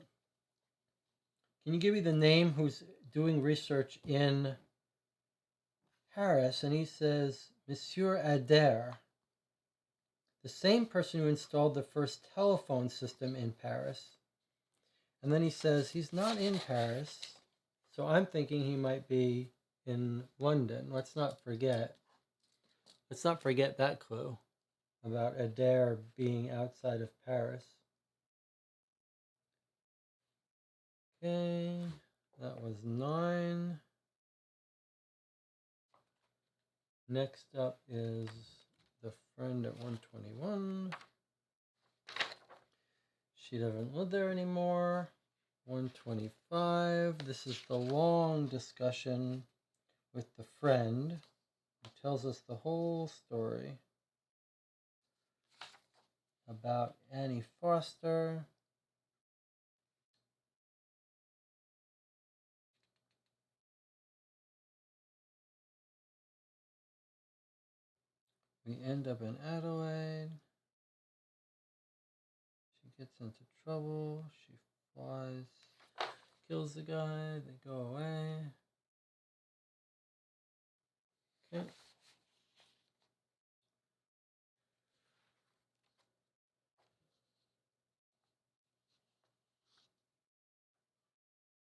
can you give me the name who's doing research in Paris? And he says, Monsieur Adair, the same person who installed the first telephone system in Paris. And then he says he's not in Paris, so I'm thinking he might be in London. Let's not forget that clue about Adair being outside of Paris. Okay, that was 9. Next up is the friend at 121. She doesn't live there anymore. 125. This is the long discussion with the friend who tells us the whole story about Annie Foster. We end up in Adelaide. She gets into trouble. She flies, kills the guy. They go away. Okay.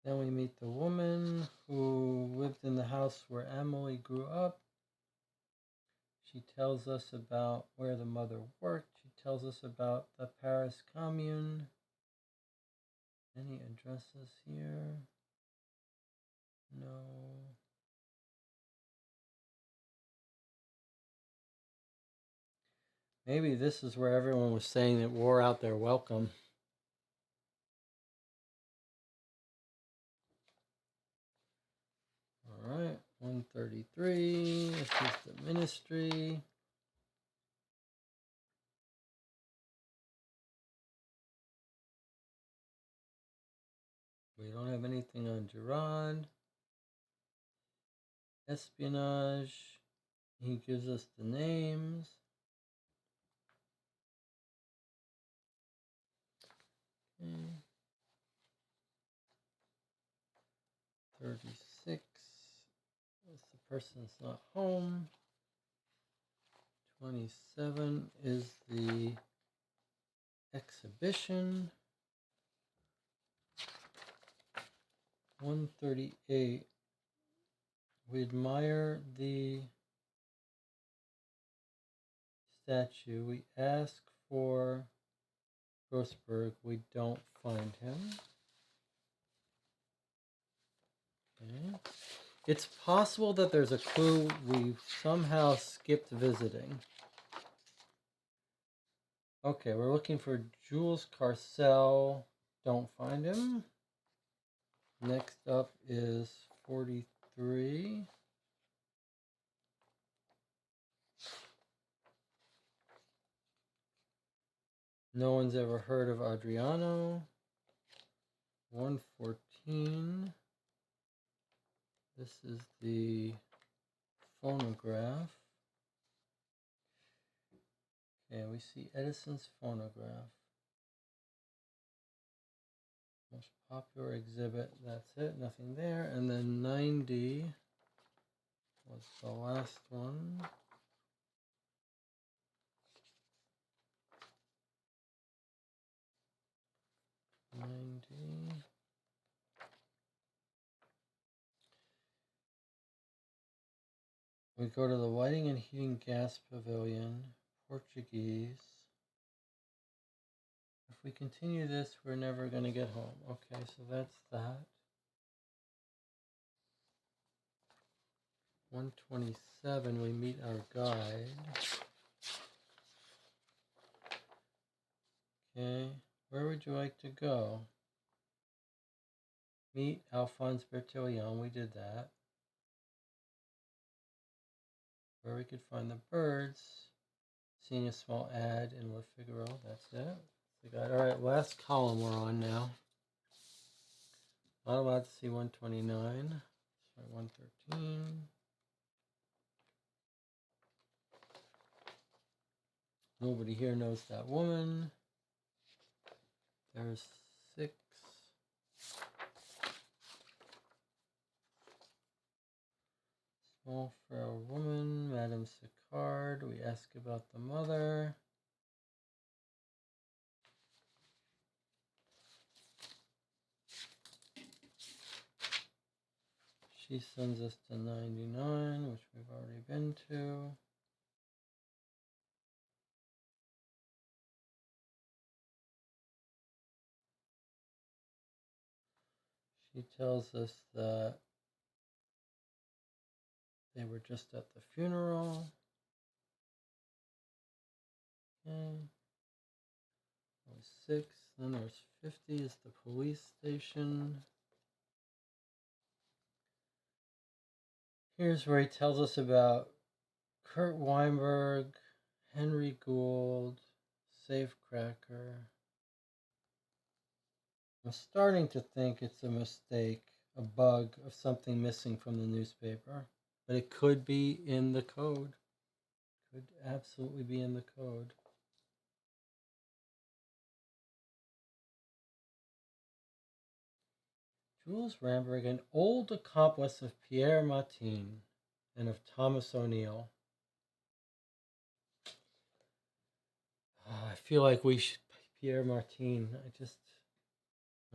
Then we meet the woman who lived in the house where Emily grew up. She tells us about where the mother worked. She tells us about the Paris Commune. Any addresses here? No. Maybe this is where everyone was saying it wore out their welcome. All right, 133. This is the ministry. We don't have anything on Gerard. Espionage. He gives us the names. Okay. 36. The person's not home. 27 is the exhibition. 138. We admire the statue. We ask for Grossberg. We don't find him. Okay. It's possible that there's a clue we somehow skipped visiting. Okay, we're looking for Jules Carcel. Don't find him. Next up is 43. No one's ever heard of Adriano. 114. This is the phonograph. Okay, we see Edison's phonograph. Most popular exhibit. That's it. Nothing there. And then 90 was the last one. 90. We go to the Lighting and Heating Gas Pavilion, Portuguese. If we continue this, we're never going to get home. Okay, so that's that. 127, we meet our guide. Okay, where would you like to go? Meet Alphonse Bertillon, we did that. Where we could find the birds. Seeing a small ad in Le Figaro, that's it. The guide. All right, last column we're on now. Not allowed to see 129. Sorry, 113. Nobody here knows that woman. There's 6. Small frail woman, Madame Sicard. We ask about the mother. She sends us to 99, which we've already been to. She tells us that they were just at the funeral. Okay. That was 6. Then there's 50 is the police station. Here's where he tells us about Kurt Weinberg, Henry Gould, Safecracker. I'm starting to think it's a mistake, a bug of something missing from the newspaper. But it could be in the code. Could absolutely be in the code. Jules Ramberg, an old accomplice of Pierre Martin and of Thomas O'Neill. I feel like we should Pierre Martin.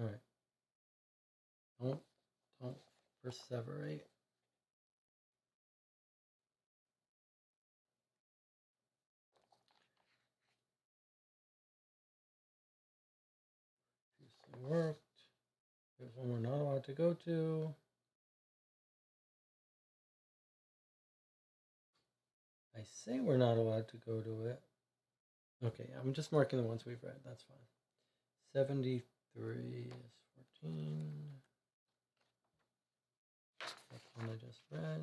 All right. Don't perseverate. It worked. There's one we're not allowed to go to. I say we're not allowed to go to it. Okay, I'm just marking the ones we've read. That's fine. 73 is 14. That's one I just read.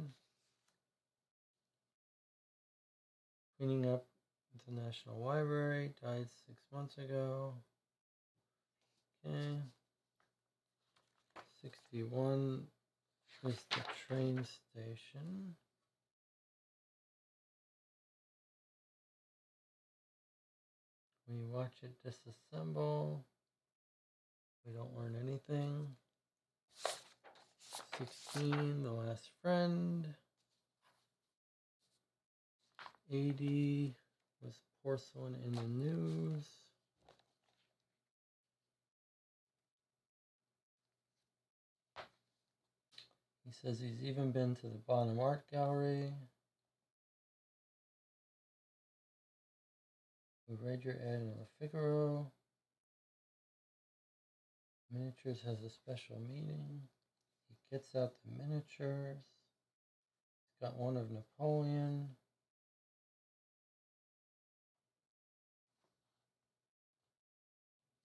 Cleaning up the National Library. Died 6 months ago. Okay. 61 is the train station. We watch it disassemble. We don't learn anything. 16, the last friend. 80 was porcelain in the news. He says he's even been to the Bonham Art Gallery. We read your ad in the Figaro. Miniatures has a special meeting. He gets out the miniatures. He's got one of Napoleon.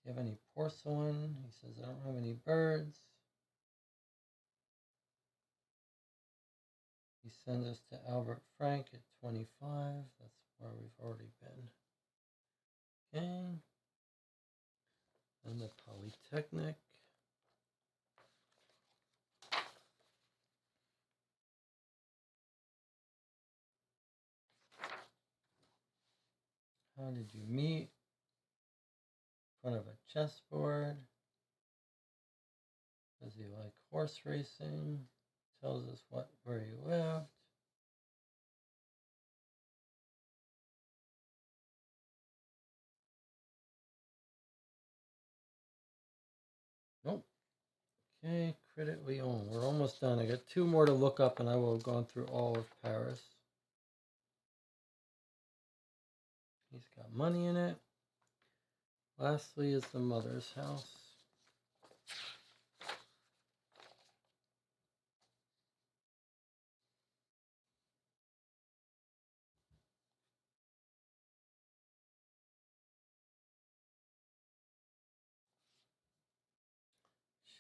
Do you have any porcelain? He says, I don't have any birds. He sends us to Albert Frank at 25. That's where we've already been. Okay. And the Polytechnic. How did you meet? In front of a chessboard. Does he like horse racing? Tells us where he lived. Nope. Okay, Credit Lyon. We're almost done. I got 2 more to look up and I will have gone through all of Paris. He's got money in it. Lastly is the mother's house.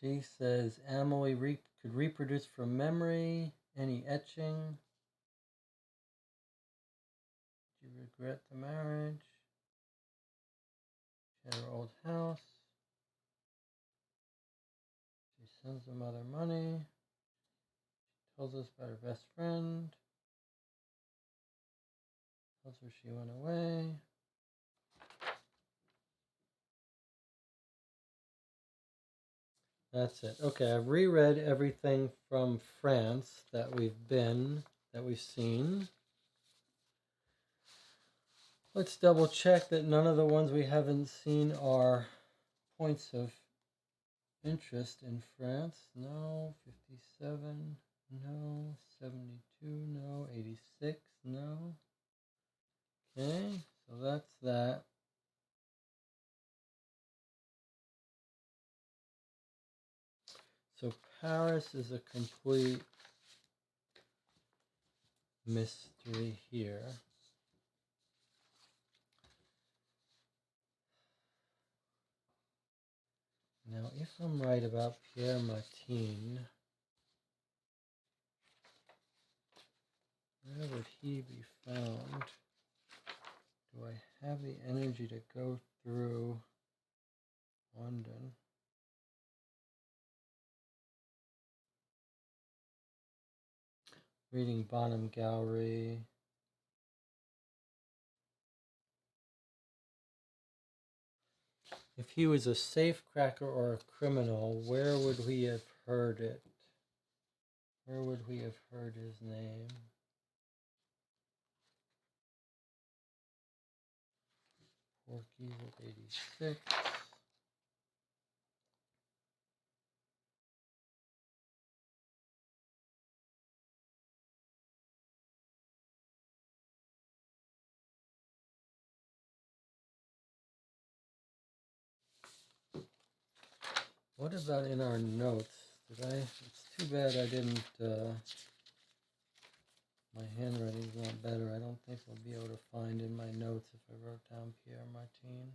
She says Amelie could reproduce from memory any etching. Do you regret the marriage? She had her old house. She sends the mother money. She tells us about her best friend. Tells her she went away. That's it. Okay, I've reread everything from France that we've seen. Let's double check that none of the ones we haven't seen are points of interest in France. No. 57, no. 72, no. 86, no. Okay, so that's that. So Paris is a complete mystery here. Now, if I'm right about Pierre Martin, where would he be found? Do I have the energy to go through London? Reading Bonham Gallery. If he was a safecracker or a criminal, where would we have heard it? Where would we have heard his name? Porky's at 86. What about in our notes? It's too bad I didn't, my handwriting's not better. I don't think I'll be able to find in my notes if I wrote down Pierre Martin.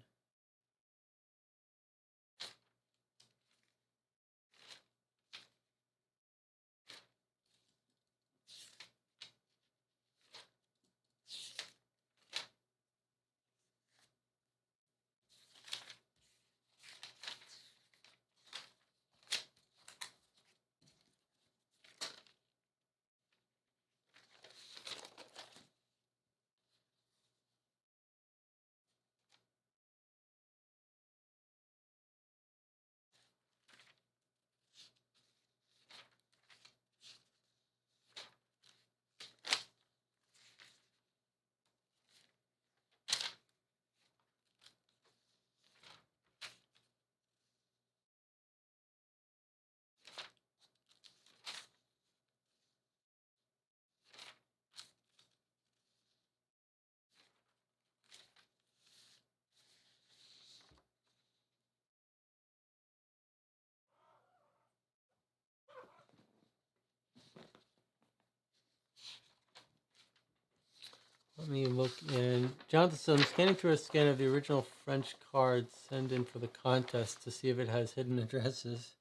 Let me look in. Jonathan says, I'm scanning through a scan of the original French cards sent in for the contest to see if it has hidden addresses.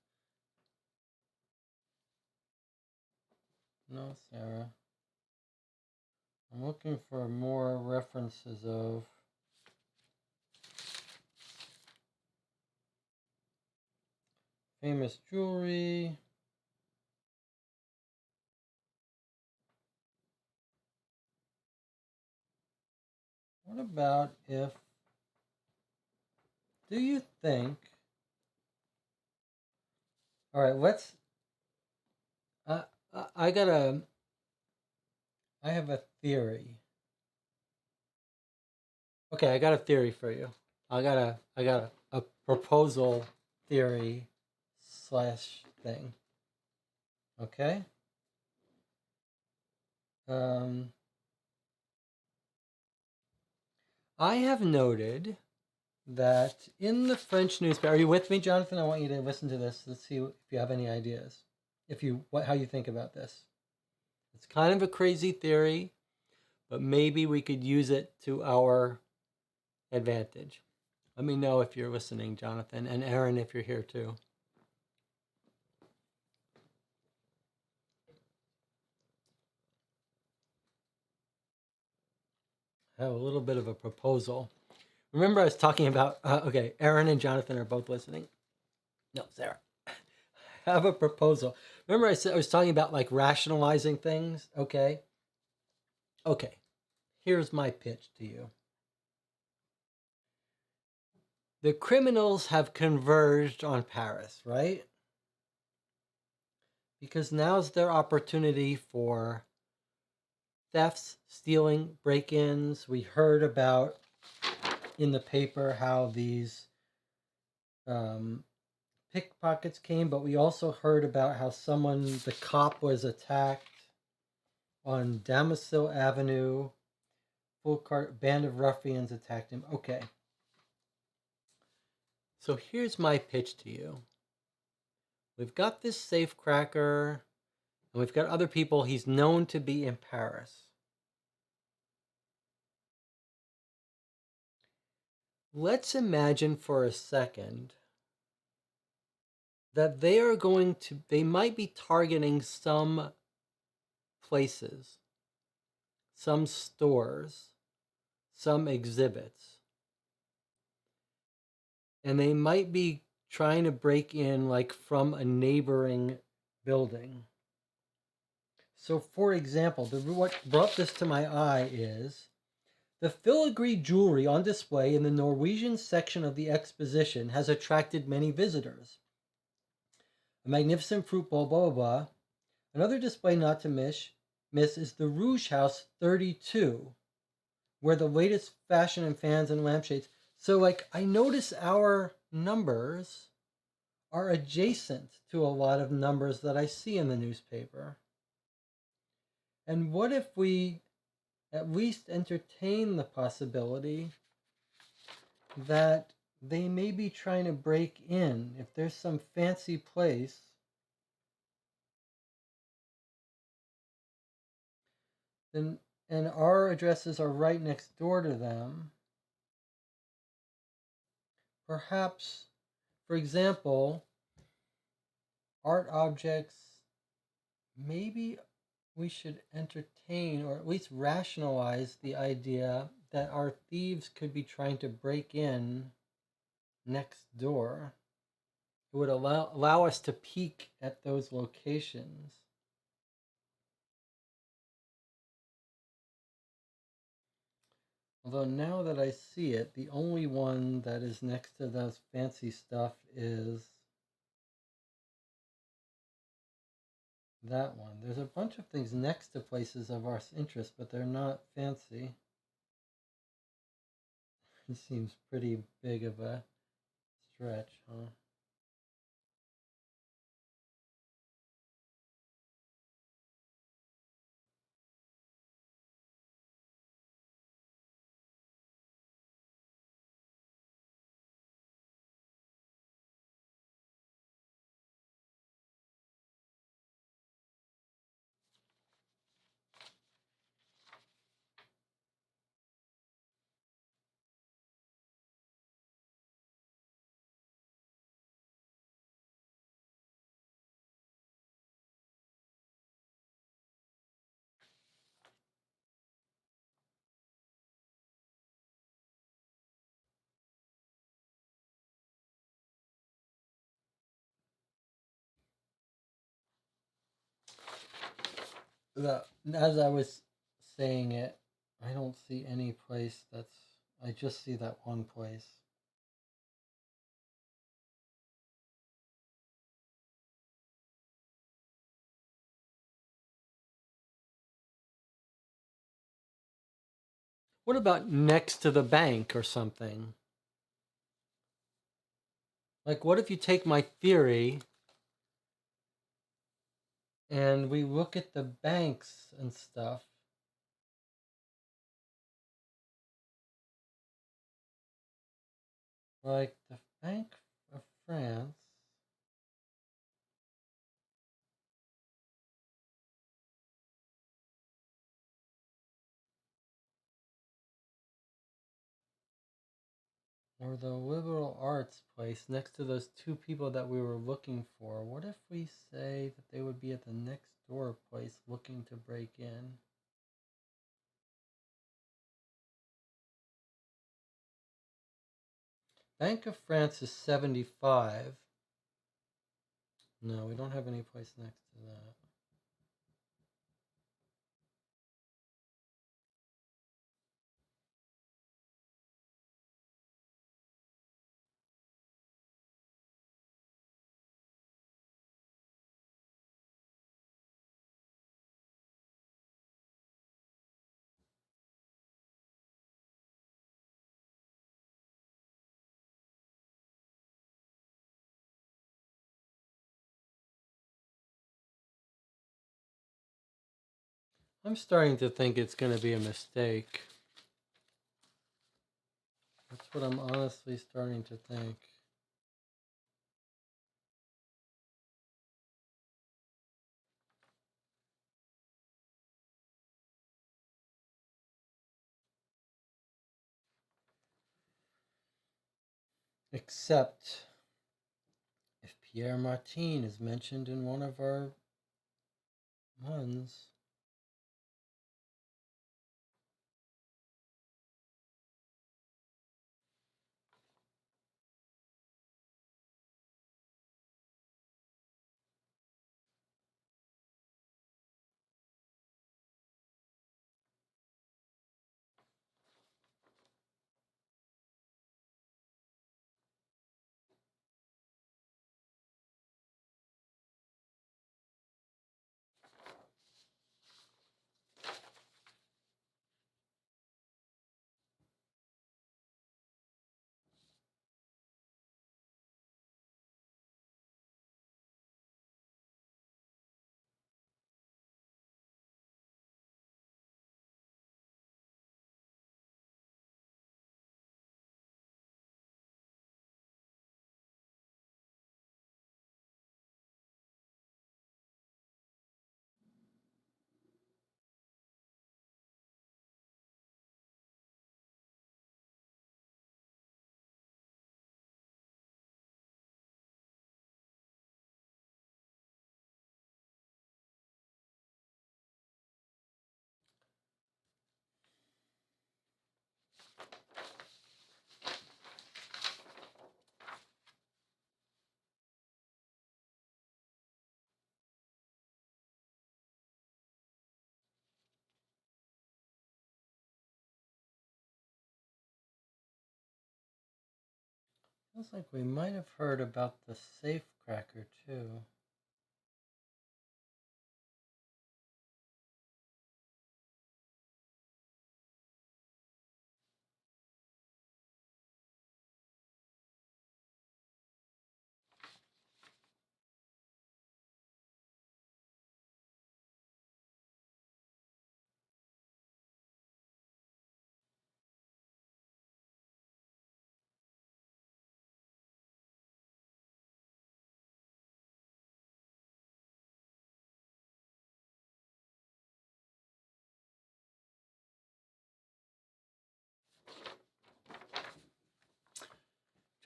No, Sarah. I'm looking for more references of famous jewelry. What about if, do you think, all right, let's, I have a theory. Okay, I got a theory for you. I got a proposal theory slash thing. Okay? I have noted that in the French newspaper, are you with me, Jonathan? I want you to listen to this. Let's see if you have any ideas. How you think about this. It's kind of a crazy theory, but maybe we could use it to our advantage. Let me know if you're listening, Jonathan, and Aaron, if you're here too. I have a little bit of a proposal. Remember I was talking about, okay, Aaron and Jonathan are both listening. No, Sarah. I have a proposal. Remember I was talking about like rationalizing things, okay? Okay, here's my pitch to you. The criminals have converged on Paris, right? because now's their opportunity for thefts, stealing, break-ins. We heard about in the paper how these pickpockets came, but we also heard about how the cop was attacked on Damasil Avenue. Full cart band of ruffians attacked him. Okay. So here's my pitch to you. We've got this safe cracker, and we've got other people. He's known to be in Paris. Let's imagine for a second that they might be targeting some places, some stores, some exhibits, and they might be trying to break in like from a neighboring building. So, for example, what brought this to my eye is the filigree jewelry on display in the Norwegian section of the exposition has attracted many visitors. A magnificent fruit bowl, blah, blah, blah. Another display not to miss is the Rouge House 32, where the latest fashion in fans and lampshades. So, like, I notice our numbers are adjacent to a lot of numbers that I see in the newspaper. And what if we at least entertain the possibility that they may be trying to break in? If there's some fancy place then and our addresses are right next door to them, perhaps, for example, art objects, maybe we should entertain or at least rationalize the idea that our thieves could be trying to break in next door. It would allow us to peek at those locations. Although now that I see it, the only one that is next to those fancy stuff is that one. There's a bunch of things next to places of our interest, but they're not fancy. It seems pretty big of a stretch, huh? As I was saying it, I don't see any place I just see that one place. What about next to the bank or something? Like, what if you take my theory and we look at the banks and stuff? Like the Bank of France. Or the liberal arts place next to those two people that we were looking for. What if we say that they would be at the next door place looking to break in? Bank of France is 75. No, we don't have any place next to that. I'm starting to think it's going to be a mistake. That's what I'm honestly starting to think. Except if Pierre Martin is mentioned in one of our ones. Feels like we might have heard about the safe cracker too.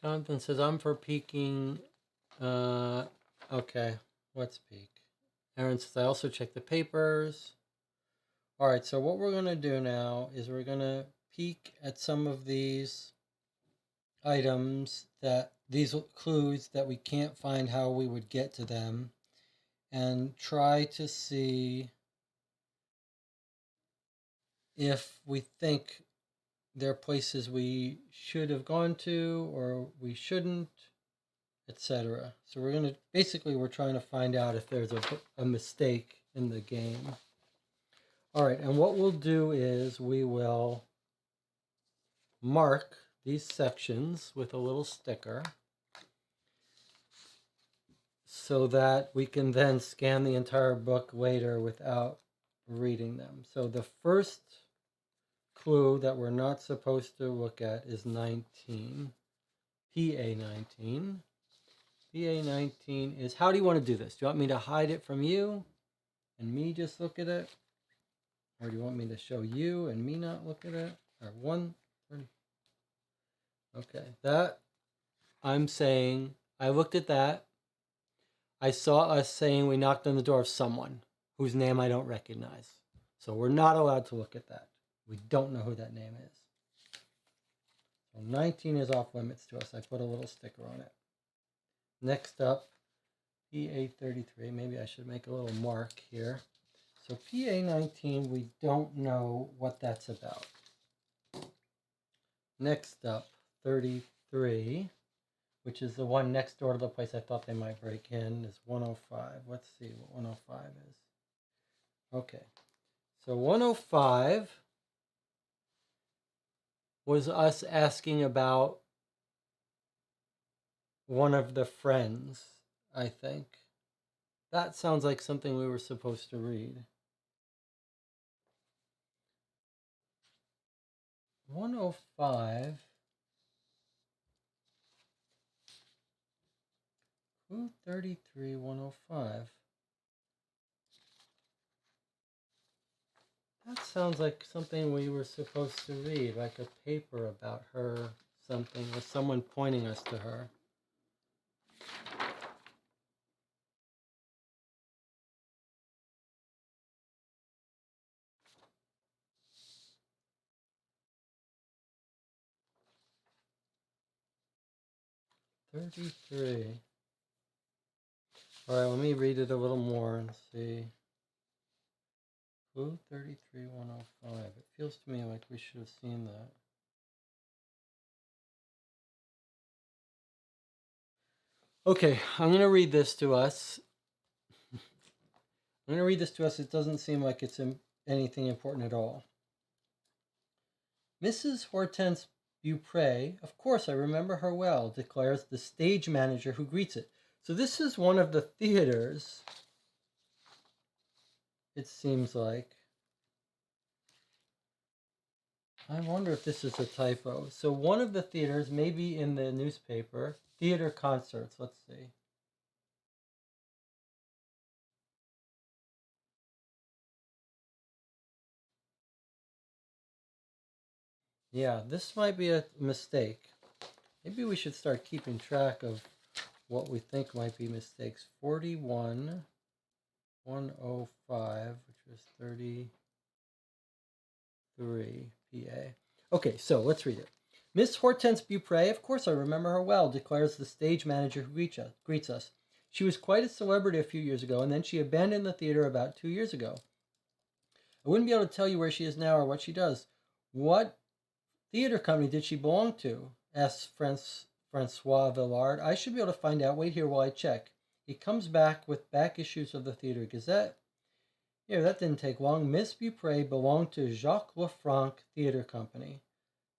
Jonathan says, I'm for peeking. Okay, let's peek. Aaron says, I also checked the papers. All right, so what we're going to do now is we're going to peek at some of these items, that these clues that we can't find how we would get to them, and try to see if we think they're places we should have gone to or we shouldn't, etc. So we're trying to find out if there's a mistake in the game. All right, and what we'll do is we will mark these sections with a little sticker so that we can then scan the entire book later without reading them. So the first clue that we're not supposed to look at is 19, PA19. PA19 is, how do you want to do this? Do you want me to hide it from you and me just look at it? Or do you want me to show you and me not look at it? Or one? Okay, that, I'm saying, I looked at that. I saw us saying we knocked on the door of someone whose name I don't recognize. So we're not allowed to look at that. We don't know who that name is. So 19 is off limits to us. I put a little sticker on it. Next up, PA33. Maybe I should make a little mark here. So PA19, we don't know what that's about. Next up, 33, which is the one next door to the place I thought they might break in, is 105. Let's see what 105 is. Okay, so 105 was us asking about one of the friends, I think. That sounds like something we were supposed to read. 105. Clue 33, 105. That sounds like something we were supposed to read, like a paper about her, something, or someone pointing us to her. $33. All right, let me read it a little more and see. Clue 33, 105. It feels to me like we should have seen that. Okay, I'm going to read this to us. It doesn't seem like it's anything important at all. Mrs. Hortense Beaupre, of course I remember her well, declares the stage manager who greets it. So this is one of the theaters, it seems like. I wonder if this is a typo. So one of the theaters, maybe in the newspaper, theater concerts, let's see. Yeah, this might be a mistake. Maybe we should start keeping track of what we think might be mistakes. 41, 105, which was 33 PA. Okay, so let's read it. Miss Hortense Beaupre, of course I remember her well, declares the stage manager who greets us. She was quite a celebrity a few years ago, and then she abandoned the theater about 2 years ago. I wouldn't be able to tell you where she is now or what she does. What theater company did she belong to? Asks Francois Villard. I should be able to find out. Wait here while I check. He comes back with back issues of the Theater Gazette. Here, that didn't take long. Miss Beaupre belonged to Jacques Lefranc Theater Company.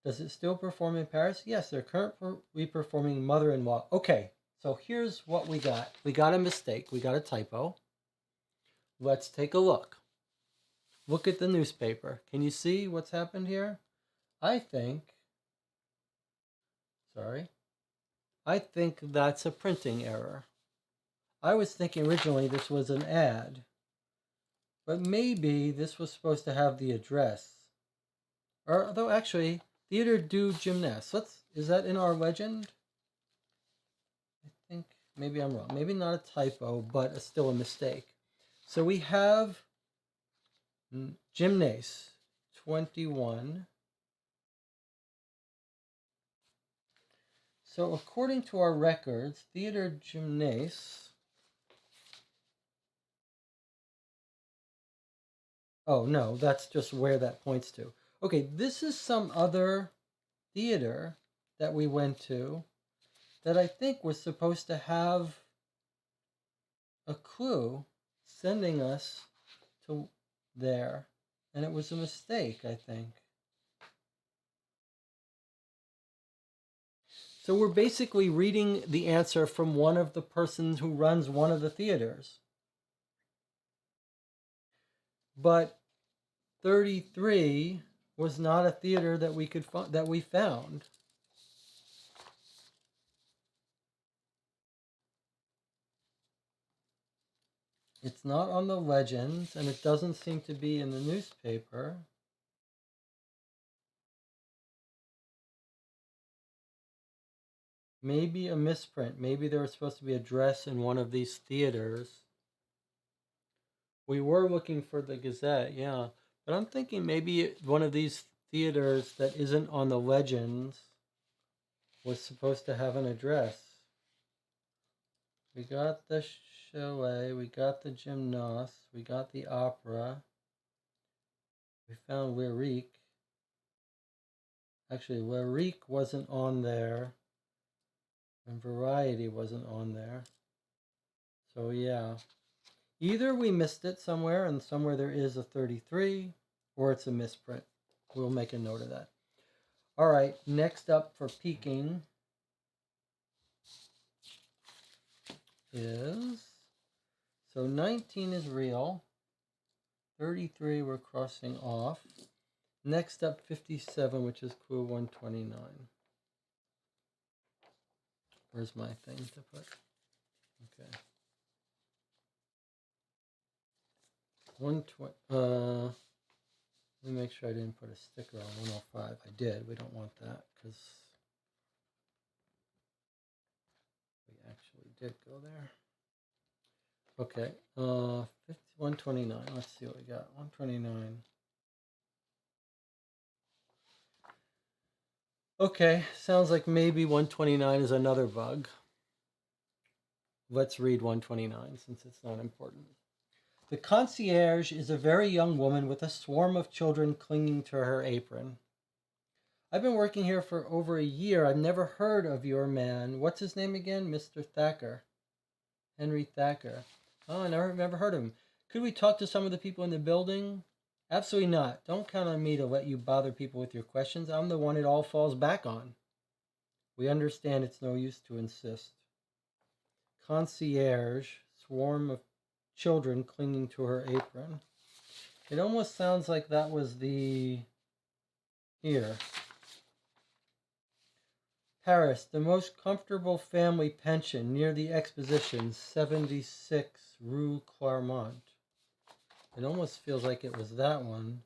Does it still perform in Paris? Yes, they're currently performing Mother-in-Law. Okay, so here's what we got. We got a mistake. We got a typo. Let's take a look. Look at the newspaper. Can you see what's happened here? I think that's a printing error. I was thinking originally this was an ad, but maybe this was supposed to have the address. Or, although actually, Theater du Gymnase. Is that in our legend? I think maybe I'm wrong. Maybe not a typo, but still a mistake. So we have Gymnase 21. So according to our records, Theater Gymnase. Oh no, that's just where that points to. Okay, this is some other theater that we went to that I think was supposed to have a clue sending us to there, and it was a mistake, I think. So we're basically reading the answer from one of the persons who runs one of the theaters. But 33 was not a theater that we found. It's not on the legends, and it doesn't seem to be in the newspaper. Maybe a misprint. Maybe there was supposed to be a dress in one of these theaters. We were looking for the Gazette, yeah. But I'm thinking maybe one of these theaters that isn't on the legends was supposed to have an address. We got the chalet, we got the gymnase, we got the opera. We found Lyrique. Actually, Lyrique wasn't on there. And Variety wasn't on there. So yeah. Either we missed it somewhere and somewhere there is a 33, or it's a misprint. We'll make a note of that. All right, next up for peeking is, so 19 is real, 33 we're crossing off, Next up, 57, which is clue 129. Where's my thing to put? Okay. 120. Let me make sure I didn't put a sticker on 105. I did. We don't want that because we actually did go there. Okay. 129. Let's see what we got. 129. Okay. Sounds like maybe 129 is another bug. Let's read 129 since it's not important. The concierge is a very young woman with a swarm of children clinging to her apron. I've been working here for over a year. I've never heard of your man. What's his name again? Mr. Thacker. Henry Thacker. Oh, I never heard of him. Could we talk to some of the people in the building? Absolutely not. Don't count on me to let you bother people with your questions. I'm the one it all falls back on. We understand it's no use to insist. Concierge, swarm of children clinging to her apron. It almost sounds like that was the... Here. Paris, the most comfortable family pension near the Exposition, 76 Rue Clermont. It almost feels like it was that one.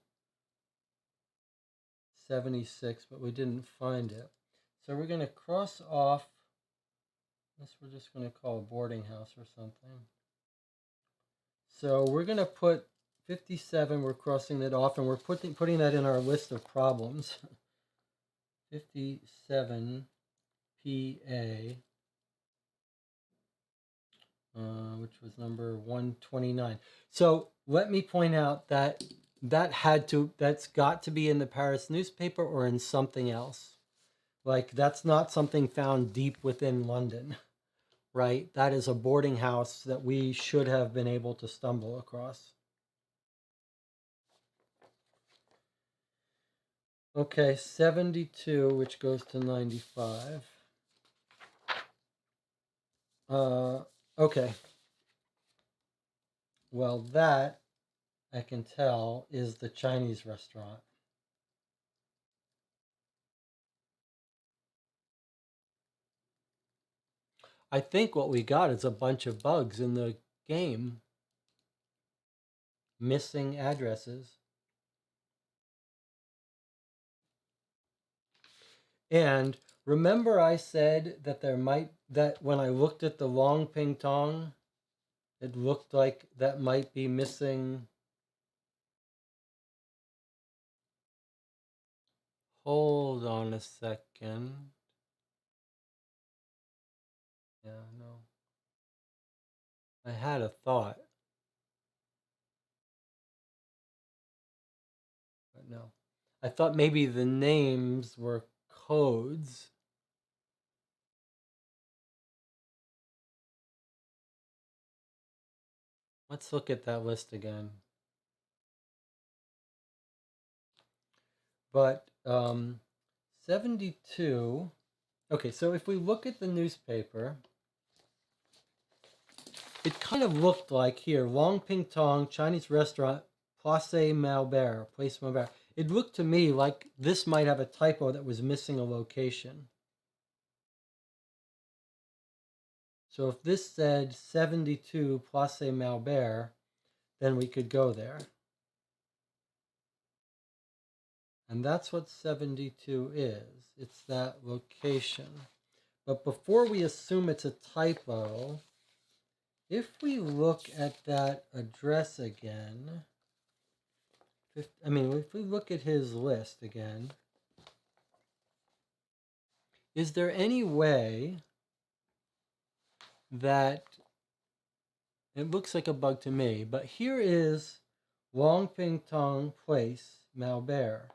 76, but we didn't find it. So we're going to cross off. This we're just going to call a boarding house or something. So we're going to put 57, we're crossing it off, and we're putting that in our list of problems. 57 PA, which was number 129. So let me point out that that's got to be in the Paris newspaper or in something else. Like, that's not something found deep within London, right? That is a boarding house that we should have been able to stumble across. Okay, 72, which goes to 95. Okay. Well, that, I can tell, is the Chinese restaurant. I think what we got is a bunch of bugs in the game. Missing addresses. And remember I said that that when I looked at the long ping tong, it looked like that might be missing. Hold on a second. Yeah, no. I had a thought, but no. I thought maybe the names were codes. Let's look at that list again. But 72. Okay, so if we look at the newspaper, it kind of looked like here, Long Ping Tong, Chinese restaurant, Place Malbert. It looked to me like this might have a typo that was missing a location. So if this said 72 Place Malbert, then we could go there. And that's what 72 is. It's that location. But before we assume it's a typo, if we look at that address again, if we look at his list again, is there any way that, it looks like a bug to me, but here is Long Ping Tong Place, Malbert.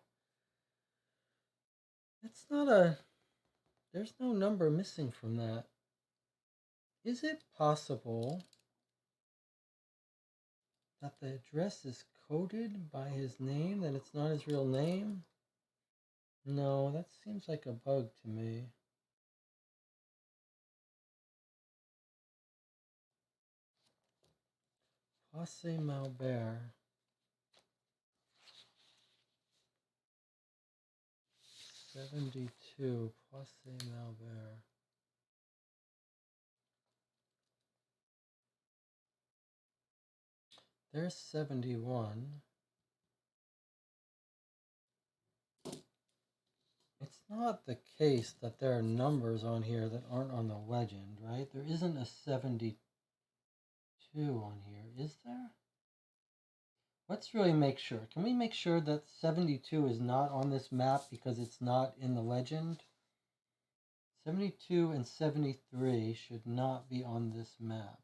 It's not there's no number missing from that. Is it possible that the address is coded by his name, that it's not his real name? No, that seems like a bug to me. Place Malbert. 72, Poissy Malbert. There's 71. It's not the case that there are numbers on here that aren't on the legend, right? There isn't a 72 on here, is there? Let's really make sure. Can we make sure that 72 is not on this map because it's not in the legend? 72 and 73 should not be on this map,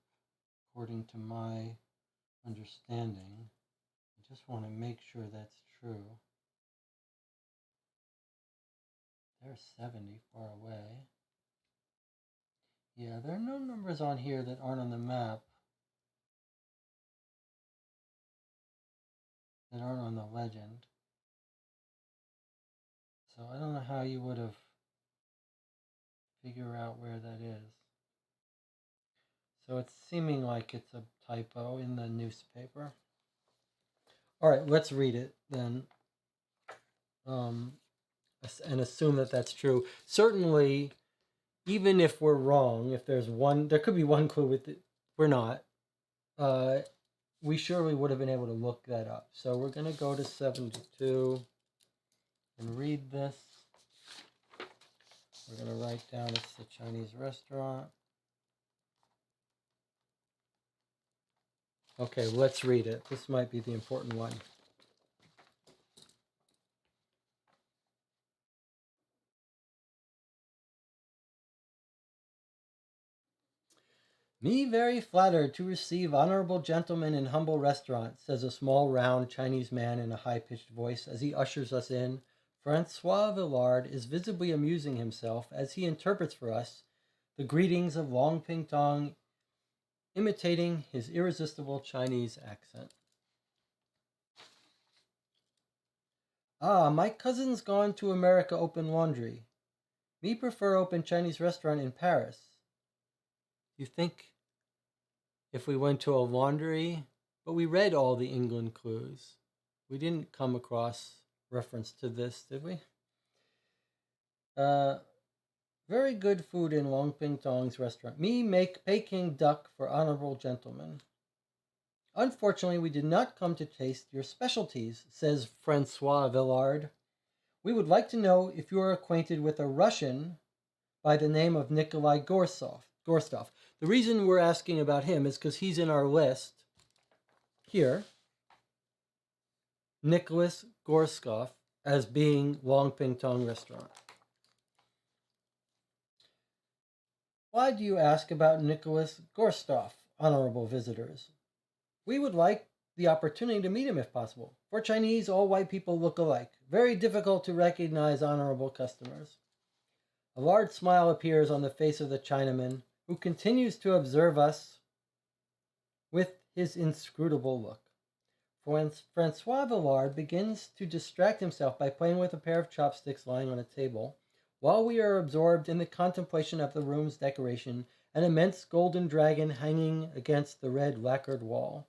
according to my understanding. I just want to make sure that's true. There's 70 far away. Yeah, there are no numbers on here that aren't on the map, that aren't on the legend. So I don't know how you would have figured out where that is. So it's seeming like it's a typo in the newspaper. All right, let's read it then, and assume that that's true. Certainly, even if we're wrong, if there's one, there could be one clue with it. We're not. We surely would have been able to look that up. So we're going to go to 72 and read this. We're going to write down it's the Chinese restaurant. Okay, let's read it. This might be the important one. Me very flattered to receive honorable gentlemen in humble restaurant, says a small, round Chinese man in a high-pitched voice as he ushers us in. Francois Villard is visibly amusing himself as he interprets for us the greetings of Long Ping Tong, imitating his irresistible Chinese accent. Ah, my cousin's gone to America open laundry. Me prefer open Chinese restaurant in Paris. You think if we went to a laundry, but we read all the England clues. We didn't come across reference to this, did we? Very good food in Long Ping Tong's restaurant. Me make Peking duck for honorable gentlemen. Unfortunately, we did not come to taste your specialties, says Francois Villard. We would like to know if you are acquainted with a Russian by the name of Nikolai Gorstov. The reason we're asking about him is because he's in our list here. Nicholas Gorskov as being Long Ping Tong restaurant. Why do you ask about Nicholas Gorstov, honorable visitors? We would like the opportunity to meet him if possible. For Chinese, all white people look alike. Very difficult to recognize honorable customers. A large smile appears on the face of the Chinaman, who continues to observe us with his inscrutable look. Francois Villard begins to distract himself by playing with a pair of chopsticks lying on a table, while we are absorbed in the contemplation of the room's decoration, an immense golden dragon hanging against the red lacquered wall.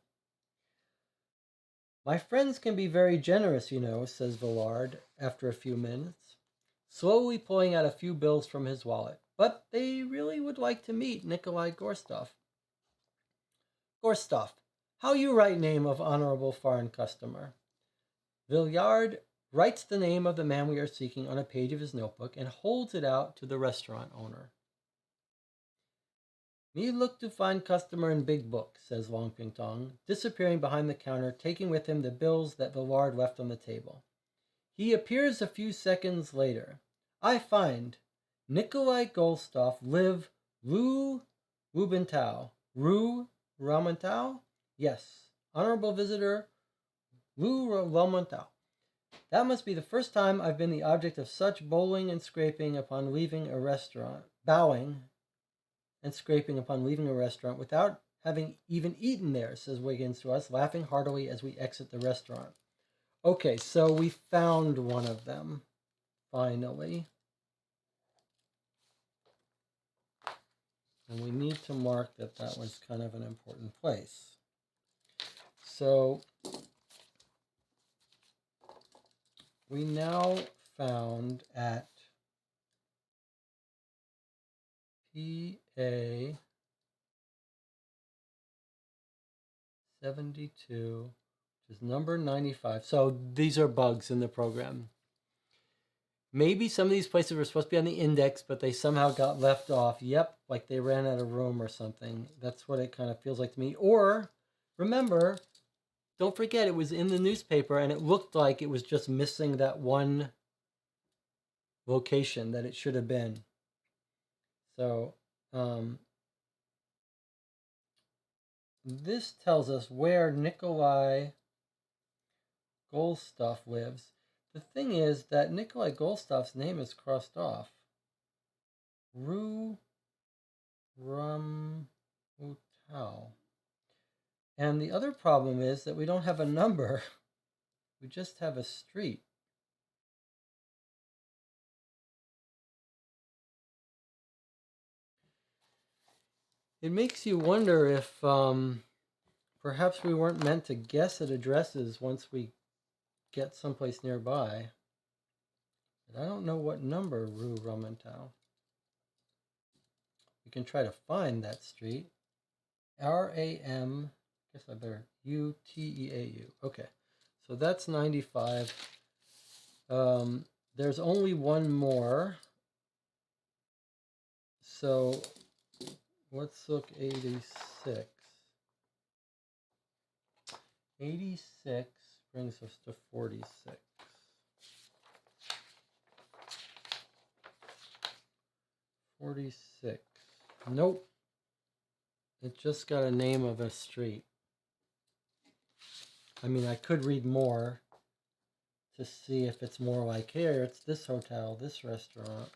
My friends can be very generous, you know, says Villard after a few minutes, slowly pulling out a few bills from his wallet. But they really would like to meet Nikolai Gorstov. Gorstov, how you write name of honorable foreign customer? Villard writes the name of the man we are seeking on a page of his notebook and holds it out to the restaurant owner. Me look to find customer in big book, says Long Ping Tong, disappearing behind the counter, taking with him the bills that Villard left on the table. He appears a few seconds later. I find Nikolai Gorstov live Lu Rubentau. Ru Ramantau? Yes. Honorable visitor, Lu Ramantau. That must be the first time I've been the object of such bowling and scraping upon leaving a restaurant. Bowing and scraping upon leaving a restaurant without having even eaten there, says Wiggins to us, laughing heartily as we exit the restaurant. Okay, so we found one of them, finally. And we need to mark that that was kind of an important place. So we now found at PA 72, which is number 95. So these are bugs in the program. Maybe some of these places were supposed to be on the index, but they somehow got left off. Yep, like they ran out of room or something. That's what it kind of feels like to me. Or, remember, don't forget it was in the newspaper and it looked like it was just missing that one location that it should have been. So, this tells us where Nikolai Goldstuff lives. The thing is that Nikolai Goldstuff's name is crossed off. Rue Rum Hotel. And the other problem is that we don't have a number. We just have a street. It makes you wonder if perhaps we weren't meant to guess at addresses once we get someplace nearby. But I don't know what number Rue Rumental. We can try to find that street. RAM, guess I better, UTEAU. Okay, so that's 95. There's only one more. So let's look 86. 86 brings us to 46. 46. Nope. It just got a name of a street. I mean, I could read more to see if it's more like, here, it's this hotel, this restaurant.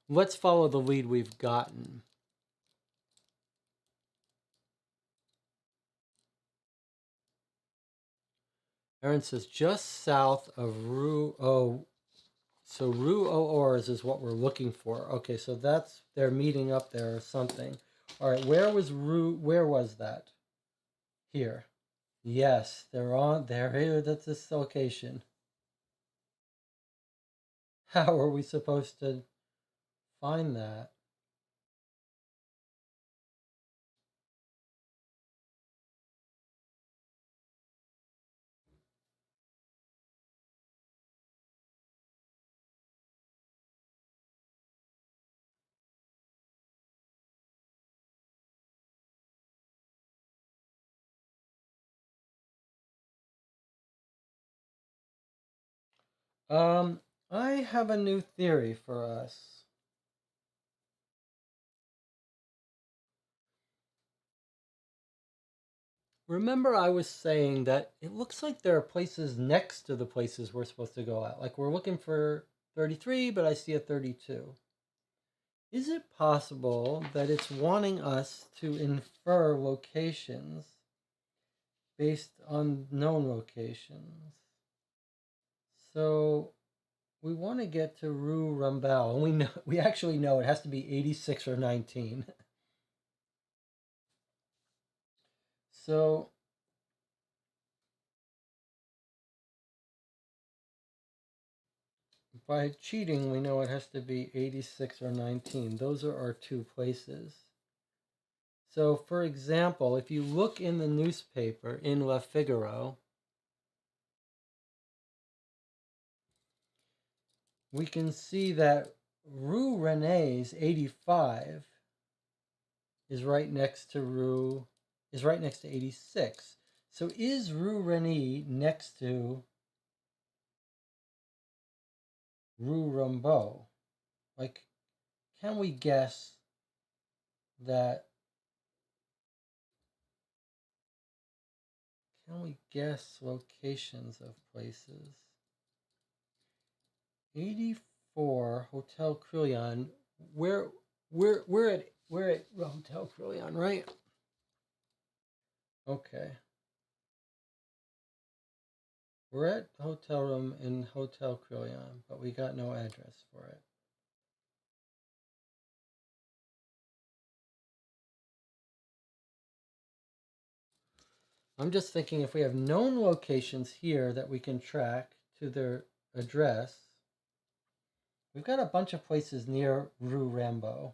Let's follow the lead we've gotten. Aaron says, just south of Rue O. So Rue O'Ors is what we're looking for. Okay, so that's, they're meeting up there or something. All right, where was that? Here. Yes, they're here, that's this location. How are we supposed to find that? I have a new theory for us. Remember I was saying that it looks like there are places next to the places we're supposed to go at. Like we're looking for 33, but I see a 32. Is it possible that it's wanting us to infer locations based on known locations? So we want to get to Rue Rumbel, and we actually know it has to be 86 or 19. So by cheating, we know it has to be 86 or 19. Those are our two places. So, for example, if you look in the newspaper in Le Figaro, we can see that Rue René's 85 is right next to 86. So is Rue René next to Rue Rambeau? Like, can we guess that? Can we guess locations of places? 84 Hotel Crillon. We're at Hotel Crillon, right? Okay. We're at hotel room in Hotel Crillon, but we got no address for it. I'm just thinking if we have known locations here that we can track to their address. We've got a bunch of places near Rue Rambo.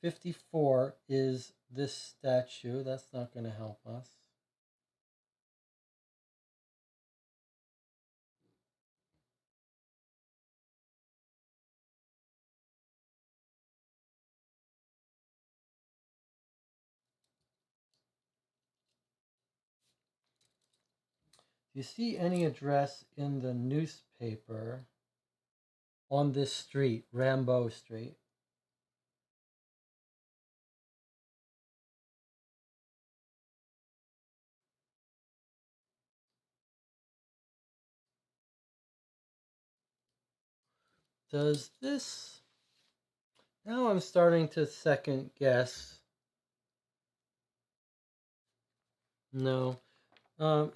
54 is this statue. That's not going to help us. Do you see any address in the newspaper on this street, Rambo Street? Does this... Now I'm starting to second guess. No.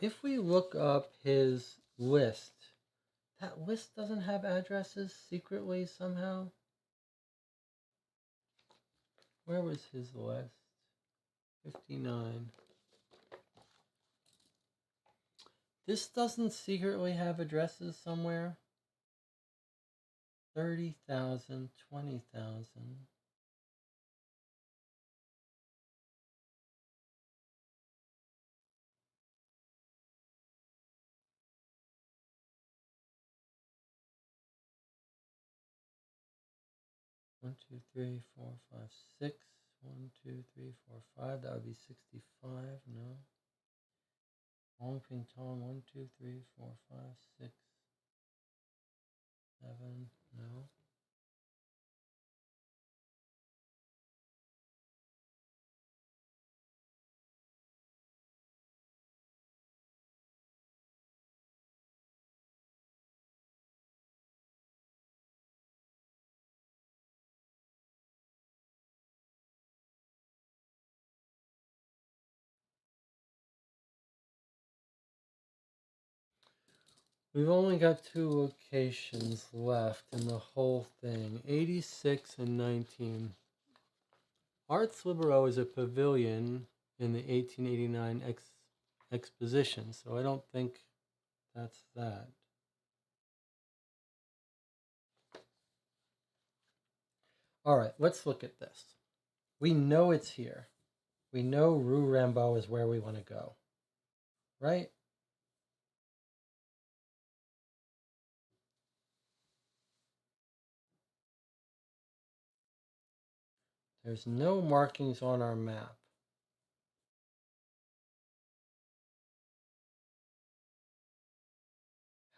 If we look up his list, that list doesn't have addresses secretly somehow. Where was his list? 59. This doesn't secretly have addresses somewhere. 30,000, 20,000. One, two, three, four, five, six. 1, 2, 3, 4, 5. That would be 65. No. Long ping tong. 1, 2, 3, 4, 5, 6, 7. No. We've only got 2 locations left in the whole thing. 86 and 19. Arts Libero is a pavilion in the 1889 exposition, so I don't think that's that. All right, let's look at this. We know it's here. We know Rue Rambo is where we want to go, right? There's no markings on our map.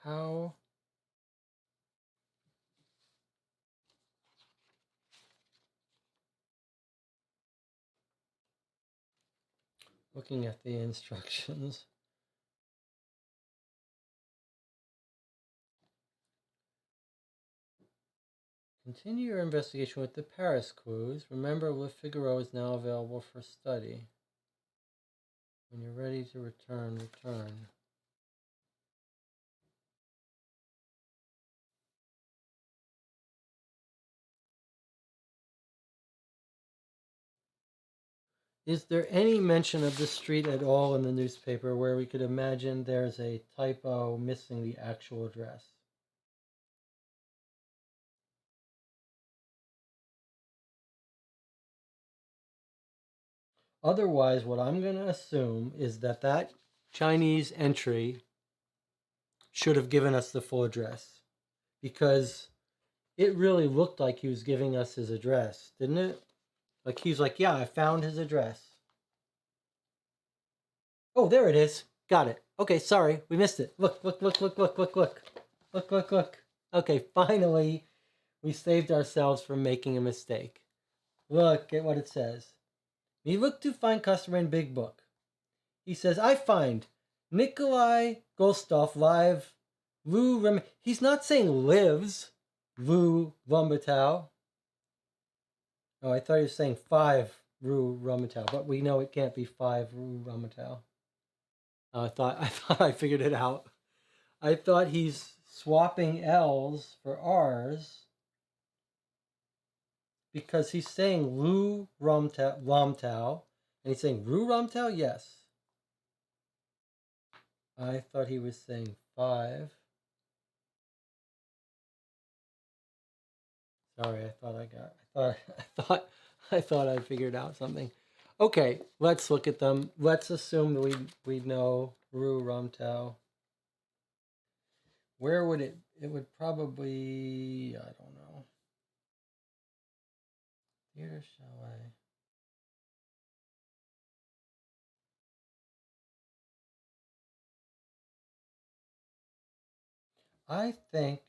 How? Looking at the instructions. Continue your investigation with the Paris clues. Remember, Le Figaro is now available for study. When you're ready to return, return. Is there any mention of this street at all in the newspaper where we could imagine there's a typo missing the actual address? Otherwise, what I'm going to assume is that that Chinese entry should have given us the full address, because it really looked like he was giving us his address, didn't it? Like he's like, yeah, I found his address. Oh, there it is. Got it. Okay, sorry, we missed it. Look, look, look, look, look, look, look. Look, look, look. Okay, finally, we saved ourselves from making a mistake. Look at what it says. We look to find customer in Big Book. He says, I find Nikolai Gostov live Lou Rem. He's not saying lives Lou Rumbatow. Oh, I thought he was saying 5 Rue Rumbatow, but we know it can't be 5 Rue Rumbatow. I thought I figured it out. I thought he's swapping L's for R's because he's saying Lou Rumtow, and he's saying Rue Rumtow, yes. I thought he was saying 5. Sorry, I thought I figured out something. Okay, let's look at them. Let's assume that we know Ru Rumtao. Where would it would probably, I don't know. Theater chalet. I think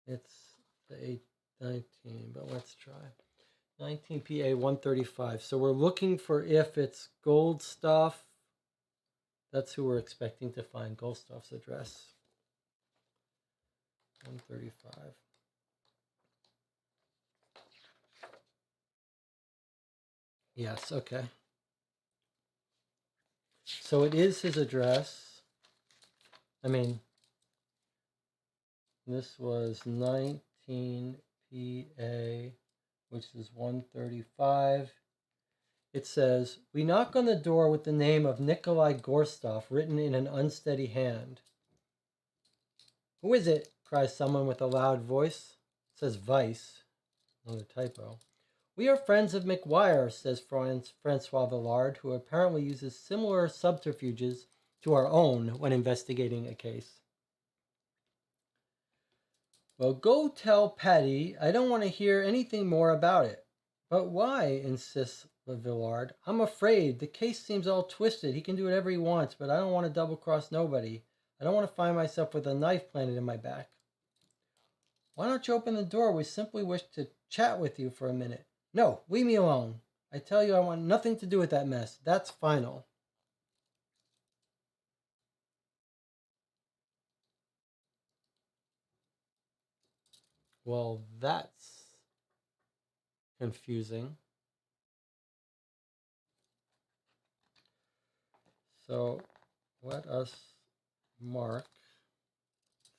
it's the 819, but let's try. 19 PA 135. So we're looking for if it's Goldstuff. That's who we're expecting to find, Goldstuff's address. 135. Yes, okay. So it is his address. I mean, this was 19 PA, which is 135. It says, we knock on the door with the name of Nikolai Gorstov written in an unsteady hand. Who is it? Cries someone with a loud voice. It says Vice. Another typo. We are friends of McGuire, says Francois Villard, who apparently uses similar subterfuges to our own when investigating a case. Well, go tell Patty I don't want to hear anything more about it. But why? Insists Villard. I'm afraid. The case seems all twisted. He can do whatever he wants, but I don't want to double-cross nobody. I don't want to find myself with a knife planted in my back. Why don't you open the door? We simply wish to chat with you for a minute. No, leave me alone. I tell you I want nothing to do with that mess. That's final. Well, that's confusing. So let us mark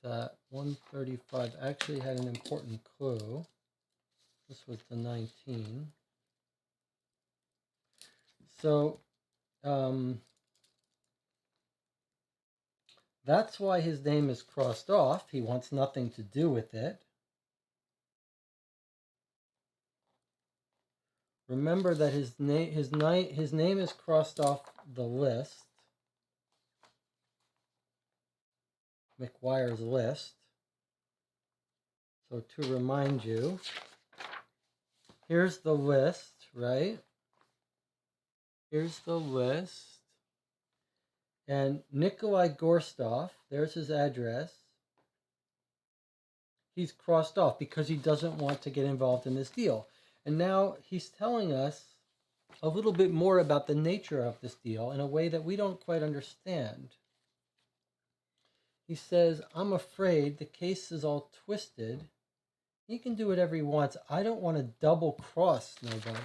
that 135 actually had an important clue. This was the 19. So that's why his name is crossed off. He wants nothing to do with it. Remember that his name is crossed off the list, McGuire's list. So to remind you, here's the list, right? Here's the list. And Nikolai Gorstov, there's his address. He's crossed off because he doesn't want to get involved in this deal. And now he's telling us a little bit more about the nature of this deal in a way that we don't quite understand. He says, I'm afraid the case is all twisted. He can do whatever he wants. I don't want to double cross nobody.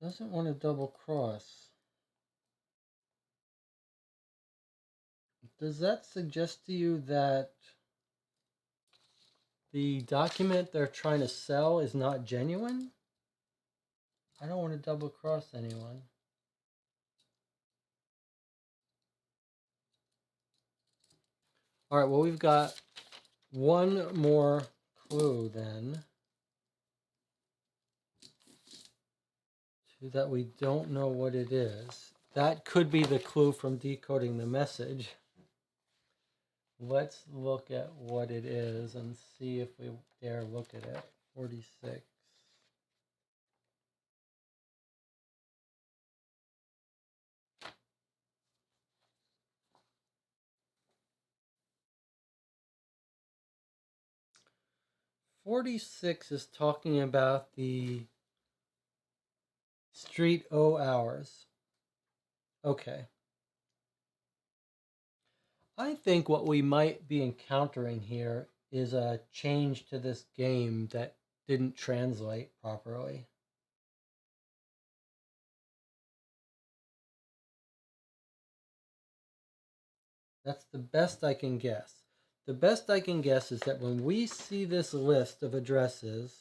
Doesn't want to double cross. Does that suggest to you that the document they're trying to sell is not genuine? I don't want to double cross anyone. All right, well, we've got one more clue then that we don't know what it is. That could be the clue from decoding the message. Let's look at what it is and see if we dare look at it. 46. "46 is talking about the street O hours. Okay. I think what we might be encountering here is a change to this game that didn't translate properly. That's the best I can guess. The best I can guess is that when we see this list of addresses,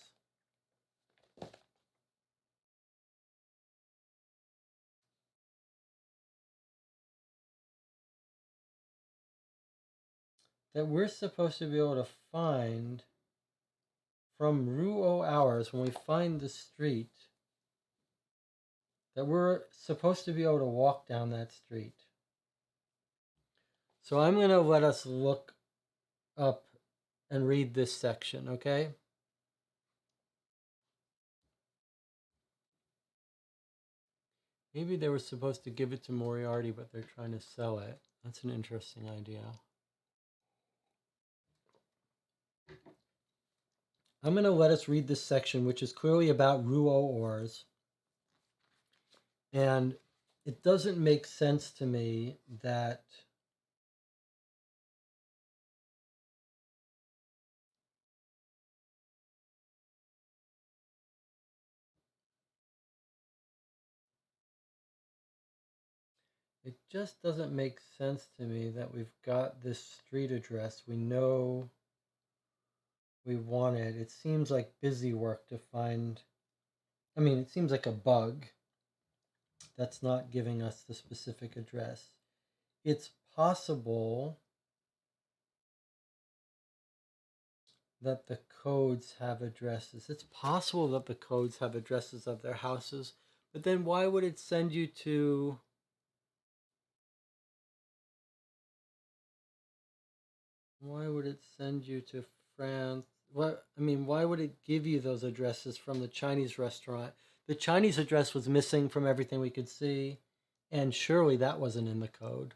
that we're supposed to be able to find from Rue aux Hours, when we find the street, that we're supposed to be able to walk down that street. So I'm going to let us look up and read this section, okay? Maybe they were supposed to give it to Moriarty, but they're trying to sell it. That's an interesting idea. I'm going to let us read this section, which is clearly about Rue aux Ours. And it doesn't make sense to me that it just doesn't make sense to me that we've got this street address. We know we want it. It seems like busy work to find. I mean, it seems like a bug that's not giving us the specific address. It's possible that the codes have addresses. It's possible that the codes have addresses of their houses, but then why would it send you to... Why would it send you to France? What, I mean, why would it give you those addresses from the Chinese restaurant? The Chinese address was missing from everything we could see, and surely that wasn't in the code.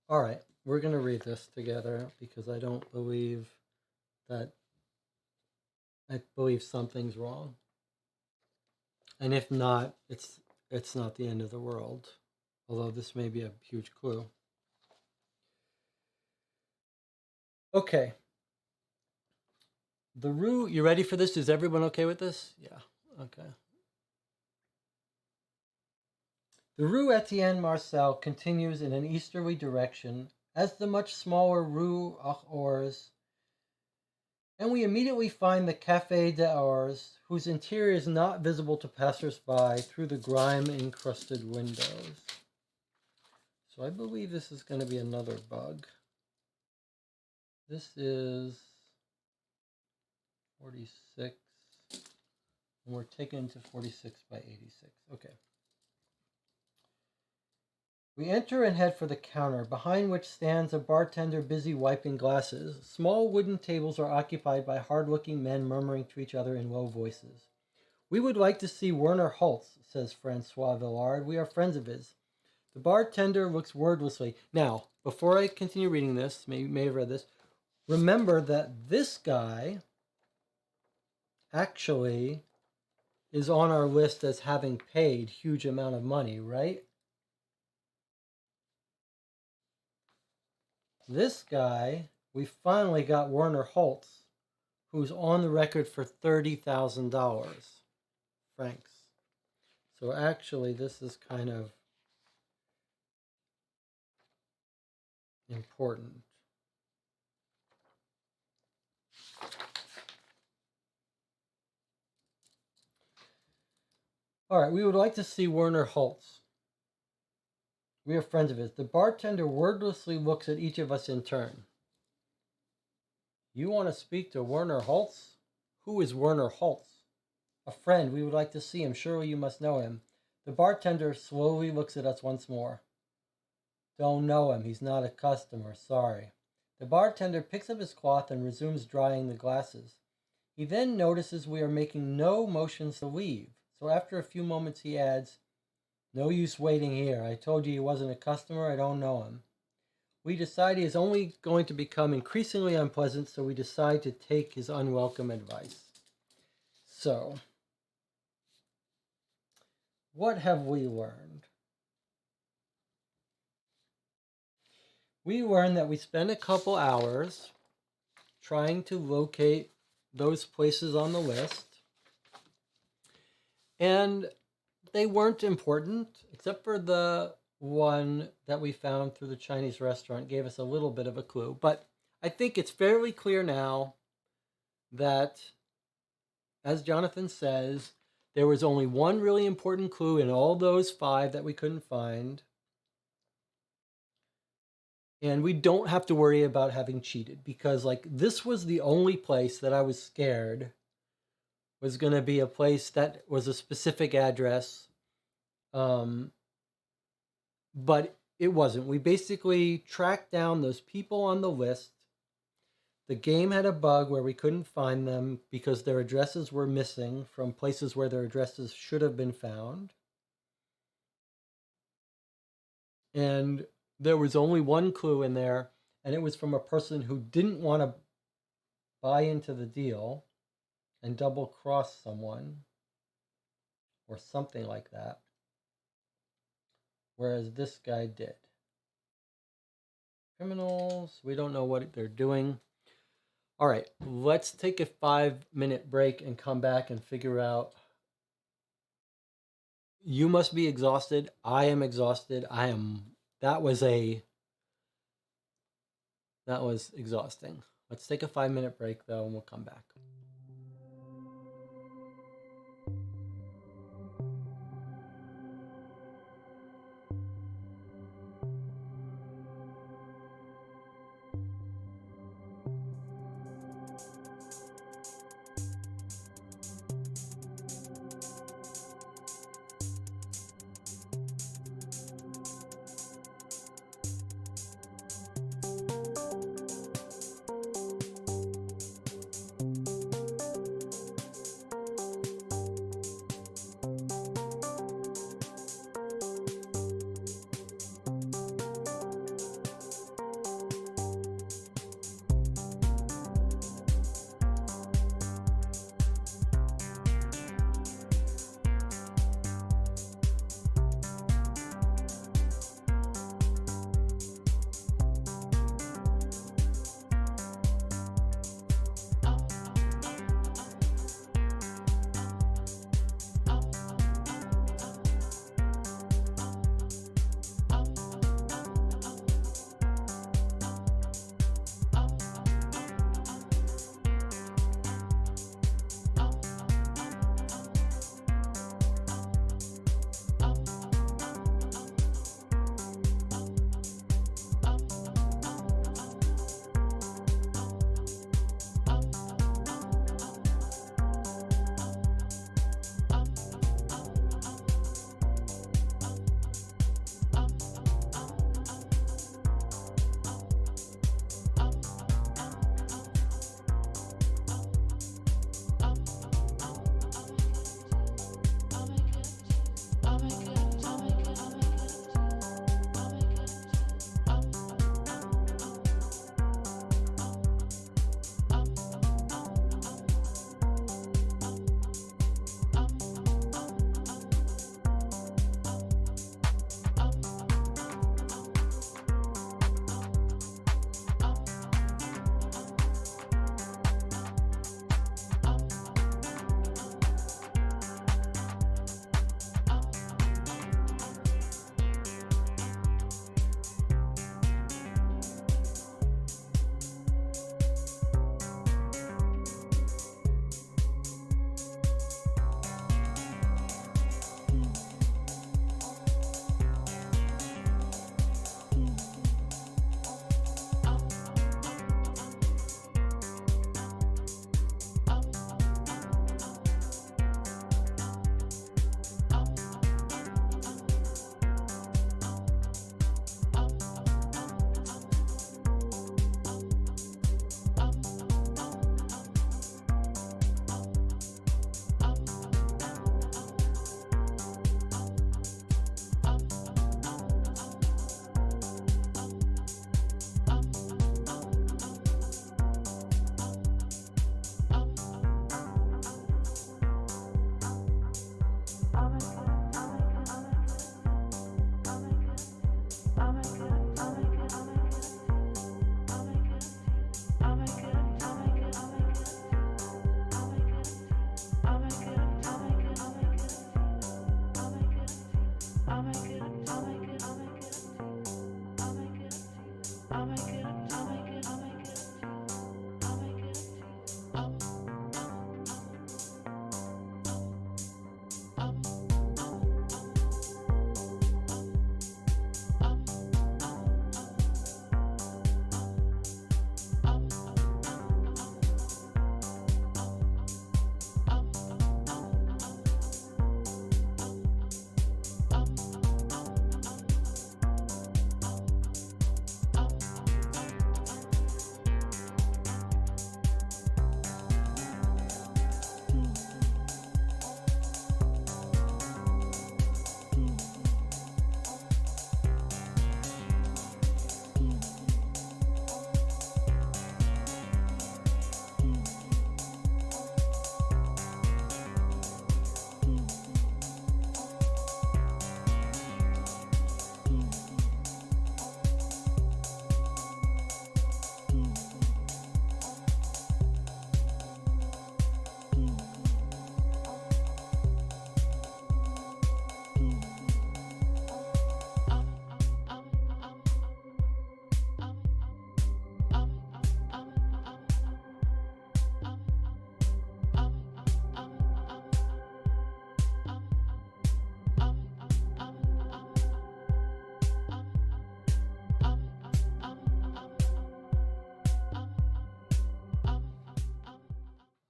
All right, we're going to read this together because I don't believe that... I believe something's wrong. And if not, it's not the end of the world. Although this may be a huge clue. Okay. The Rue, you ready for this? Is everyone okay with this? Yeah, okay. The Rue Etienne Marcel continues in an easterly direction, as the much smaller Rue aux Ours, and we immediately find the Café des Ours, whose interior is not visible to passers-by through the grime-encrusted windows. So I believe this is going to be another bug. This is 46, and we're taken to 46 by 86. Okay. We enter and head for the counter, behind which stands a bartender busy wiping glasses. Small wooden tables are occupied by hard-looking men murmuring to each other in low voices. "We would like to see Werner Holtz," says Francois Villard. "We are friends of his." The bartender looks wordlessly. Now, before I continue reading this, you may have read this, remember that this guy actually is on our list as having paid huge amount of money, right? This guy, we finally got Werner Holtz, who's on the record for $30,000 francs. So actually, this is kind of important. All right, we would like to see Werner Holtz. We are friends of his. The bartender wordlessly looks at each of us in turn. "You want to speak to Werner Holtz? Who is Werner Holtz?" "A friend. We would like to see him. Surely you must know him." The bartender slowly looks at us once more. "Don't know him. He's not a customer. Sorry." The bartender picks up his cloth and resumes drying the glasses. He then notices we are making no motions to leave. So after a few moments he adds, "No use waiting here. I told you he wasn't a customer. I don't know him." we decide he is only going to become increasingly unpleasant, so we decide to take his unwelcome advice. So, what have we learned? We learned that we spent a couple hours trying to locate those places on the list, and they weren't important, except for the one that we found through the Chinese restaurant gave us a little bit of a clue. But I think it's fairly clear now that, as Jonathan says, there was only one really important clue in all those 5 that we couldn't find. And we don't have to worry about having cheated, because like this was the only place that I was scared was going to be a place that was a specific address. But it wasn't. We basically tracked down those people on the list. The game had a bug where we couldn't find them because their addresses were missing from places where their addresses should have been found. And there was only one clue in there, and it was from a person who didn't want to buy into the deal and double cross someone or something like that, whereas this guy did. Criminals, we don't know what they're doing. All right, let's take a 5-minute break and come back and figure out. You must be exhausted. I am exhausted. That was exhausting. Let's take a 5-minute break though, and we'll come back.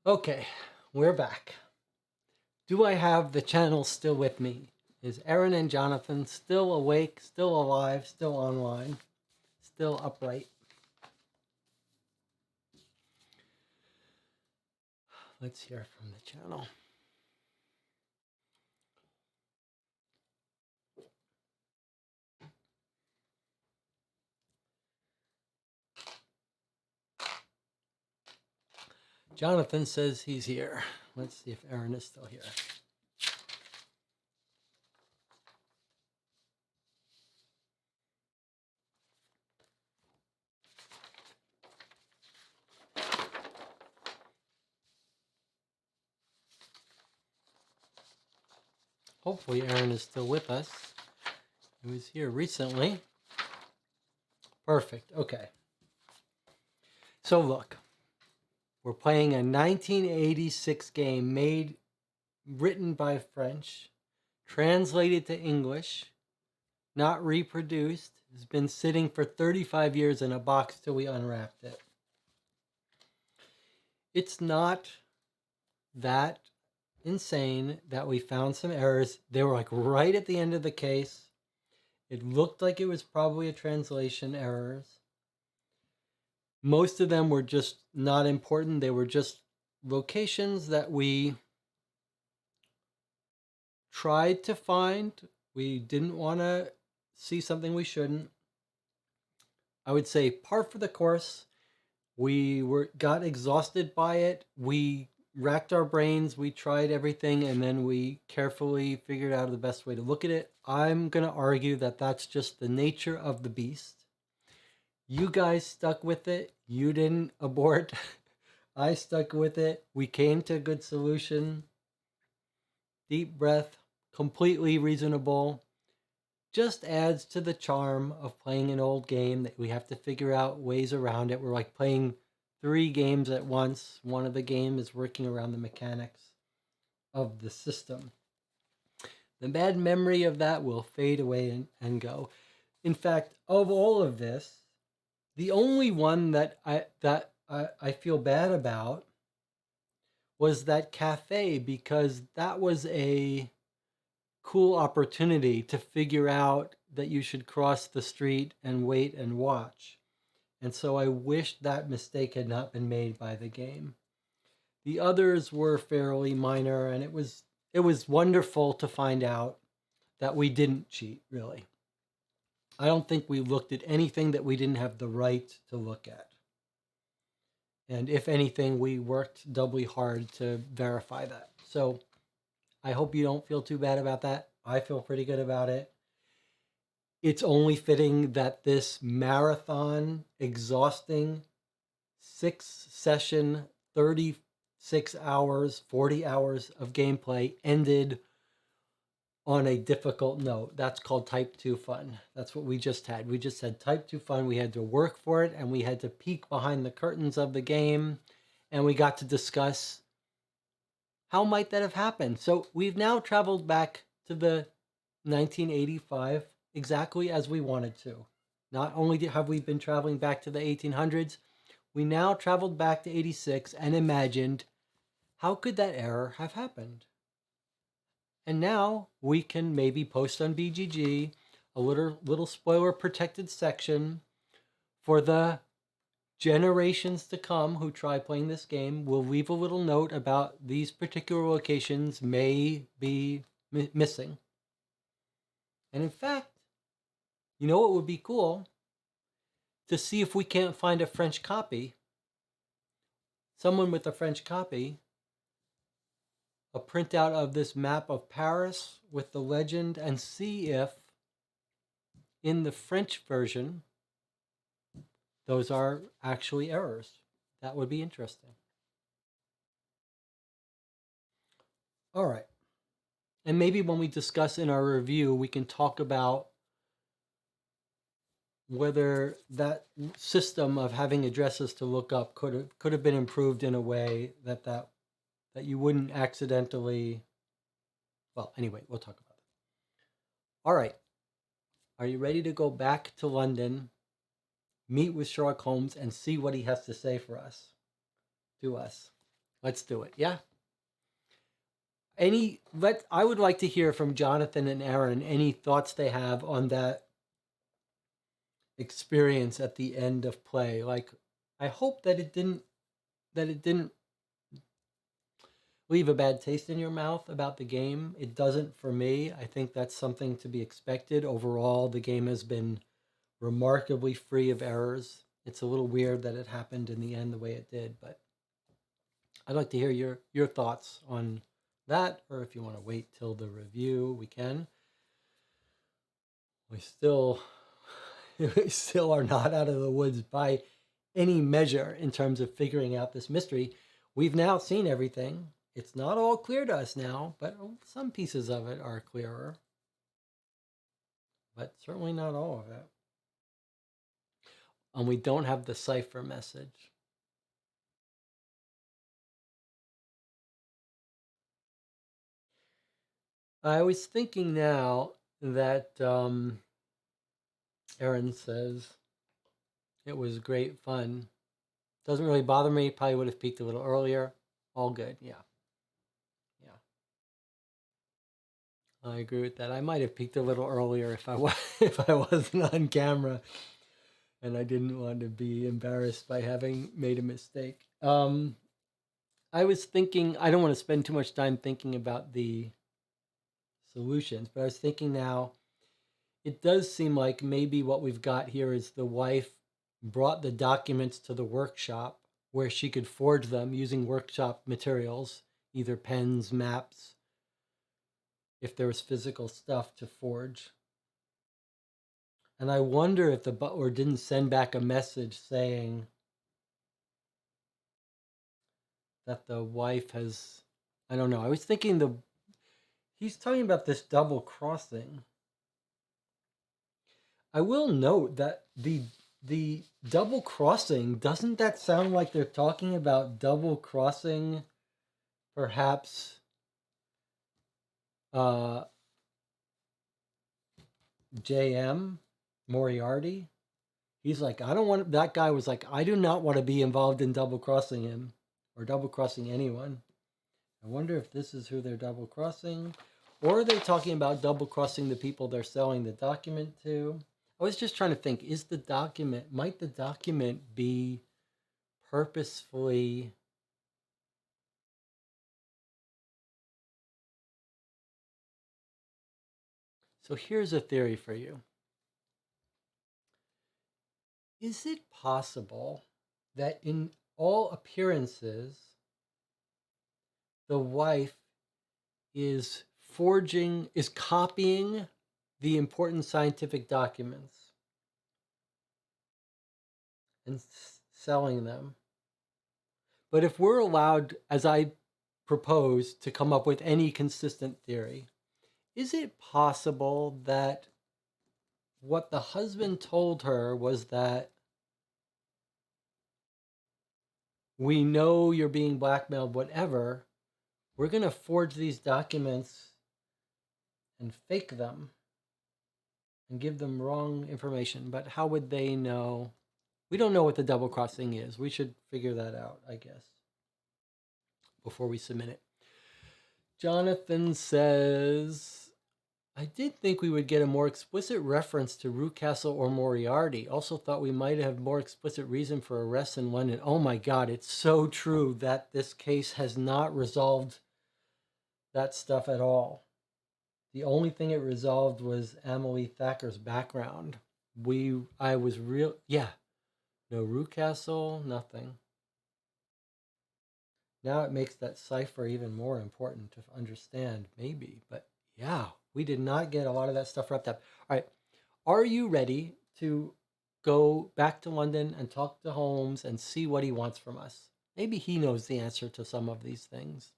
Okay, we're back. Do I have the channel still with me? Is Aaron and Jonathan still awake, still alive, still online, still upright? Let's hear from the channel. Jonathan says he's here. Let's see if Aaron is still here. Hopefully Aaron is still with us. He was here recently. Perfect. Okay. So look, we're playing a 1986 game written by French, translated to English, not reproduced. It's been sitting for 35 years in a box till we unwrapped it. It's not that insane that we found some errors. They were like right at the end of the case. It looked like it was probably a translation errors. Most of them were just not important. They were just locations that we tried to find. We didn't want to see something we shouldn't. I would say par for the course. We got exhausted by it. We racked our brains. We tried everything, and then we carefully figured out the best way to look at it. I'm going to argue that that's just the nature of the beast. You guys stuck with it. You didn't abort. I stuck with it. We came to a good solution. Deep breath, completely reasonable. Just adds to the charm of playing an old game that we have to figure out ways around it. We're like playing 3 games at once. One of the games is working around the mechanics of the system. The bad memory of that will fade away and go. In fact, of all of this, the only one that I feel bad about was that cafe, because that was a cool opportunity to figure out that you should cross the street and wait and watch. And so I wish that mistake had not been made by the game. The others were fairly minor, and it was wonderful to find out that we didn't cheat, really. I don't think we looked at anything that we didn't have the right to look at. And if anything, we worked doubly hard to verify that. So I hope you don't feel too bad about that. I feel pretty good about it. it's only fitting that this marathon, exhausting, 6-session, 36 hours, 40 hours of gameplay ended on a difficult note. That's called type 2 fun. That's what we just had. We just had type 2 fun. We had to work for it, and we had to peek behind the curtains of the game, and we got to discuss how might that have happened. So we've now traveled back to the 1985 exactly as we wanted to. Not only have we been traveling back to the 1800s, we now traveled back to 86 and imagined, how could that error have happened? And now we can maybe post on BGG a little spoiler protected section for the generations to come who try playing this game. We'll leave a little note about these particular locations may be missing. And in fact, you know what would be cool? To see if we can't find a French copy, someone with a French copy, a printout of this map of Paris with the legend, and see if in the French version those are actually errors. That would be interesting. All right. And maybe when we discuss in our review, we can talk about whether that system of having addresses to look up could have been improved in a way that you wouldn't accidentally. Well, anyway, we'll talk about it. All right. Are you ready to go back to London, meet with Sherlock Holmes, and see what he has to say for us? To us. Let's do it. Yeah? I would like to hear from Jonathan and Aaron any thoughts they have on that experience at the end of play. Like, I hope that it didn't leave a bad taste in your mouth about the game. It doesn't for me. I think that's something to be expected. Overall, the game has been remarkably free of errors. It's a little weird that it happened in the end the way it did, but I'd like to hear your thoughts on that, or if you want to wait till the review, we can. We still are not out of the woods by any measure in terms of figuring out this mystery. We've now seen everything. It's not all clear to us now, but some pieces of it are clearer. But certainly not all of it. And we don't have the cipher message. I was thinking now that Aaron says it was great fun. Doesn't really bother me. Probably would have peaked a little earlier. All good. Yeah. Yeah. I agree with that. I might have peaked a little earlier if I wasn't on camera and I didn't want to be embarrassed by having made a mistake. I was thinking, I don't want to spend too much time thinking about the solutions, but I was thinking now, it does seem like maybe what we've got here is the wife brought the documents to the workshop where she could forge them using workshop materials, either pens, maps, if there was physical stuff to forge. And I wonder if the butler didn't send back a message saying that the wife has, I don't know. I was thinking he's talking about this double crossing. I will note that the double crossing, doesn't that sound like they're talking about double crossing perhaps JM Moriarty? He's like, I don't want, that guy was like, I do not want to be involved in double crossing him or double crossing anyone. I wonder if this is who they're double crossing, or are they talking about double crossing the people they're selling the document to? I was just trying to think, might the document be purposefully So here's a theory for you. Is it possible that in all appearances, the wife is copying the important scientific documents and selling them. But if we're allowed, as I propose, to come up with any consistent theory, is it possible that what the husband told her was that we know you're being blackmailed, whatever, we're going to forge these documents and fake them and give them wrong information? But how would they know? We don't know what the double crossing is. We should figure that out, I guess, before we submit it. Jonathan says, I did think we would get a more explicit reference to Rewcastle or Moriarty. Also thought we might have more explicit reason for arrests in London. Oh my God, it's so true that this case has not resolved that stuff at all. The only thing it resolved was Emily Thacker's background. No Rewcastle, nothing. Now it makes that cipher even more important to understand, maybe. But yeah, we did not get a lot of that stuff wrapped up. All right, are you ready to go back to London and talk to Holmes and see what he wants from us? Maybe he knows the answer to some of these things.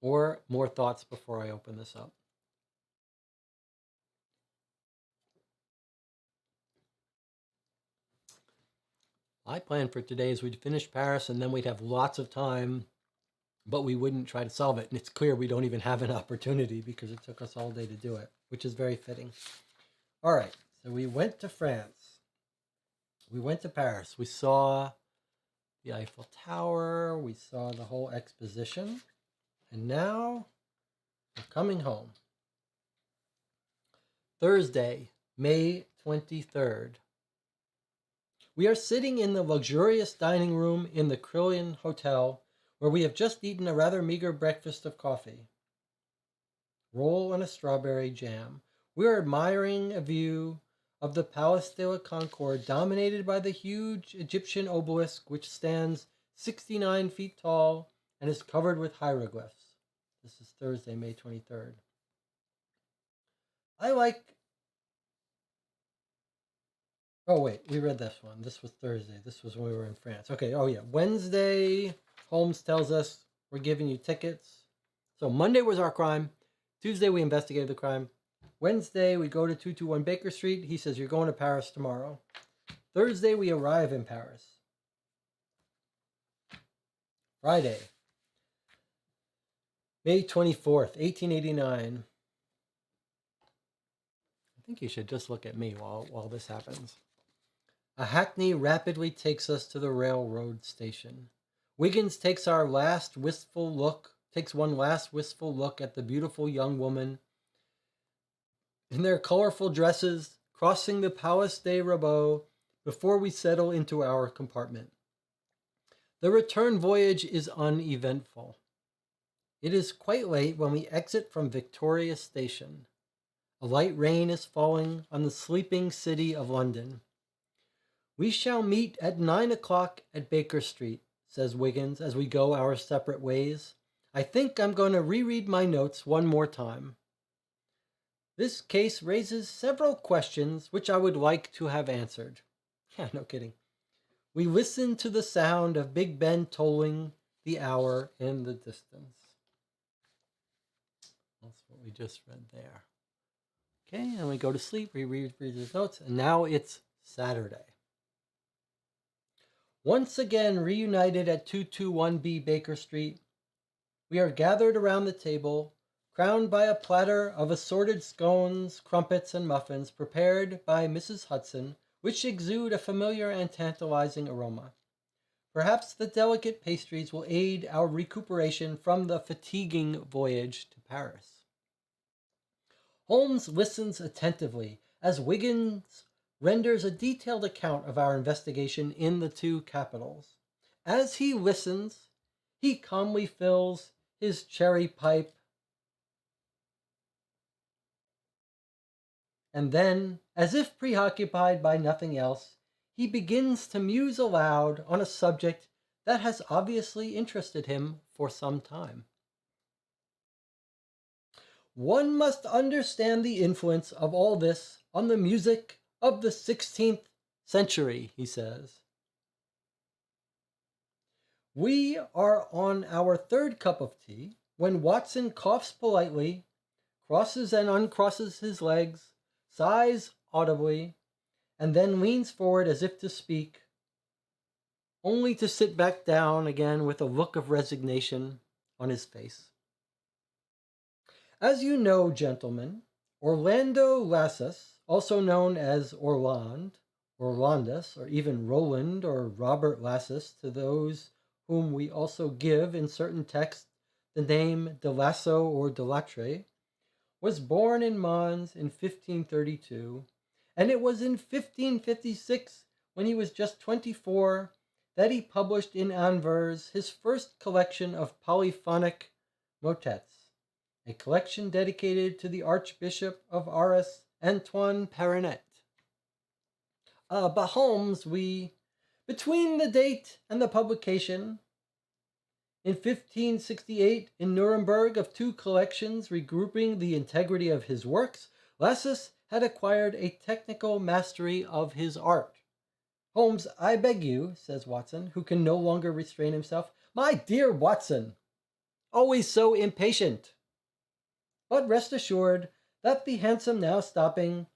Or more thoughts before I open this up? My plan for today is we'd finish Paris and then we'd have lots of time, but we wouldn't try to solve it. And it's clear we don't even have an opportunity because it took us all day to do it, which is very fitting. All right, so we went to France. We went to Paris. We saw the Eiffel Tower. We saw the whole exposition. And now we're coming home. Thursday, May 23rd. We are sitting in the luxurious dining room in the Crillion Hotel, where we have just eaten a rather meager breakfast of coffee, roll and a strawberry jam. We are admiring a view of the Place de la Concorde, dominated by the huge Egyptian obelisk, which stands 69 feet tall and is covered with hieroglyphs. This is Thursday, May 23rd. Oh, wait, we read this one. This was Thursday. This was when we were in France. Okay, oh yeah. Wednesday, Holmes tells us we're giving you tickets. So Monday was our crime. Tuesday, we investigated the crime. Wednesday, we go to 221 Baker Street. He says, you're going to Paris tomorrow. Thursday, we arrive in Paris. Friday, May 24th, 1889. I think you should just look at me while this happens. A hackney rapidly takes us to the railroad station. Wiggins takes one last wistful look at the beautiful young woman in their colorful dresses crossing the Place des Rameaux before we settle into our compartment. The return voyage is uneventful. It is quite late when we exit from Victoria Station. A light rain is falling on the sleeping city of London. We shall meet at 9 o'clock at Baker Street, says Wiggins as we go our separate ways. I think I'm going to reread my notes one more time. This case raises several questions which I would like to have answered. Yeah, no kidding. We listen to the sound of Big Ben tolling the hour in the distance. That's what we just read there. Okay, and we go to sleep, we read his notes, and now it's Saturday. Once again reunited at 221B Baker Street, we are gathered around the table, crowned by a platter of assorted scones, crumpets, and muffins prepared by Mrs. Hudson, which exude a familiar and tantalizing aroma. Perhaps the delicate pastries will aid our recuperation from the fatiguing voyage to Paris. Holmes listens attentively as Wiggins renders a detailed account of our investigation in the two capitals. As he listens, he calmly fills his cherry pipe and then, as if preoccupied by nothing else, he begins to muse aloud on a subject that has obviously interested him for some time. One must understand the influence of all this on the music of the 16th century, he says. We are on our third cup of tea when Watson coughs politely, crosses and uncrosses his legs, sighs audibly, and then leans forward as if to speak, only to sit back down again with a look of resignation on his face. As you know, gentlemen, Orlando Lassus, also known as Orland, Orlandus, or even Roland or Robert Lassus to those whom we also give in certain texts the name de Lasso or de Latre, was born in Mons in 1532, and it was in 1556, when he was just 24, that he published in Anvers his first collection of polyphonic motets, a collection dedicated to the Archbishop of Arras, Antoine Perronet. But Holmes, between the date and the publication, in 1568, in Nuremberg, of two collections regrouping the integrity of his works, Lassus had acquired a technical mastery of his art. Holmes, I beg you, says Watson, who can no longer restrain himself. My dear Watson, always so impatient. But rest assured that the hansom now stopping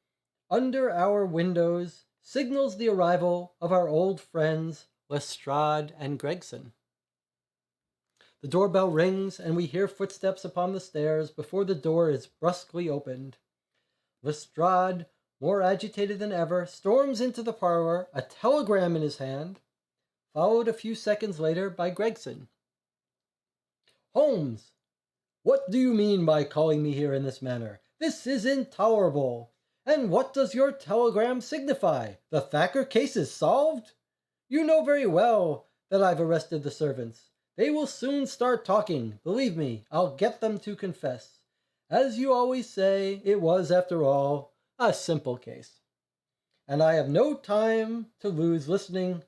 under our windows signals the arrival of our old friends Lestrade and Gregson. The doorbell rings, and we hear footsteps upon the stairs before the door is brusquely opened. Lestrade, more agitated than ever, storms into the parlor, a telegram in his hand, followed a few seconds later by Gregson. Holmes, what do you mean by calling me here in this manner? This is intolerable. And what does your telegram signify? The Thacker case is solved? You know very well that I've arrested the servants. They will soon start talking. Believe me, I'll get them to confess. As you always say, it was, after all, a simple case. And I have no time to lose listening.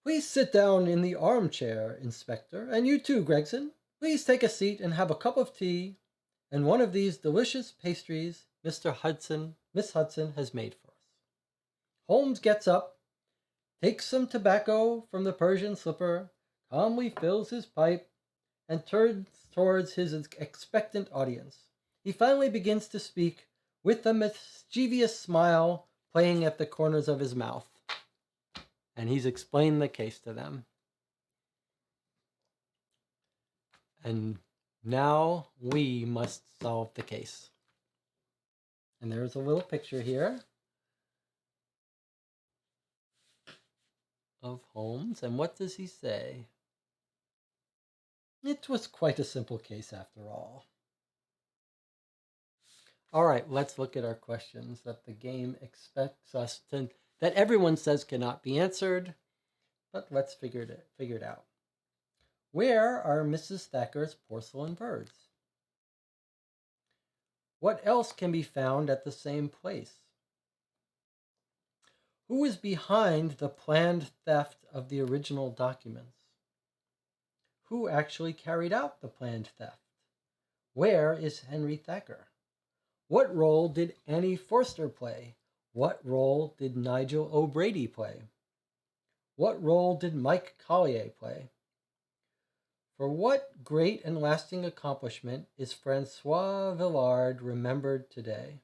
Please sit down in the armchair, Inspector, and you too, Gregson. Please take a seat and have a cup of tea and one of these delicious pastries Miss Hudson has made for us. Holmes gets up, takes some tobacco from the Persian slipper, calmly fills his pipe, and turns towards his expectant audience. He finally begins to speak, with a mischievous smile playing at the corners of his mouth. And he's explained the case to them. And now we must solve the case. And there's a little picture here of Holmes. And what does he say? It was quite a simple case after all. All right, let's look at our questions that the game expects us to, that everyone says cannot be answered, but let's figure it out. Where are Mrs. Thacker's porcelain birds? What else can be found at the same place? Who is behind the planned theft of the original documents? Who actually carried out the planned theft? Where is Henry Thacker? What role did Annie Forster play? What role did Nigel O'Brady play? What role did Mike Collier play? For what great and lasting accomplishment is Francois Villard remembered today?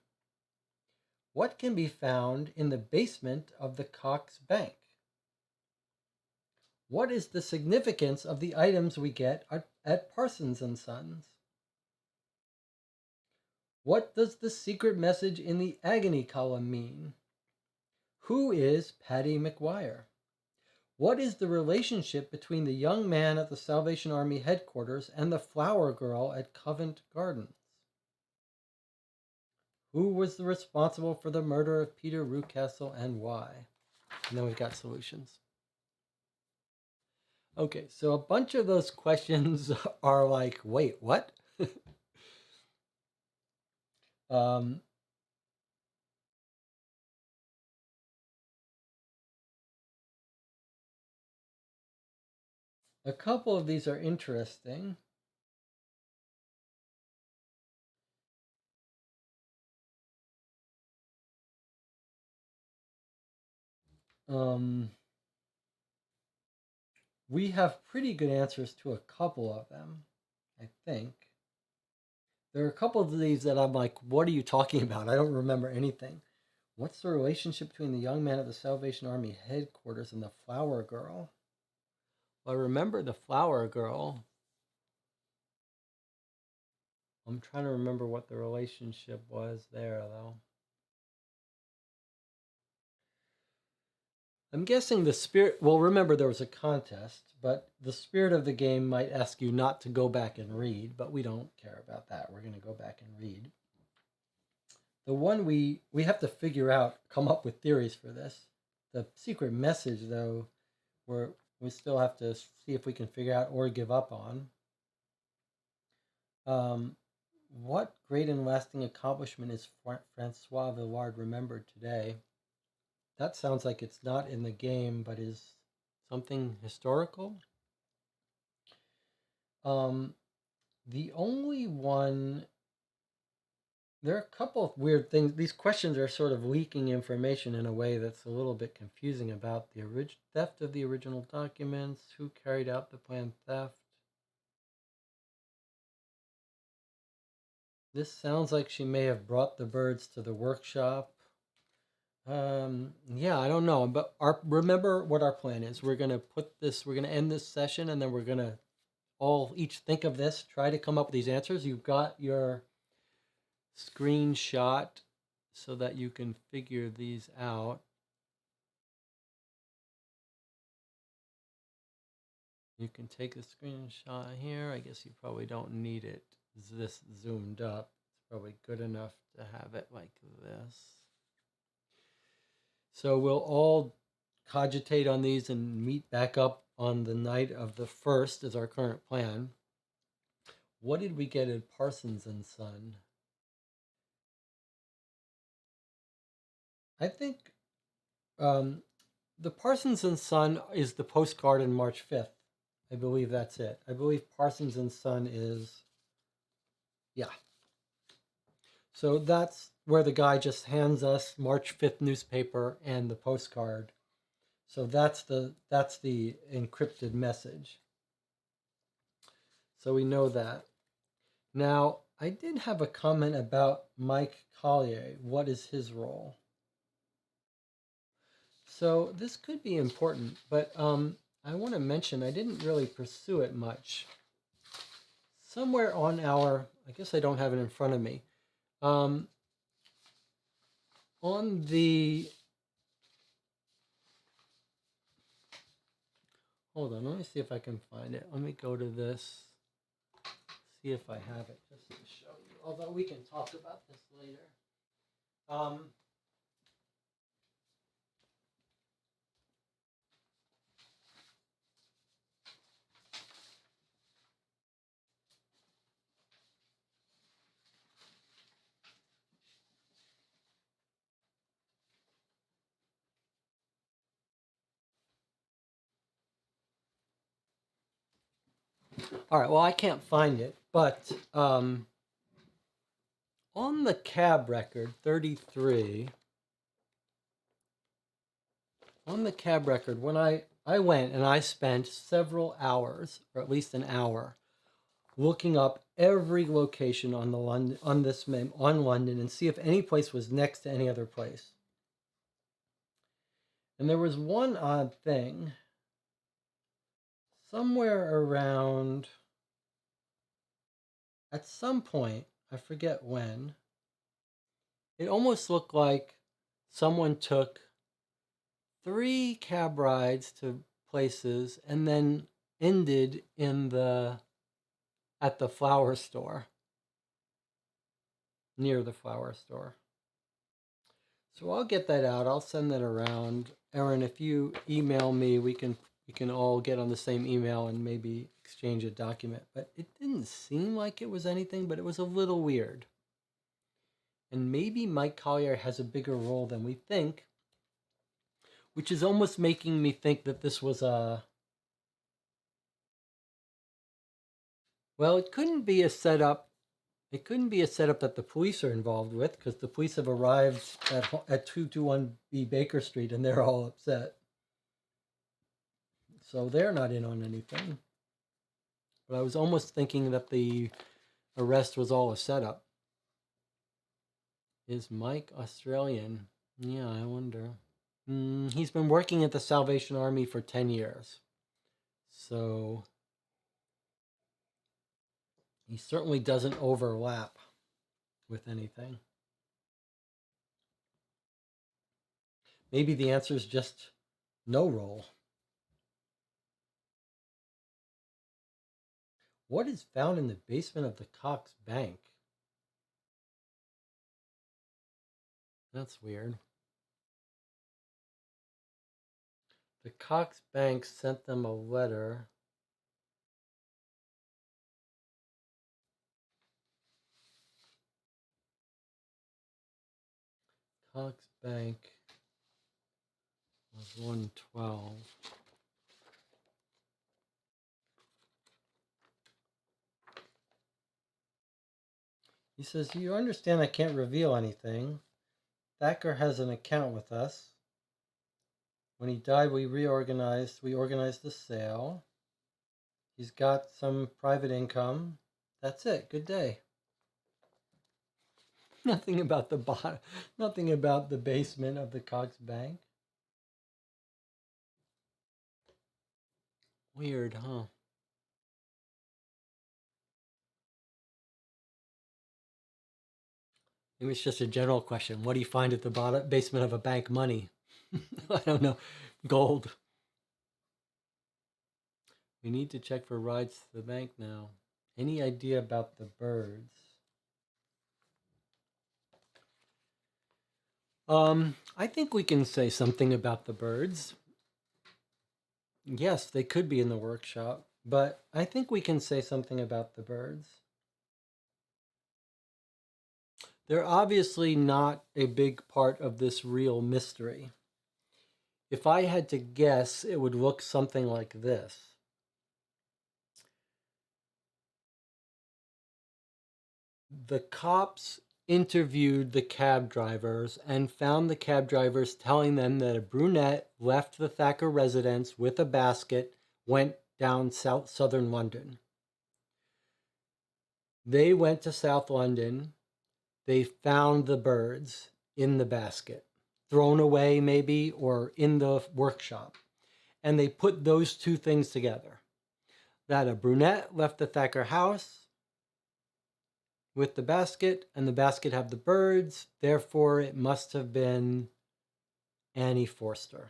What can be found in the basement of the Cox Bank? What is the significance of the items we get at Parsons & Sons? What does the secret message in the agony column mean? Who is Paddy McGuire? What is the relationship between the young man at the Salvation Army headquarters and the flower girl at Covent Garden? Who was responsible for the murder of Peter Rucastle and why? And then we've got solutions. Okay, so a bunch of those questions are like, wait, what? A couple of these are interesting. We have pretty good answers to a couple of them, I think. There are a couple of these that I'm like, what are you talking about? I don't remember anything. What's the relationship between the young man at the Salvation Army headquarters and the flower girl? Well, I remember the flower girl. I'm trying to remember what the relationship was there, though. I'm guessing the spirit, well, remember there was a contest, but the spirit of the game might ask you not to go back and read, but we don't care about that. We're going to go back and read. The one we have to figure out, come up with theories for this. The secret message, though, we still have to see if we can figure out or give up on. What great and lasting accomplishment is Francois Villard remembered today? That sounds like it's not in the game, but is something historical. The only one, there are a couple of weird things. These questions are sort of leaking information in a way that's a little bit confusing about the theft of the original documents, who carried out the planned theft. This sounds like she may have brought the birds to the workshop. Yeah, I don't know, but remember what our plan is. We're gonna end this session, and then we're gonna all each think of this, try to come up with these answers. You've got your screenshot so that you can figure these out. You can take a screenshot here. I guess you probably don't need it this zoomed up. It's probably good enough to have it like this. So we'll all cogitate on these and meet back up on the night of the 1st is our current plan. What did we get at Parsons and Son? I think the Parsons and Son is the postcard on March 5th. I believe that's it. I believe Parsons and Son is, yeah. So that's where the guy just hands us March 5th newspaper and the postcard. So that's the encrypted message. So we know that. Now, I did have a comment about Mike Collier. What is his role? So this could be important, but I want to mention I didn't really pursue it much. Somewhere on I guess I don't have it in front of me. On the, hold on, let me see if I can find it. Let me go to this, see if I have it just to show you. Although we can talk about this later. All right, well, I can't find it, but on the cab record 33, on the cab record, when I went and I spent several hours, or at least an hour, looking up every location on the London on London and see if any place was next to any other place. And there was one odd thing. Somewhere around, at some point, I forget when, it almost looked like someone took 3 cab rides to places and then ended at the flower store, near the flower store. So I'll get that out. I'll send that around. Erin, if you email me, we can all get on the same email and maybe exchange a document. But it didn't seem like it was anything, but it was a little weird. And maybe Mike Collier has a bigger role than we think, which is almost making me think that this was Well, it couldn't be a setup. It couldn't be a setup that the police are involved with, because the police have arrived at 221B Baker Street and they're all upset. So they're not in on anything. But I was almost thinking that the arrest was all a setup. Is Mike Australian? Yeah, I wonder. He's been working at the Salvation Army for 10 years. So he certainly doesn't overlap with anything. Maybe the answer is just no role. What is found in the basement of the Cox Bank? That's weird. The Cox Bank sent them a letter. Cox Bank was 112. He says, you understand I can't reveal anything. Thacker has an account with us. When he died, we organized the sale. He's got some private income. That's it. Good day. Nothing about nothing about the basement of the Cox Bank. Weird, huh? Maybe it's just a general question. What do you find at the basement of a bank? Money. I don't know. Gold. We need to check for rides to the bank now. Any idea about the birds? I think we can say something about the birds. Yes, they could be in the workshop, but I think we can say something about the birds. They're obviously not a big part of this real mystery. If I had to guess, it would look something like this. The cops interviewed the cab drivers and found the cab drivers telling them that a brunette left the Thacker residence with a basket, went down southern London. They went to South London. They found the birds in the basket, thrown away maybe, or in the workshop. And they put those two things together. That a brunette left the Thacker house with the basket, and the basket had the birds. Therefore, it must have been Annie Forster.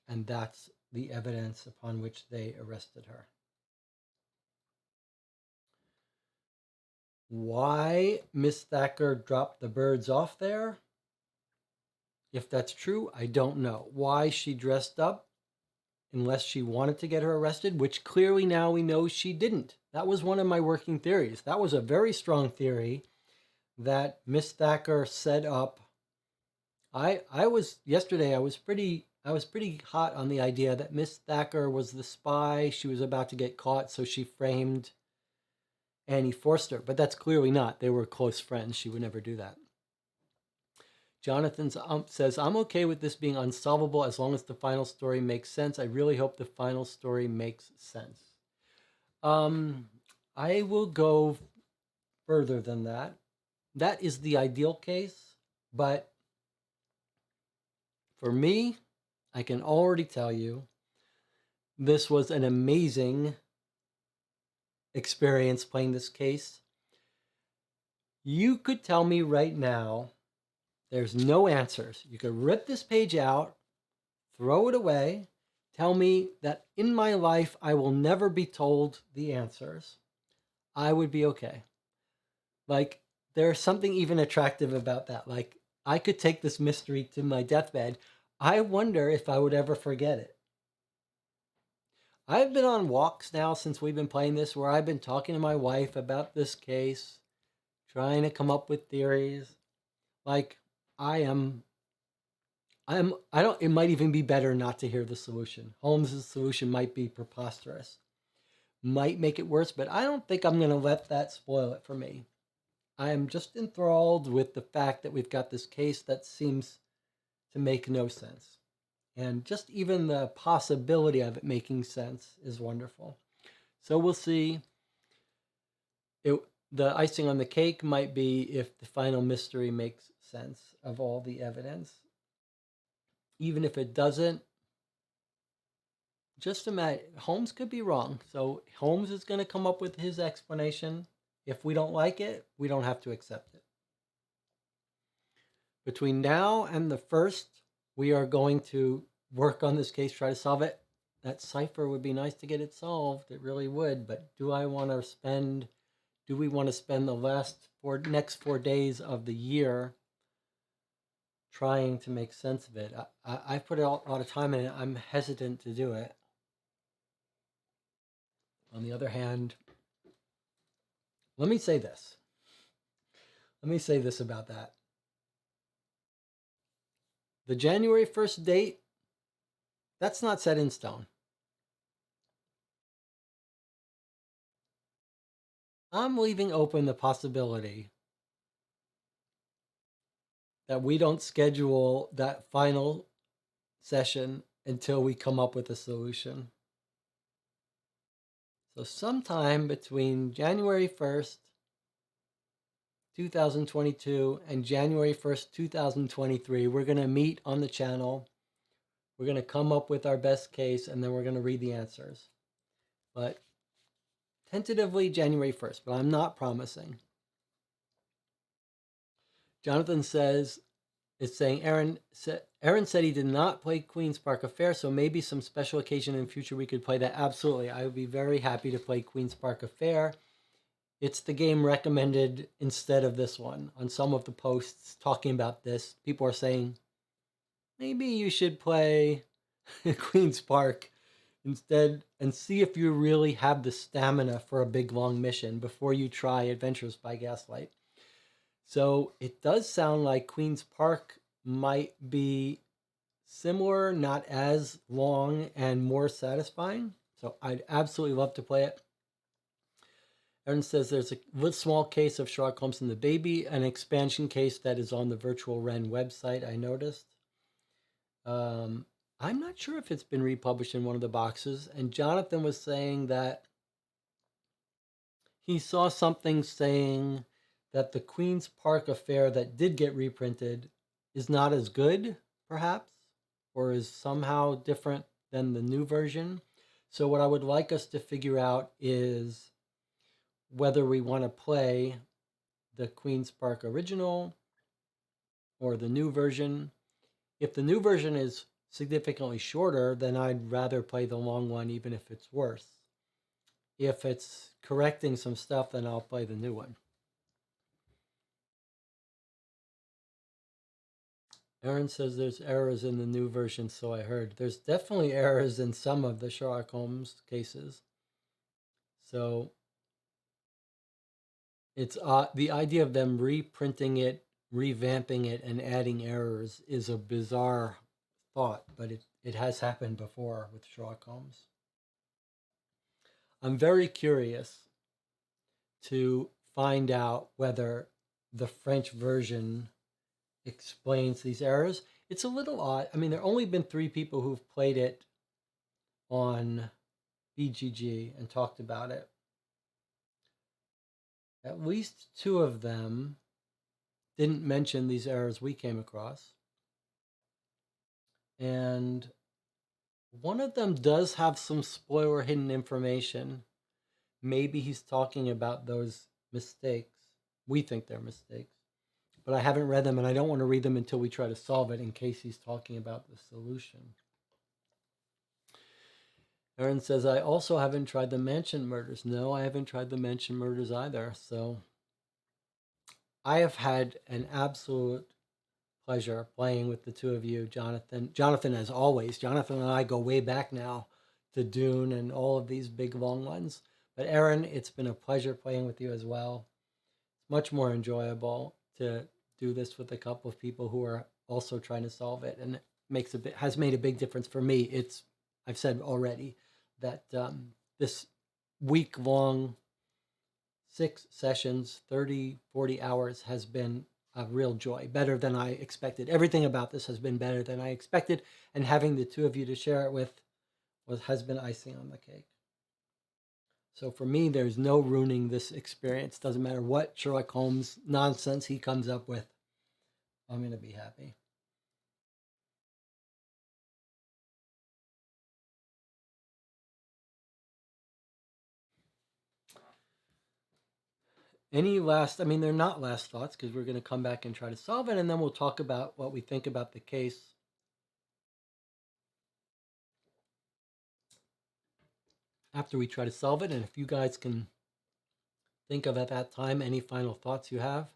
And that's the evidence upon which they arrested her. Why Miss Thacker dropped the birds off there? If that's true, I don't know. Why she dressed up, unless she wanted to get her arrested, which clearly now we know she didn't. That was one of my working theories. That was a very strong theory that Miss Thacker set up. Yesterday I was pretty hot on the idea that Miss Thacker was the spy. She was about to get caught, so she framed Annie Forster. But that's clearly not. They were close friends. She would never do that. Jonathan says, I'm okay with this being unsolvable as long as the final story makes sense. I really hope the final story makes sense. I will go further than that. That is the ideal case, but for me, I can already tell you, this was an amazing experience playing this case. You could tell me right now, there's no answers. You could rip this page out, throw it away, tell me that in my life I will never be told the answers. I would be okay. Like, there's something even attractive about that. Like, I could take this mystery to my deathbed. I wonder if I would ever forget it. I've been on walks now since we've been playing this where I've been talking to my wife about this case, trying to come up with theories. Like, it might even be better not to hear the solution. Holmes's solution might be preposterous. might make it worse, but I don't think I'm going to let that spoil it for me. I am just enthralled with the fact that we've got this case that seems to make no sense. And just even the possibility of it making sense is wonderful. So we'll see. The icing on the cake might be if the final mystery makes sense of all the evidence. Even if it doesn't, just imagine, Holmes could be wrong. So Holmes is going to come up with his explanation. If we don't like it, we don't have to accept it. Between now and the 1st, we are going to work on this case, try to solve it. That cipher would be nice to get it solved. It really would. But do we want to spend the next 4 days of the year trying to make sense of it? I've put a lot of time in it. I'm hesitant to do it. On the other hand, let me say this about that. The January 1st date, that's not set in stone. I'm leaving open the possibility that we don't schedule that final session until we come up with a solution. So sometime between January 1st, 2022 and January 1st, 2023, we're going to meet on the channel. We're going to come up with our best case, and then we're going to read the answers. But tentatively January 1st, but I'm not promising. Jonathan says, Aaron said he did not play Queen's Park Affair, so maybe some special occasion in the future we could play that. Absolutely. I would be very happy to play Queen's Park Affair. It's the game recommended instead of this one. On some of the posts talking about this, people are saying, maybe you should play Queen's Park instead and see if you really have the stamina for a big, long mission before you try Adventures by Gaslight. So it does sound like Queen's Park might be similar, not as long and more satisfying. So I'd absolutely love to play it. Aaron says there's a small case of Sherlock Holmes and the Baby, an expansion case that is on the Virtual Ren website, I noticed. I'm not sure if it's been republished in one of the boxes. And Jonathan was saying that he saw something saying that the Queen's Park Affair that did get reprinted is not as good, perhaps, or is somehow different than the new version. So what I would like us to figure out is whether we want to play the Queen's Park original or the new version. If the new version is significantly shorter, then I'd rather play the long one, even if it's worse. If it's correcting some stuff, then I'll play the new one. Aaron says there's errors in the new version, so I heard. There's definitely errors in some of the Sherlock Holmes cases. So it's the idea of them reprinting it, revamping it, and adding errors is a bizarre thought, but it has happened before with Sherlock Holmes. I'm very curious to find out whether the French version explains these errors. It's a little odd. I mean, there have only been 3 people who've played it on BGG and talked about it. At least 2 of them didn't mention these errors we came across. And one of them does have some spoiler hidden information. Maybe he's talking about those mistakes. We think they're mistakes. But I haven't read them, and I don't want to read them until we try to solve it in case he's talking about the solution. Aaron says, I also haven't tried the Mansion Murders. No, I haven't tried the Mansion Murders either. So I have had an absolute pleasure playing with the 2 of you, Jonathan. Jonathan, as always. Jonathan and I go way back now to Dune and all of these big, long ones. But Aaron, it's been a pleasure playing with you as well. It's much more enjoyable to do this with a couple of people who are also trying to solve it, and it has made a big difference for me. I've said already that this week-long 6 sessions, 30, 40 hours has been a real joy, better than I expected. Everything about this has been better than I expected, and having the two of you to share it with has been icing on the cake. So for me, there's no ruining this experience. Doesn't matter what Sherlock Holmes nonsense he comes up with. I'm going to be happy. Any last, I mean, they're not last thoughts because we're going to come back and try to solve it, and then we'll talk about what we think about the case. After we try to solve it, and if you guys can think of at that time any final thoughts you have.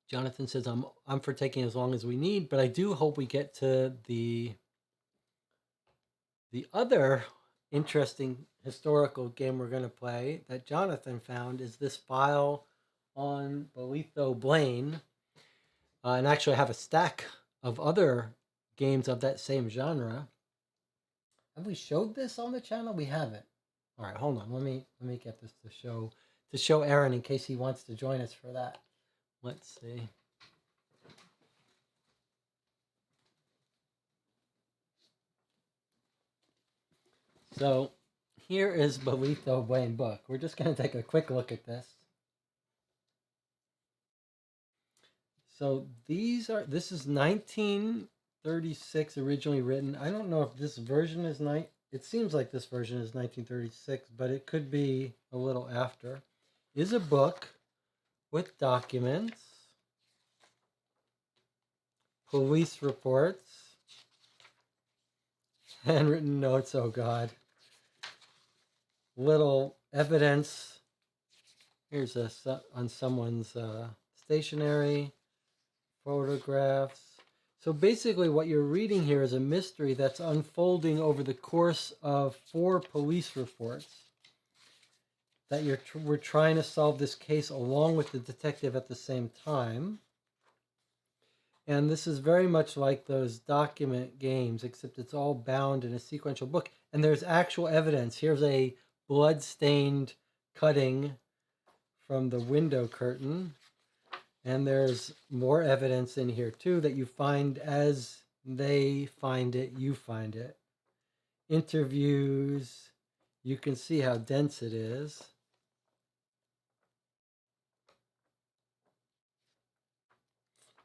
Jonathan says, I'm for taking as long as we need, but I do hope we get to the other interesting historical game we're going to play that Jonathan found is this file on Bolitho Blaine. And actually I have a stack of other games of that same genre. Have we showed this on the channel? We haven't. All right, hold on. Let me get this to show Aaron in case he wants to join us for that. Let's see. So here is Bolitho Blaine book. We're just going to take a quick look at this. So this is 1936 originally written. I don't know if this version is it seems like this version is 1936, but it could be a little after. Is a book with documents, police reports, handwritten notes, oh God, little evidence. Here's on someone's stationery, photographs. So basically what you're reading here is a mystery that's unfolding over the course of 4 police reports that we're trying to solve this case along with the detective at the same time. And this is very much like those document games, except it's all bound in a sequential book. And there's actual evidence. Here's a blood-stained cutting from the window curtain. And there's more evidence in here too that you find as they find it, you find it. Interviews, you can see how dense it is.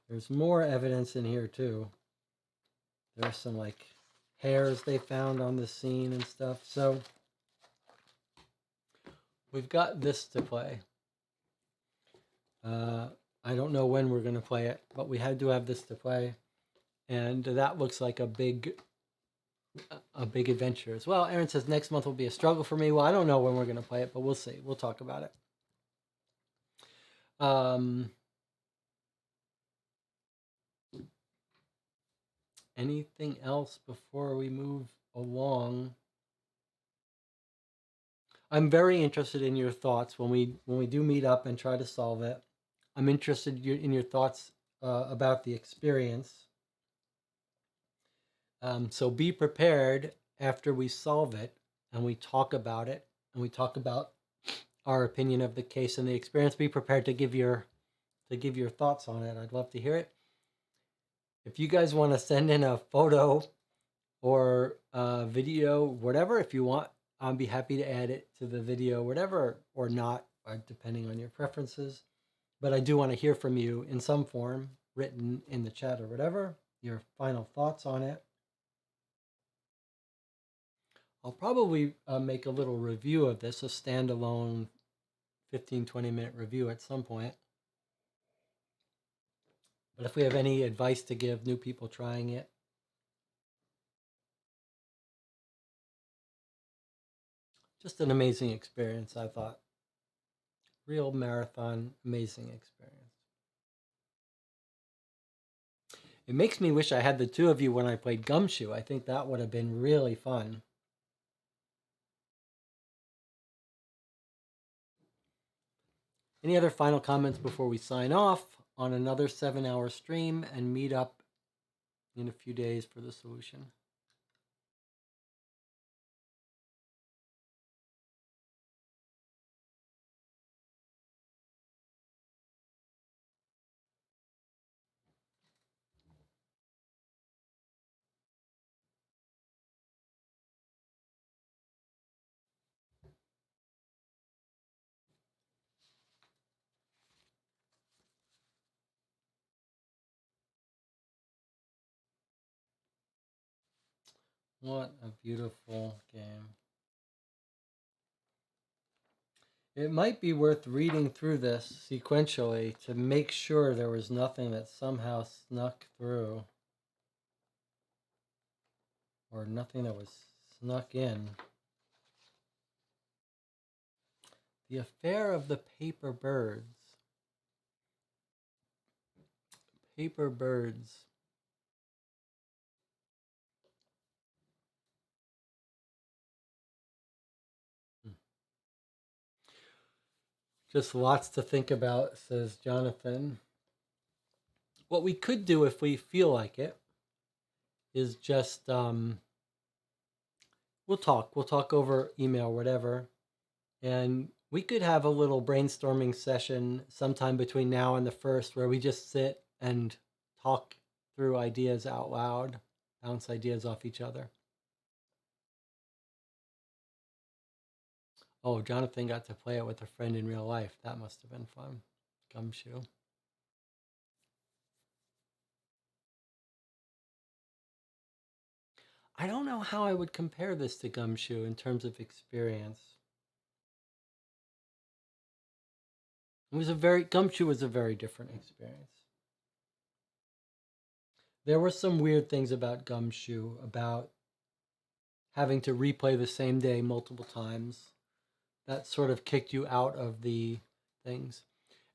There's more evidence in here too. There's some like hairs they found on the scene and stuff. So we've got this to play. I don't know when we're going to play it, but we had to have this to play. And that looks like a big adventure as well. Aaron says next month will be a struggle for me. Well, I don't know when we're going to play it, but we'll see. We'll talk about it. Anything else before we move along? I'm very interested in your thoughts when we do meet up and try to solve it. I'm interested in your thoughts about the experience. So be prepared after we solve it and we talk about it and we talk about our opinion of the case and the experience. Be prepared to give your thoughts on it. I'd love to hear it. If you guys want to send in a photo or a video, whatever, if you want, I'll be happy to add it to the video, whatever, or not, depending on your preferences. But I do want to hear from you in some form, written in the chat or whatever, your final thoughts on it. I'll probably make a little review of this, a standalone 15-20 minute review at some point. But if we have any advice to give new people trying it, just an amazing experience, I thought. Real marathon, amazing experience. It makes me wish I had the two of you when I played Gumshoe. I think that would have been really fun. Any other final comments before we sign off on another 7-hour stream and meet up in a few days for the solution? What a beautiful game. It might be worth reading through this sequentially to make sure there was nothing that somehow snuck through. Or nothing that was snuck in. The Affair of the Paper Birds. Paper Birds. Just lots to think about, says Jonathan. What we could do if we feel like it is just, we'll talk over email, whatever. And we could have a little brainstorming session sometime between now and the 1st where we just sit and talk through ideas out loud, bounce ideas off each other. Oh, Jonathan got to play it with a friend in real life. That must have been fun. Gumshoe. I don't know how I would compare this to Gumshoe in terms of experience. Gumshoe was a very different experience. There were some weird things about Gumshoe, about having to replay the same day multiple times. That sort of kicked you out of the things.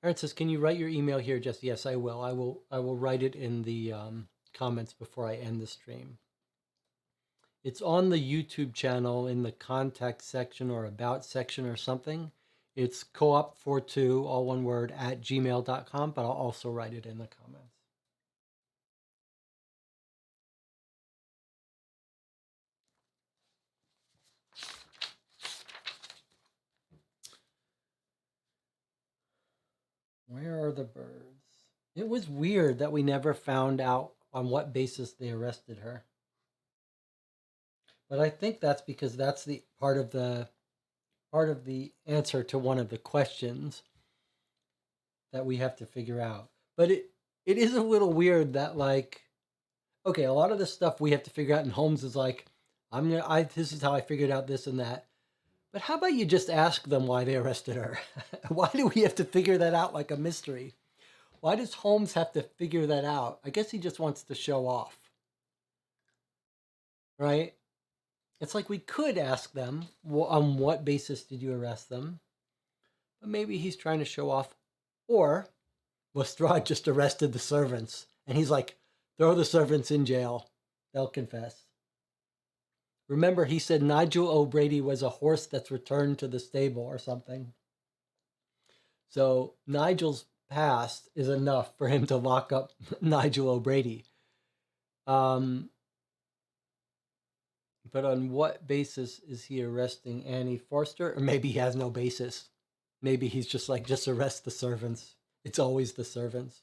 Aaron says, "Can you write your email here, Jesse?" Yes, I will. I will write it in the comments before I end the stream. It's on the YouTube channel in the contact section or about section or something. It's coop42, all one word, at gmail.com, but I'll also write it in the comments. Where are the birds? It was weird that we never found out on what basis they arrested her. But I think that's because that's the part of the answer to one of the questions that we have to figure out. But it is a little weird that, like, okay, a lot of the stuff we have to figure out in Holmes is like, this is how I figured out this and that. But how about you just ask them why they arrested her? Why do we have to figure that out like a mystery? Why does Holmes have to figure that out? I guess he just wants to show off, right? It's like we could ask them, on what basis did you arrest them? But maybe he's trying to show off. Or Lestrade just arrested the servants. And he's like, throw the servants in jail. They'll confess. Remember, he said Nigel O'Brady was a horse that's returned to the stable or something. So Nigel's past is enough for him to lock up Nigel O'Brady. But on what basis is he arresting Annie Forster? Or maybe he has no basis. Maybe he's just like, just arrest the servants. It's always the servants.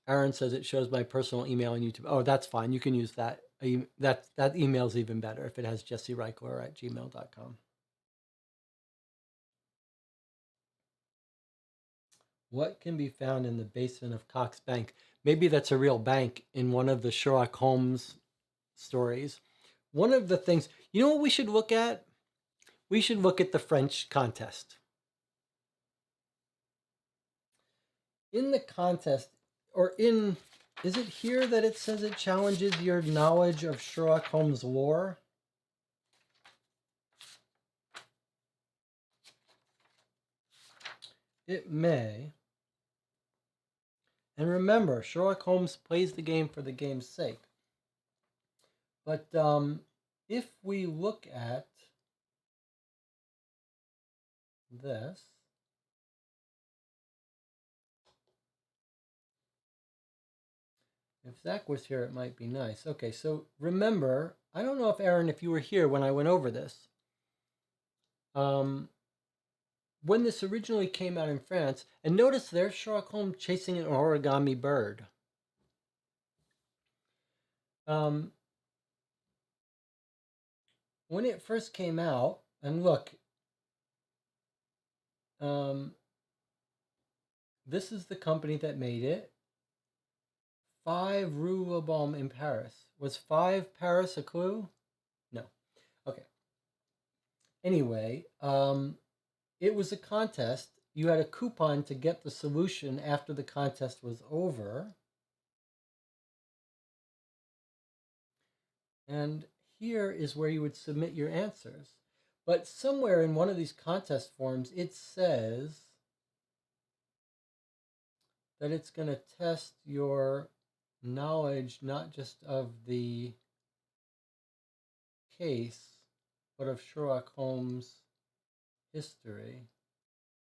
Aaron says it shows my personal email on YouTube. Oh, that's fine. You can use that. That email's even better if it has jessereichler@gmail.com. What can be found in the basement of Cox Bank? Maybe that's a real bank in one of the Sherlock Holmes stories. One of the things, you know what we should look at? We should look at the French contest. In the contest, is it here that it says it challenges your knowledge of Sherlock Holmes lore? It may. And remember, Sherlock Holmes plays the game for the game's sake. But if we look at this, if Zach was here, it might be nice. Okay, so remember, I don't know if Aaron, if you were here when I went over this. When this originally came out in France, and notice there's Sherlock Holmes chasing an origami bird. When it first came out, and look, this is the company that made it. 5 Rue Laubanne in Paris. Was 5 Paris a clue? No. Okay. Anyway, it was a contest. You had a coupon to get the solution after the contest was over. And here is where you would submit your answers. But somewhere in one of these contest forms, it says that it's going to test your knowledge not just of the case, but of Sherlock Holmes history.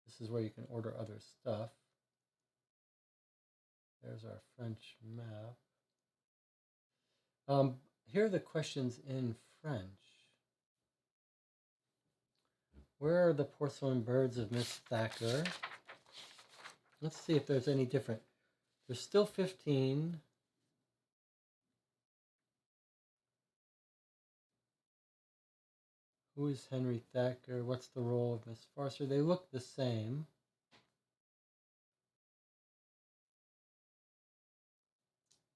This is where you can order other stuff. There's our French map. Here are the questions in French. Where are the porcelain birds of Miss Thacker? Let's see if there's any different. There's still 15. Who is Henry Thacker? What's the role of Miss Forster? They look the same.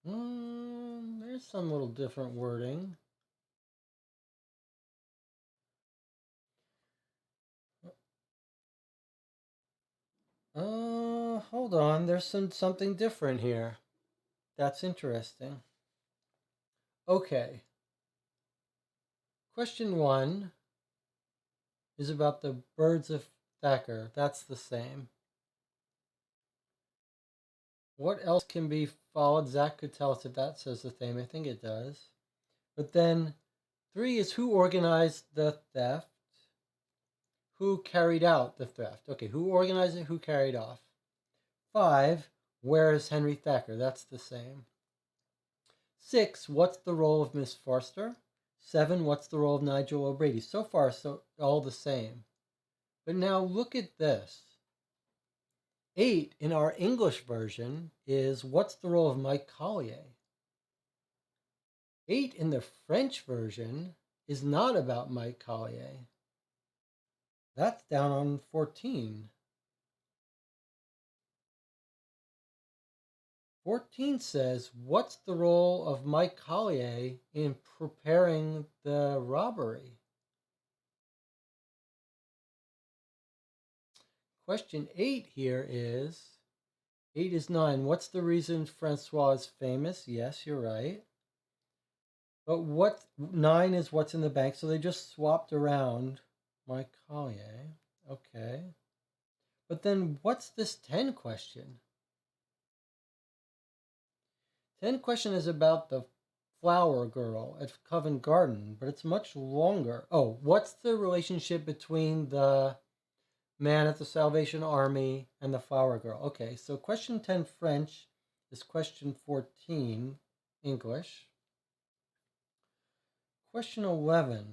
There's some little different wording. Hold on. There's something different here. That's interesting. Okay. Question 1 is about the birds of Thacker. That's the same. What else can be followed? Zach could tell us if that says the same. I think it does. But then 3 is who organized the theft? Who carried out the theft? Okay, who organized it? Who carried off? 5, where is Henry Thacker? That's the same. 6, what's the role of Miss Forster? 7, what's the role of Nigel O'Brady? So far, so all the same. But now look at this. 8 in our English version is what's the role of Mike Collier? 8 in the French version is not about Mike Collier. That's down on 14. 14 says, what's the role of Mike Collier in preparing the robbery? Question 8 here is, 8 is 9. What's the reason Francois is famous? Yes, you're right. But 9 is what's in the bank, so they just swapped around Mike Collier. Okay. But then what's this 10 question? 10 question is about the flower girl at Covent Garden, but it's much longer. Oh, what's the relationship between the man at the Salvation Army and the flower girl? Okay, so question 10 French is question 14 English. Question 11.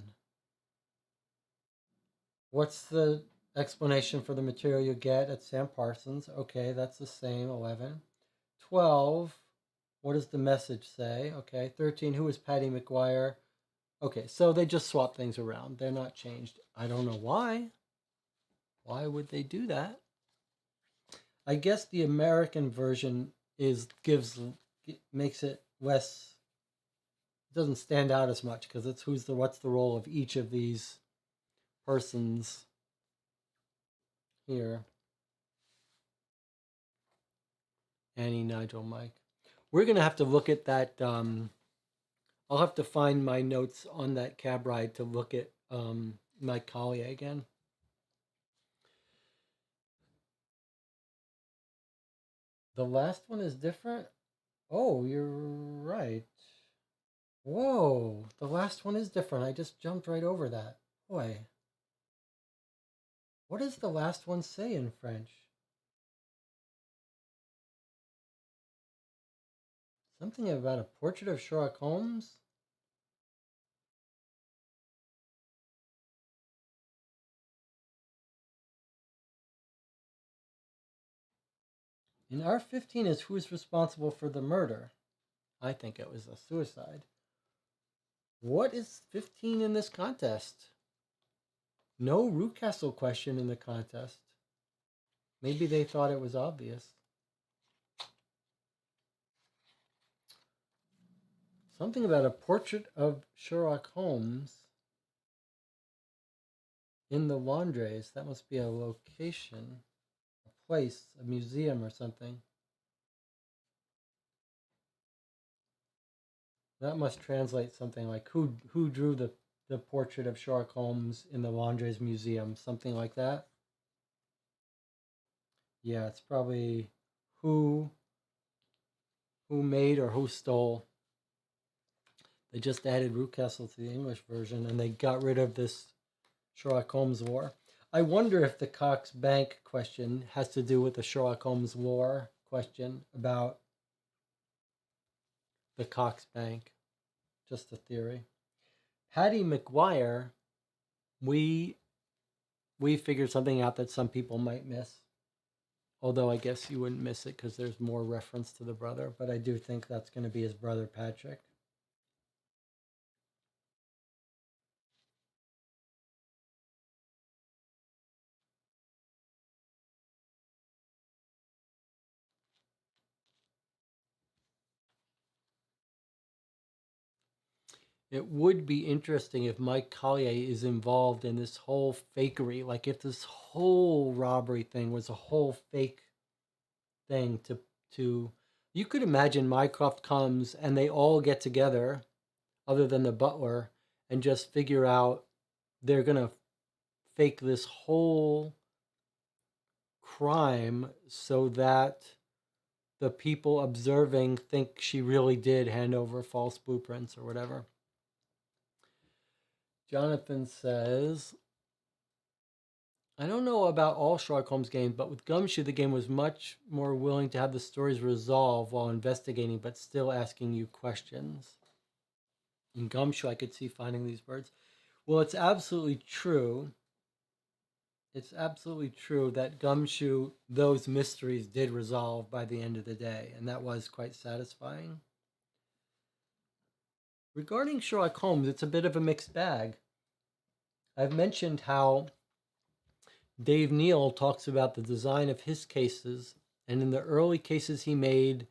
What's the explanation for the material you get at Sam Parsons? Okay, that's the same, 11. 12. What does the message say? Okay, 13. Who is Patty McGuire? Okay, so they just swap things around. They're not changed. I don't know why. Why would they do that? I guess the American version makes it less, doesn't stand out as much because it's what's the role of each of these persons here. Annie, Nigel, Mike. We're gonna have to look at that. I'll have to find my notes on that cab ride to look at Mike Collier again. The last one is different? Oh, you're right. Whoa, the last one is different. I just jumped right over that. Boy. What does the last one say in French? Something about a portrait of Sherlock Holmes? And R15 is who is responsible for the murder. I think it was a suicide. What is 15 in this contest? No Root question in the contest. Maybe they thought it was obvious. Something about a portrait of Sherlock Holmes in the laundries. That must be a location, a place, a museum or something. That must translate something like who drew the portrait of Sherlock Holmes in the Laundries Museum, something like that. Yeah, it's probably who made or who stole. They just added Rootcastle to the English version, and they got rid of this Sherlock Holmes lore. I wonder if the Cox Bank question has to do with the Sherlock Holmes lore question about the Cox Bank. Just a theory. Patty McGuire, we figured something out that some people might miss. Although I guess you wouldn't miss it because there's more reference to the brother, but I do think that's going to be his brother Patrick. It would be interesting if Mike Collier is involved in this whole fakery. Like if this whole robbery thing was a whole fake thing to you could imagine Mycroft comes and they all get together, other than the butler, and just figure out they're gonna fake this whole crime so that the people observing think she really did hand over false blueprints or whatever. Jonathan says, I don't know about all Sherlock Holmes games, but with Gumshoe, the game was much more willing to have the stories resolve while investigating, but still asking you questions. In Gumshoe, I could see finding these birds. Well, it's absolutely true. It's absolutely true that Gumshoe, those mysteries did resolve by the end of the day, and that was quite satisfying. Regarding Sherlock Holmes, it's a bit of a mixed bag. I've mentioned how Dave Neal talks about the design of his cases, and in the early cases he made,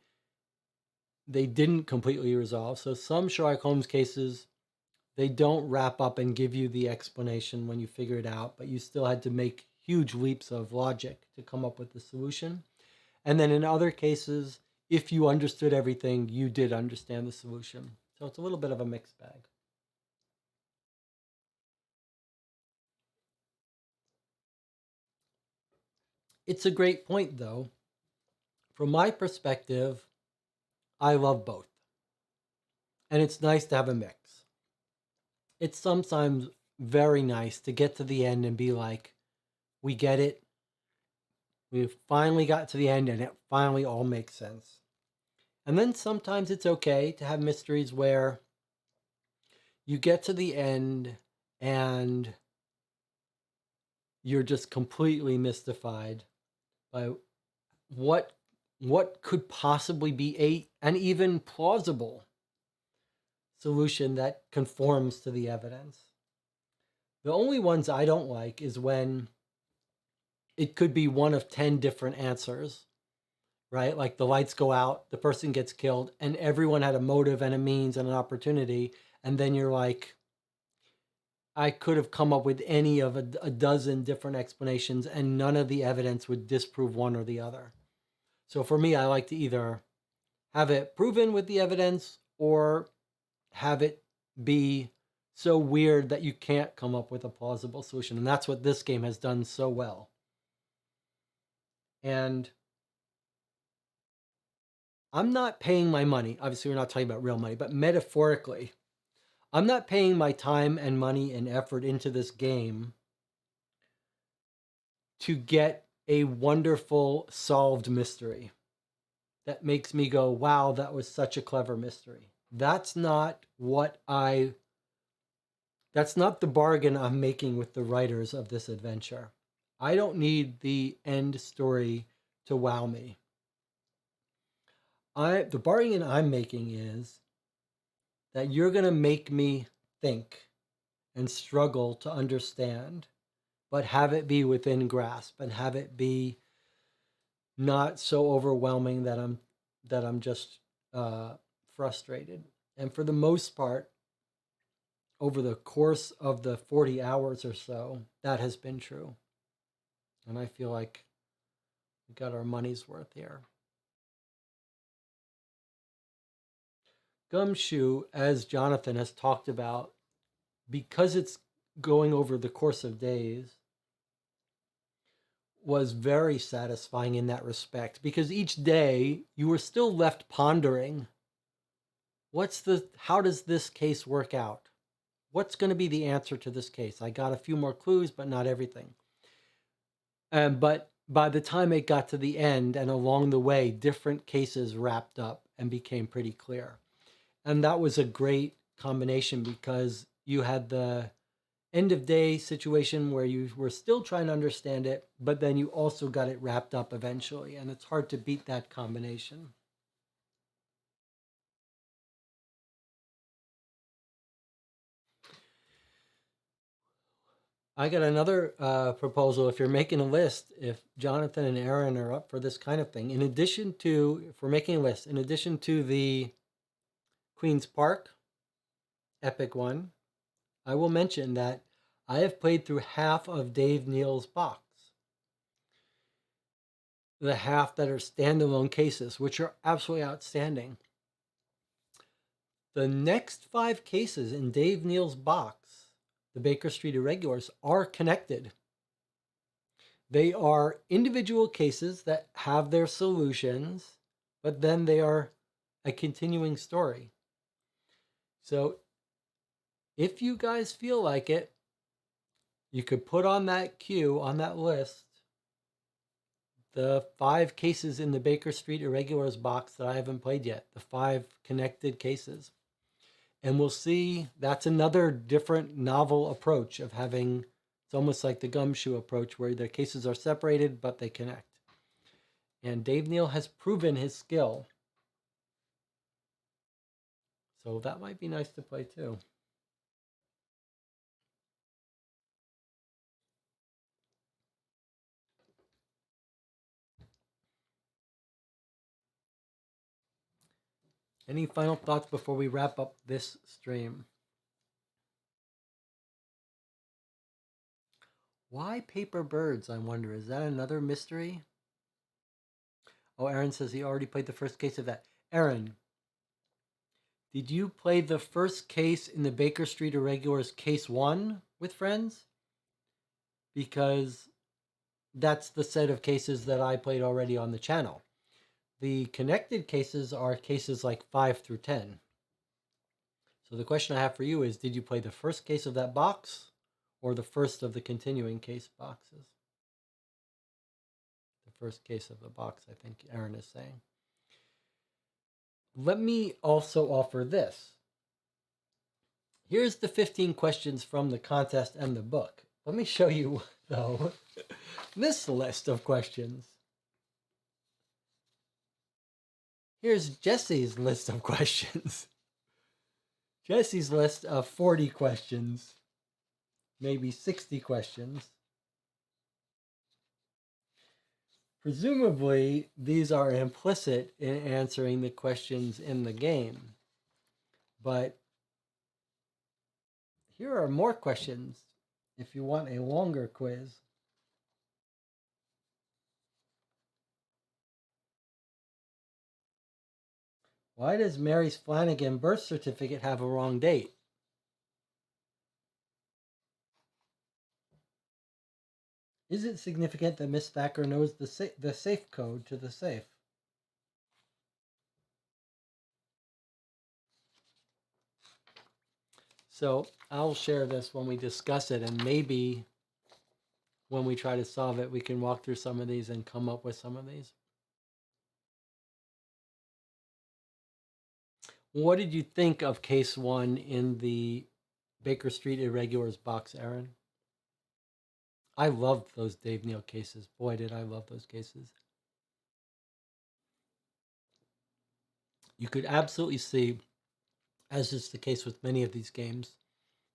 they didn't completely resolve. So some Sherlock Holmes cases, they don't wrap up and give you the explanation when you figure it out, but you still had to make huge leaps of logic to come up with the solution. And then in other cases, if you understood everything, you did understand the solution. So it's a little bit of a mixed bag. It's a great point, though. From my perspective, I love both. And it's nice to have a mix. It's sometimes very nice to get to the end and be like, we get it. We finally got to the end and it finally all makes sense. And then sometimes it's okay to have mysteries where you get to the end and you're just completely mystified by what could possibly be an even plausible solution that conforms to the evidence. The only ones I don't like is when it could be one of 10 different answers, right? Like the lights go out, the person gets killed, and everyone had a motive and a means and an opportunity. And then you're like, I could have come up with any of a dozen different explanations, and none of the evidence would disprove one or the other. So for me, I like to either have it proven with the evidence or have it be so weird that you can't come up with a plausible solution. And that's what this game has done so well. And I'm not paying my money. Obviously, we're not talking about real money, but metaphorically, I'm not paying my time and money and effort into this game to get a wonderful solved mystery that makes me go, wow, that was such a clever mystery. That's not the bargain I'm making with the writers of this adventure. I don't need the end story to wow me. The bargain I'm making is that you're going to make me think and struggle to understand, but have it be within grasp and have it be not so overwhelming that I'm just frustrated. And for the most part, over the course of the 40 hours or so, that has been true. And I feel like we got our money's worth here. Gumshoe, as Jonathan has talked about, because it's going over the course of days, was very satisfying in that respect, because each day you were still left pondering, how does this case work out? What's going to be the answer to this case? I got a few more clues, but not everything. But by the time it got to the end and along the way, different cases wrapped up and became pretty clear. And that was a great combination, because you had the end of day situation where you were still trying to understand it, but then you also got it wrapped up eventually. And it's hard to beat that combination. I got another proposal. If you're making a list, if Jonathan and Aaron are up for this kind of thing, if we're making a list, in addition to the Queen's Park epic one, I will mention that I have played through half of Dave Neal's box. The half that are standalone cases, which are absolutely outstanding. The next 5 cases in Dave Neal's box, the Baker Street Irregulars, are connected. They are individual cases that have their solutions, but then they are a continuing story. So if you guys feel like it, you could put on that queue, on that list, the 5 cases in the Baker Street Irregulars box that I haven't played yet, the 5 connected cases. And we'll see, that's another different novel approach of having, it's almost like the Gumshoe approach where the cases are separated, but they connect. And Dave Neal has proven his skill. So that might be nice to play too. Any final thoughts before we wrap up this stream? Why paper birds, I wonder? Is that another mystery? Oh, Aaron says he already played the first case of that. Aaron, did you play the first case in the Baker Street Irregulars case 1 with friends? Because that's the set of cases that I played already on the channel. The connected cases are cases like 5 through 10. So the question I have for you is, did you play the first case of that box or the first of the continuing case boxes? The first case of the box, I think Aaron is saying. Let me also offer this. Here's the 15 questions from the contest and the book. Let me show you, though, this list of questions. Here's Jesse's list of questions. Jesse's list of 40 questions, maybe 60 questions. Presumably, these are implicit in answering the questions in the game. But here are more questions if you want a longer quiz. Why does Mary's Flanagan birth certificate have a wrong date? Is it significant that Miss Thacker knows the safe code to the safe? So I'll share this when we discuss it, and maybe when we try to solve it, we can walk through some of these and come up with some of these. What did you think of case 1 in the Baker Street Irregulars box, Aaron? I loved those Dave Neal cases. Boy, did I love those cases. You could absolutely see, as is the case with many of these games,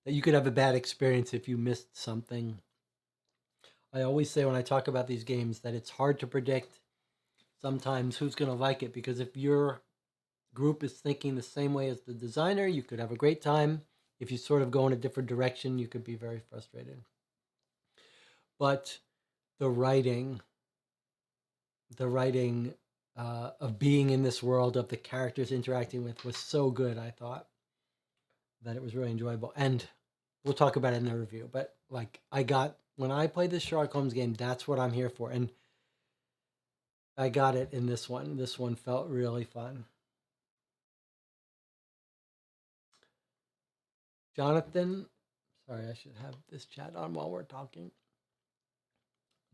that you could have a bad experience if you missed something. I always say when I talk about these games that it's hard to predict sometimes who's going to like it, because if you're group is thinking the same way as the designer, you could have a great time. If you sort of go in a different direction, you could be very frustrated. But the writing of being in this world, of the characters interacting with, was so good, I thought, that it was really enjoyable. And we'll talk about it in the review. But like, when I played this Sherlock Holmes game, that's what I'm here for. And I got it in this one. This one felt really fun. Jonathan, sorry, I should have this chat on while we're talking.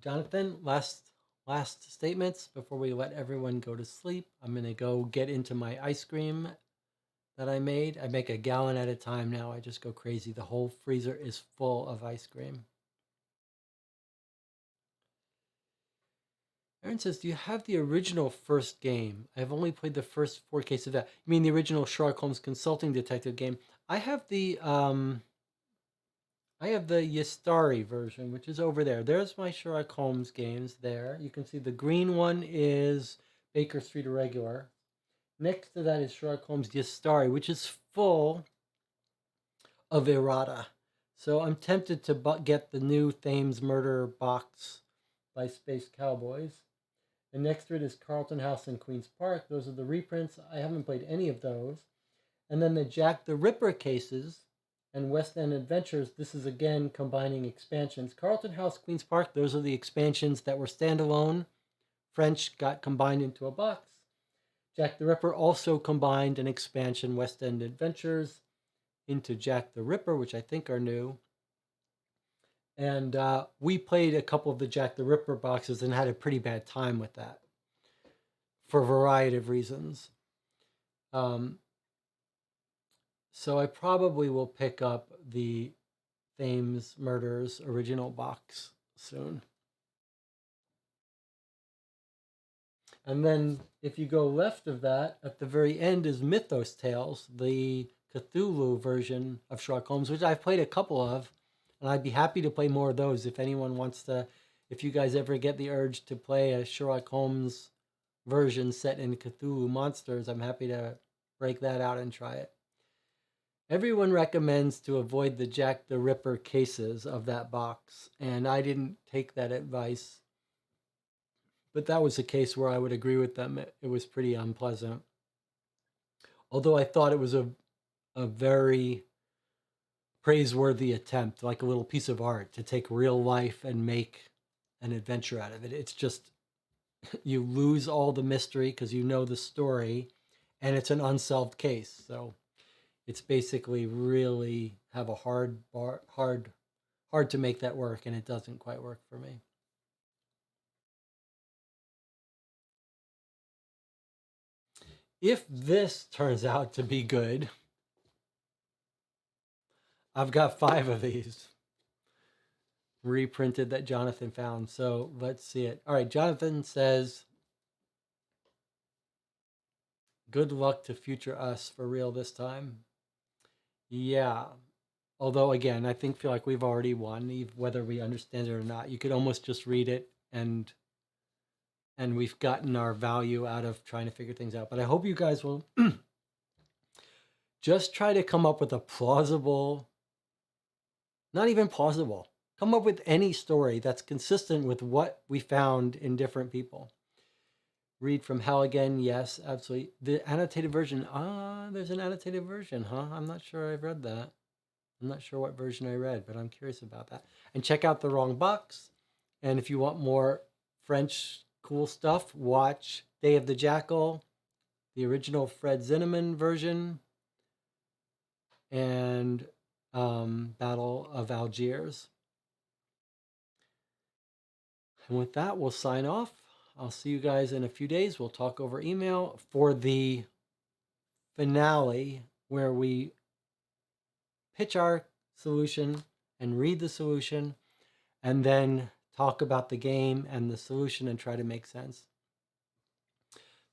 Jonathan, last statements before we let everyone go to sleep. I'm gonna go get into my ice cream that I made. I make a gallon at a time now. I just go crazy. The whole freezer is full of ice cream. Aaron says, do you have the original first game? I've only played the first 4 cases of that. You mean the original Sherlock Holmes Consulting Detective game? I have the Yastari version, which is over there. There's my Sherlock Holmes games there. You can see the green one is Baker Street Irregular. Next to that is Sherlock Holmes Yastari, which is full of errata. So I'm tempted to get the new Thames Murder box by Space Cowboys. And next to it is Carlton House and Queen's Park. Those are the reprints. I haven't played any of those. And then the Jack the Ripper cases and West End Adventures. This is again combining expansions. Carlton House, Queen's Park, those are the expansions that were standalone. French got combined into a box. Jack the Ripper also combined an expansion, West End Adventures, into Jack the Ripper, which I think are new. And we played a couple of the Jack the Ripper boxes and had a pretty bad time with that for a variety of reasons. So I probably will pick up the Thames Murders original box soon. And then if you go left of that, at the very end is Mythos Tales, the Cthulhu version of Sherlock Holmes, which I've played a couple of. And I'd be happy to play more of those if anyone wants to, if you guys ever get the urge to play a Sherlock Holmes version set in Cthulhu monsters, I'm happy to break that out and try it. Everyone recommends to avoid the Jack the Ripper cases of that box, and I didn't take that advice. But that was a case where I would agree with them. It was pretty unpleasant. Although I thought it was a very praiseworthy attempt, like a little piece of art, to take real life and make an adventure out of it. It's just, you lose all the mystery because you know the story, and it's an unsolved case. So it's basically really have a hard to make that work, and it doesn't quite work for me. If this turns out to be good, I've got 5 of these reprinted that Jonathan found. So let's see it. All right, Jonathan says, good luck to future us for real this time. Yeah. Although, again, I feel like we've already won, whether we understand it or not. You could almost just read it, and we've gotten our value out of trying to figure things out. But I hope you guys will just try to come up with a plausible, not even plausible, come up with any story that's consistent with what we found in different people. Read from Hell again, yes, absolutely. The annotated version, there's an annotated version, huh? I'm not sure I've read that. I'm not sure what version I read, but I'm curious about that. And check out The Wrong Box. And if you want more French cool stuff, watch Day of the Jackal, the original Fred Zinnemann version, and Battle of Algiers. And with that, we'll sign off. I'll see you guys in a few days. We'll talk over email for the finale, where we pitch our solution and read the solution, and then talk about the game and the solution and try to make sense.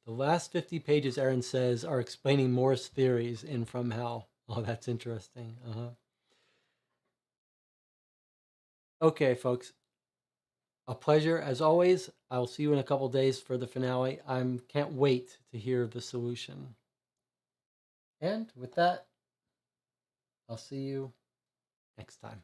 The last 50 pages, Aaron says, are explaining Morse theories in From Hell. Oh, that's interesting. Okay, folks. A pleasure as always. I'll see you in a couple days for the finale. I can't wait to hear the solution. And with that, I'll see you next time.